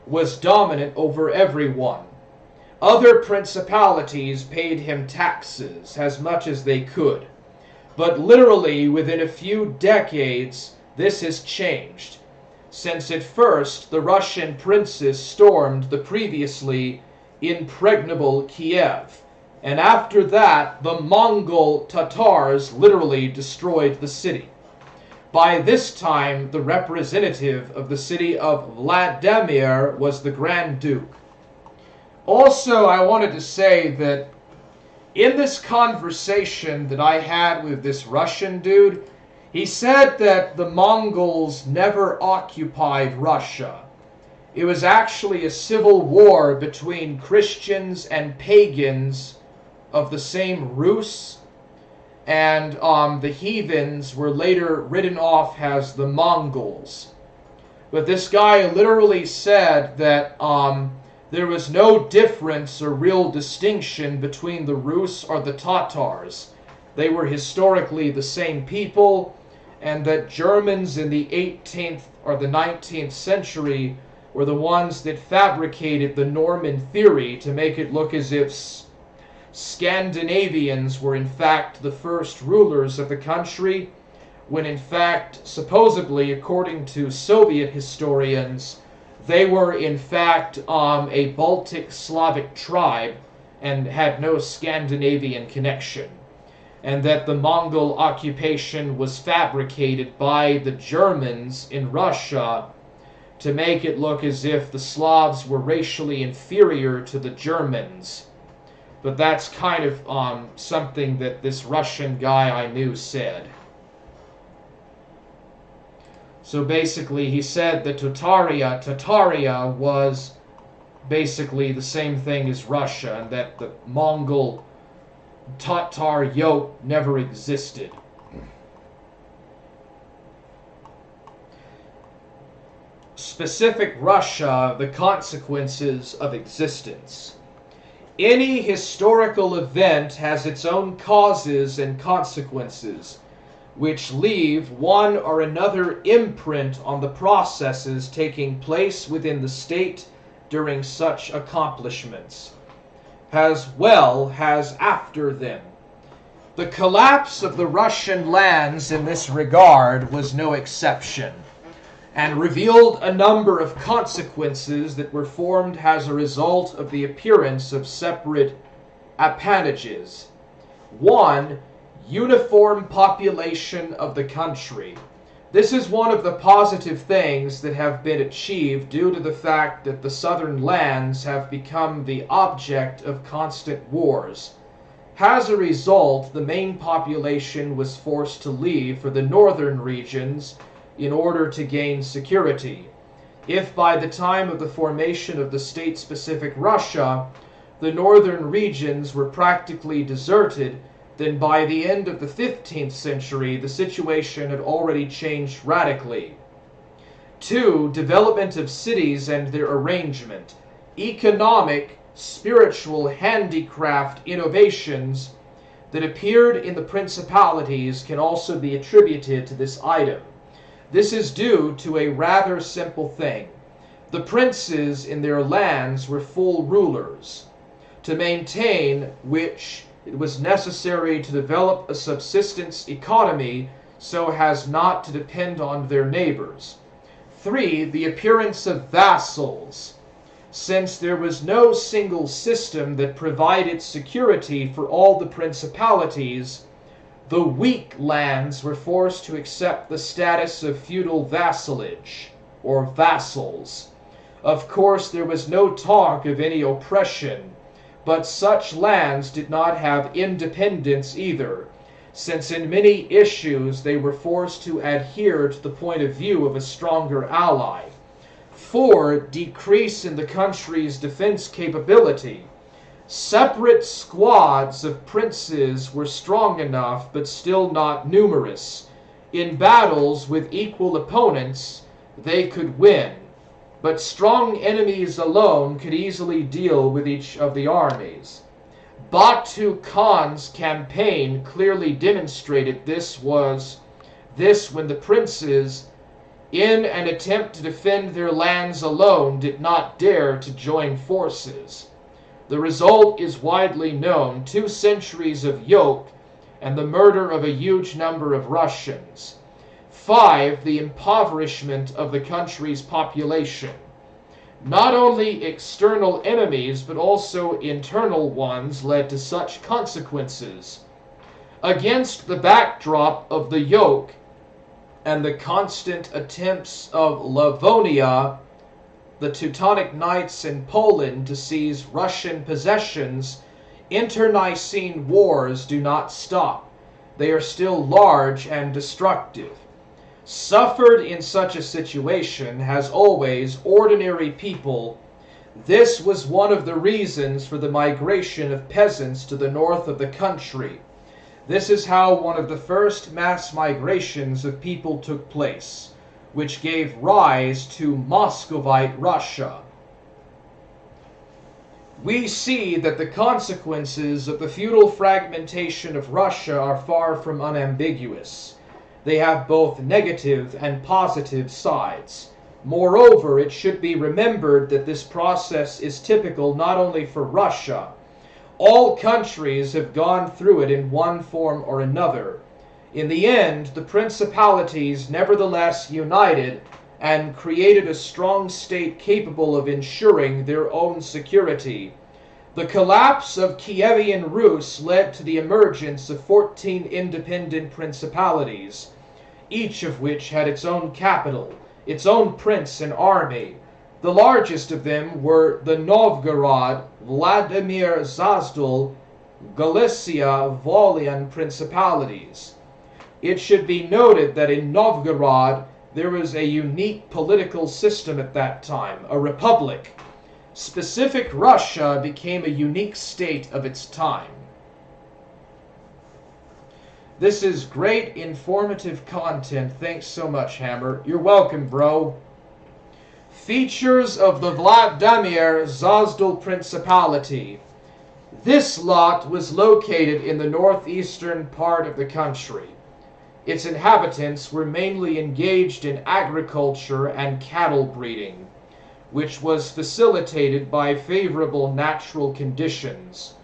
was dominant over everyone. Other principalities paid him taxes as much as they could. But literally within a few decades, this has changed, since at first the Russian princes stormed the previously impregnable Kiev, and after that the Mongol Tatars literally destroyed the city. By this time, the representative of the city of Vladimir was the Grand Duke. Also, I wanted to say that in this conversation that I had with this Russian dude, he said that the Mongols never occupied Russia. It was actually a civil war between Christians and pagans of the same Rus, and the heathens were later written off as the Mongols. But this guy literally said that there was no difference or real distinction between the Rus or the Tatars. They were historically the same people, and that Germans in the 18th or the 19th century were the ones that fabricated the Norman theory to make it look as if Scandinavians were in fact the first rulers of the country, when in fact, supposedly, according to Soviet historians, they were in fact a Baltic Slavic tribe and had no Scandinavian connection, and that the Mongol occupation was fabricated by the Germans in Russia to make it look as if the Slavs were racially inferior to the Germans. But that's kind of something that this Russian guy I knew said. So basically he said that Tataria was basically the same thing as Russia, and that the Mongol Tatar yoke never existed. Specific Russia, the consequences of existence. Any historical event has its own causes and consequences, which leave one or another imprint on the processes taking place within the state during such accomplishments, as well as after them. The collapse of the Russian lands in this regard was no exception, and revealed a number of consequences that were formed as a result of the appearance of separate appanages. 1. Uniform population of the country. This is one of the positive things that have been achieved due to the fact that the southern lands have become the object of constant wars. As a result, the main population was forced to leave for the northern regions in order to gain security. If by the time of the formation of the state-specific Russia, the northern regions were practically deserted, then by the end of the 15th century, the situation had already changed radically. 2. Development of cities and their arrangement. Economic, spiritual handicraft innovations that appeared in the principalities can also be attributed to this item. This is due to a rather simple thing. The princes in their lands were full rulers, to maintain which it was necessary to develop a subsistence economy so as not to depend on their neighbors. 3. The appearance of vassals. Since there was no single system that provided security for all the principalities, the weak lands were forced to accept the status of feudal vassalage, or vassals. Of course, there was no talk of any oppression, but such lands did not have independence either, since in many issues they were forced to adhere to the point of view of a stronger ally. 4. Decrease in the country's defense capability. Separate squads of princes were strong enough, but still not numerous. In battles with equal opponents, they could win, but strong enemies alone could easily deal with each of the armies. Batu Khan's campaign clearly demonstrated this when the princes, in an attempt to defend their lands alone, did not dare to join forces. The result is widely known: 2 centuries of yoke and the murder of a huge number of Russians. 5. The impoverishment of the country's population. Not only external enemies, but also internal ones led to such consequences. Against the backdrop of the yoke and the constant attempts of Livonia, the Teutonic Knights in Poland, to seize Russian possessions, internecine wars do not stop. They are still large and destructive. Suffered in such a situation has always ordinary people. This was one of the reasons for the migration of peasants to the north of the country. This is how one of the first mass migrations of people took place, which gave rise to Muscovite Russia. We see that the consequences of the feudal fragmentation of Russia are far from unambiguous. They have both negative and positive sides. Moreover, it should be remembered that this process is typical not only for Russia. All countries have gone through it in one form or another. In the end, the principalities nevertheless united and created a strong state capable of ensuring their own security. The collapse of Kievan Rus led to the emergence of 14 independent principalities, each of which had its own capital its own prince and army. The largest of them were the Novgorod, Vladimir Zazdal, Galicia, Volhynian principalities. It should be noted that in Novgorod there was a unique political system at that time, a republic. Specific Russia became a unique state of its time. This is great informative content. Thanks so much, Hammer. You're welcome, bro. Features of the Vladimir Zazdal Principality. This lot was located in the northeastern part of the country. Its inhabitants were mainly engaged in agriculture and cattle breeding, which was facilitated by favorable natural conditions.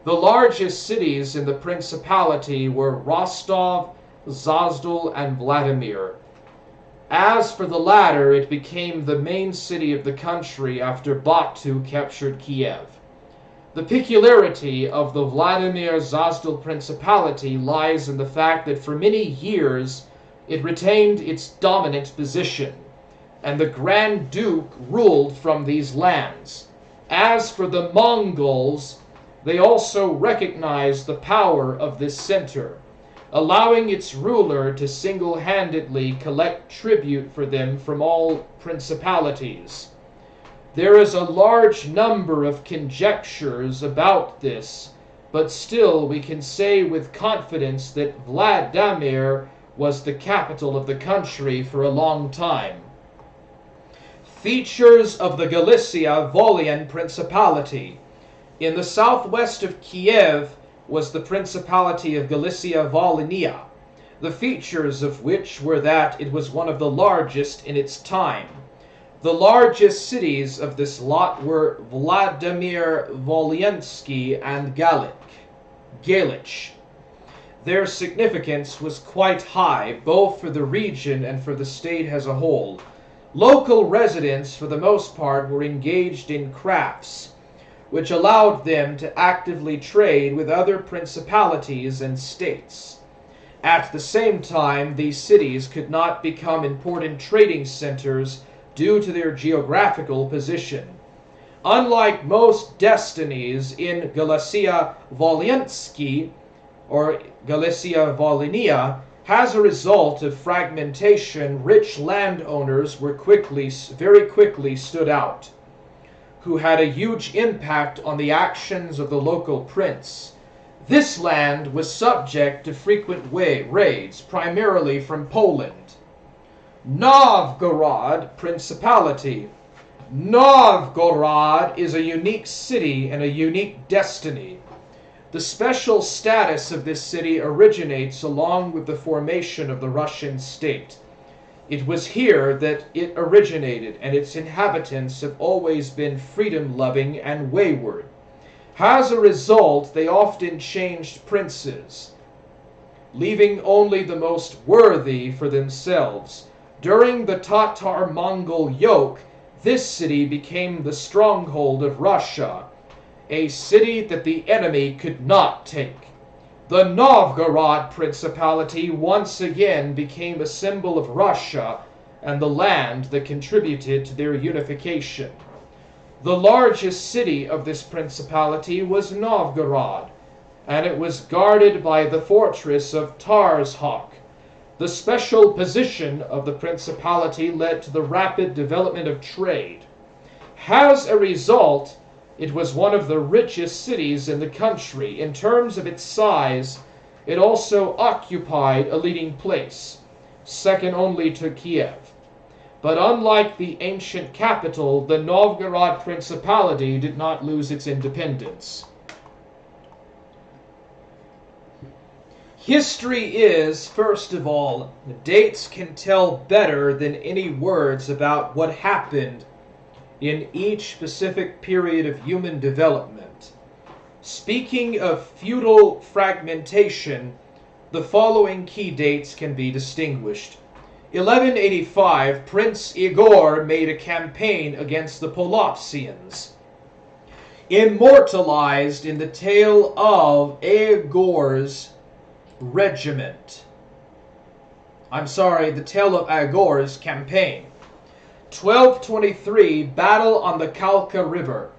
The largest cities in the principality were Rostov, Zazdal, and Vladimir. As for the latter, it became the main city of the country after Batu captured Kiev. The peculiarity of the Vladimir Zazdal Principality lies in the fact that for many years it retained its dominant position, and the Grand Duke ruled from these lands. As for the Mongols, they also recognized the power of this center, allowing its ruler to single-handedly collect tribute for them from all principalities. There is a large number of conjectures about this, but still we can say with confidence that Vladimir was the capital of the country for a long time. Features of the Galicia Volhynian Principality. In the southwest of Kiev was the Principality of Galicia Volhynia, the features of which were that it was one of the largest in its time. The largest cities of this lot were Vladimir Volhynsky and Galich. Their significance was quite high, both for the region and for the state as a whole. Local residents, for the most part, were engaged in crafts, which allowed them to actively trade with other principalities and states. At the same time, these cities could not become important trading centers due to their geographical position. Unlike most destinies in Galicia Volhynsky or Galicia Volhynia, as a result of fragmentation, rich landowners were very quickly stood out, who had a huge impact on the actions of the local prince. This land was subject to frequent raids, primarily from Poland. Novgorod Principality. Novgorod is a unique city and a unique destiny. The special status of this city originates along with the formation of the Russian state. It was here that it originated, and its inhabitants have always been freedom-loving and wayward. As a result, they often changed princes, leaving only the most worthy for themselves. During the Tatar-Mongol yoke, this city became the stronghold of Russia, a city that the enemy could not take. The Novgorod Principality once again became a symbol of Russia and the land that contributed to their unification. The largest city of this principality was Novgorod, and it was guarded by the fortress of Tarshok. The special position of the principality led to the rapid development of trade. As a result, it was one of the richest cities in the country. In terms of its size, it also occupied a leading place, second only to Kiev. But unlike the ancient capital, the Novgorod Principality did not lose its independence. History is, first of all, dates can tell better than any words about what happened in each specific period of human development. Speaking of feudal fragmentation, the following key dates can be distinguished. 1185, Prince Igor made a campaign against the Polovtsians. Immortalized in the tale of Igor's regiment. The tale of Igor's campaign. 1223, battle on the Kalka River.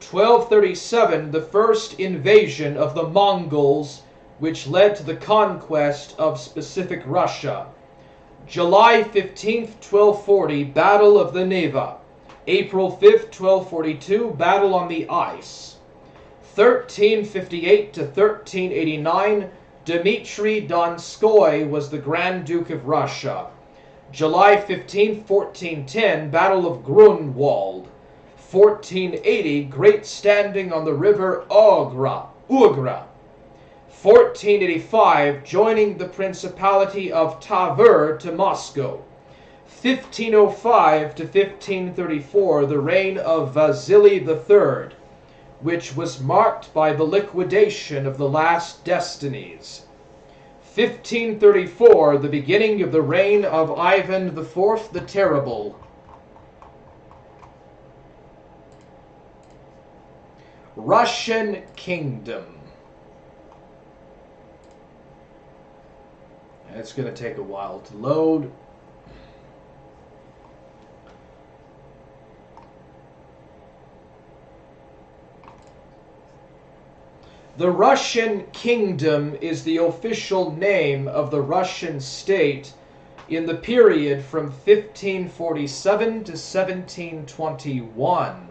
1237, the first invasion of the Mongols, which led to the conquest of specific Russia. July 15th, 1240, Battle of the Neva. April 5th, 1242, Battle on the Ice. 1358 to 1389, Dmitry Donskoy was the Grand Duke of Russia. July 15, 1410, Battle of Grunwald. 1480, Great Standing on the River Ugra. 1485, joining the Principality of Tver to Moscow. 1505 to 1534, the reign of Vasily III, which was marked by the liquidation of the last destinies. 1534, the beginning of the reign of Ivan IV the Terrible. Russian Kingdom. It's going to take a while to load. The Russian Kingdom is the official name of the Russian state in the period from 1547 to 1721.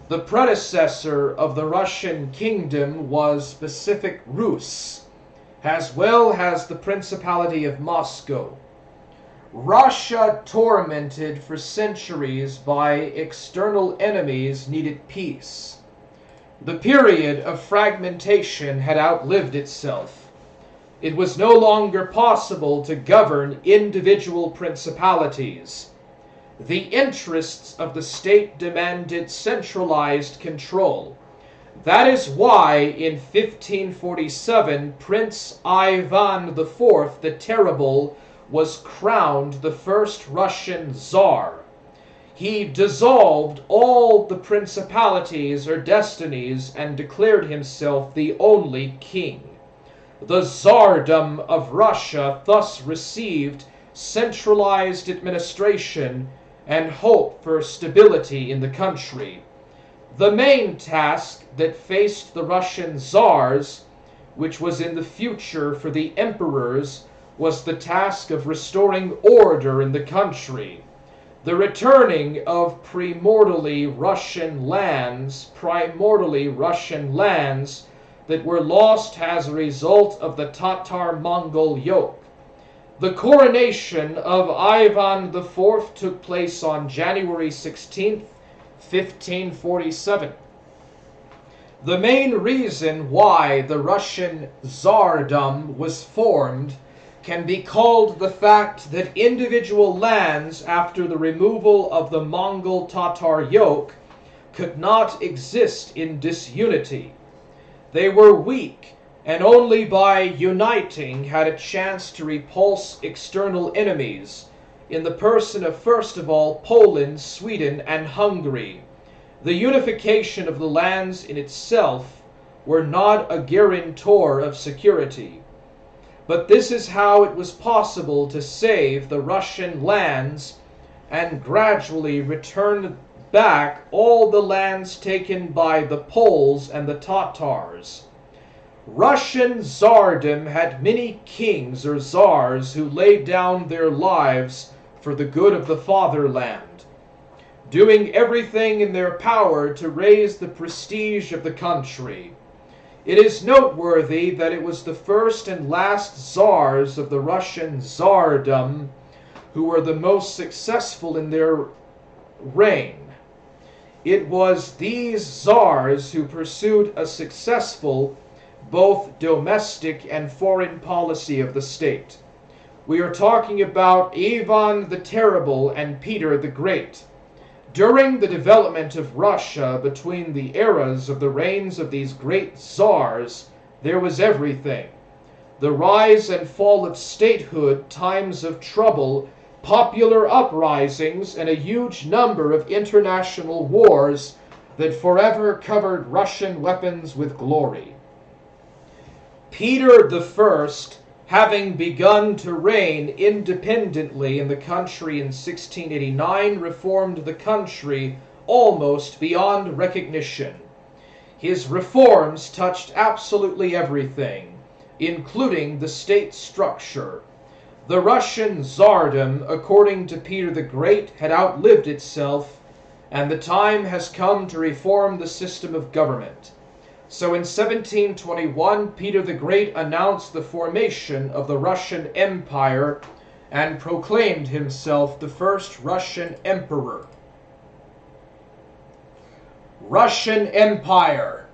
The predecessor of the Russian Kingdom was Pacific Rus, as well as the Principality of Moscow. Russia, tormented for centuries by external enemies, needed peace. The period of fragmentation had outlived itself. It was no longer possible to govern individual principalities. The interests of the state demanded centralized control. That is why in 1547 Prince Ivan IV the Terrible was crowned the first Russian Tsar. He dissolved all the principalities or destinies and declared himself the only king. The Tsardom of Russia thus received centralized administration and hope for stability in the country. The main task that faced the Russian Tsars, which was in the future for the emperors, was the task of restoring order in the country. The returning of primordially Russian lands that were lost as a result of the Tatar-Mongol yoke. The coronation of Ivan IV took place on January 16, 1547. The main reason why the Russian Tsardom was formed can be called the fact that individual lands, after the removal of the Mongol-Tatar yoke, could not exist in disunity. They were weak, and only by uniting had a chance to repulse external enemies, in the person of, first of all, Poland, Sweden, and Hungary. The unification of the lands in itself were not a guarantor of security. But this is how it was possible to save the Russian lands and gradually return back all the lands taken by the Poles and the Tatars. Russian Tsardom had many kings or czars who laid down their lives for the good of the fatherland, doing everything in their power to raise the prestige of the country. It is noteworthy that it was the first and last czars of the Russian Tsardom who were the most successful in their reign. It was these czars who pursued a successful both domestic and foreign policy of the state. We are talking about Ivan the Terrible and Peter the Great. During the development of Russia, between the eras of the reigns of these great czars, there was everything. The rise and fall of statehood, times of trouble, popular uprisings, and a huge number of international wars that forever covered Russian weapons with glory. Peter I having begun to reign independently in the country in 1689, reformed the country almost beyond recognition. His reforms touched absolutely everything, including the state structure. The Russian Tsardom, according to Peter the Great, had outlived itself, and the time has come to reform the system of government. So in 1721, Peter the Great announced the formation of the Russian Empire and proclaimed himself the first Russian emperor. Russian Empire.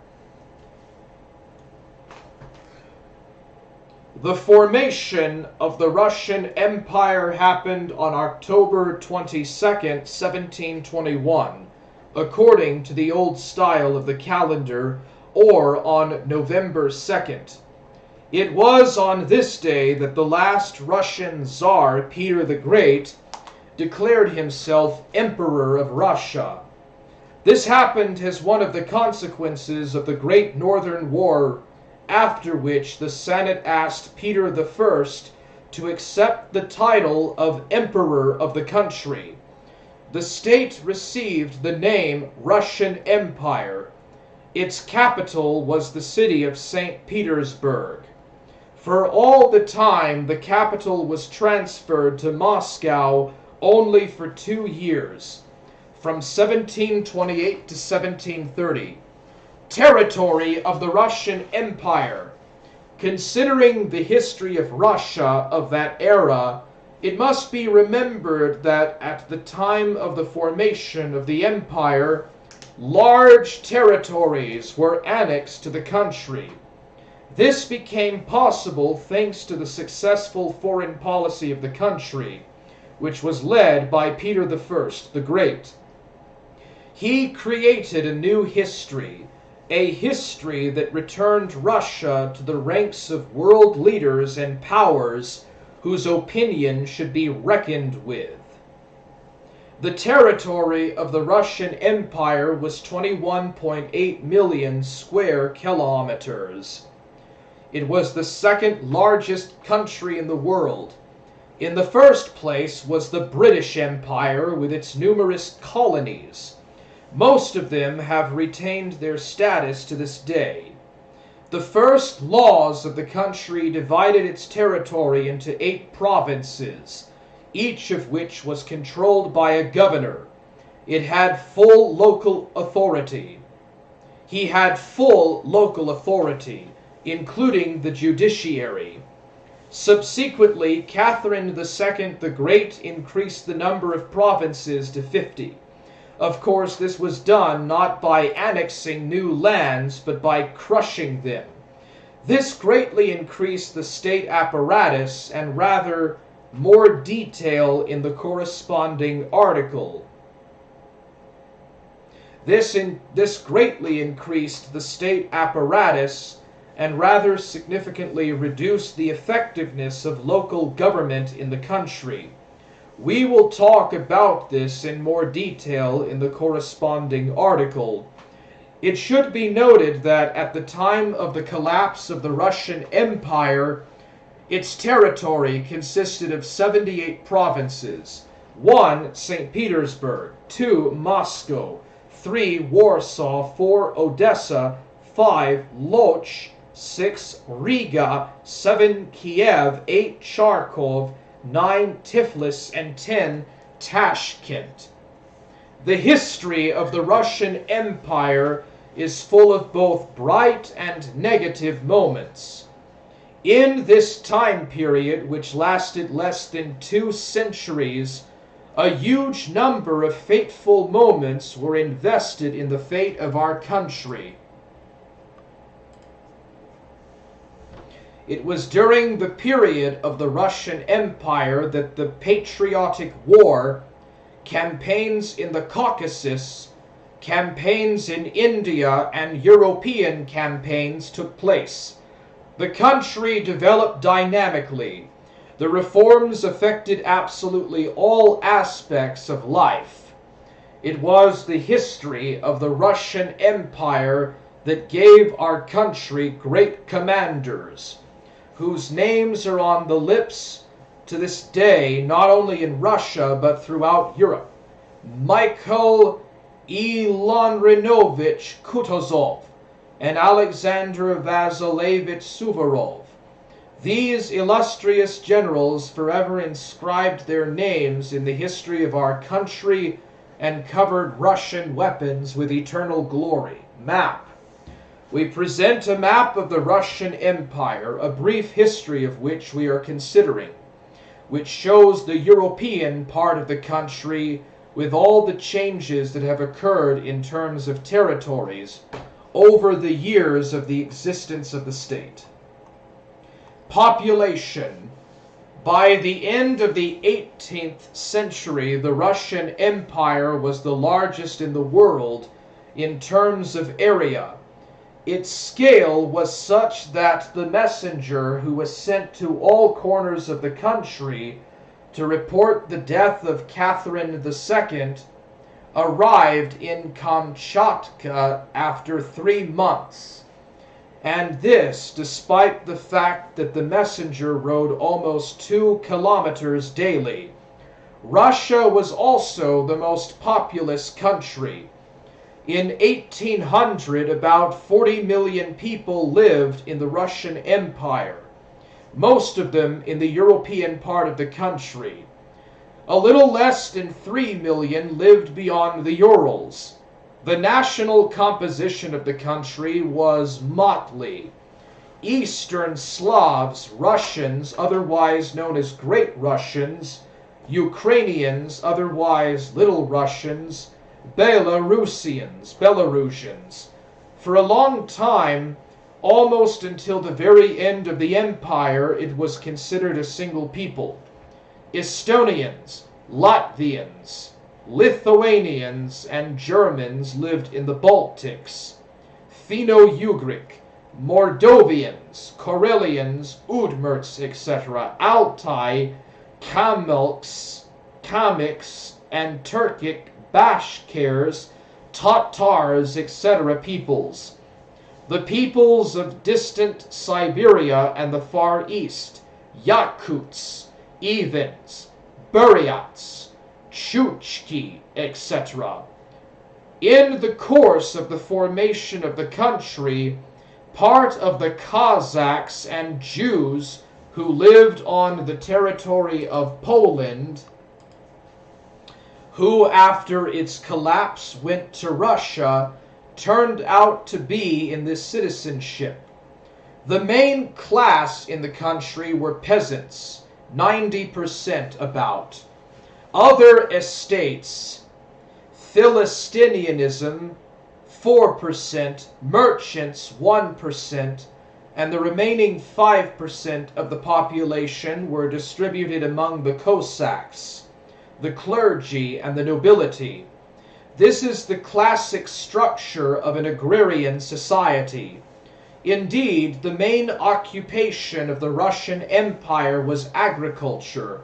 The formation of the Russian Empire happened on October 22nd, 1721, according to the old style of the calendar, or on November 2nd. It was on this day that the last Russian Tsar, Peter the Great, declared himself Emperor of Russia. This happened as one of the consequences of the Great Northern War, after which the Senate asked Peter I to accept the title of Emperor of the country. The state received the name Russian Empire. Its capital was the city of St. Petersburg. For all the time, the capital was transferred to Moscow only for 2 years, from 1728 to 1730. Territory of the Russian Empire. Considering the history of Russia of that era, it must be remembered that at the time of the formation of the empire, large territories were annexed to the country. This became possible thanks to the successful foreign policy of the country, which was led by Peter I the Great. He created a new history, a history that returned Russia to the ranks of world leaders and powers whose opinion should be reckoned with. The territory of the Russian Empire was 21.8 million square kilometers. It was the second largest country in the world. In the first place was the British Empire with its numerous colonies. Most of them have retained their status to this day. The first laws of the country divided its territory into 8 provinces, each of which was controlled by a governor. It had full local authority. He had full local authority, including the judiciary. Subsequently, Catherine II the Great increased the number of provinces to 50. Of course, this was done not by annexing new lands, but by crushing them. This greatly increased the state apparatus, and rather more detail in the corresponding article. This greatly increased the state apparatus and rather significantly reduced the effectiveness of local government in the country. We will talk about this in more detail in the corresponding article. It should be noted that at the time of the collapse of the Russian Empire, its territory consisted of 78 provinces. 1. St. Petersburg, 2. Moscow, 3. Warsaw, 4. Odessa, 5. Lodz, 6. Riga, 7. Kiev, 8. Charkov, 9. Tiflis, and 10. Tashkent. The history of the Russian Empire is full of both bright and negative moments. In this time period, which lasted less than 2 centuries, a huge number of fateful moments were invested in the fate of our country. It was during the period of the Russian Empire that the Patriotic War, campaigns in the Caucasus, campaigns in India, and European campaigns took place. The country developed dynamically. The reforms affected absolutely all aspects of life. It was the history of the Russian Empire that gave our country great commanders. whose names are on the lips to this day, not only in Russia, but throughout Europe. Michael Ilonrinovich Kutuzov and Alexander Vasilevich Suvorov. These illustrious generals forever inscribed their names in the history of our country and covered Russian weapons with eternal glory. Map. We present a map of the Russian Empire, a brief history of which we are considering, which shows the European part of the country with all the changes that have occurred in terms of territories over the years of the existence of the state. Population. By the end of the 18th century, the Russian Empire was the largest in the world in terms of area. Its scale was such that the messenger who was sent to all corners of the country to report the death of Catherine II arrived in Kamchatka after 3 months. And this, despite the fact that the messenger rode almost 2 kilometers daily. Russia was also the most populous country. In 1800, about 40 million people lived in the Russian Empire, most of them in the European part of the country. A little less than 3 million lived beyond the Urals. The national composition of the country was motley. Eastern Slavs, Russians, otherwise known as Great Russians, Ukrainians, otherwise Little Russians, Belarusians. For a long time, almost until the very end of the empire, it was considered a single people. Estonians, Latvians, Lithuanians, and Germans lived in the Baltics. Finno-Ugric, Mordovians, Karelians, Udmurts, etc., Altai, Kalmyks, and Turkic, Bashkirs, Tatars, etc. peoples. The peoples of distant Siberia and the Far East, Yakuts, Evens, Buryats, Chukchi, etc. In the course of the formation of the country, part of the Cossacks and Jews who lived on the territory of Poland, who after its collapse went to Russia, turned out to be in this citizenship. The main class in the country were peasants, 90% about. Other estates, Philistinianism, 4%, merchants, 1%, and the remaining 5% of the population were distributed among the Cossacks, the clergy, and the nobility. This is the classic structure of an agrarian society. Indeed, the main occupation of the Russian Empire was agriculture.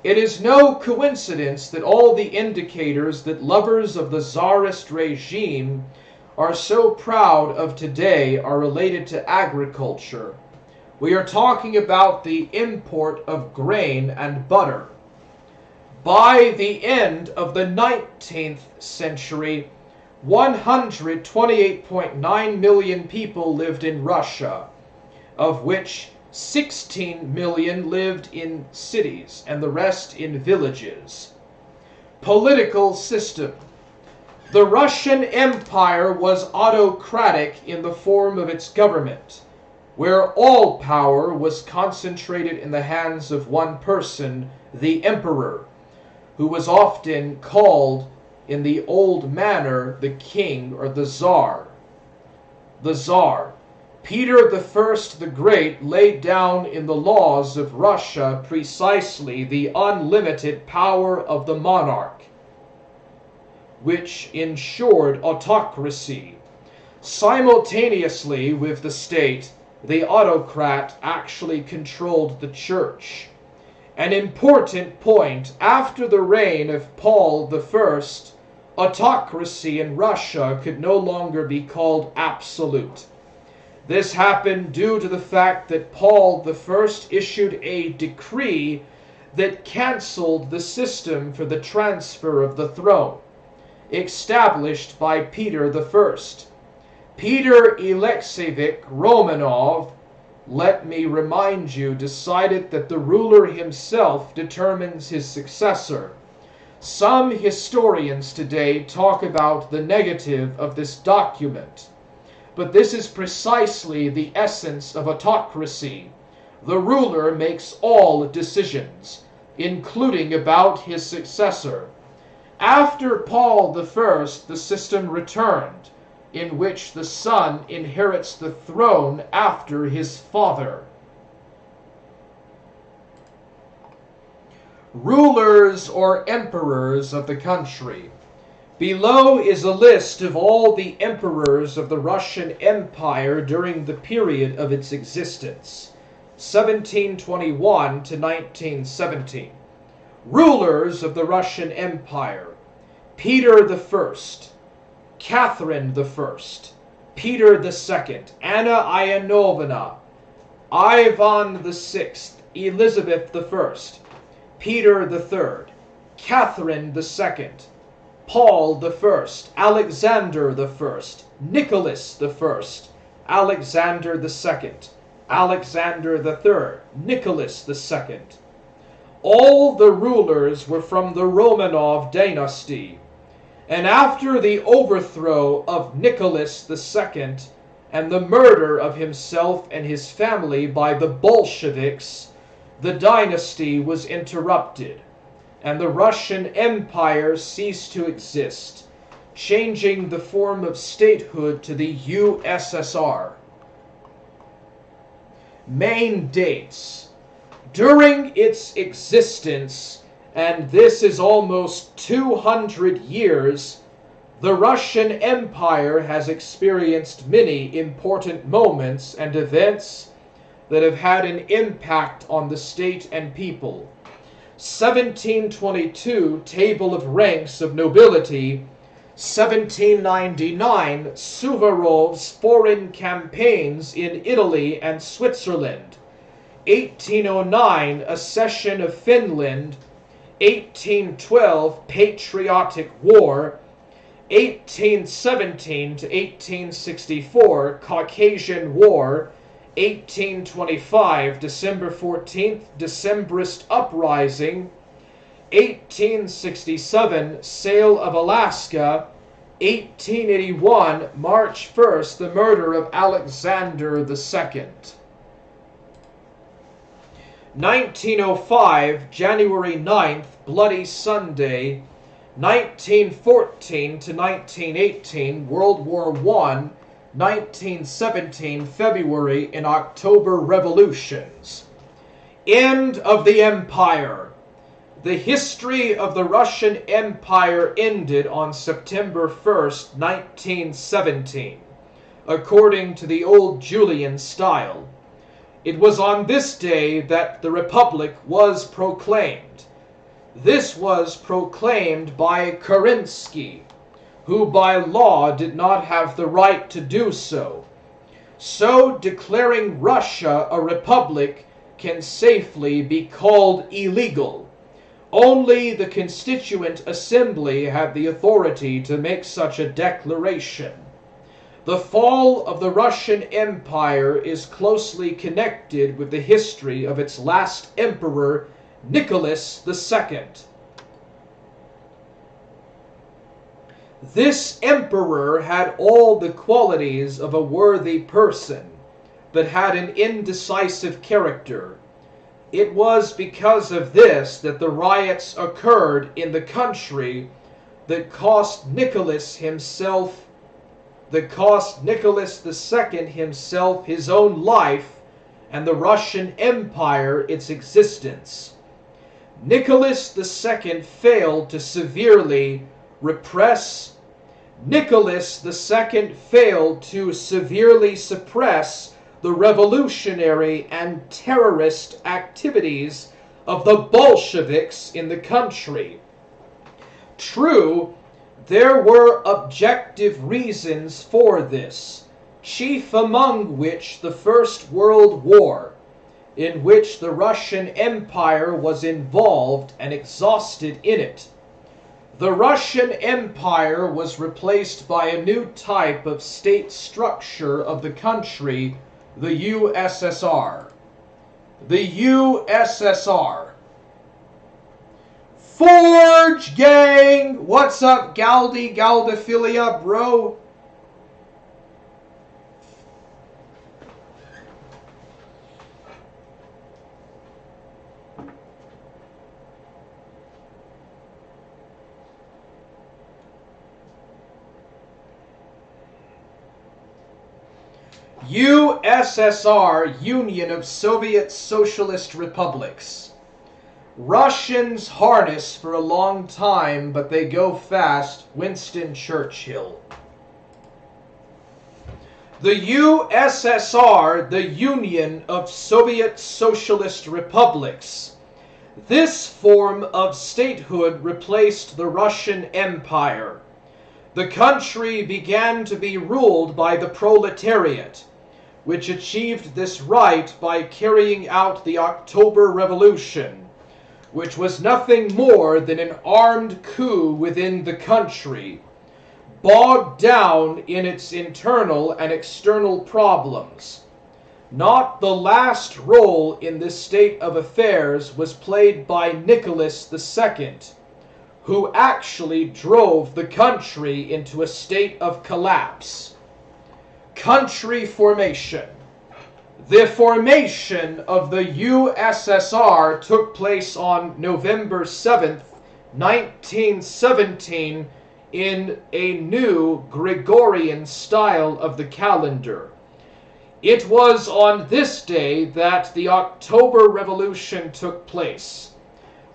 It is no coincidence that all the indicators that lovers of the Tsarist regime are so proud of today are related to agriculture. We are talking about the import of grain and butter. By the end of the 19th century, 128.9 million people lived in Russia, of which 16 million lived in cities and the rest in villages. Political system. The Russian Empire was autocratic in the form of its government, where all power was concentrated in the hands of one person, the emperor, who was often called in the old manner the king or the czar. The czar. Peter I the Great laid down in the laws of Russia precisely the unlimited power of the monarch, which ensured autocracy. Simultaneously with the state, the autocrat actually controlled the church. An important point, after the reign of Paul I, autocracy in Russia could no longer be called absolute. This happened due to the fact that Paul I issued a decree that canceled the system for the transfer of the throne, established by Peter I. Peter Alexeyevich Romanov, let me remind you, decided that the ruler himself determines his successor. Some historians today talk about the negative of this document, but this is precisely the essence of autocracy. The ruler makes all decisions, including about his successor. After Paul I, the system returned, in which the son inherits the throne after his father. Rulers or emperors of the country. Below is a list of all the emperors of the Russian Empire during the period of its existence, 1721 to 1917. Rulers of the Russian Empire: Peter I, Catherine I, Peter II, Anna Ivanovna, Ivan VI, Elizabeth I, Peter III, Catherine II, Paul I, Alexander I, Nicholas I, Alexander II, Alexander III, Nicholas II. All the rulers were from the Romanov dynasty, and after the overthrow of Nicholas II and the murder of himself and his family by the Bolsheviks, the dynasty was interrupted, and the Russian Empire ceased to exist, changing the form of statehood to the USSR. Main dates. During its existence, and this is almost 200 years, the Russian Empire has experienced many important moments and events that have had an impact on the state and people. 1722, Table of Ranks of Nobility. 1799, Suvorov's foreign campaigns in Italy and Switzerland. 1809, Accession of Finland. 1812, Patriotic War. 1817 to 1864, Caucasian War. 1825, December 14th, Decembrist Uprising. 1867, Sale of Alaska. 1881, March 1st, the murder of Alexander II. 1905, January 9th, Bloody Sunday. 1914 to 1918, World War I. 1917, February and October revolutions. End of the Empire. The history of the Russian Empire ended on September 1st, 1917, according to the old Julian style. It was on this day that the Republic was proclaimed. This was proclaimed by Kerensky, who by law did not have the right to do so. So declaring Russia a republic can safely be called illegal. Only the Constituent Assembly had the authority to make such a declaration. The fall of the Russian Empire is closely connected with the history of its last emperor, Nicholas II. This emperor had all the qualities of a worthy person, but had an indecisive character. It was because of this that the riots occurred in the country that cost Nicholas II himself his own life and the Russian Empire its existence. Nicholas II failed to severely suppress the revolutionary and terrorist activities of the Bolsheviks in the country. True, there were objective reasons for this. chief among which the First World War, in which the Russian Empire was involved and exhausted in it. The Russian Empire was replaced by a new type of state structure of the country, the USSR. The USSR. Forge gang! What's up, Galdi, Galdophilia, bro? USSR, Union of Soviet Socialist Republics. Russians harness for a long time, but they go fast. Winston Churchill. The USSR, the Union of Soviet Socialist Republics. This form of statehood replaced the Russian Empire. The country began to be ruled by the proletariat, which achieved this right by carrying out the October Revolution, which was nothing more than an armed coup within the country, bogged down in its internal and external problems. Not the last role in this state of affairs was played by Nicholas II, who actually drove the country into a state of collapse. Country formation. The formation of the USSR took place on November 7th, 1917, in a new Gregorian style of the calendar. It was on this day that the October Revolution took place,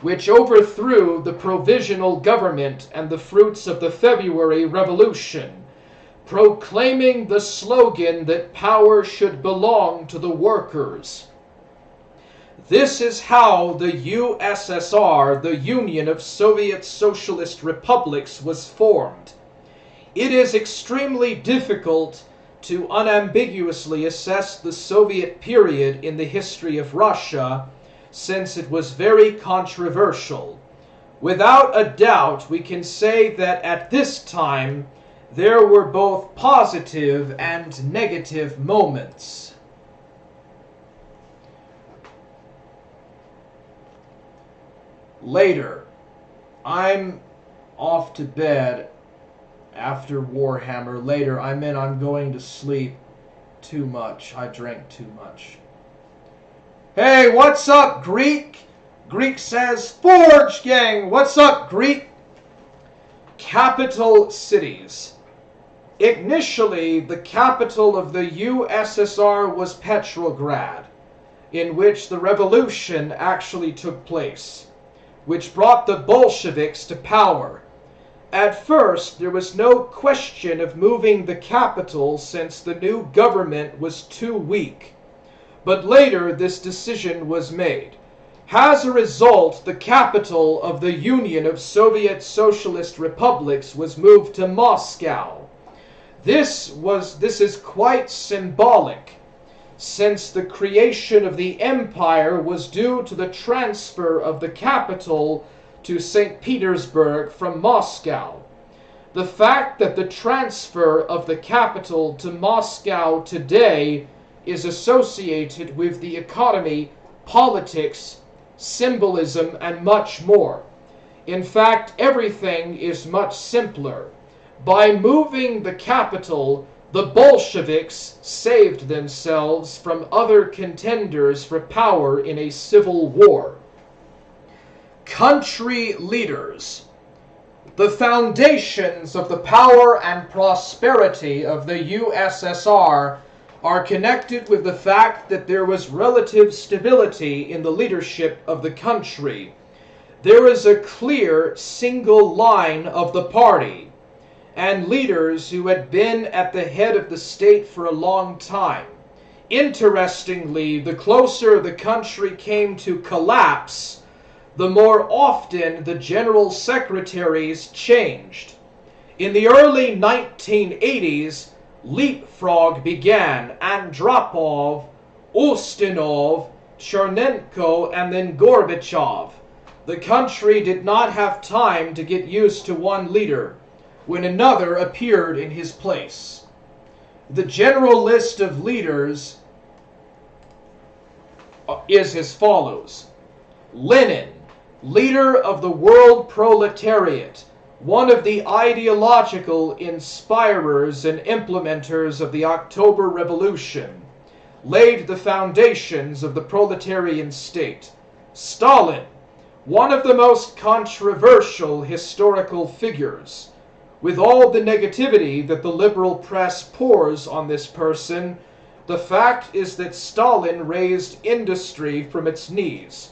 which overthrew the provisional government and the fruits of the February Revolution, proclaiming the slogan that power should belong to the workers. This is how the USSR, the Union of Soviet Socialist Republics, was formed. It is extremely difficult to unambiguously assess the Soviet period in the history of Russia, since it was very controversial. Without a doubt, we can say that at this time, there were both positive and negative moments. Later, I'm off to bed after Warhammer. Later, I'm going to sleep too much. I drank too much. Hey, what's up, Greek? Greek says, Forge gang! What's up, Greek? Capital cities. Initially, the capital of the USSR was Petrograd, in which the revolution actually took place, which brought the Bolsheviks to power. At first, there was no question of moving the capital since the new government was too weak. But later, this decision was made. As a result, the capital of the Union of Soviet Socialist Republics was moved to Moscow. This is quite symbolic, since the creation of the empire was due to the transfer of the capital to St. Petersburg from Moscow. The fact that the transfer of the capital to Moscow today is associated with the economy, politics, symbolism, and much more. In fact, everything is much simpler. By moving the capital, the Bolsheviks saved themselves from other contenders for power in a civil war. Country leaders. The foundations of the power and prosperity of the USSR are connected with the fact that there was relative stability in the leadership of the country. There is a clear single line of the party, and leaders who had been at the head of the state for a long time. Interestingly, the closer the country came to collapse, the more often the general secretaries changed. In the early 1980s, Leapfrog began, Andropov, Ustinov, Chernenko, and then Gorbachev. The country did not have time to get used to one leader when another appeared in his place. The general list of leaders is as follows. Lenin, leader of the world proletariat, one of the ideological inspirers and implementers of the October Revolution, laid the foundations of the proletarian state. Stalin, one of the most controversial historical figures. With all the negativity that the liberal press pours on this person, the fact is that Stalin raised industry from its knees.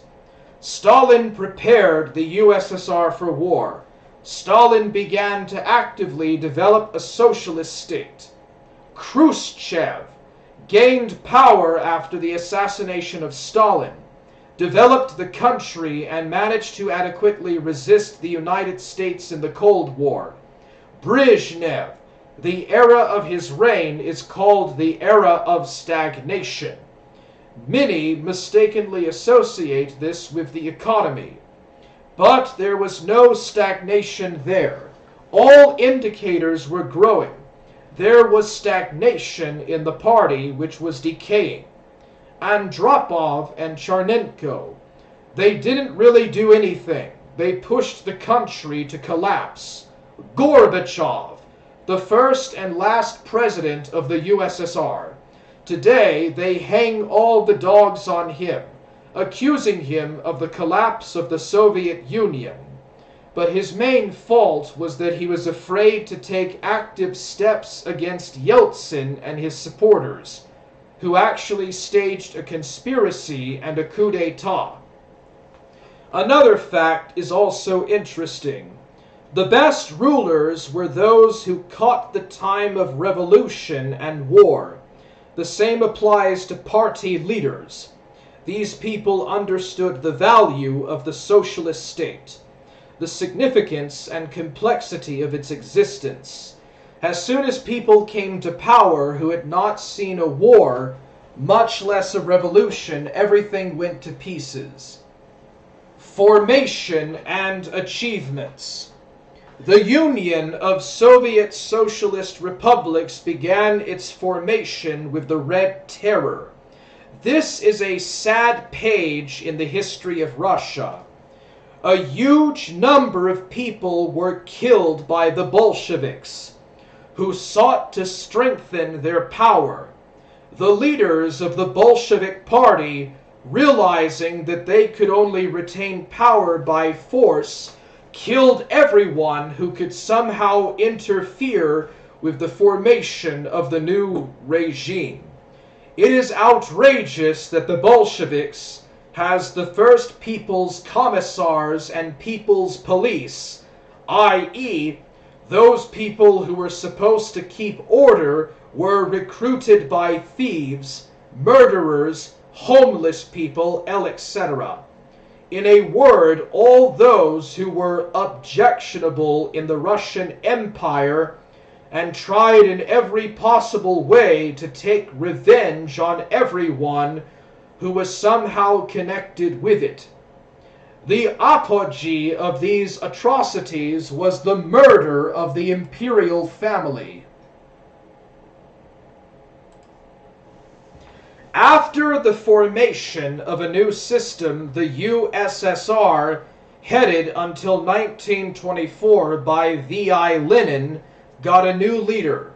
Stalin prepared the USSR for war. Stalin began to actively develop a socialist state. Khrushchev gained power after the assassination of Stalin, developed the country, and managed to adequately resist the United States in the Cold War. Brezhnev, the era of his reign, is called the era of stagnation. Many mistakenly associate this with the economy. But there was no stagnation there. All indicators were growing. There was stagnation in the party, which was decaying. Andropov and Chernenko, they didn't really do anything. They pushed the country to collapse. Gorbachev, the first and last president of the USSR. Today, they hang all the dogs on him, accusing him of the collapse of the Soviet Union. But his main fault was that he was afraid to take active steps against Yeltsin and his supporters, who actually staged a conspiracy and a coup d'etat. Another fact is also interesting. The best rulers were those who caught the time of revolution and war. The same applies to party leaders. These people understood the value of the socialist state, the significance and complexity of its existence. As soon as people came to power who had not seen a war, much less a revolution, everything went to pieces. Formation and achievements. The Union of Soviet Socialist Republics began its formation with the Red Terror. This is a sad page in the history of Russia. A huge number of people were killed by the Bolsheviks, who sought to strengthen their power. The leaders of the Bolshevik Party, realizing that they could only retain power by force, killed everyone who could somehow interfere with the formation of the new regime. It is outrageous that the Bolsheviks has the first people's commissars and people's police, i.e., those people who were supposed to keep order were recruited by thieves, murderers, homeless people, etc. In a word, all those who were objectionable in the Russian Empire and tried in every possible way to take revenge on everyone who was somehow connected with it. The apogee of these atrocities was the murder of the imperial family. After the formation of a new system, the USSR, headed until 1924 by V.I. Lenin, got a new leader.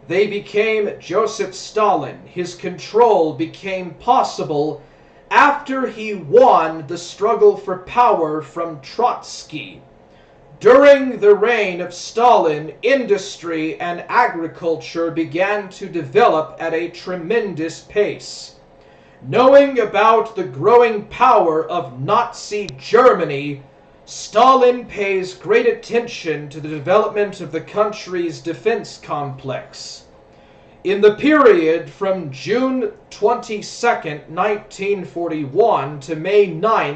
They became Joseph Stalin. His control became possible after he won the struggle for power from Trotsky. During the reign of Stalin, industry and agriculture began to develop at a tremendous pace. Knowing about the growing power of Nazi Germany, Stalin pays great attention to the development of the country's defense complex. In the period from June 22, 1941 to May 9,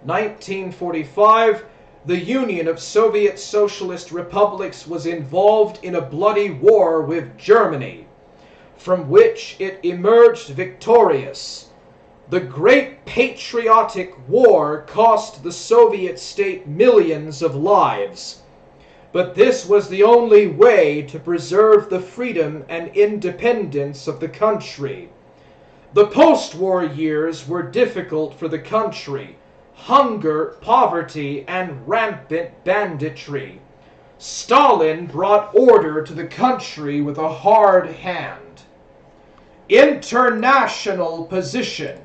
1945, the Union of Soviet Socialist Republics was involved in a bloody war with Germany, from which it emerged victorious. The Great Patriotic War cost the Soviet state millions of lives, but this was the only way to preserve the freedom and independence of the country. The post-war years were difficult for the country. Hunger, poverty, and rampant banditry. Stalin brought order to the country with a hard hand. International position.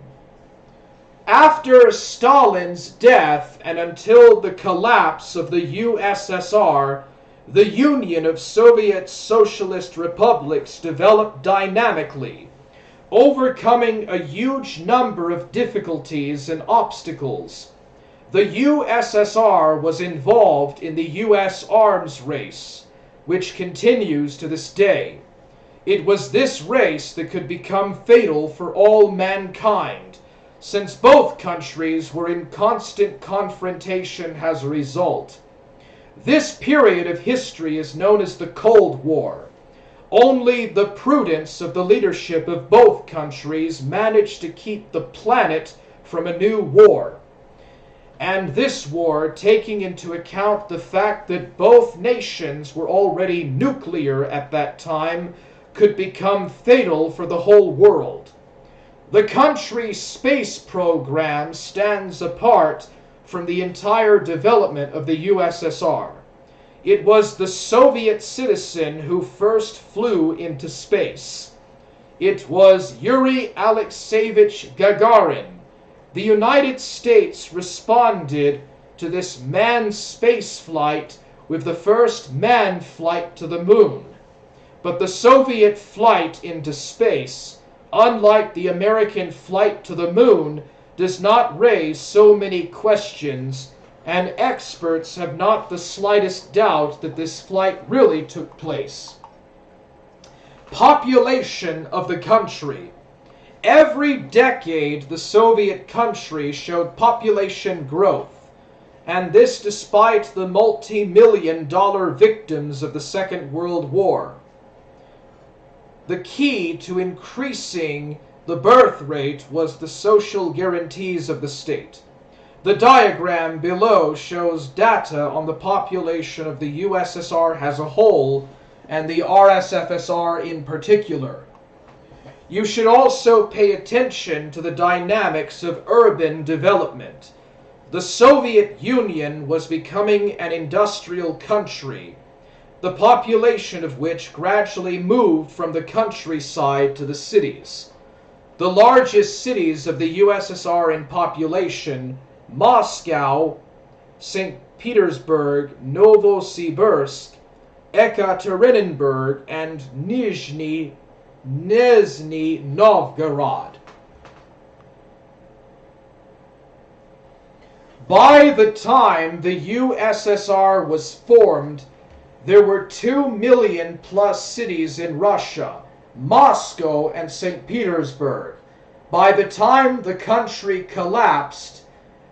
After Stalin's death and until the collapse of the USSR, the Union of Soviet Socialist Republics developed dynamically, overcoming a huge number of difficulties and obstacles. The USSR was involved in the US arms race, which continues to this day. It was this race that could become fatal for all mankind, since both countries were in constant confrontation as a result. This period of history is known as the Cold War. Only the prudence of the leadership of both countries managed to keep the planet from a new war. And this war, taking into account the fact that both nations were already nuclear at that time, could become fatal for the whole world. The country's space program stands apart from the entire development of the USSR. It was the Soviet citizen who first flew into space. It was Yuri Alexeyevich Gagarin. The United States responded to this manned space flight with the first manned flight to the moon. But the Soviet flight into space, unlike the American flight to the moon, does not raise so many questions, and experts have not the slightest doubt that this flight really took place. Population of the country. Every decade the Soviet country showed population growth, and this despite the multi-million-dollar victims of the Second World War. The key to increasing the birth rate was the social guarantees of the state. The diagram below shows data on the population of the USSR as a whole and the RSFSR in particular. You should also pay attention to the dynamics of urban development. The Soviet Union was becoming an industrial country, the population of which gradually moved from the countryside to the cities. The largest cities of the USSR in population, Moscow, St. Petersburg, Novosibirsk, Ekaterinburg, and Nizhny Novgorod. By the time the USSR was formed, there were 2 million plus cities in Russia, Moscow and St. Petersburg. By the time the country collapsed,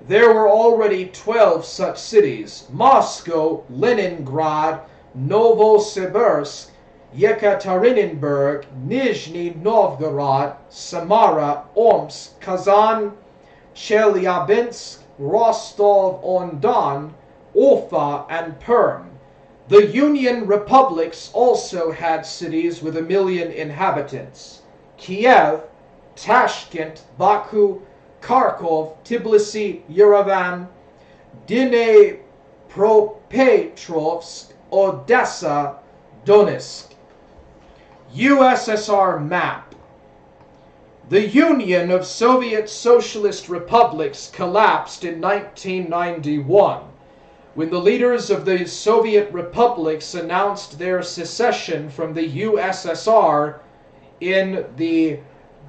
there were already 12 such cities: Moscow, Leningrad, Novosibirsk, Yekaterinburg, Nizhny Novgorod, Samara, Omsk, Kazan, Chelyabinsk, Rostov-on-Don, Ufa, and Perm. The Union republics also had cities with 1 million inhabitants: Kiev, Tashkent, Baku, Kharkov, Tbilisi, Yerevan, Dnipropetrovsk, Odessa, Donetsk. USSR map. The Union of Soviet Socialist Republics collapsed in 1991, when the leaders of the Soviet republics announced their secession from the USSR in the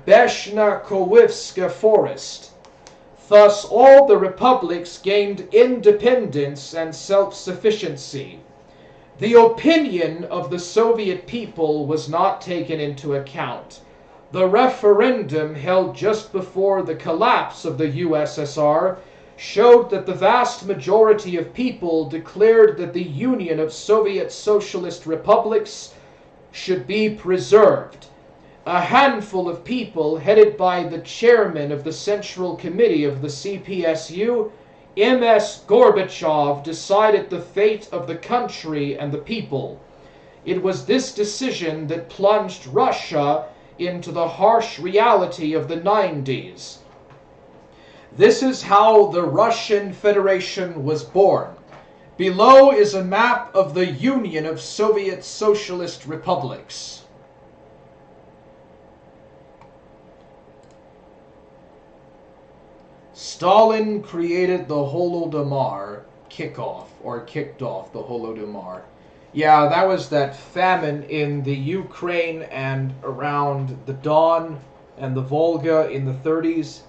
Beshnakowivska forest. Thus, all the republics gained independence and self-sufficiency. The opinion of the Soviet people was not taken into account. The referendum held just before the collapse of the USSR showed that the vast majority of people declared that the Union of Soviet Socialist Republics should be preserved. A handful of people, headed by the chairman of the Central Committee of the CPSU, M.S. Gorbachev, decided the fate of the country and the people. It was this decision that plunged Russia into the harsh reality of the 90s. This is how the Russian Federation was born. Below is a map of the Union of Soviet Socialist Republics. Stalin created the Holodomor kicked off the Holodomor. Yeah, that was that famine in the Ukraine and around the Don and the Volga in the 30s.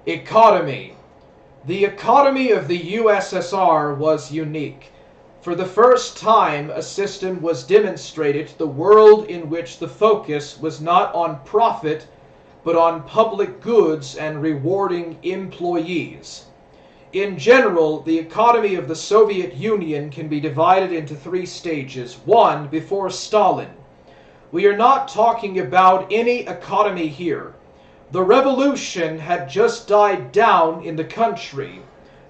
Economy. The economy of the USSR was unique. For the first time, a system was demonstrated to the world in which the focus was not on profit, but on public goods and rewarding employees. In general, the economy of the Soviet Union can be divided into 3 stages. 1, before Stalin. We are not talking about any economy here. The revolution had just died down in the country.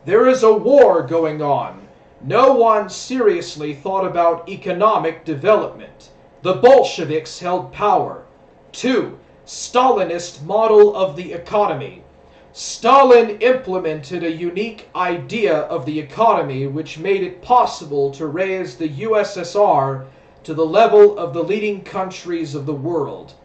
There is a war going on. No one seriously thought about economic development. The Bolsheviks held power. 2, Stalinist model of the economy. Stalin implemented a unique idea of the economy which made it possible to raise the USSR to the level of the leading countries of the world.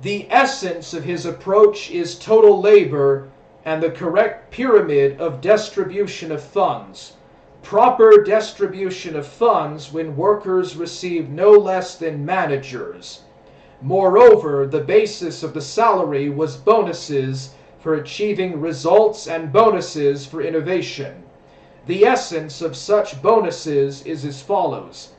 The essence of his approach is total labor and the correct pyramid of distribution of funds. Proper distribution of funds when workers receive no less than managers. Moreover, the basis of the salary was bonuses for achieving results and bonuses for innovation. The essence of such bonuses is as follows.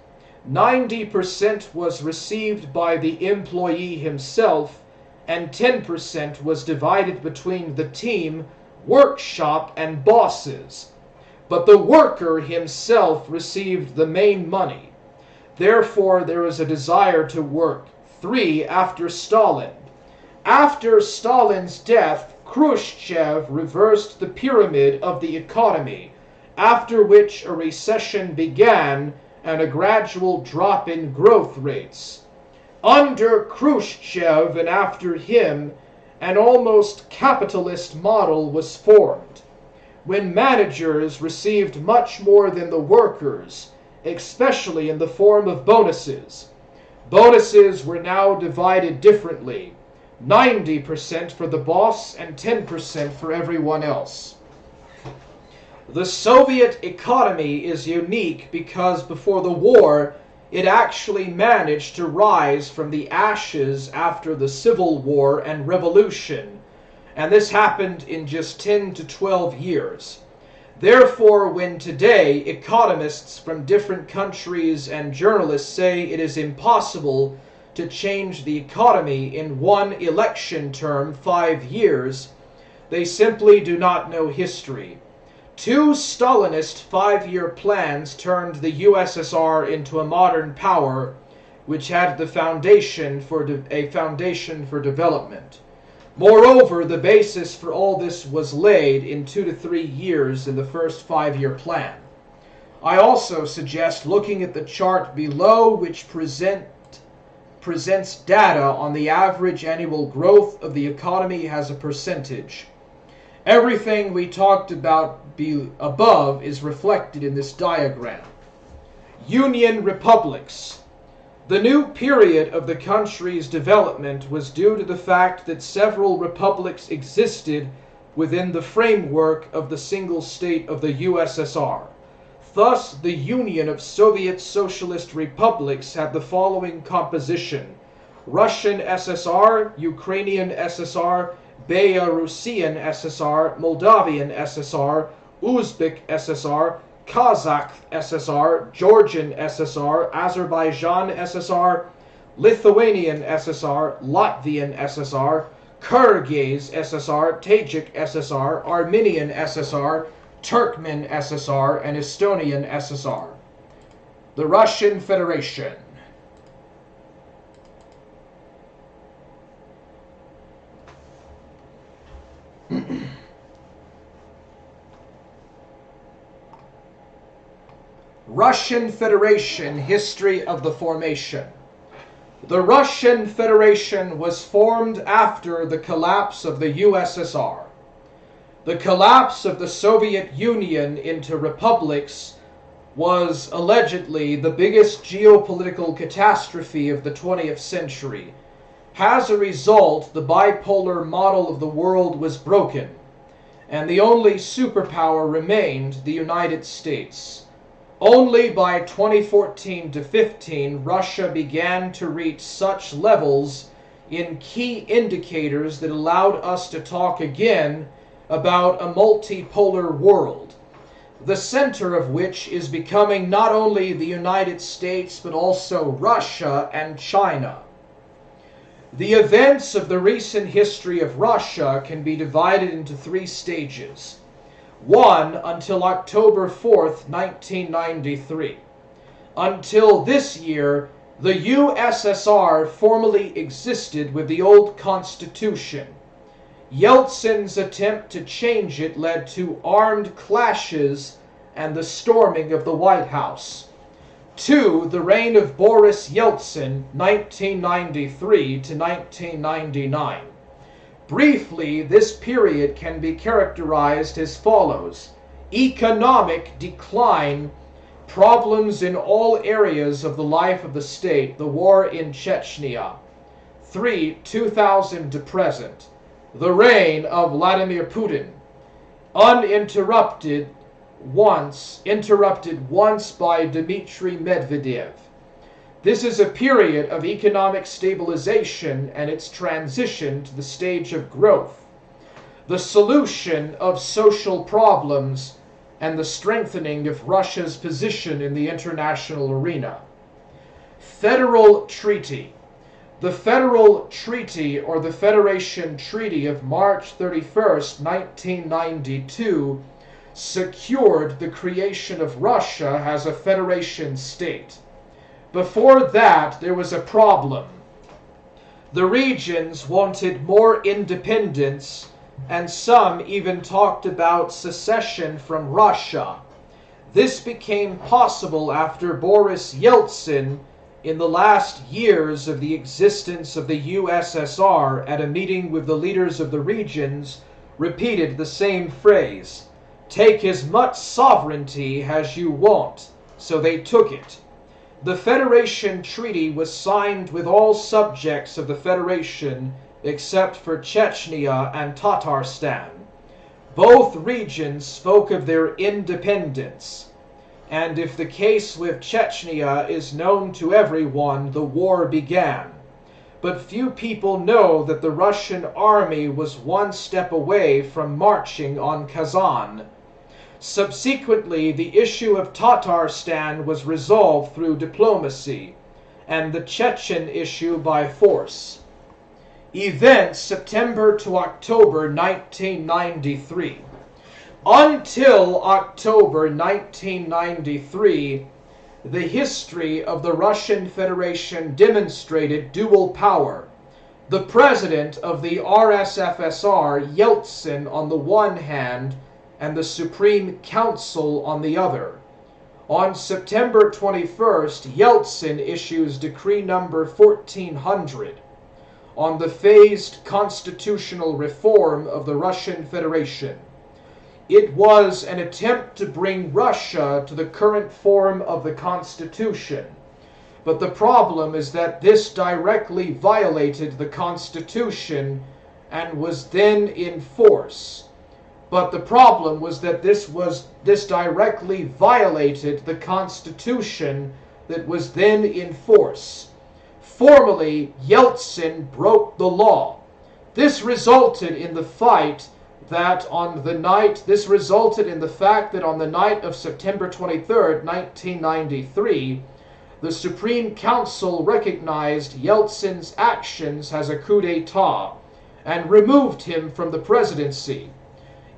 90% was received by the employee himself, and 10% was divided between the team, workshop, and bosses. But the worker himself received the main money. Therefore, there was a desire to work. 3, after Stalin. After Stalin's death, Khrushchev reversed the pyramid of the economy, after which a recession began and a gradual drop in growth rates. Under Khrushchev and after him, an almost capitalist model was formed, when managers received much more than the workers, especially in the form of bonuses. Bonuses were now divided differently. 90% for the boss and 10% for everyone else. The Soviet economy is unique because before the war, it actually managed to rise from the ashes after the Civil War and Revolution, and this happened in just 10 to 12 years. Therefore, when today economists from different countries and journalists say it is impossible to change the economy in one election term, 5 years, they simply do not know history. 2 Stalinist 5-year plans turned the USSR into a modern power, which had the foundation for development. Moreover, the basis for all this was laid in 2 to 3 years in the first 5-year plan. I also suggest looking at the chart below, which presents data on the average annual growth of the economy as a percentage. Everything we talked about above is reflected in this diagram. Union republics. The new period of the country's development was due to the fact that several republics existed within the framework of the single state of the USSR. Thus, the Union of Soviet Socialist Republics had the following composition: Russian SSR, Ukrainian SSR, Belarusian SSR, Moldavian SSR, Uzbek SSR, Kazakh SSR, Georgian SSR, Azerbaijan SSR, Lithuanian SSR, Latvian SSR, Kyrgyz SSR, Tajik SSR, Armenian SSR, Turkmen SSR, and Estonian SSR. The Russian Federation. Russian Federation, history of the formation. The Russian Federation was formed after the collapse of the USSR. The collapse of the Soviet Union into republics was allegedly the biggest geopolitical catastrophe of the 20th century. As a result, the bipolar model of the world was broken, and the only superpower remained the United States. Only by 2014 to 15, Russia began to reach such levels in key indicators that allowed us to talk again about a multipolar world, the center of which is becoming not only the United States but also Russia and China. The events of the recent history of Russia can be divided into 3 stages. 1 until October 4th, 1993. Until this year, the USSR formally existed with the old constitution. Yeltsin's attempt to change it led to armed clashes and the storming of the White House. 2. The reign of Boris Yeltsin, 1993 to 1999. Briefly, this period can be characterized as follows: economic decline, problems in all areas of the life of the state, the war in Chechnya. 3. 2000 to present, the reign of Vladimir Putin, interrupted once by Dmitry Medvedev. This is a period of economic stabilization and its transition to the stage of growth, the solution of social problems, and the strengthening of Russia's position in the international arena. Federal Treaty. The Federal Treaty, or the Federation Treaty of March 31st, 1992, secured the creation of Russia as a federation state. Before that, there was a problem. The regions wanted more independence, and some even talked about secession from Russia. This became possible after Boris Yeltsin, in the last years of the existence of the USSR, at a meeting with the leaders of the regions, repeated the same phrase: "Take as much sovereignty as you want." So they took it. The Federation Treaty was signed with all subjects of the Federation except for Chechnya and Tatarstan. Both regions spoke of their independence, and if the case with Chechnya is known to everyone, the war began. But few people know that the Russian army was one step away from marching on Kazan. Subsequently, the issue of Tatarstan was resolved through diplomacy, and the Chechen issue by force. Events September to October 1993. Until October 1993, the history of the Russian Federation demonstrated dual power. The president of the RSFSR, Yeltsin, on the one hand, and the Supreme Council on the other. On September 21st, Yeltsin issues Decree number 1400 on the phased constitutional reform of the Russian Federation. It was an attempt to bring Russia to the current form of the constitution. But the problem is that this directly violated the constitution and was then in force. But the problem was that this directly violated the constitution that was then in force. Formally, Yeltsin broke the law. This resulted in the fact that on the night of September 23rd, 1993, the Supreme Council recognized Yeltsin's actions as a coup d'etat, and removed him from the presidency.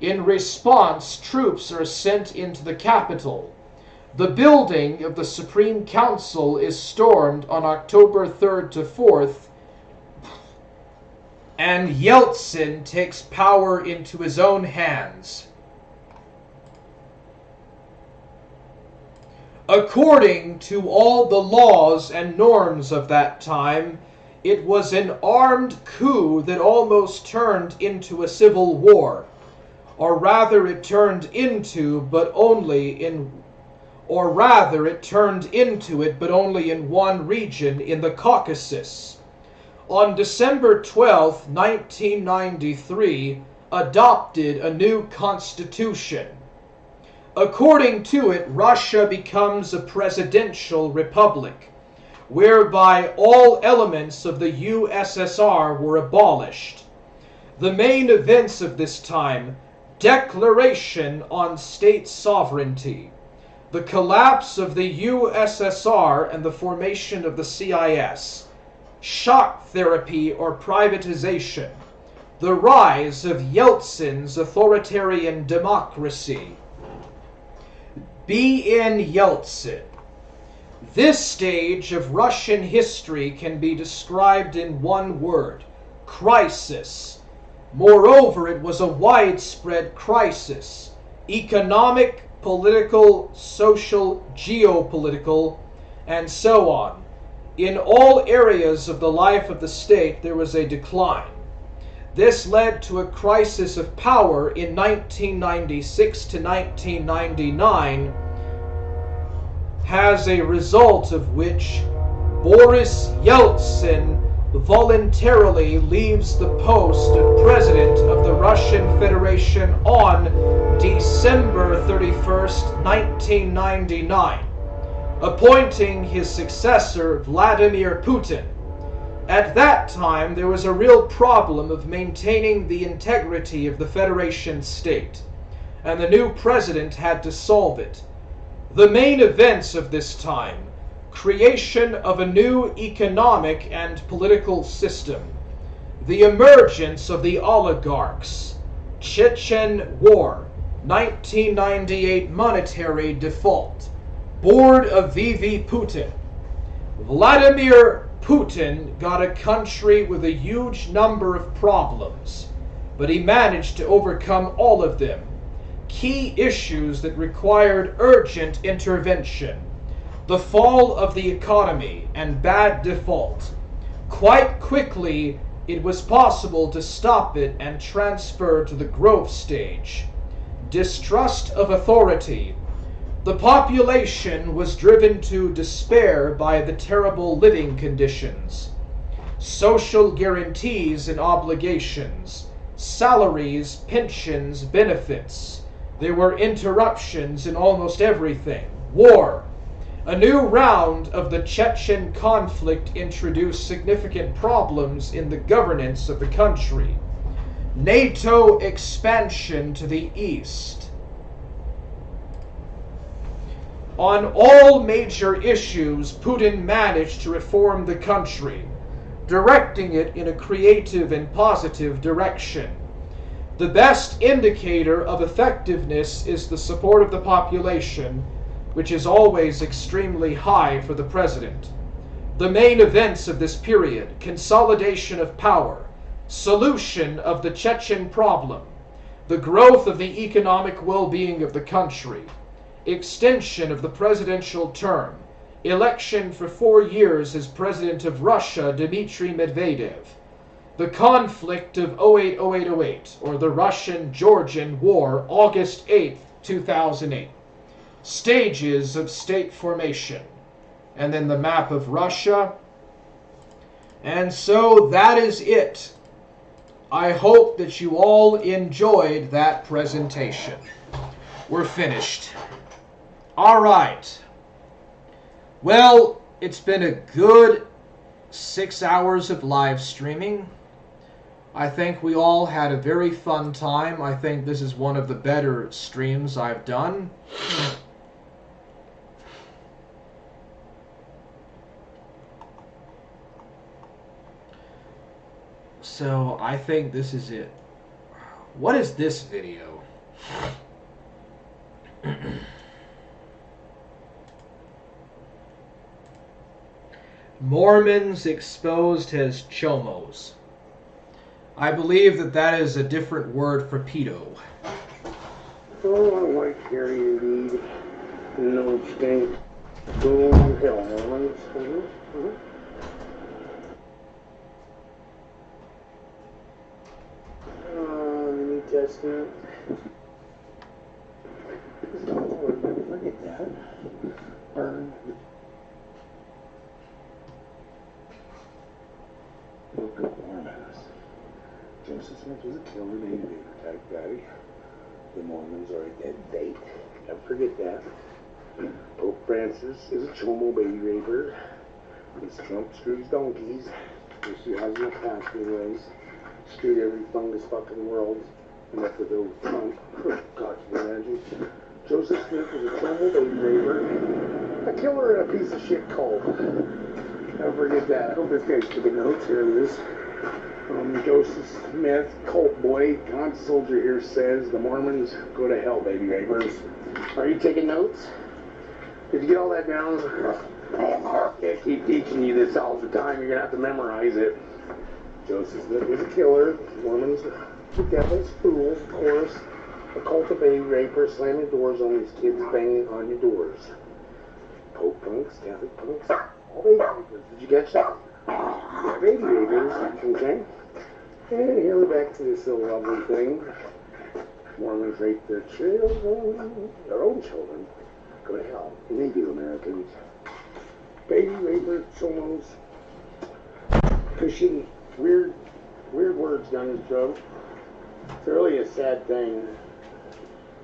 In response, troops are sent into the capital. The building of the Supreme Council is stormed on October 3rd to 4th, and Yeltsin takes power into his own hands. According to all the laws and norms of that time, it was an armed coup that almost turned into a civil war. Or rather it turned into it, but only in one region in the Caucasus. On December 12, 1993, adopted a new constitution. According to it, Russia becomes a presidential republic, whereby all elements of the USSR were abolished. The main events of this time: declaration on state sovereignty, the collapse of the USSR and the formation of the CIS, shock therapy or privatization, the rise of Yeltsin's authoritarian democracy. B.N. Yeltsin. This stage of Russian history can be described in one word: crisis. Moreover, it was a widespread crisis: economic, political, social, geopolitical, and so on. In all areas of the life of the state there was a decline. This led to a crisis of power in 1996 to 1999, as a result of which Boris Yeltsin voluntarily leaves the post of President of the Russian Federation on December 31st, 1999, appointing his successor Vladimir Putin. At that time, there was a real problem of maintaining the integrity of the Federation state, and the new president had to solve it. The main events of this time: creation of a new economic and political system, the emergence of the oligarchs, Chechen War, 1998 monetary default, board of VV Putin. Vladimir Putin got a country with a huge number of problems, but he managed to overcome all of them. Key issues that required urgent intervention: the fall of the economy and bad default. Quite quickly, it was possible to stop it and transfer to the growth stage. Distrust of authority. The population was driven to despair by the terrible living conditions. Social guarantees and obligations. Salaries, pensions, benefits. There were interruptions in almost everything. War. A new round of the Chechen conflict introduced significant problems in the governance of the country. NATO expansion to the east. On all major issues, Putin managed to reform the country, directing it in a creative and positive direction. The best indicator of effectiveness is the support of the population, which is always extremely high for the president. The main events of this period: consolidation of power, solution of the Chechen problem, the growth of the economic well-being of the country, extension of the presidential term, election for 4 years as President of Russia Dmitry Medvedev, the conflict of 08-08, or the Russian-Georgian War, August 8, 2008. Stages of state formation, and then the map of Russia. And so that is it. I hope that you all enjoyed that presentation. We're finished. All right. Well, it's been a good 6 hours of live streaming. I think we all had a very fun time. I think this is one of the better streams I've done. So I think this is it. What is this video? Mormons exposed as chomos. I believe that is a different word for pedo. Oh, I like Harry indeed. No stink. Go on hell, Mormons. New Testament. Look at that. Burn. Book of Mormons. Joseph Smith was a killer, David type guy. The Mormons are a dead bait. Don't forget that. Pope Francis is a chomo baby raper. This Trump screws donkeys. You see how he's not past anyways. Screwed every fungus fucking world. And that's with old Trump. God, can you imagine? Joseph Smith was a chomo baby raper. A killer and a piece of shit cult. Don't forget that. I hope this guy's taking notes. Here it is. Joseph Smith, cult boy, God's soldier here says the Mormons go to hell, baby rapers. Are you taking notes? Did you get all that down? Yeah, keep teaching you this all the time. You're gonna have to memorize it. Joseph Smith was a killer. Mormons, the devil's fools, of course. A cult of baby rapers, slamming doors on these kids, banging on your doors. Pope punks, Catholic punks, all baby rapers. Did you catch that? Yeah, baby rapers, okay? And here we're back to this little lovely thing. Mormons rape their children, their own children. Go to hell. And they do, Americans. Baby rapers, chomos, pushing weird words down his throat. It's really a sad thing.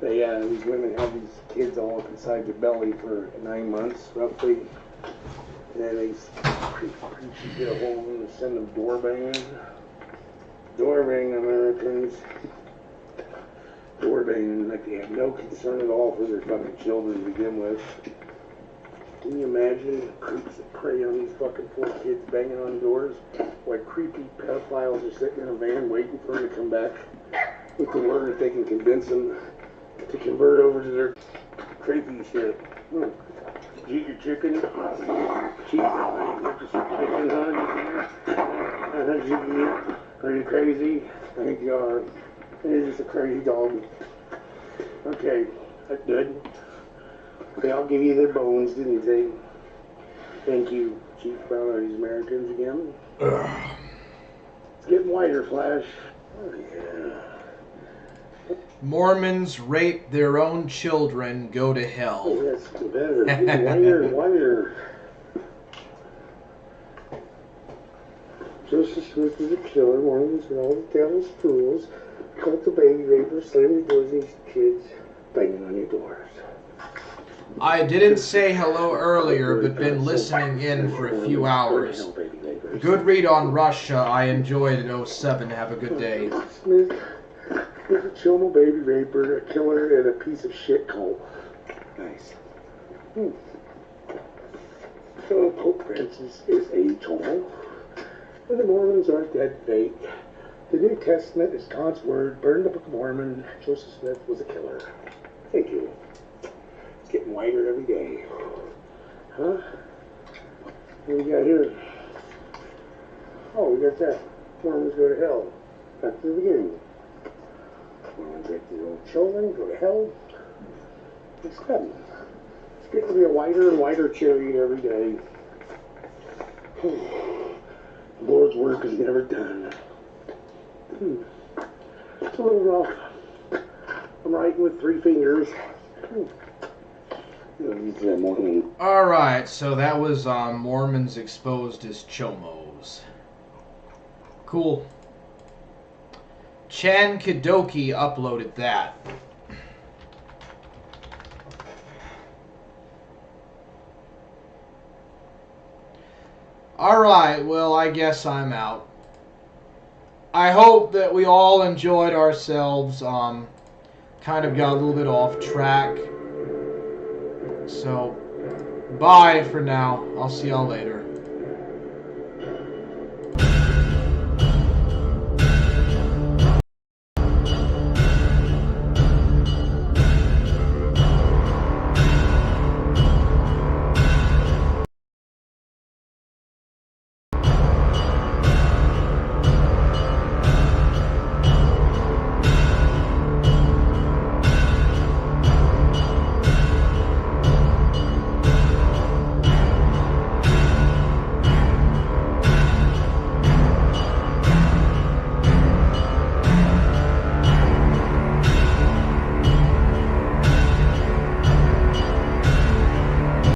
These women have these kids all up inside their belly for 9 months, roughly. And then they get a hold of them and send them door banging. Door banging, Americans. Door banging like they have no concern at all for their fucking children to begin with. Can you imagine the creeps that prey on these fucking poor kids banging on doors? While creepy pedophiles are sitting in a van waiting for them to come back with the word that they can convince them to convert over to their creepy shit. Did you eat your chicken? Cheese? Just chicken, huh? Are you crazy? I think you are. You're just a crazy dog. Okay, that's good. They all give you their bones, didn't they? Thank you, Chief Brown, are these Americans again? It's getting whiter, Flash. Oh, yeah. Mormons rape their own children, go to hell. Oh, that's better. Whiter and whiter. Joseph Smith was a killer. Mormons are all the devil's fools. Cult of baby rapers, slamming doors on these kids, banging on your doors. I didn't say hello earlier, but been listening in for a few hours. Good read on Russia. I enjoyed in 07. Have a good day. Smith is a chomo baby raper, a killer, and a piece of shit cult. Nice. So Pope Francis is a chomo, and the Mormons aren't that fake. The New Testament is God's word. Burn the Book of Mormon. Joseph Smith was a killer. Thank you. It's getting whiter every day. Huh? What do we got here? Oh, we got that. Mormons go to hell. Back to the beginning. Mormons rape their own children, go to hell. It's good. It's getting to be a whiter and whiter chariot every day. The Lord's work is never done. It's a little rough. I'm writing with 3 fingers. Alright, so that was Mormons exposed as chomos. Cool. Chan Kidoki uploaded that. Alright, well, I guess I'm out. I hope that we all enjoyed ourselves. Kind of got a little bit off track. So, bye for now. I'll see y'all later.